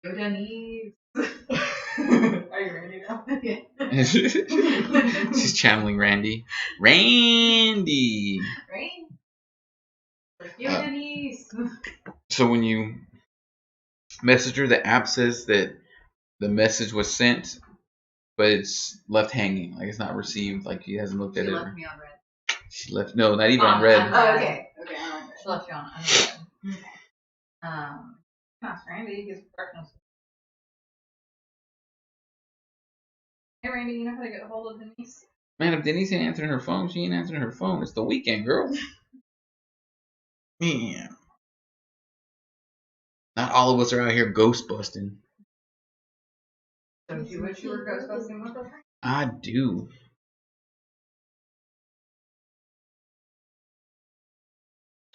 H: Go Denise. Are you ready now? Yeah.
A: She's channeling Randy. Randy!
H: Right? Yo, Denise.
A: So when you message her, the app says that the message was sent, but it's left hanging. Like it's not received. Like he hasn't looked
H: She
A: at it.
H: left me on red.
A: She left. No, not even on red.
H: Oh, okay. Okay, I'm on red.
G: She left you on unread. Ask Randy. He's professional. Hey Randy, you know how to get a hold of Denise?
A: Man, if Denise ain't answering her phone, she ain't answering her phone. It's the weekend, girl. Man. Not all of us are out here ghost busting.
G: Don't you wish you were ghostbusting with us?
A: I do.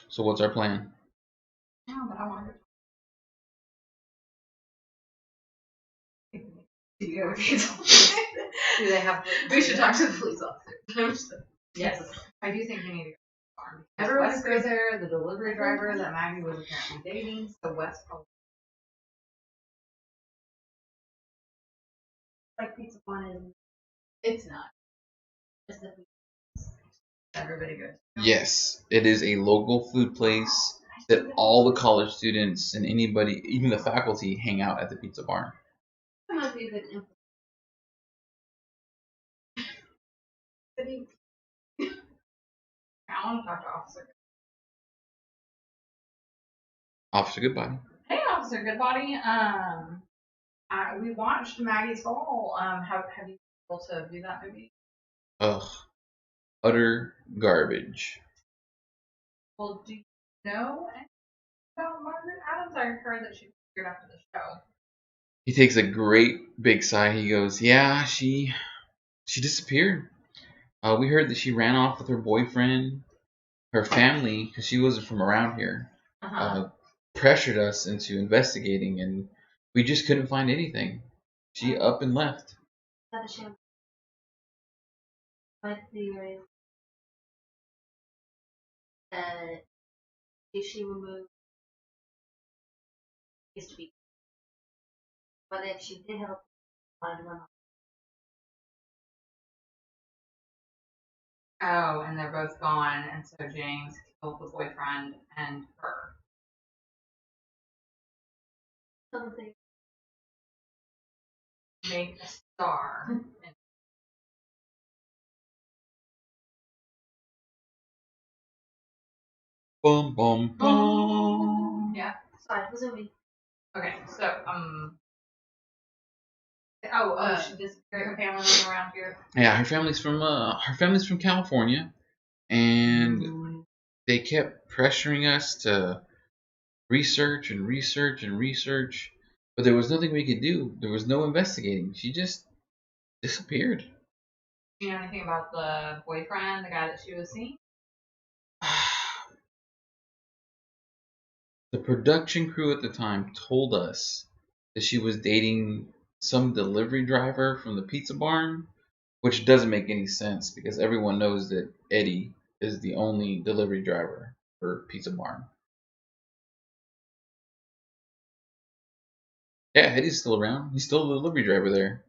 A: So what's our plan?
G: No, but I want her.
H: Do they have? We should talk to the police officer.
G: Yes. I do think we need to go to the farm.
H: Everyone
G: Wes goes there, the delivery driver that Maggie was apparently dating, so Wes probably.
E: Like pizza one is
H: It's not.
E: just the
H: Everybody goes.
A: Yes, it is a local food place that all the college students and anybody, even the faculty, hang out at the pizza barn.
E: That might be a good info.
G: I want to talk to Officer.
A: Officer Goodbye.
G: Hey, Officer Goodbody. We watched Maggie's Fall. Have you been able to view that movie?
A: Ugh. Utter garbage.
G: Well, do you know anything about Margaret Adams? I heard that she disappeared after the show.
A: He takes a great big sigh. He goes, "Yeah, she disappeared. We heard that she ran off with her boyfriend. Her family, because she wasn't from around here, pressured us into investigating, and we just couldn't find anything. She up and left."
E: That a shame. My theory that if she removed used to be, but if she did help find one,
G: Oh, and they're both gone, and so James killed the boyfriend and her.
E: something
G: Make a star.
A: Bum bum bum.
G: Yeah.
E: sorry, was it me?
G: Okay, so she disappeared. Her family was around here.
A: Yeah, her family's from California, and they kept pressuring us to research and research and research, but there was nothing we could do. There was no investigating. She just disappeared.
G: Do you know anything about the boyfriend, the guy that she was seeing?
A: The production crew at the time told us that she was dating some delivery driver from the pizza barn, which doesn't make any sense because everyone knows that Eddie is the only delivery driver for Pizza Barn. Yeah, Eddie's still around. He's still the delivery driver there.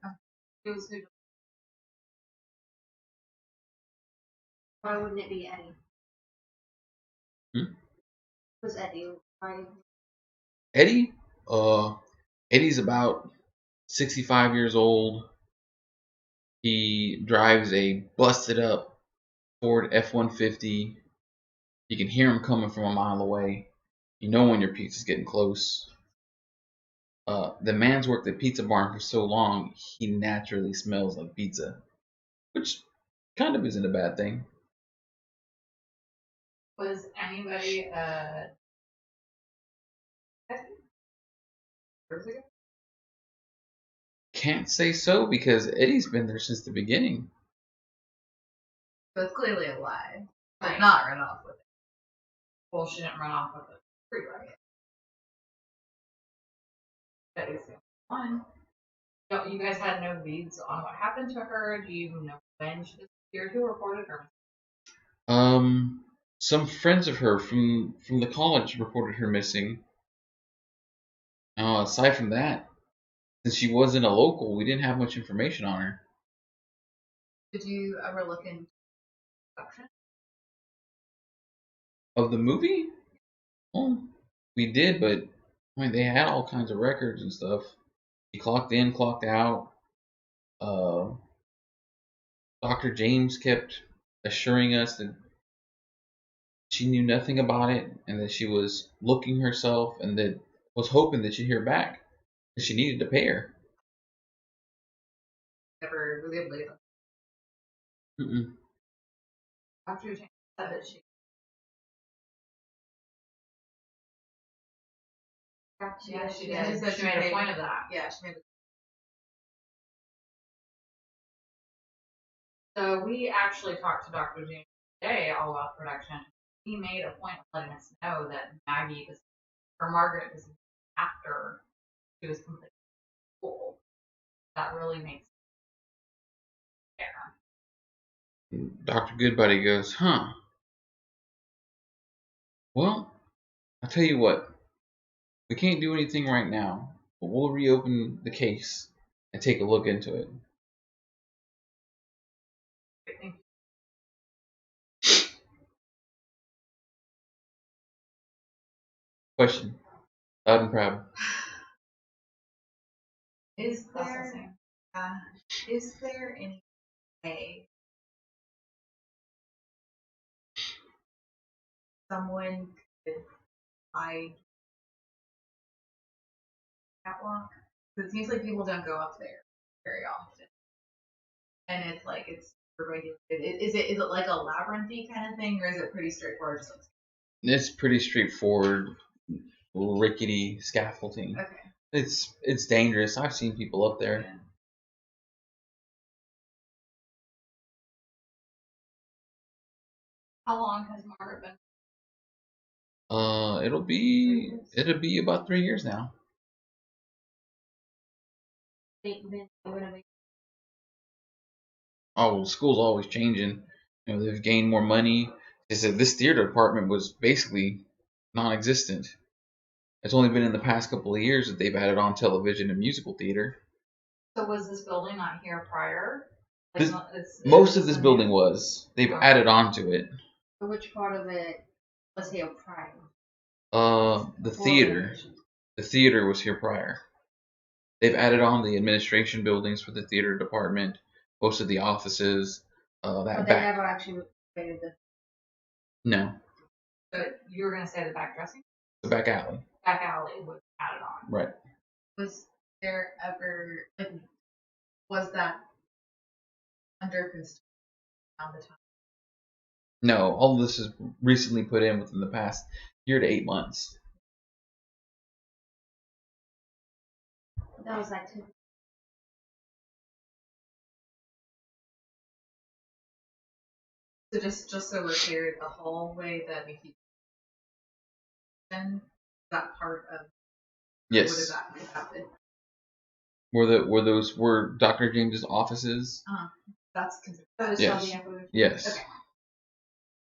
E: Why wouldn't it be Eddie? Who's Eddie? Why?
A: Eddie? Eddie's about 65 years old. He drives a busted up Ford F-150. You can hear him coming from a mile away. You know when your pizza's getting close. The man's worked at Pizza Barn for so long, he naturally smells like pizza, which kind of isn't a bad thing.
G: Was anybody years ago?
A: Can't say so because Eddie's been there since the beginning.
H: So it's clearly a lie. But
G: Right.
H: not run off with it.
G: Well, she didn't run off with a free ride. That is the one. Don't you guys had no leads on what happened to her? Do you know when she disappeared? Who reported her?
A: Some friends of her from the college reported her missing. Aside from that, since she wasn't a local, we didn't have much information on her.
H: Did you ever look into production?
A: Of the movie? Well, we did, but I mean, they had all kinds of records and stuff. She clocked in, clocked out. Dr. James kept assuring us that she knew nothing about it and that she was looking herself and that was hoping that she'd hear back because she needed to pay her.
H: Never was able to get them.
A: Mm-mm.
H: After James said that she.
G: Yeah, she
H: Yeah,
G: did.
H: she said
G: She
H: she
G: made a
H: paid-
G: point of that.
H: Yeah, she made a
G: So we actually talked to Dr. James today all about production. He made a point of letting us know that Maggie was, or Margaret was after she was completely full. That really makes sense.
A: Dr. Goodbody goes, huh? Well, I'll tell you what. We can't do anything right now, but we'll reopen the case and take a look into it. Question. Loud and proud.
H: Is there
G: Processing.
H: is there any way someone could hide catwalk? Because it seems like people don't go up there very often, and it's like it's regulated. Is it like a labyrinthy kind of thing, or is it pretty straightforward? Just like
A: It's pretty straightforward, rickety scaffolding.
H: okay.
A: It's dangerous. I've seen people up there.
H: Yeah.
G: How long has Margaret been?
A: It'll be about 3 years now. Oh, school's always changing. You know, they've gained more money. They said this theater department was basically non-existent. It's only been in the past couple of years that they've added on television and musical theater.
G: So was this building not here prior?
A: This-
G: It's
A: Most of this building was. They've added on to it.
E: Which part of it was here prior?
A: The theater. The theater was here prior. They've added on the administration buildings for the theater department, most of the offices.
E: But
A: That
E: they
A: back.
E: never actually created the.
A: No,
G: But you were gonna say the back dressing?
A: the back alley.
G: Back alley was added on.
A: Right.
H: Was there ever like was that under construction around the time?
A: No, all of this is recently put in within the past year to 8 months.
E: That was like two.
H: So just so we're clear, the hallway that we keep in, that part of what
A: Yes.
H: is that happen?
A: Where those were Dr. James's offices?
H: That's considered.
E: That was
A: Yes.
E: still the apparition.
A: Yes.
H: Okay.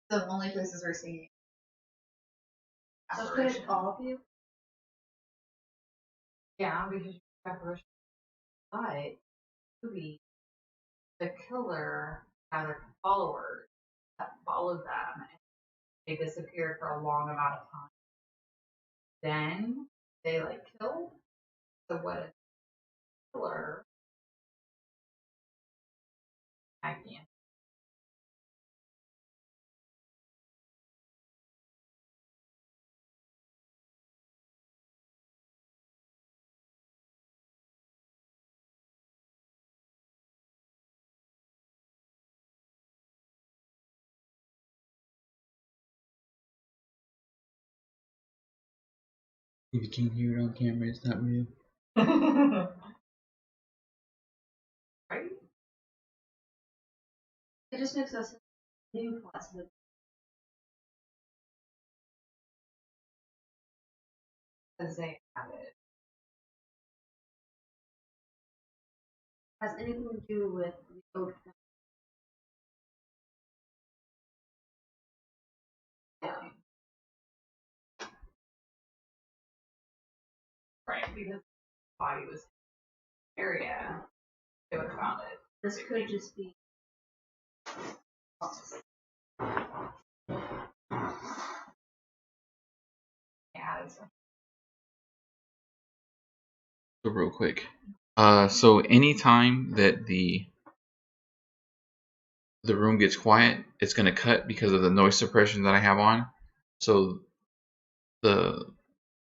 H: The only places we're seeing
E: So
H: apparition.
E: could all of you?
G: Yeah, because apparition. But movie, the killer had their followers that followed them, and they disappeared for a long amount of time. Then they like killed. So what if the killer I can't.
A: If you can't hear it on camera, it's not real.
G: Right?
E: It just makes us new plots.
G: Because they have it.
E: Has anything to do with the oath?
G: Right, because the body was in the area, they would have found it.
E: This could just be.
G: Yeah, it's
A: So real quick. So anytime that the room gets quiet, it's gonna cut because of the noise suppression that I have on. So the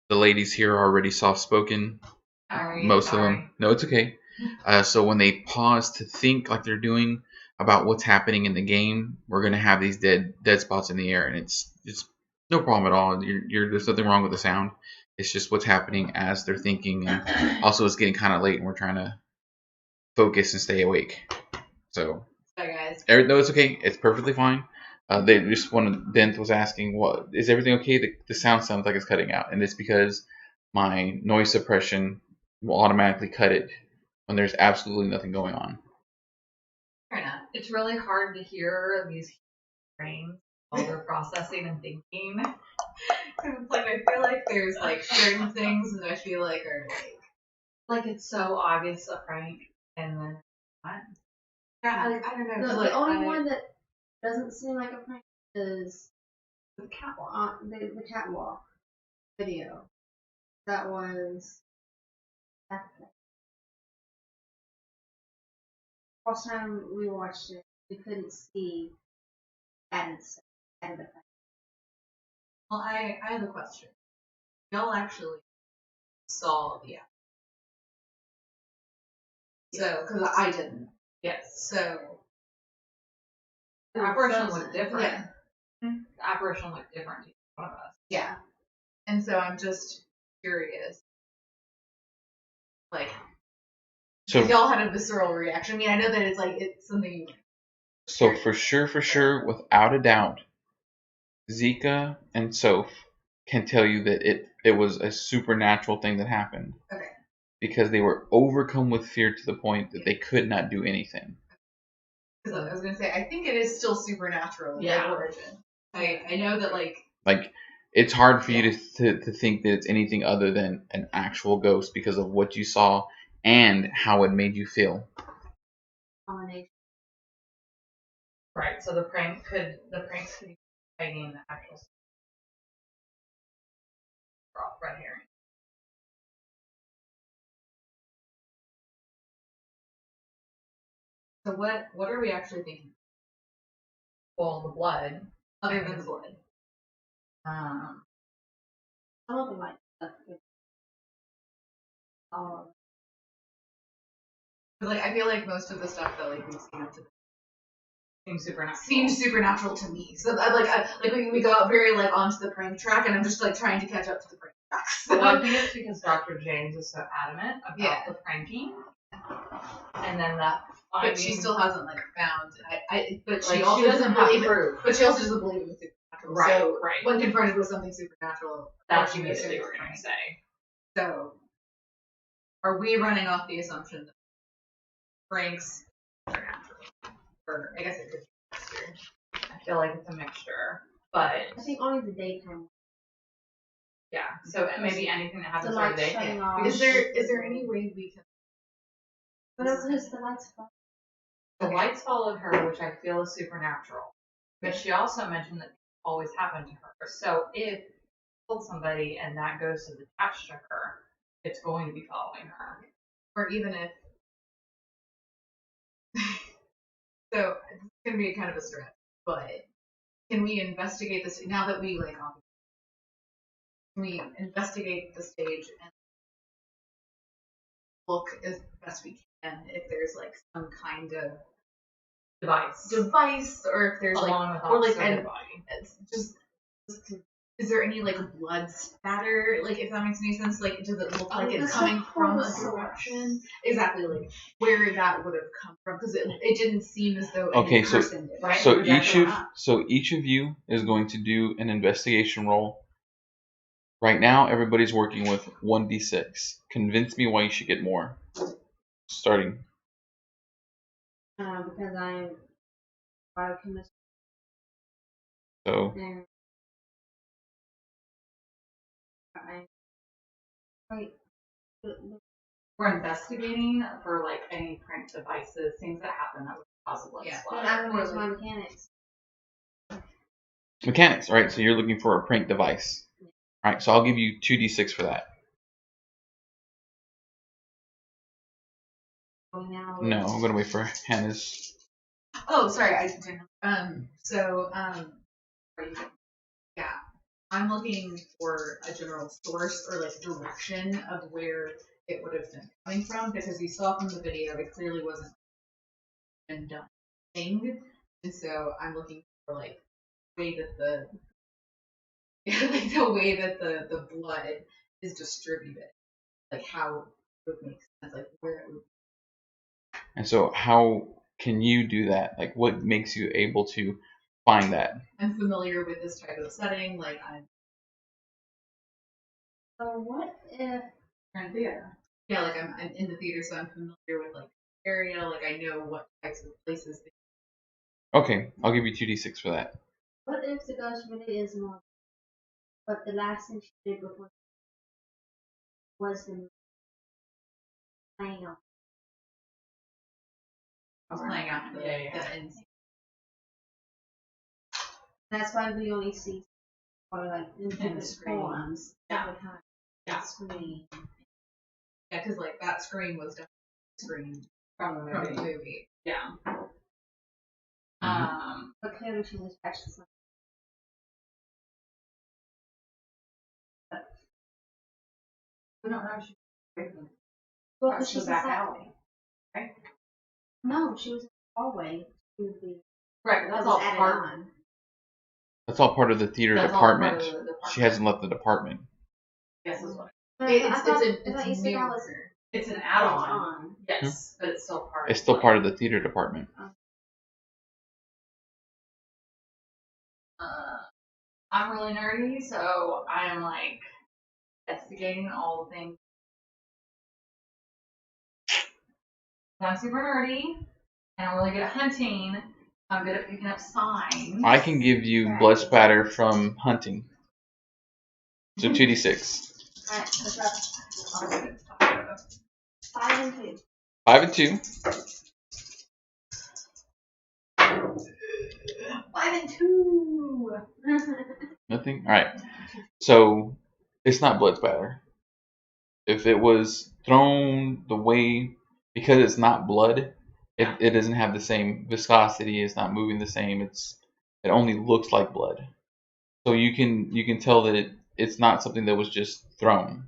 A: ladies here are already soft spoken. Most of them. No, it's okay. So when they pause to think like they're doing about what's happening in the game, we're gonna have these dead spots in the air, and it's no problem at all. There's nothing wrong with the sound. It's just what's happening as they're thinking, and also it's getting kind of late, and we're trying to focus and stay awake. So,
H: sorry guys.
A: No, it's okay. It's perfectly fine. They just wanted. Dent was asking, "What is everything okay?" The sound sounds like it's cutting out, and it's because my noise suppression will automatically cut it when there's absolutely nothing going on.
G: fair enough. It's really hard to hear these brains while they're processing and thinking. Because it's like I feel like there's like certain things that I feel like are like it's so obvious a prank, and then what? Yeah, I don't know.
E: The
G: Like,
E: only one that doesn't seem like a prank is
G: the catwalk.
E: the catwalk video. That was. First time we watched it, we couldn't see added effect.
G: Well, I have a question. Y'all actually saw the app. So, because I didn't. Yes. So, the apparition looked different.
H: Yeah.
G: The apparition looked different to each one of us.
H: Yeah. And so I'm just curious. Like,
A: So
H: if y'all had a visceral reaction. I mean, I know that it's like, it's something you.
A: So for sure, without a doubt, Zika and Soph can tell you that it was a supernatural thing that happened.
H: Okay.
A: Because they were overcome with fear to the point that they could not do anything.
H: Because I was going to say, I think it is still supernatural in their origin. I know that, like,
A: it's hard for you to think that it's anything other than an actual ghost because of what you saw and how it made you feel.
G: Right. So the pranks could be fighting the actual red herring. So what are we actually thinking? Well, the blood.
H: Other than the blood.
E: Some of them might.
H: Like, I feel like most of the stuff that like we've seen up to
G: seems supernatural
H: to me. So like we go out very like onto the prank track, and I'm just like trying to catch up to the prank track. So.
G: Well, I think it's because Dr. James is so adamant about the pranking, and then that.
H: But she still hasn't like found. But
G: like,
H: she also doesn't believe
G: proof.
H: But she also doesn't believe it was supernatural.
G: Right.
H: So
G: right.
H: when confronted with something supernatural,
G: That's immediately what we're going to say.
H: So, are we running off the assumption that pranks are natural? Or I guess it could be a mixture.
G: I feel like it's a mixture, but
E: I think only the daytime.
G: Yeah. So maybe anything that happens during the day.
H: Is there any way we can?
E: But it was the lights.
G: The lights followed her, which I feel is supernatural. But she also mentioned that it always happened to her. So if you killed somebody and that ghost is attached to her, it's going to be following her.
H: Or even if. So it's gonna be kind of a stretch, but can we investigate this now that we like? Can we investigate the stage and look as best we can if there's like some kind of device, or if there's
G: along
H: like,
G: with
H: or like,
G: officer
H: and
G: body.
H: it's just is there any like blood spatter? Like, if that makes any sense, like, does it look like it's coming from a direction? Exactly, like where that would have come from, because it didn't seem as though any person did. Right?
A: So each of you is going to do an investigation roll. Right now, everybody's working with 1d6. Convince me why you should get more. Starting.
E: Because I'm biochemist.
A: So.
G: We're investigating for like any prank devices, things that happen that would cause a blood splatter.
E: I'm gonna use my mechanics.
A: Mechanics, all right? So you're looking for a prank device. All right, so I'll give you 2d6 for that. No, I'm gonna wait for Hannah's.
H: Oh, sorry, I didn't. Yeah, I'm looking for a general source or like direction of where it would have been coming from, because you saw from the video it clearly wasn't been done thing, and so I'm looking for like way that the like the way that the blood is distributed, like how it would make sense, like where it would.
A: And so how can you do that? Like, what makes you able to find that?
H: I'm familiar with this type of setting, like
E: So what if
H: we're in theater? Yeah, like I'm in the theater, so I'm familiar with like the area, like I know what types of places.
A: Okay, I'll give you 2d6 for that.
E: What if the ghost really is more, but the last thing she did before was the playing out?
H: I was playing out the end.
E: That's why we only see, or like in
H: the
E: different
H: screen.
E: forms.
H: Yeah.
E: Every time.
H: Yeah.
E: Screen.
H: Yeah, because like that screen was definitely a screen
G: From the movie. Yeah.
E: But clearly she was actually something.
G: We don't know if she was
E: Well,
G: she's
E: she's
G: back
E: inside.
G: alley, right?
E: No, she was in the hallway. She was the
G: Right,
E: that
G: that's
E: was
G: all
E: added
G: part.
E: on.
A: That's all part of the theater
G: That's all part
A: department.
G: of the department.
A: She hasn't left the department.
G: Yes, is what.
H: It's an add-on.
G: Yes, but it's still part.
A: It's still part of the theater department.
G: I'm really nerdy, so I'm like investigating all the things. I'm super nerdy, and I'm really good at hunting. I'm good at picking up signs.
A: I can give you blood spatter from hunting. So 2d6.
E: Alright, what's up? 5 and 2.
A: 5 and 2.
E: 5 and 2.
A: Nothing? Alright. So it's not blood spatter. If it was thrown the way, because it's not blood, it doesn't have the same viscosity, it's not moving the same, it only looks like blood. So you can tell that it's not something that was just thrown.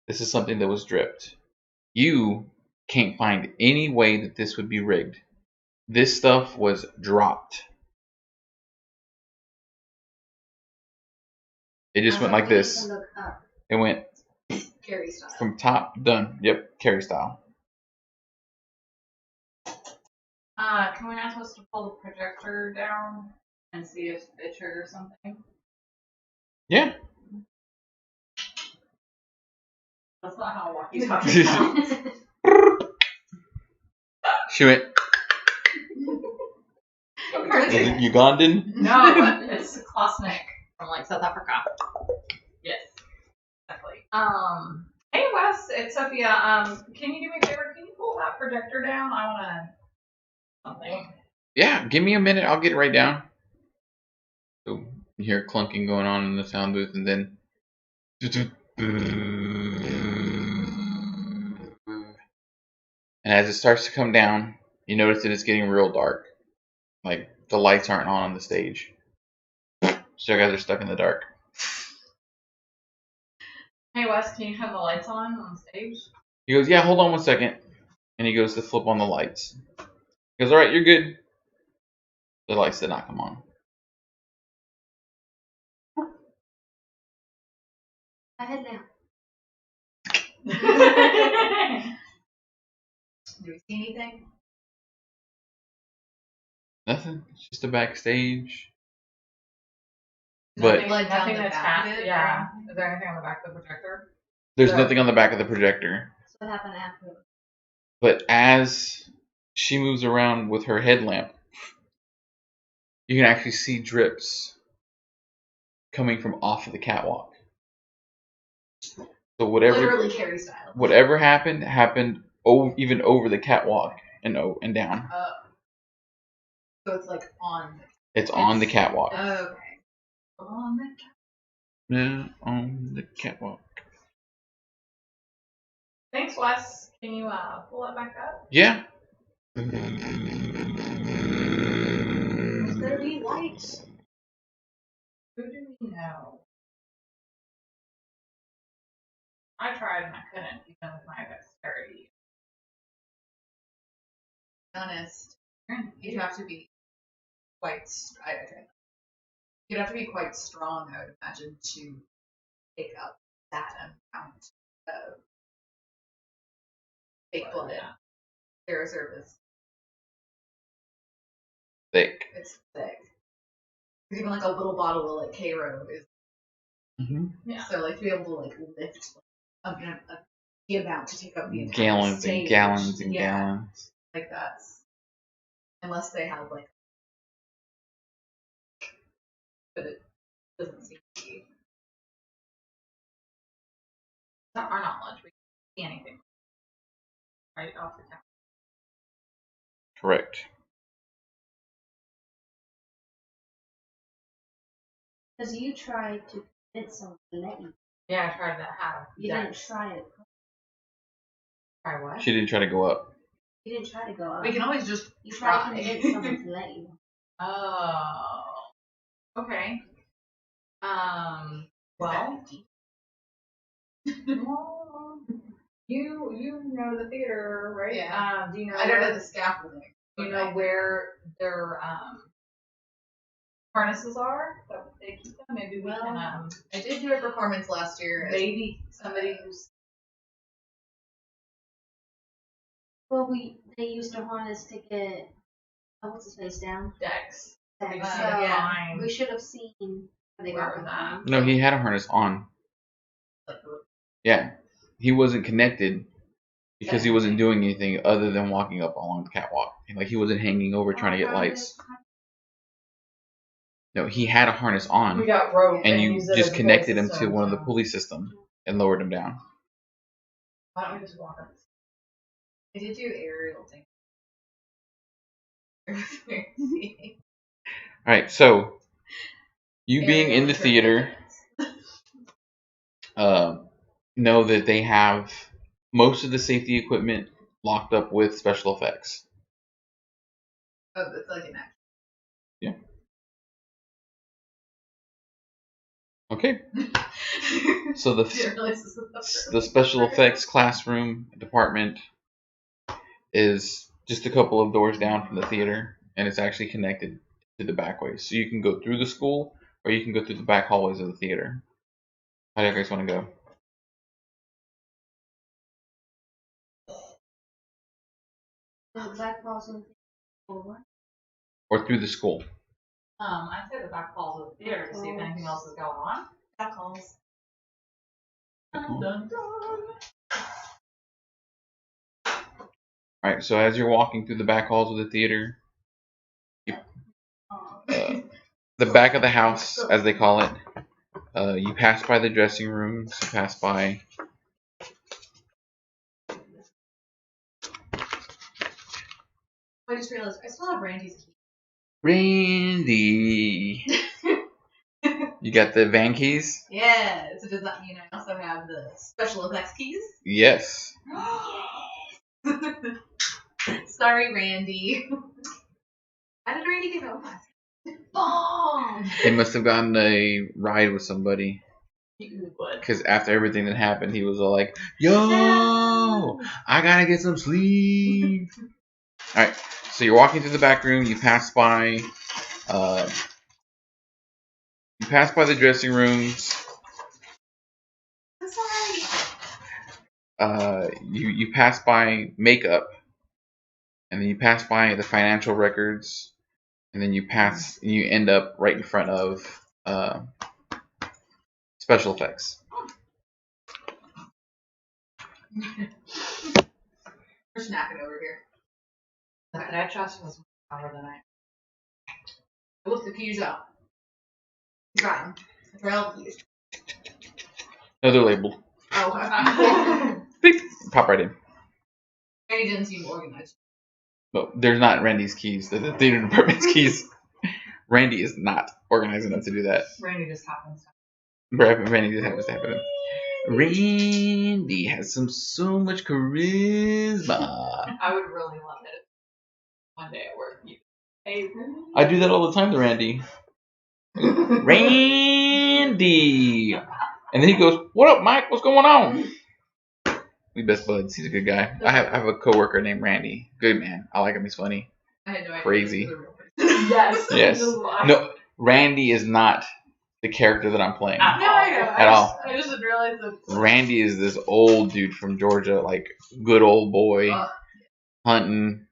A: This is something that was dripped. You can't find any way that this would be rigged. This stuff was dropped. It just went like this. It went
H: Carrie style.
A: from top, done. Yep, Carrie style.
G: Can we ask us to pull the projector down and see if it triggers something?
A: Yeah.
G: That's not how walkie-talkie sounds.
A: She went. Is it Ugandan?
G: No, it's Klasnik from like South Africa. Yes, exactly. Hey Wes, it's Sophia. Can you do me a favor? Can you pull that projector down? I wanna something.
A: Yeah, give me a minute. I'll get it right down. So you hear clunking going on in the sound booth, and then. And as it starts to come down, you notice that it's getting real dark. Like the lights aren't on the stage, so you guys are stuck in the dark.
G: Hey Wes, can you turn the lights on stage?
A: He goes, yeah, hold on 1 second, and he goes to flip on the lights. He goes, all right, you're good. The lights did not come on.
E: I head down.
H: Do we see anything?
A: Nothing. It's just a backstage. But
H: Like down
G: nothing
H: the
G: that's
H: back of it?
G: yeah. Is there anything on the back of the projector?
A: there's nothing on the back of the projector.
E: So what happened after?
A: But as she moves around with her headlamp, you can actually see drips coming from off of the catwalk. So
H: Literally Carrie style.
A: whatever happened even over the catwalk and down.
H: So it's like on.
A: It's on the catwalk.
H: Okay. On the.
A: Yeah, on the catwalk.
G: Thanks, Wes. Can you pull it back up?
A: Yeah.
H: Must there be lights?
G: Who do we know? I tried and I couldn't, even with my dexterity.
H: To be honest, you'd have to be quite. You'd have to be quite strong, I would imagine, to pick up that amount of fake blood. Their reserve is
A: Thick.
H: it's thick. Even like a little bottle of like Cairo is.
A: Mm-hmm.
G: Yeah.
H: So like to be able to like lift the amount to take up the entire
A: Gallons
H: stage.
A: and gallons and
H: Yeah.
A: gallons.
H: Like that's unless they have like, but it doesn't seem to be.
G: Not our knowledge. We can't see anything. Right off the top.
A: Correct.
E: Because you tried to convince someone to let you.
G: Yeah, I tried to have.
E: You didn't try it.
G: Try what?
A: She didn't try to go up.
E: You didn't try to go up.
H: We can always just
E: You tried to convince someone to let you.
G: Oh. Okay. Well. You know the theater, right?
H: Yeah.
G: Do you know?
H: I don't know the scaffolding.
G: Do you know where their harnesses are that they keep them? Maybe we can.
H: I did do a performance last year.
G: Maybe somebody who's.
E: Well, they used a harness to get what's his face down.
G: Dex.
E: So
G: yeah.
E: we should have seen where they got them from.
A: No, he had a harness on. Yeah. He wasn't connected because he wasn't doing anything other than walking up along the catwalk. Like he wasn't hanging over trying to get lights. No, he had a harness on.
G: We got rope
A: and you just connected him to one of the pulley system and lowered him down.
G: Why don't we just walk up?
H: I did do aerial thing.
A: Alright, so you being in the theater know that they have most of the safety equipment locked up with special effects.
H: Oh, it's like an act.
A: Yeah. Okay. So the special effects classroom department is just a couple of doors down from the theater, and it's actually connected to the back ways. So you can go through the school, or you can go through the back hallways of the theater. How do you guys want to go? Or through the school?
G: I'd say the back halls of the theater to see if anything else is going on.
H: Back halls.
G: Dun, dun, dun.
A: Alright, so as you're walking through the back halls of the theater, the back of the house, as they call it, you pass by the dressing rooms, you pass by
H: I just realized I still have Randy's key.
A: Randy. You got the van keys?
H: Yeah. So does that mean I also have the special effects keys?
A: Yes.
H: Sorry, Randy. How did Randy get home last night? Bomb!
A: He must have gotten a ride with somebody.
H: What?
A: Because after everything that happened, he was all like, "Yo, I gotta get some sleep." All right, so you're walking through the back room. You pass by the dressing rooms. You pass by makeup, and then you pass by the financial records, and then you end up right in front of special effects.
H: We're snacking over here. That chest was more than I whipped the keys out. Got them. They're all keys.
A: No, they're labeled.
H: Oh,
A: Beep. Pop right in.
H: Randy didn't seem organized.
A: No, there's not Randy's keys. They're the theater department's keys. Randy is not organized enough to do that.
H: Randy just happens.
A: Randy just happens to have it. Randy has so much charisma.
H: I would really love it. One day at work, you. Hey, Randy.
A: I do that all the time to Randy. Randy! And then he goes, "What up, Mike? What's going on?" We best buds. He's a good guy. I have a coworker named Randy. Good man. I like him. He's funny.
H: I had no idea.
A: Crazy.
H: Yes.
A: Yes. No, Randy is not the character that I'm playing.
H: No, I know.
A: At all.
H: I just didn't realize that.
A: Randy is this old dude from Georgia, like good old boy, hunting,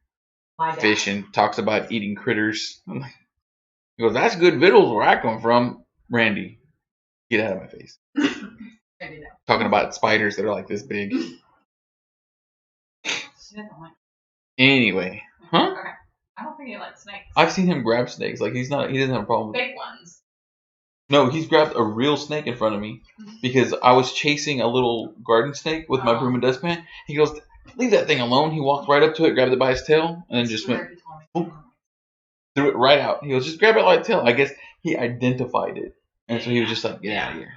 A: fishing, talks about eating critters. I'm like, he goes, "That's good victuals where I come from." Randy, get out of my face. Talking about spiders that are like this big. Anyway, huh?
H: Okay. I don't think he likes snakes.
A: I've seen him grab snakes. Like he doesn't have a problem with it.
H: Big ones.
A: No, he's grabbed a real snake in front of me because I was chasing a little garden snake with my broom and dustpan. He goes, "Leave that thing alone." He walked right up to it, grabbed it by his tail, and then just went, boom, threw it right out. He goes, "Just grab it by the tail." I guess he identified it, and so he was just like, "Get out of here."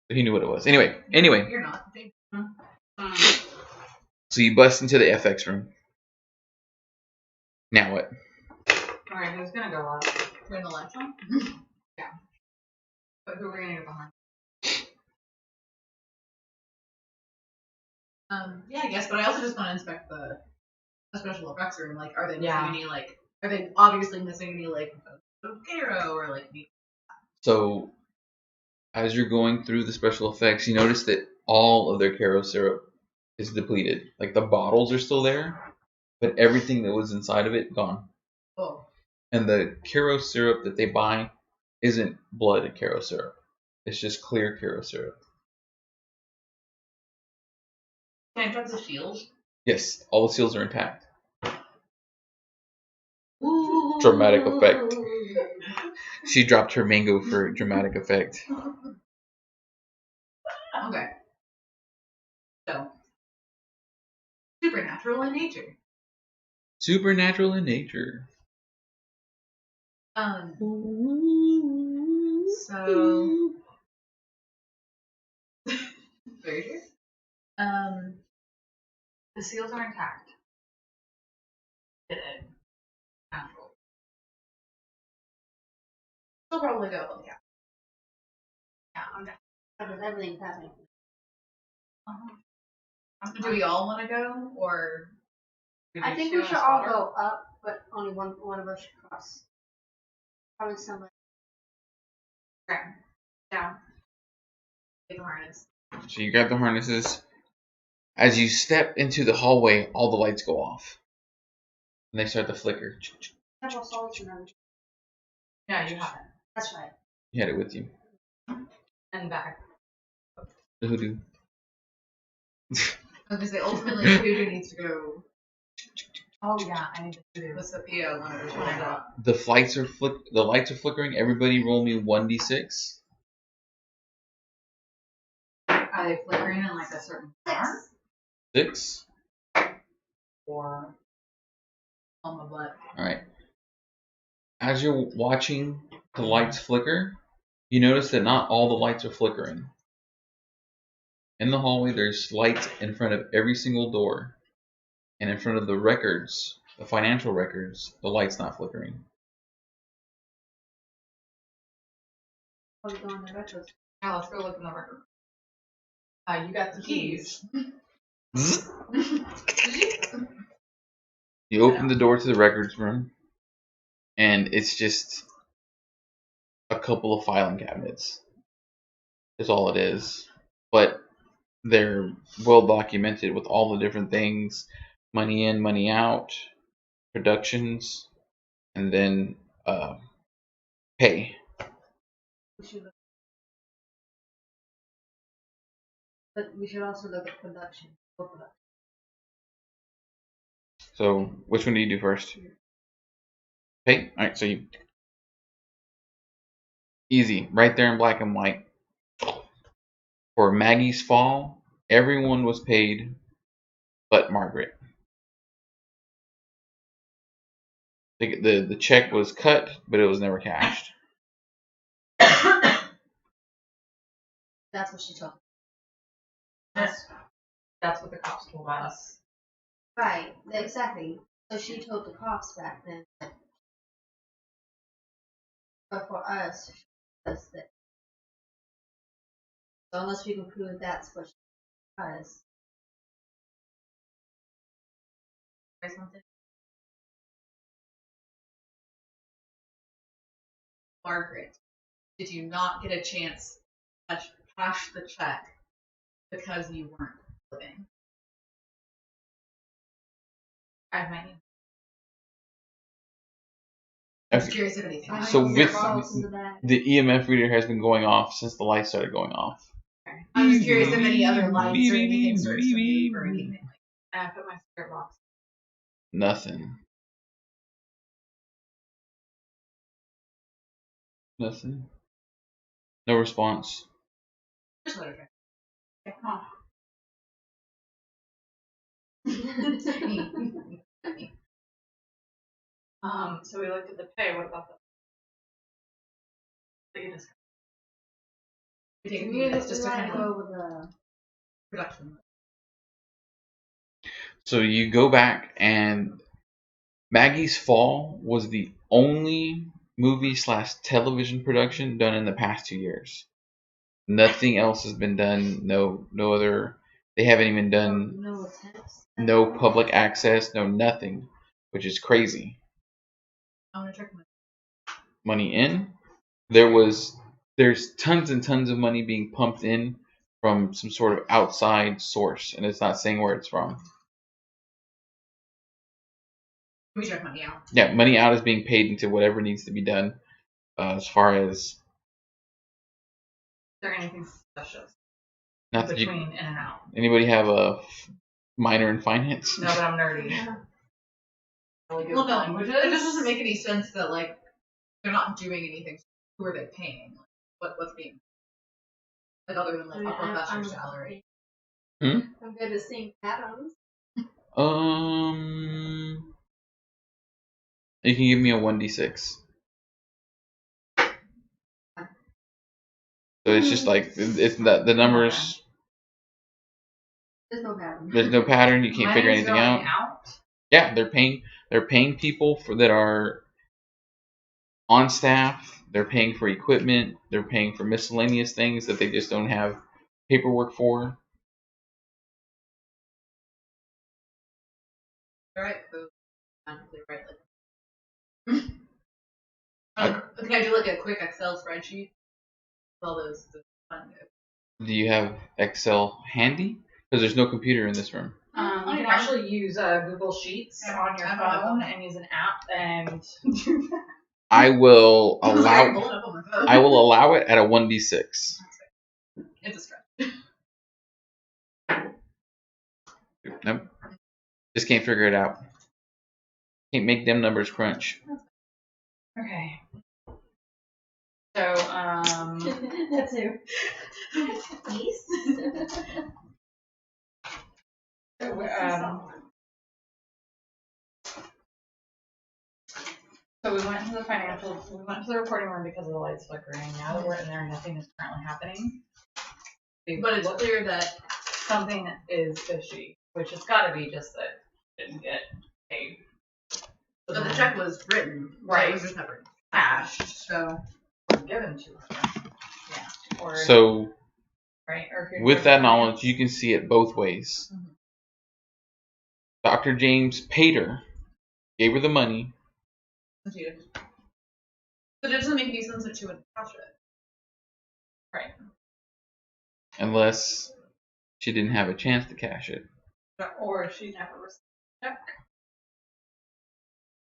A: So he knew what it was. Anyway.
H: You're not.
A: So you bust into the FX room. Now what?
H: Alright, who's gonna go up? Turn the lights on? Yeah. But who are we gonna get behind? Yeah, I guess, but I also just want to inspect the special effects room. Like, are they missing any, like, are they obviously missing any, like, Garo or, like,
A: So, as you're going through the special effects, you notice that all of their Caro syrup is depleted. Like, the bottles are still there, but everything that was inside of it, gone.
H: Oh.
A: And the Caro syrup that they buy isn't blood Caro syrup. It's just clear Caro syrup.
H: Can I touch the shields?
A: Yes, all the seals are intact.
H: Ooh.
A: Dramatic effect. She dropped her mango for dramatic effect.
H: Okay. So, supernatural in nature.
A: Supernatural in nature.
H: So, very true. The seals are intact. Did it. Natural. Still probably go, yeah. Yeah, I'm down.
E: Because everything's happening.
H: Do we all want to go, or?
E: I think we should all go up, but only one of us should cross. Probably somebody.
H: Okay. Down. Take the harness.
A: So you grab the harnesses. As you step into the hallway, all the lights go off. And they start to flicker.
E: Several souls in them.
H: Yeah, you have it.
E: That's right.
A: You had it with you.
H: And back.
A: The hoodoo.
H: I was gonna say, ultimately, the hoodoo needs to go. Oh yeah, I need the hoodoo. What's the PO one of those ones up?
A: The lights are flickering. Everybody roll me 1d6.
H: Are they flickering in like a certain bar?
A: 6.
H: Or on the butt?
A: Alright. As you're watching the lights flicker, you notice that not all the lights are flickering. In the hallway, there's lights in front of every single door. And in front of the records, the financial records, the light's not flickering.
H: I'll go on the retros.
G: Now let's go look in the record. You got the keys.
A: You open the door to the records room, and it's just a couple of filing cabinets. Is all it is. But they're well documented with all the different things, money in, money out, productions, and then pay.
H: But we should also look at production.
A: So which one do you do first? Pay? Alright, so you easy, right there in black and white. For Maggie's fall, everyone was paid but Margaret. The check was cut, but it was never cashed.
H: That's what she told me.
G: That's what the cops told us.
E: Right, exactly. So she told the cops back then. But for us, that's that. So unless we can prove that's what she was.
H: Or something. Margaret, did you not get a chance to cash the check because you weren't living? I have my name. I was curious if anything.
A: So with the EMF reader has been going off since the lights started going off.
H: Okay. I was curious if any other lights or anything started to move or anything. I put my spirit box.
A: Nothing. Nothing. No response.
H: Just let her
G: So we looked at the pay. What about the?
H: We take a few minutes just to kind of
E: go with the
H: production.
A: So you go back, and Maggie's Fall was the only movie/television production done in the past 2 years. Nothing else has been done. No other. They haven't even done no public access. No nothing, which is crazy.
H: I want to check my.
A: Money in. There's tons and tons of money being pumped in from some sort of outside source, and it's not saying where it's from.
H: We check money out.
A: Yeah, money out is being paid into whatever needs to be done. As far as
G: is there anything special
A: not that
G: between in and out?
A: Anybody have a minor in finance?
G: No, but I'm nerdy.
H: Well, no, it just doesn't make any sense that like they're not doing anything. Who are they paying? What's being like other than like a professor's salary?
E: I'm good at seeing patterns.
A: You can give me a 1d6. So it's just like it's the numbers.
E: There's no pattern.
A: There's no pattern. You can't figure anything out.
G: out.
A: Yeah, they're paying people that are on staff. They're paying for equipment. They're paying for miscellaneous things that they just don't have paperwork for.
H: All right, so right. Can I do like a quick Excel spreadsheet? All those.
A: Do you have Excel handy? Because there's no computer in this room.
G: You can actually use Google Sheets on your phone and use an app and.
A: I will allow it at a 1d6.
H: It's a stretch.
A: Nope. Just can't figure it out. Can't make them numbers crunch.
G: Okay. So,
E: That's who.
G: So we went to the financial, we went to the reporting room because of the lights flickering. Now that we're in there, nothing is currently happening.
H: But it's clear that
G: something is fishy, which it's got to be just that it didn't get paid.
H: But the check was written.
G: Right.
H: It was just never
G: Cashed.
H: So
G: Given to her. Yeah. Or,
A: So
G: right. Or if you're
A: with that
G: doing
A: knowledge, you can see it both ways.
G: Mhm.
A: Dr. James paid her, gave her the money.
H: she did. But it doesn't make any sense that she would cash it.
G: Right.
A: Unless she didn't have a chance to cash it.
G: Or she never received a check.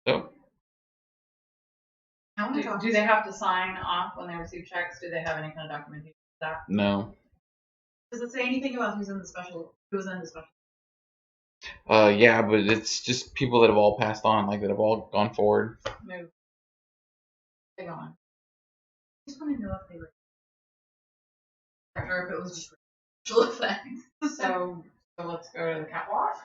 A: So
H: How many
G: Do they have to sign off when they receive checks? Do they have any kind of documentation for that?
A: no.
H: Does it say anything about who's in the special? Who's in the special?
A: Yeah, but it's just people that have all passed on, like that have all gone forward.
G: No. They go on.
H: I just want to know if they were, or if it was just special effects.
G: So let's go to the catwalk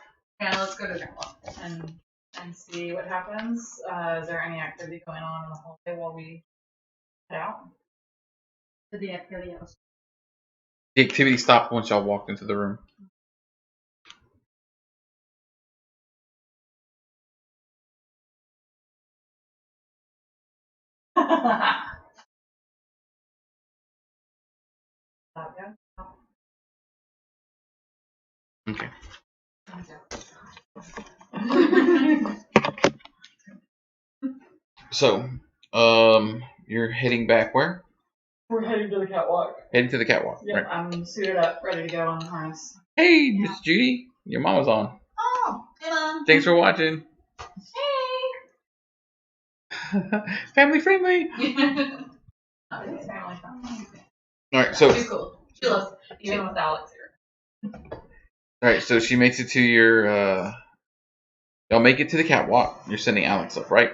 H: Yeah, let's go to that one.
G: and see what happens. Is there any activity going on in the hallway while we head out?
H: Did the activity else?
A: The activity stopped once y'all walked into the room. Okay. So, you're heading back where?
G: We're heading to the catwalk.
A: Heading to the catwalk.
G: Yep,
A: Right.
G: I'm suited up, ready to go on the harness.
A: Hey, Miss Judy, your mama's on.
H: Oh, hey mom.
A: Thanks for watching. Family friendly.
G: Oh, it's family friendly.
A: All right, so
H: She's cool. She loves.
G: Even with Alex here.
A: all right, so she makes it to your. Y'all make it to the catwalk. You're sending Alex up, right?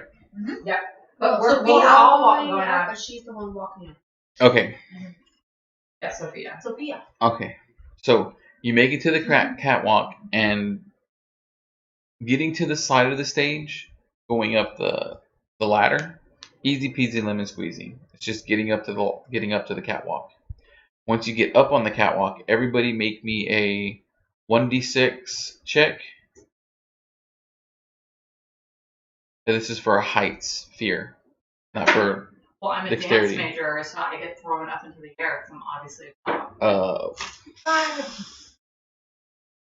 G: Yep.
E: But
G: We're all walking
E: going
G: out.
E: but she's the one walking up.
A: Okay.
G: Yeah, Sophia.
H: Sophia.
A: Okay. So you make it to the catwalk, and getting to the side of the stage, going up the ladder, easy peasy lemon squeezy. It's just getting up to the catwalk. Once you get up on the catwalk, everybody make me a 1d6 check. And this is for a heights fear, not for
G: Well, I'm a
A: dexterity.
G: dance major, so I get thrown up into the air because I'm obviously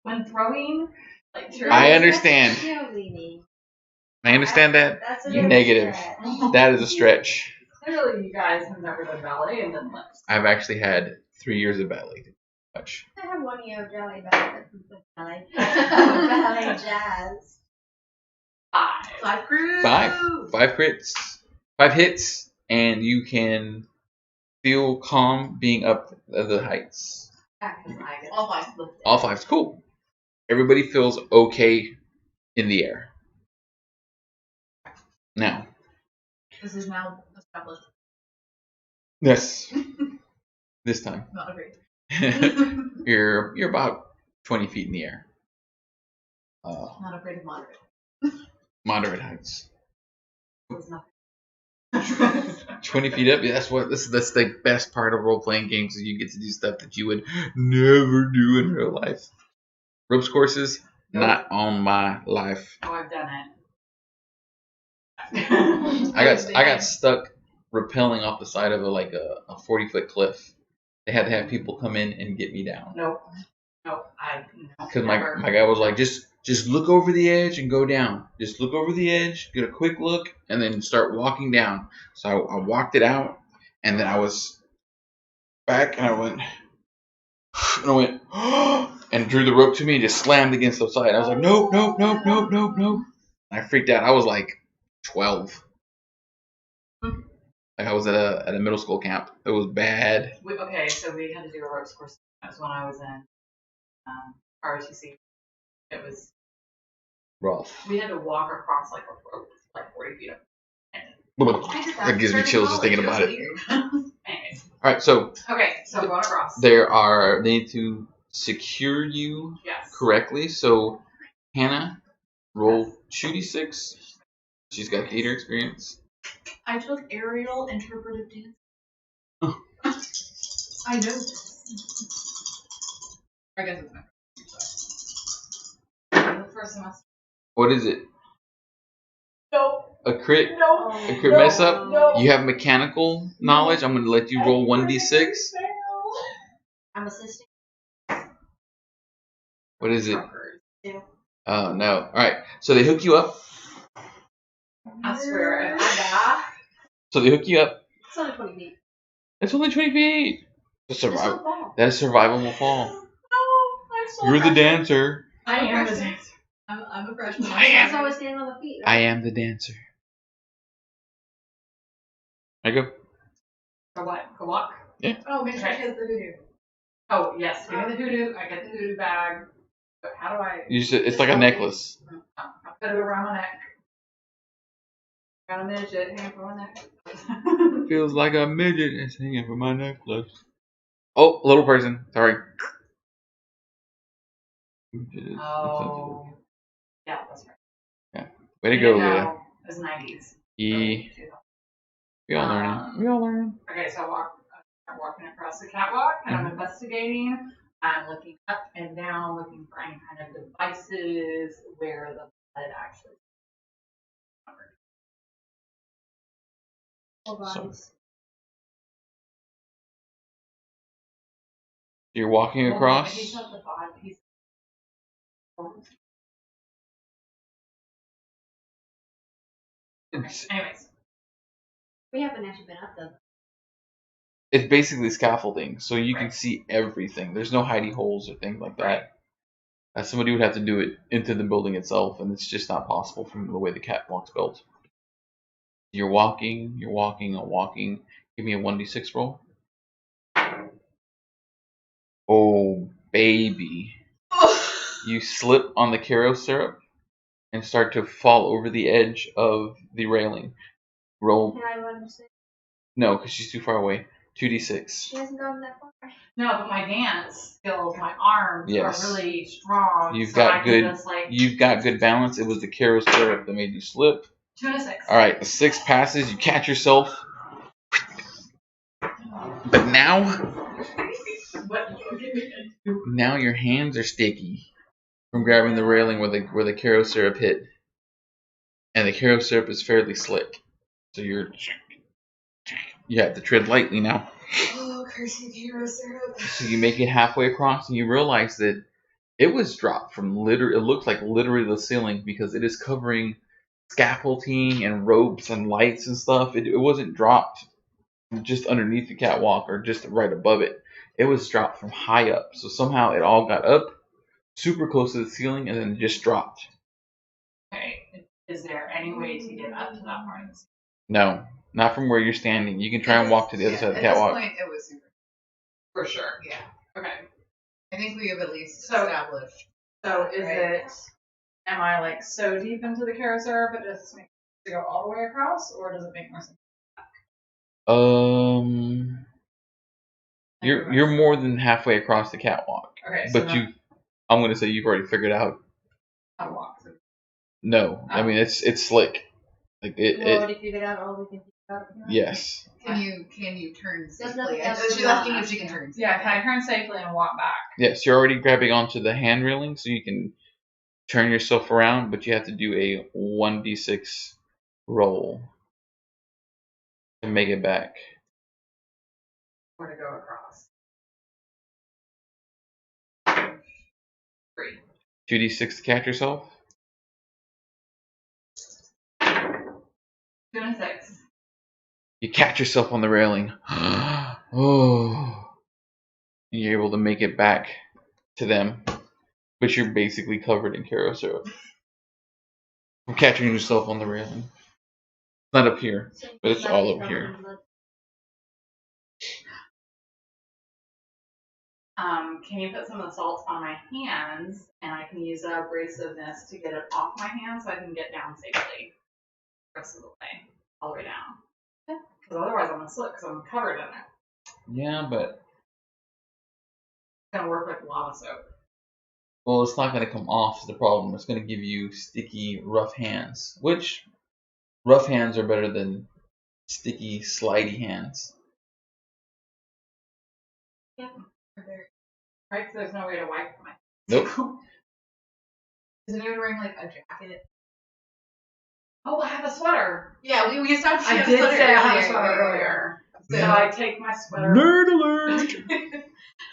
G: when throwing, like
A: I understand.
E: Cheerleading.
A: I understand that.
E: That's a
A: Negative. That is a stretch.
G: Clearly, you guys have never done ballet and then left.
A: I've actually had 3 years of ballet. Much.
E: I have 1 year of ballet jazz.
H: 5 crew.
A: 5 crits, 5 hits, and you can feel calm being up the heights.
H: All 5.
A: All 5's cool. Everybody feels okay in the air. Now.
H: This is now established.
A: Yes. This time.
H: Not afraid.
A: You're about 20 feet in the air.
H: Not afraid of moderate.
A: Moderate heights.
H: It's nothing.
A: 20 feet up. Yeah, that's the best part of role playing games is you get to do stuff that you would never do in real life. Ropes courses, not on my life.
G: Oh, I've done it.
A: I got stuck rappelling off the side of a 40-foot cliff. They had to have people come in and get me down.
G: Nope.
A: Because my guy was like, just look over the edge and go down. Just look over the edge, get a quick look, and then start walking down. So I walked it out, and then I was back, and I went, and drew the rope to me and just slammed against the side. I was like, nope. I freaked out. I was like 12. Like I was at a middle school camp. It was bad.
G: Okay, so we had to do a ropes course. That was when I was in ROTC. It was
A: Rough.
G: we had to walk across like a rope, like 40 feet up.
A: That gives me chills just thinking about it.
G: Anyways.
A: All right, so
G: Okay, so going across.
A: they need to secure you
G: Yes.
A: correctly. So Hannah, roll 2d6. She's got theater experience.
H: I took aerial interpretive dance.
A: Oh.
H: I know. I guess it's my
G: The first semester.
A: What is it? a crit, a crit mess up. You have mechanical knowledge. I'm gonna let you roll 1d6.
E: I'm assisting.
A: What is it?
E: Yeah.
A: Oh no! All right. So they hook you up.
G: I swear, if I die.
A: So they hook you up.
E: It's only 20 feet.
A: It's only 20 feet. It's
E: It's not
A: survival.
E: bad.
A: That is survivable fall.
H: No, I'm so
A: You're the
H: freshman.
A: dancer.
G: I am the
H: freshman.
G: dancer.
H: I'm a freshman.
A: I am.
E: That's always standing on the feet,
A: I
E: right?
A: am the dancer. I go.
G: Go what? Go walk?
H: Oh, make sure she has the hoodoo.
G: Oh, yes. Give me the hoodoo. I get the hoodoo bag. But how do I?
A: You just, it's like a necklace.
G: I put it around my neck. Got a midget hanging from my neck.
A: Feels like a midget is hanging from my necklace. Oh, little person. Sorry.
G: Oh. Yeah, that's right.
A: Way to go, Leah.
G: It was 90s.
A: We all learning. We all learning.
G: Okay, so I'm walking across the catwalk and I'm investigating. I'm looking up and down, looking for any kind of devices where the blood actually covered.
A: You're walking across.
G: He's not the body. He's. Anyways.
E: We haven't actually been up the.
A: It's basically scaffolding, so you can see everything. There's no hidey holes or things like that. Somebody would have to do it into the building itself, and it's just not possible from the way the catwalk's built. You're walking, and walking. Give me a 1d6 roll. Oh, baby. You slip on the Karo syrup and start to fall over the edge of the railing. Roll.
E: Can I run to 6?
A: No, because she's too far away. 2d6.
E: She hasn't gone that far.
G: No, but my dance skills, my arms
A: Yes.
G: are really strong.
A: You've
G: so
A: got
G: I
A: good.
G: can just, like,
A: You've got good balance. It was the Karo syrup that made you slip.
G: 2 and a 6.
A: All right, the 6 passes. You catch yourself, but now your hands are sticky from grabbing the railing where the Karo syrup hit, and the Karo syrup is fairly slick. So you have to tread lightly now.
H: Oh, curse you, Karo syrup.
A: So you make it halfway across, and you realize that it was dropped from it looks like literally the ceiling because it is covering scaffolding and ropes and lights and stuff. It wasn't dropped just underneath the catwalk or just right above it. It was dropped from high up. So somehow it all got up super close to the ceiling and then just dropped.
G: Okay. Is there any way to get up to that part of the ceiling?
A: No, not from where you're standing. You can try and walk to the other side of the catwalk.
H: At this point, it was super.
G: For sure.
H: Yeah.
G: Okay.
H: I think we have at least established.
G: So is
H: Right.
G: it? Am I like so deep into the Karo syrup it just makes to go all the way across, or does it make more sense?
A: You're more than halfway across the catwalk.
G: Okay. So
A: But I'm gonna say you've already figured out.
G: how to walk.
A: No, I mean it's slick. Like
E: You already figured out all we can figure out.
A: Yes.
H: Can you turn
E: There's
H: safely?
E: nothing else
H: She's
E: to
H: asking
E: do.
H: if she can turn.
G: Yeah. Can I turn safely and walk back?
A: Yes, you're already grabbing onto the hand railing, so you can turn yourself around, but you have to do a 1d6 roll to make it back.
G: Or to go across? 3.
A: 2d6 to catch yourself.
G: 2 and a 6.
A: You catch yourself on the railing. Oh. You're able to make it back to them, but you're basically covered in Karo syrup. From catching yourself on the railing. Not up here, but it's all up here.
G: Can you put some of the salt on my hands, and I can use abrasiveness to get it off my hands so I can get down safely the rest of the way, all the way down. Because otherwise I'm gonna slip because I'm covered in it.
A: Yeah, but
G: It's gonna work like lava soap.
A: well, it's not going to come off is the problem. It's going to give you sticky, rough hands, which rough hands are better than sticky, slidey hands.
G: Yeah. Right, so there's no way to wipe my
A: Nope.
H: Is anyone wearing like a jacket?
G: Oh, I have a sweater.
H: Yeah, we established she
G: I
H: had a
G: did
H: sweater
G: say I had a
H: earlier.
G: sweater
H: Yeah.
G: earlier. So
H: So-
G: I take my sweater.
A: Nerd alert!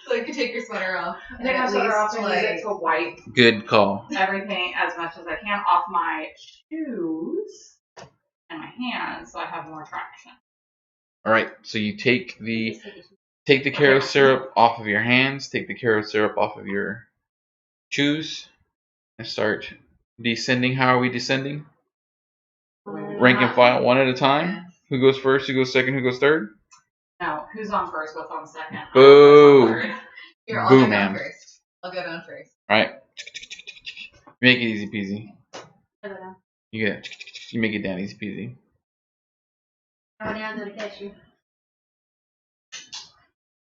H: So you can take your sweater off.
G: I take my sweater off and use it
H: like
G: to wipe
A: Good call.
G: everything as much as I can off my shoes and my hands so I have more traction.
A: All right, so you take the Karo syrup off of your hands, take the Karo syrup off of your shoes, and start descending. How are we descending? Rank and file, one at a time.
H: Yeah.
A: Who goes first? Who goes second? Who goes third?
G: No, who's on first? What's on second?
A: Boo.
G: I'm on third.
H: Here, I'll
A: Boo,
H: go
A: ma'am.
H: down first. I'll go down first.
A: All right, make it easy peasy. You get it. You make it down easy peasy.
E: How many I'm gonna catch you?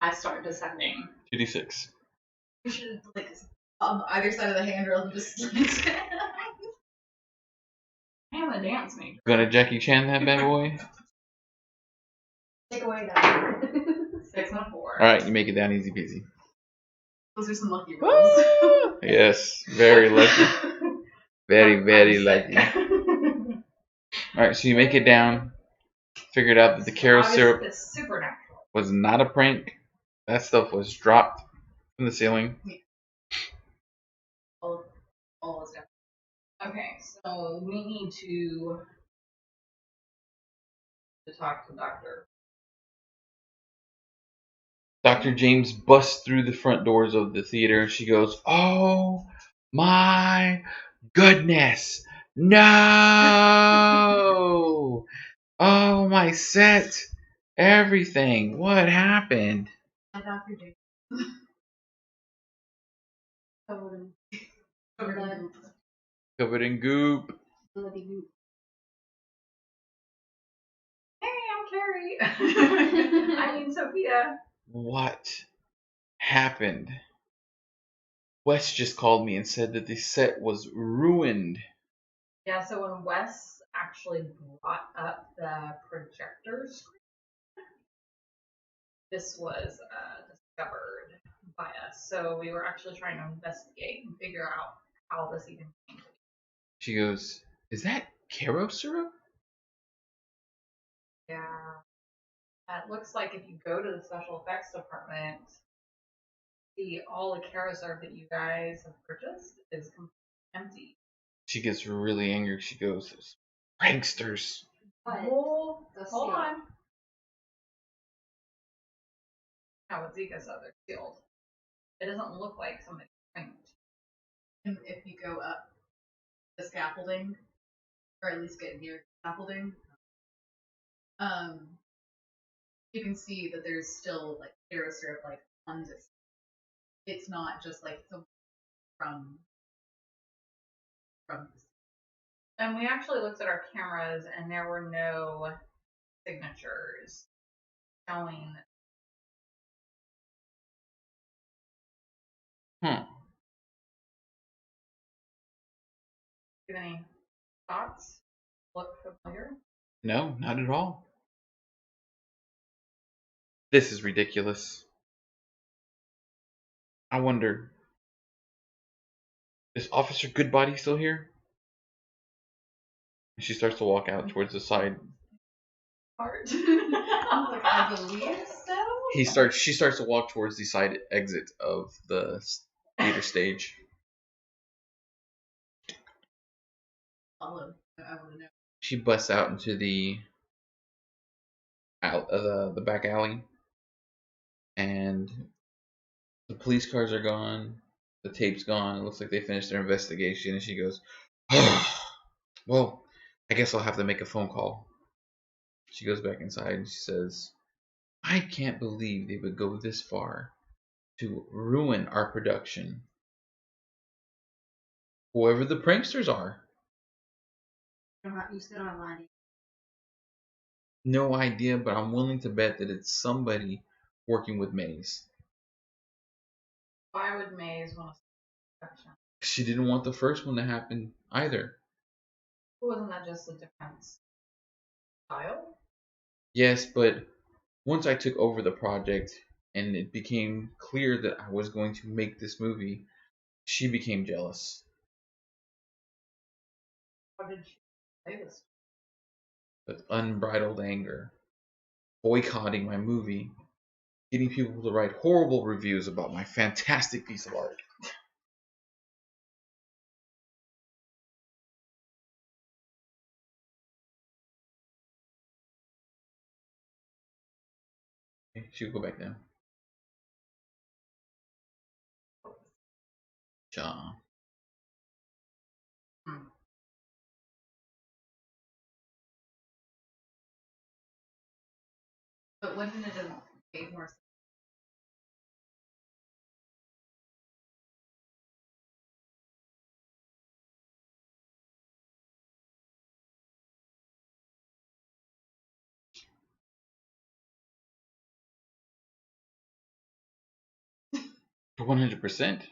G: I start descending.
A: 2d6.
H: You should like on either side of the handrail and just
G: I am a dance major.
A: Gonna Jackie Chan that bad boy.
E: Take away that.
G: 6 and a 4.
A: All right, you make it down easy peasy.
H: Those are some lucky rolls.
A: Yes, very lucky. Very, very lucky. All right, so you make it down. Figured out that the Karo syrup
G: is supernatural.
A: was not a prank. That stuff was dropped from the ceiling.
H: All is down.
G: Okay, so we need to talk to Doctor.
A: Dr. James busts through the front doors of the theater. She goes, "Oh my goodness, no! Oh, my set, everything. What happened?"
H: Dr. J.
A: Covered in goop.
G: Hey, I'm Carrie. I mean Sophia.
A: What happened? Wes just called me and said that the set was ruined.
G: Yeah, so when Wes actually brought up the projector screen, this was discovered by us. So we were actually trying to investigate and figure out how this even came to be.
A: She goes, "Is that Karo syrup?"
G: Yeah. It looks like if you go to the special effects department, see all the Karo syrup that you guys have purchased is completely empty.
A: She gets really angry. She goes, "Pranksters."
G: Hold on. Now what Zika said, they're sealed. It doesn't look like somebody pranked.
H: And if you go up the scaffolding, or at least get near scaffolding, you can see that there's still like Karo syrup like on this. It's not just like from.
G: And we actually looked at our cameras and there were no signatures showing. Do you have any thoughts? Look familiar?
A: No, not at all. This is ridiculous. I wonder, is Officer Goodbody still here? And she starts to walk out towards the side.
G: Part.
H: I'm like, I believe so.
A: She starts to walk towards the side exit of the theater stage.
H: Follow. I want to know.
A: She busts out into the back alley, and the police cars are gone. The tape's gone. It looks like they finished their investigation. And she goes, "Well, I guess I'll have to make a phone call." She goes back inside and she says, "I can't believe they would go this far to ruin our production. Whoever the pranksters are."
E: You still don't have an idea.
A: No idea, but I'm willing to bet that it's somebody working with Maze.
G: Why would Maze want to see production?
A: She didn't want the first one to happen either.
G: Wasn't that just a different style?
A: Yes, but once I took over the project and it became clear that I was going to make this movie, she became jealous.
G: How did she say this?
A: with unbridled anger, boycotting my movie, getting people to write horrible reviews about my fantastic piece of art. Okay, she'll go back down. Ja.
H: But wouldn't it have made more sense?
A: For 100%.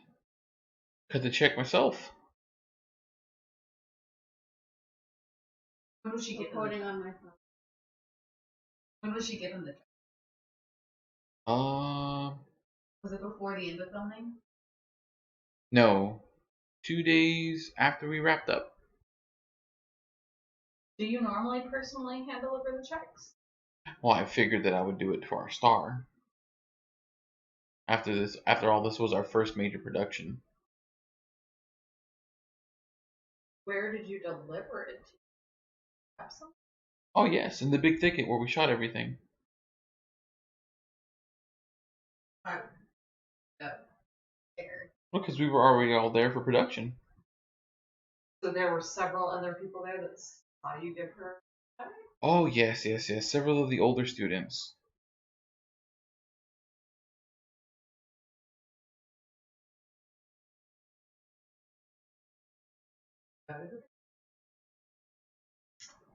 A: Cut the check myself.
H: When was she given?
E: Recording on my phone.
H: When was she given the?
A: Uh,
H: Was it before the end of filming?
A: no. 2 days after we wrapped up.
H: Do you normally personally hand deliver the checks?
A: Well, I figured that I would do it for our star. After all, this was our first major production.
H: Where did you deliver it to? Epsom?
A: Oh yes, in the big thicket where we shot everything.
H: There.
A: Well, because we were already all there for production.
H: So there were several other people there that saw you give her.
A: Oh yes. Several of the older students.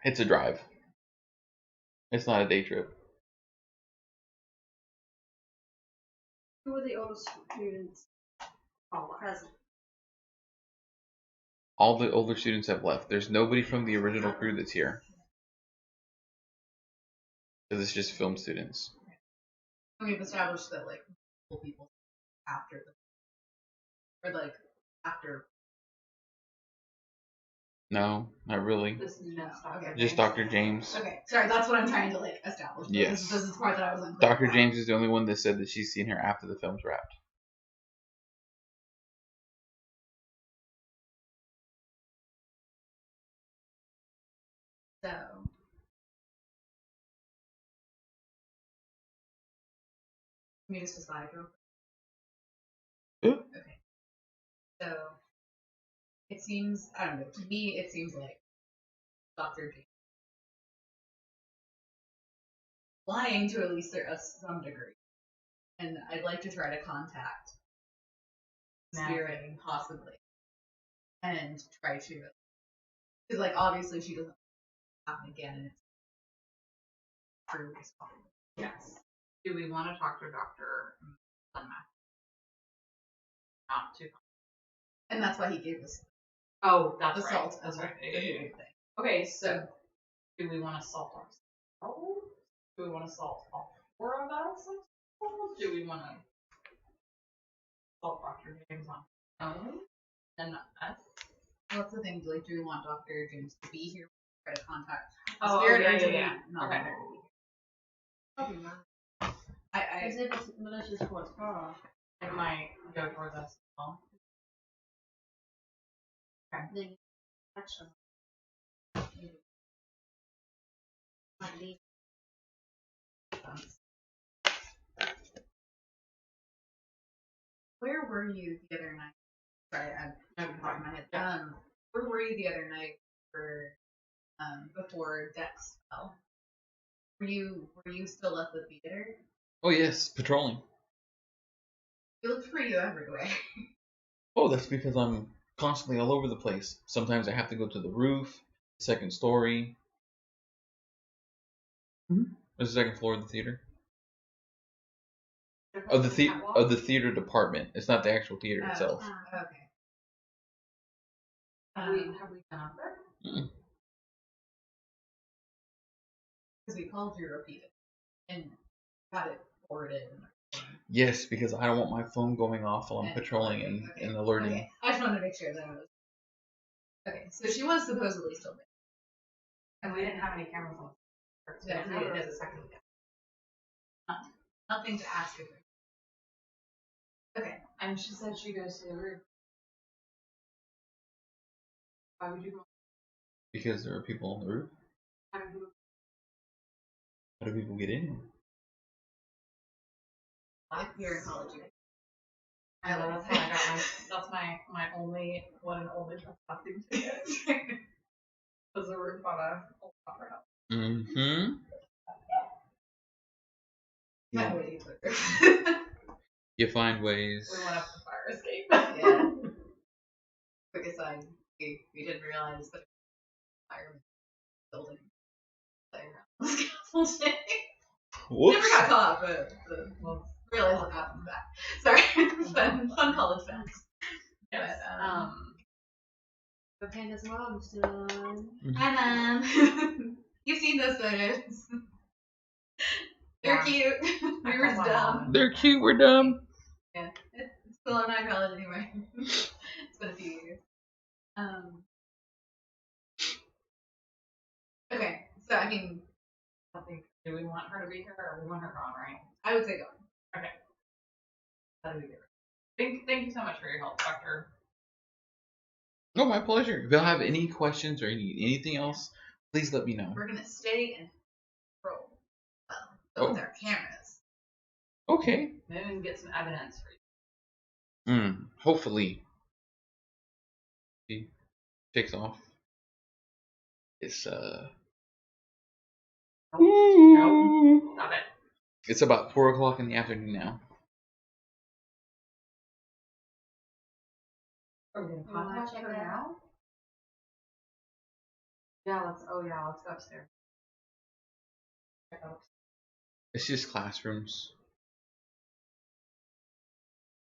A: It's a drive. It's not a day trip.
E: Who were the older students? Present.
A: All the older students have left. There's nobody from the original crew that's here. Because it's just film students.
H: We've established that like people after the, or like after.
A: No, not really.
H: Okay.
A: Just Dr. James.
H: Okay, sorry, that's what I'm trying to like establish.
A: Yes.
H: This is the part that I was unclear
A: Dr.
H: about.
A: James is the only one that said that she's seen her after the film's wrapped.
H: So. Let me just decide real quick.
A: Yeah.
H: Okay. So it seems, I don't know, to me it seems like Dr. James lying to at least some degree. And I'd like to try to contact Spirit possibly. And try to, because like obviously she doesn't happen again and it's true responsibility. Yes.
G: Do we want to talk to Dr. Dunmack? Not to.
H: And that's why he gave us
G: Oh, that's
H: the
G: right.
H: salt
G: That's
H: as
G: right.
H: the
G: Yeah.
H: thing.
G: Okay, so do we want to salt ourselves? Do we want to salt all 4 of us? Do we want to salt Dr. James on own and us?
H: What's the thing? Like, do we want Dr. James to be here? Try to contact
G: Oh,
H: Spirit
G: yeah,
H: or do we
G: yeah.
H: not
G: Okay.
H: want her to be here? Probably not.
E: Because if it's malicious towards her,
G: It might go towards us as well.
E: then action. Might leave.
H: Where were you the other night? Sorry, I'm talking my head. Where were you the other night for before Dex fell? Were you still at the theater?
A: Oh yes, patrolling.
H: You looked for you everywhere.
A: Oh, that's because I'm constantly all over the place. Sometimes I have to go to the roof, second story. There's the second floor of the theater. Of the theater department. It's not the actual theater itself.
H: Okay.
G: Have we been up there?
H: Because we called you repeated and got it forwarded.
A: Yes, because I don't want my phone going off while I'm patrolling and alerting.
H: Okay. I just wanted to make sure that I was. Okay, so she was supposedly still
G: And we didn't have any cameras on. So
H: Yeah,
G: we
H: no,
G: needed
H: it
G: a
H: is.
G: second.
H: Nothing to ask her. Okay.
G: And she said she goes to the roof. Why would you go?
A: Because there are people on the roof.
G: How do you
A: How do people get in?
H: You're in college. Again.
G: I know, that's how I got that's my only one and only trespassing ticket. Was a roof on a old copper house.
A: Mm-hmm.
H: My
A: Yeah.
H: way quicker.
A: You find ways.
G: We went up the fire escape.
H: Yeah. Quick aside, we didn't realize that fire building scaffolding.
A: Whoops.
H: Never got caught, but we'll realize what happened to that. Sorry. fun college facts.
G: Yes.
H: But,
E: But Panda's mom's done.
H: hi, Mom. You've seen those photos. They're
G: Yeah.
H: cute. We were dumb.
A: They're cute. We're dumb.
H: Yeah, it's still in our college anyway. It's been a few years. Okay, so I mean,
G: I think, do we want her to be here or we want her gone, right?
H: I would say go.
G: Okay. That'll be good. Thank you so much for your help, Doctor.
A: Oh, my pleasure. If y'all have any questions or anything else, please let me know.
H: We're gonna stay and roll. But with our cameras.
A: Okay.
G: Maybe we can get some evidence for you.
A: Hopefully. She takes off. It's
G: Nope. Stop it.
A: It's about 4 o'clock in the afternoon now.
G: Are we gonna
E: You wanna
G: contact
E: check
G: her
E: that
G: now? Yeah, let's go upstairs. Check out upstairs.
A: It's just classrooms.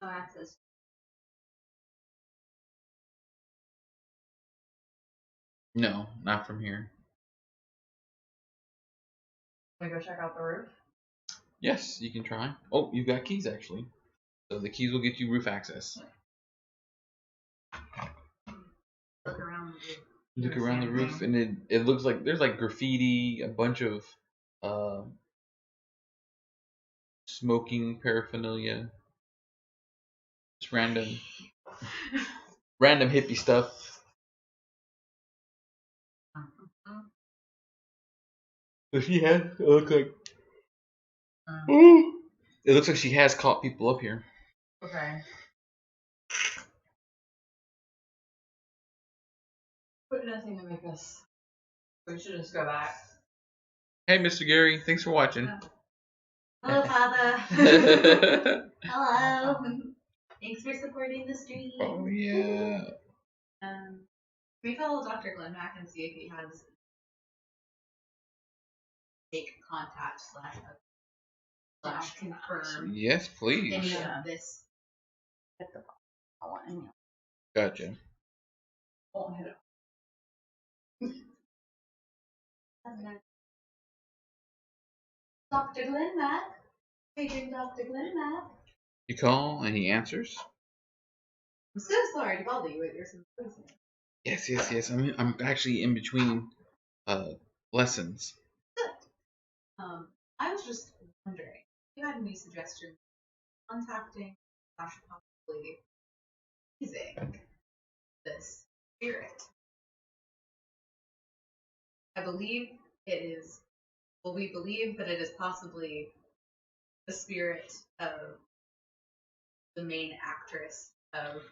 E: No access.
A: No, not from here.
G: Can we go check out the roof?
A: Yes, you can try. Oh, you've got keys actually. So the keys will get you roof access.
H: Look around the roof.
A: Look around the roof, and it looks like there's like graffiti, a bunch of smoking paraphernalia, just random hippie stuff. So she has. It looks like she has caught people up here.
G: Okay. But nothing to make us. We should just go back.
A: Hey, Mr. Gary, thanks for watching.
H: Hello, Father.
A: Oh
H: Hello. Thanks for supporting the stream.
A: yeah.
H: We follow Dr. Glenn back and see if he has make contact slash confirm
A: Yes, please.
H: any of this.
A: Gotcha.
G: Won't hit it.
H: Dr. Glenn Matt. Paging Dr. Glenn Matt.
A: You call and he answers.
H: I'm so sorry to bother you with your symposium.
A: Yes. I'm actually in between lessons.
H: I was just wondering if you had any suggestions contacting slash possibly using this spirit. I believe it is, well, we believe that it is possibly the spirit of the main actress of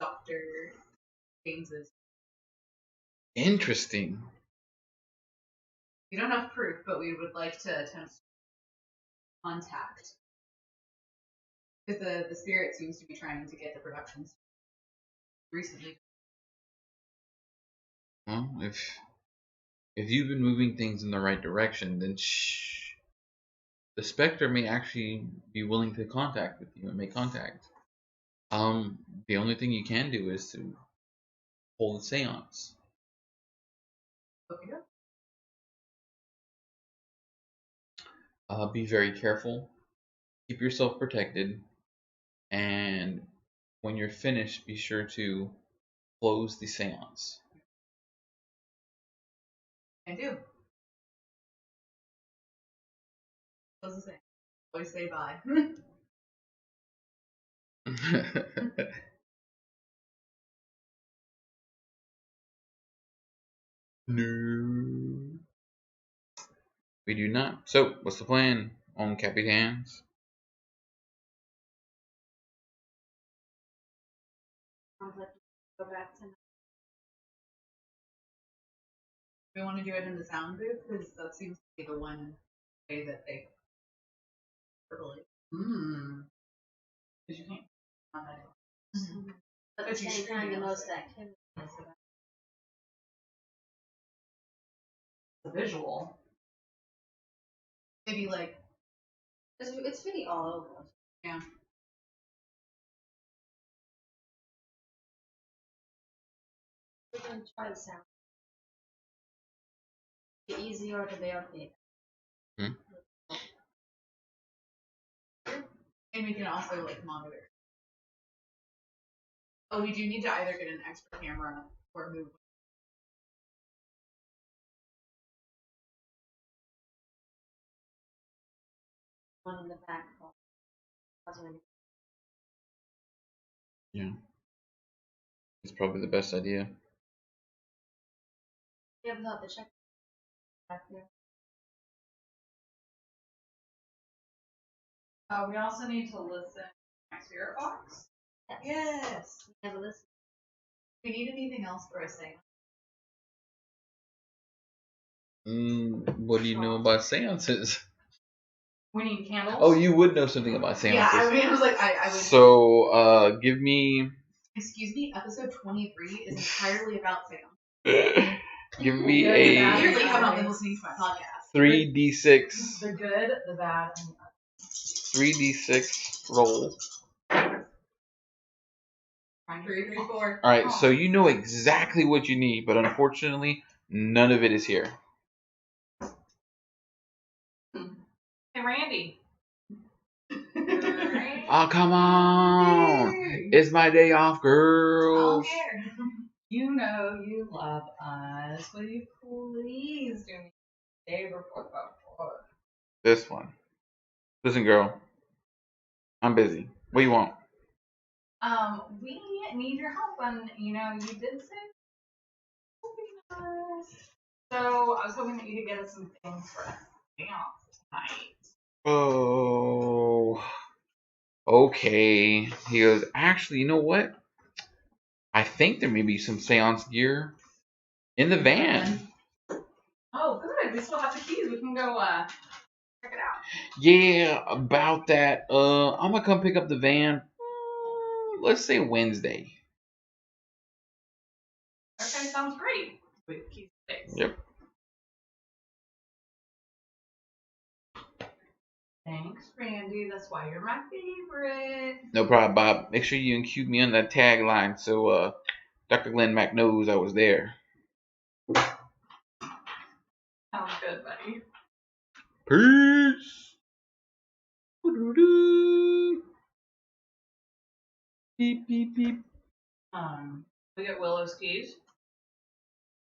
H: Dr. James's.
A: Interesting.
H: We don't have proof, but we would like to attempt contact. Because the spirit seems to be trying to get the productions recently.
A: Well, if you've been moving things in the right direction, then the Spectre may actually be willing to contact with you and make contact. The only thing you can do is to hold a seance.
H: Okay.
A: Be very careful. Keep yourself protected. And when you're finished, be sure to close the seance.
H: I do. What's the saying? Always say bye.
A: No. We do not. So, what's the plan on Capitans?
E: Sounds like we go back to
H: We want to do it in the sound booth because that seems to be the one way that they verbally. Because you can't.
E: but at
H: But
E: the
H: you
E: same
H: stream
E: time the
H: it,
E: most
H: so-
E: activity.
G: The visual.
H: Maybe like
E: It's really all over.
H: yeah.
E: We can try the sound. The easier to bear it.
H: And we can also like monitor. Oh, we do need to either get an extra camera or move.
E: One in the back. That's when
A: Yeah. It's probably the best idea.
E: you ever thought to check back there.
G: We also need to listen to my spirit box.
H: Yes.
E: Never listen.
H: We need anything else for us saying?
A: What do you know about seances?
G: We need candles.
A: Oh, you would know something about seances.
H: Yeah, I mean, I was like, I would.
A: So, give me.
H: Excuse me, episode 23 is entirely about Sam.
A: Give me
G: Yeah,
A: a
H: Clearly, have not been listening to my podcast.
A: 3d6.
G: The good, the bad, and the
A: 3d6 roll.
H: 3, 3, 4.
A: Alright, so you know exactly what you need, but unfortunately, none of it is here.
G: Hey, Randy.
A: Oh, come on! It's my day off,
H: I don't
A: girls.
H: care.
G: You know you love us. Will you please do me a favor for
A: This one. Listen, girl. I'm busy. What do you want?
G: We need your help, and you know you did say so. I was hoping that you could get us some things for us tonight.
A: Oh. Okay. He goes, actually, you know what? I think there may be some seance gear in the van.
G: Oh, good. We still have the keys. We can go check it out.
A: Yeah, about that. I'm gonna come pick up the van. Let's say Wednesday.
G: Okay, sounds great. With keys fixed.
A: Yep.
G: Thanks, Randy. That's why you're my favorite.
A: No problem, Bob. Make sure you include me on that tagline so Dr. Glenn Mack knows I was there.
G: Sounds good, buddy.
A: Peace. Beep beep beep.
G: We get Willow's keys.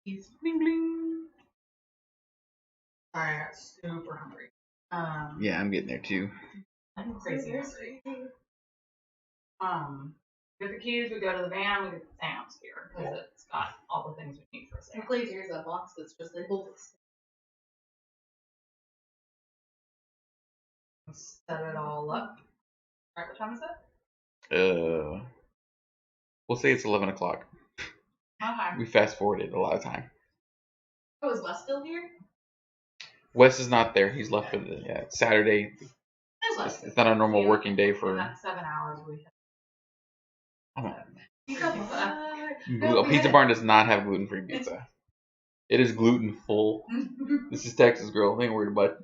A: Keys. Bling bling.
G: Sorry, I got super hungry.
A: Yeah, I'm getting there too.
G: I'm crazy hungry. Get the keys, we go to the van, we get the seance gear because it's got all the things we need for a seance.
H: Luckily, here's a box that's just labeled.
G: Set it all up. Alright, what time is it?
A: We'll say it's 11 o'clock.
G: Okay.
A: We fast forwarded a lot of time.
H: Oh, is Wes still here?
A: Wes is not there. He's left for the it's Saturday.
H: There's Wes.
A: It's not a normal
G: Yeah.
A: working day
G: In
A: for.
G: that 7 hours we
A: I don't
G: Pizza.
A: know. Pizza Barn does not have gluten-free pizza. It is gluten full. This is Texas, girl. I ain't worried about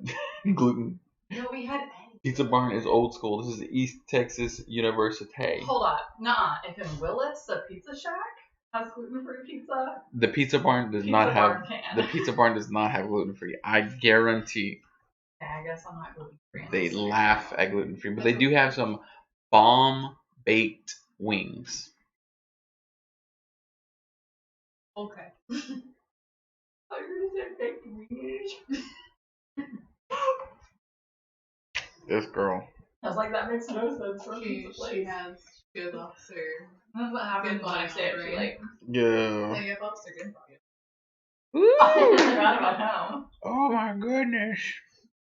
A: gluten.
H: No, we had eggs.
A: Pizza Barn is old school. This is East Texas University.
G: Hold up. Nuh-uh. If in Willis, the Pizza Shack has gluten-free pizza,
A: The Pizza Barn does
G: Pizza
A: not have.
G: Barn can.
A: The Pizza Barn does not have gluten-free. I guarantee.
G: Yeah, I guess I'm not gluten-free. in
A: They
G: this
A: laugh at gluten-free, but they do have some bomb baked wings.
H: Okay.
G: I really said baked wings.
A: This girl.
G: I was like, that makes no sense for a
H: She
G: pizza place.
H: she has officer.
G: That's what happens when I stay up too late.
A: Yeah.
H: Like if officer good pocket.
G: I forgot about him.
A: Oh my goodness.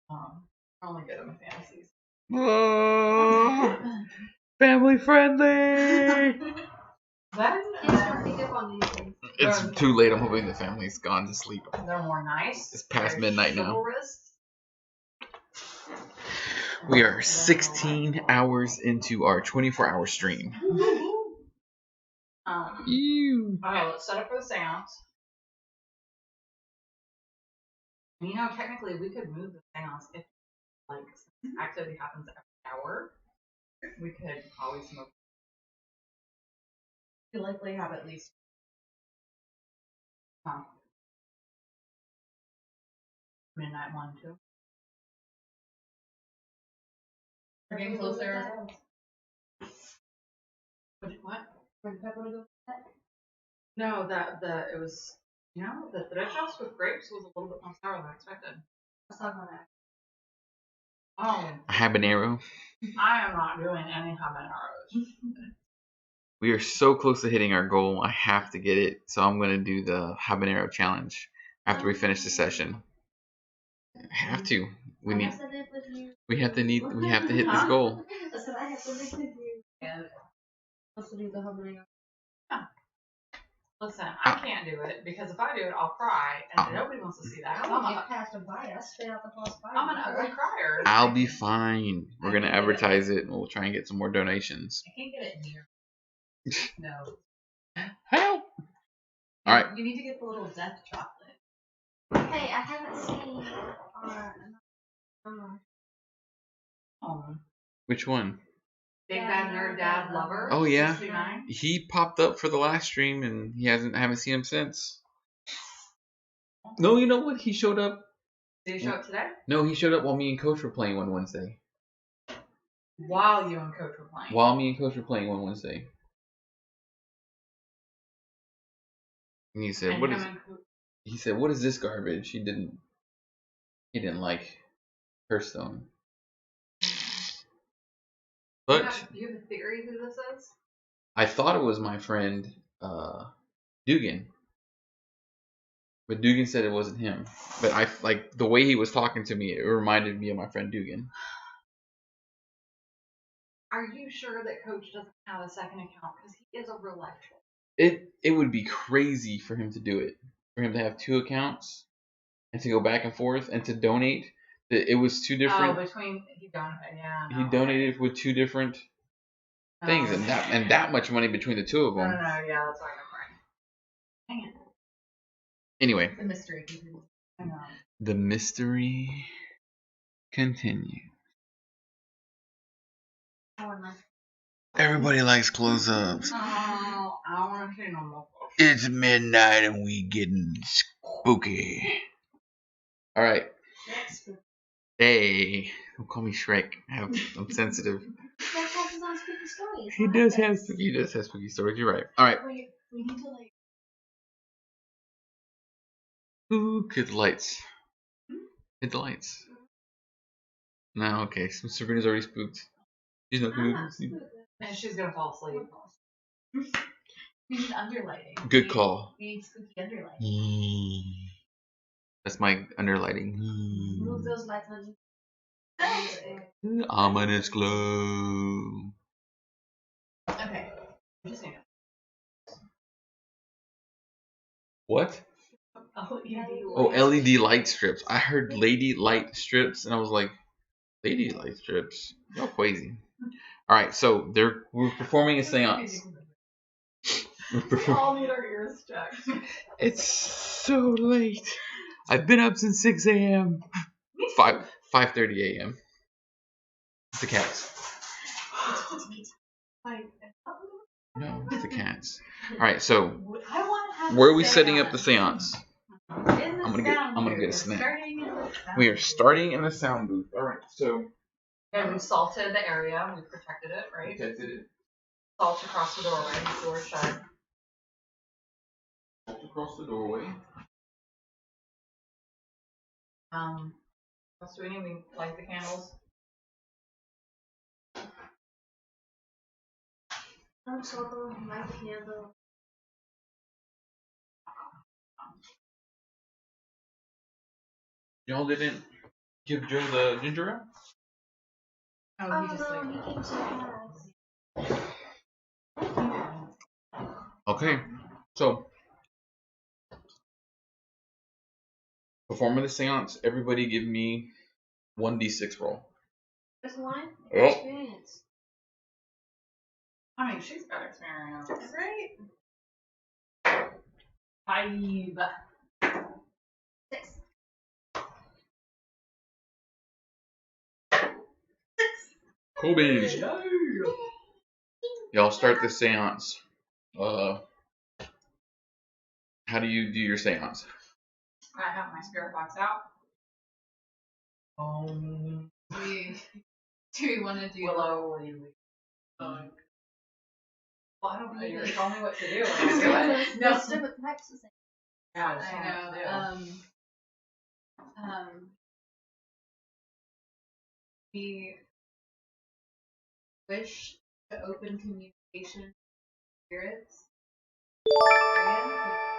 G: I'm only good at my fantasies.
A: Oh, family friendly.
E: Kids don't pick up on these things.
A: It's too late. I'm hoping the family's gone to sleep.
G: They're more nice.
A: It's past
G: They're
A: midnight now.
G: chivalrous.
A: We are 16 hours into our 24-hour stream. Ew.
G: Alright, let's set up for the seance. You know, technically, we could move the seance if, like, activity happens every hour. We could always move.
H: You likely have at least
G: Midnight 1, 2.
H: we're getting closer.
G: What?
E: Where did I want to go with that?
G: No, it was, you know, the derechos with grapes was a little bit more sour than I expected.
E: Let's talk about that.
G: Oh,
A: Habanero.
G: I am not doing any habaneros.
A: We are so close to hitting our goal. I have to get it. So I'm going to do the habanero challenge after we finish the session. I have to. We have to hit this goal.
E: I said I have to live with you. And supposed to do the habanero.
G: Listen, I can't do it because if I do it, I'll cry, and nobody wants to see that.
E: I won't get past a bite. I stay out the false bite.
G: I'm an ugly crier.
A: I'll be fine. We're going to advertise it and we'll try and get some more donations.
H: I can't get it near. No.
A: Help! Alright.
H: You need to get the little death chocolate.
E: Hey, I haven't seen
A: Which one?
G: Big Bad Nerd Dad Lover.
A: Oh, yeah.
G: 69.
A: He popped up for the last stream and I haven't seen him since. No, you know what? He showed up.
G: Did he show up today?
A: No, he showed up while me and Coach were playing one Wednesday.
G: While you and Coach were playing.
A: While me and Coach were playing one Wednesday. And he said, He said, "What is this garbage?" He didn't like Hearthstone. But
G: you have a theory who this is?
A: I thought it was my friend Dugan. But Dugan said it wasn't him. But I like the way he was talking to me, it reminded me of my friend Dugan.
G: Are you sure that Coach doesn't have a second account? Because he is a real life troll.
A: It would be crazy for him to do it. For him to have two accounts and to go back and forth and to donate. It was two different.
G: Oh, he donated, yeah. No,
A: he donated with two different things, and that much money between the two of them.
G: No, yeah, that's why I'm crying. Dang it.
A: Anyway,
H: The mystery.
G: I know.
A: The mystery continues. Everybody likes close-ups.
G: Oh, I don't want to see no more.
A: It's midnight and we getting spooky. All right. Hey, don't call me Shrek. I'm sensitive. He does have spooky stories. You're right. All right.
H: Wait, we need to like.
A: Ooh, hit the lights. Hit the lights. No, okay. So Sabrina's already spooked. She's not gonna move.
G: And she's gonna fall asleep.
H: We need underlighting.
A: Good call.
H: We need spooky underlighting.
A: That's my underlighting.
E: Move those lights on.
A: Ominous glow.
H: Okay.
A: What?
H: LED
A: Oh, LED light strips. I heard lady light strips, and I was like, lady light strips? You're crazy. All right, so we're performing a seance.
G: We all need our ears checked.
A: It's so late. I've been up since 6 a.m. 5:30 a.m. It's the cats. No, it's the cats. All right, so where are we setting up the seance? I'm gonna get a snack. We are starting in the sound booth. All right, so.
G: And we've salted the area. We've protected it, right?
A: Protected it.
G: Salt across the doorway. Door shut.
A: Salt across the doorway.
G: What else do we need? We light the candles.
E: I'm so going to light the candle.
A: Y'all didn't give Joe the ginger ale?
H: Oh, he just like.
E: He came so fast.
A: Okay, so performing the seance, everybody give me 1d6 roll.
E: Just one?
A: Oh.
E: Experience.
G: I mean, she's got experience.
H: Right?
G: 5.
E: 6.
A: Cool beans. Y'all start the seance. How do you do your seance?
G: I have my spirit box out.
H: Do we want to do?
G: Willow.
H: Oh.
G: Well, I don't know. You're telling me what to do.
H: I
G: And
H: was
G: I do
H: gonna
G: it.
H: say,
E: No,
H: no.
E: stick with the practice.
G: Yeah, I just don't know
H: I
G: what to do.
H: know. We wish to open communication with spirits area.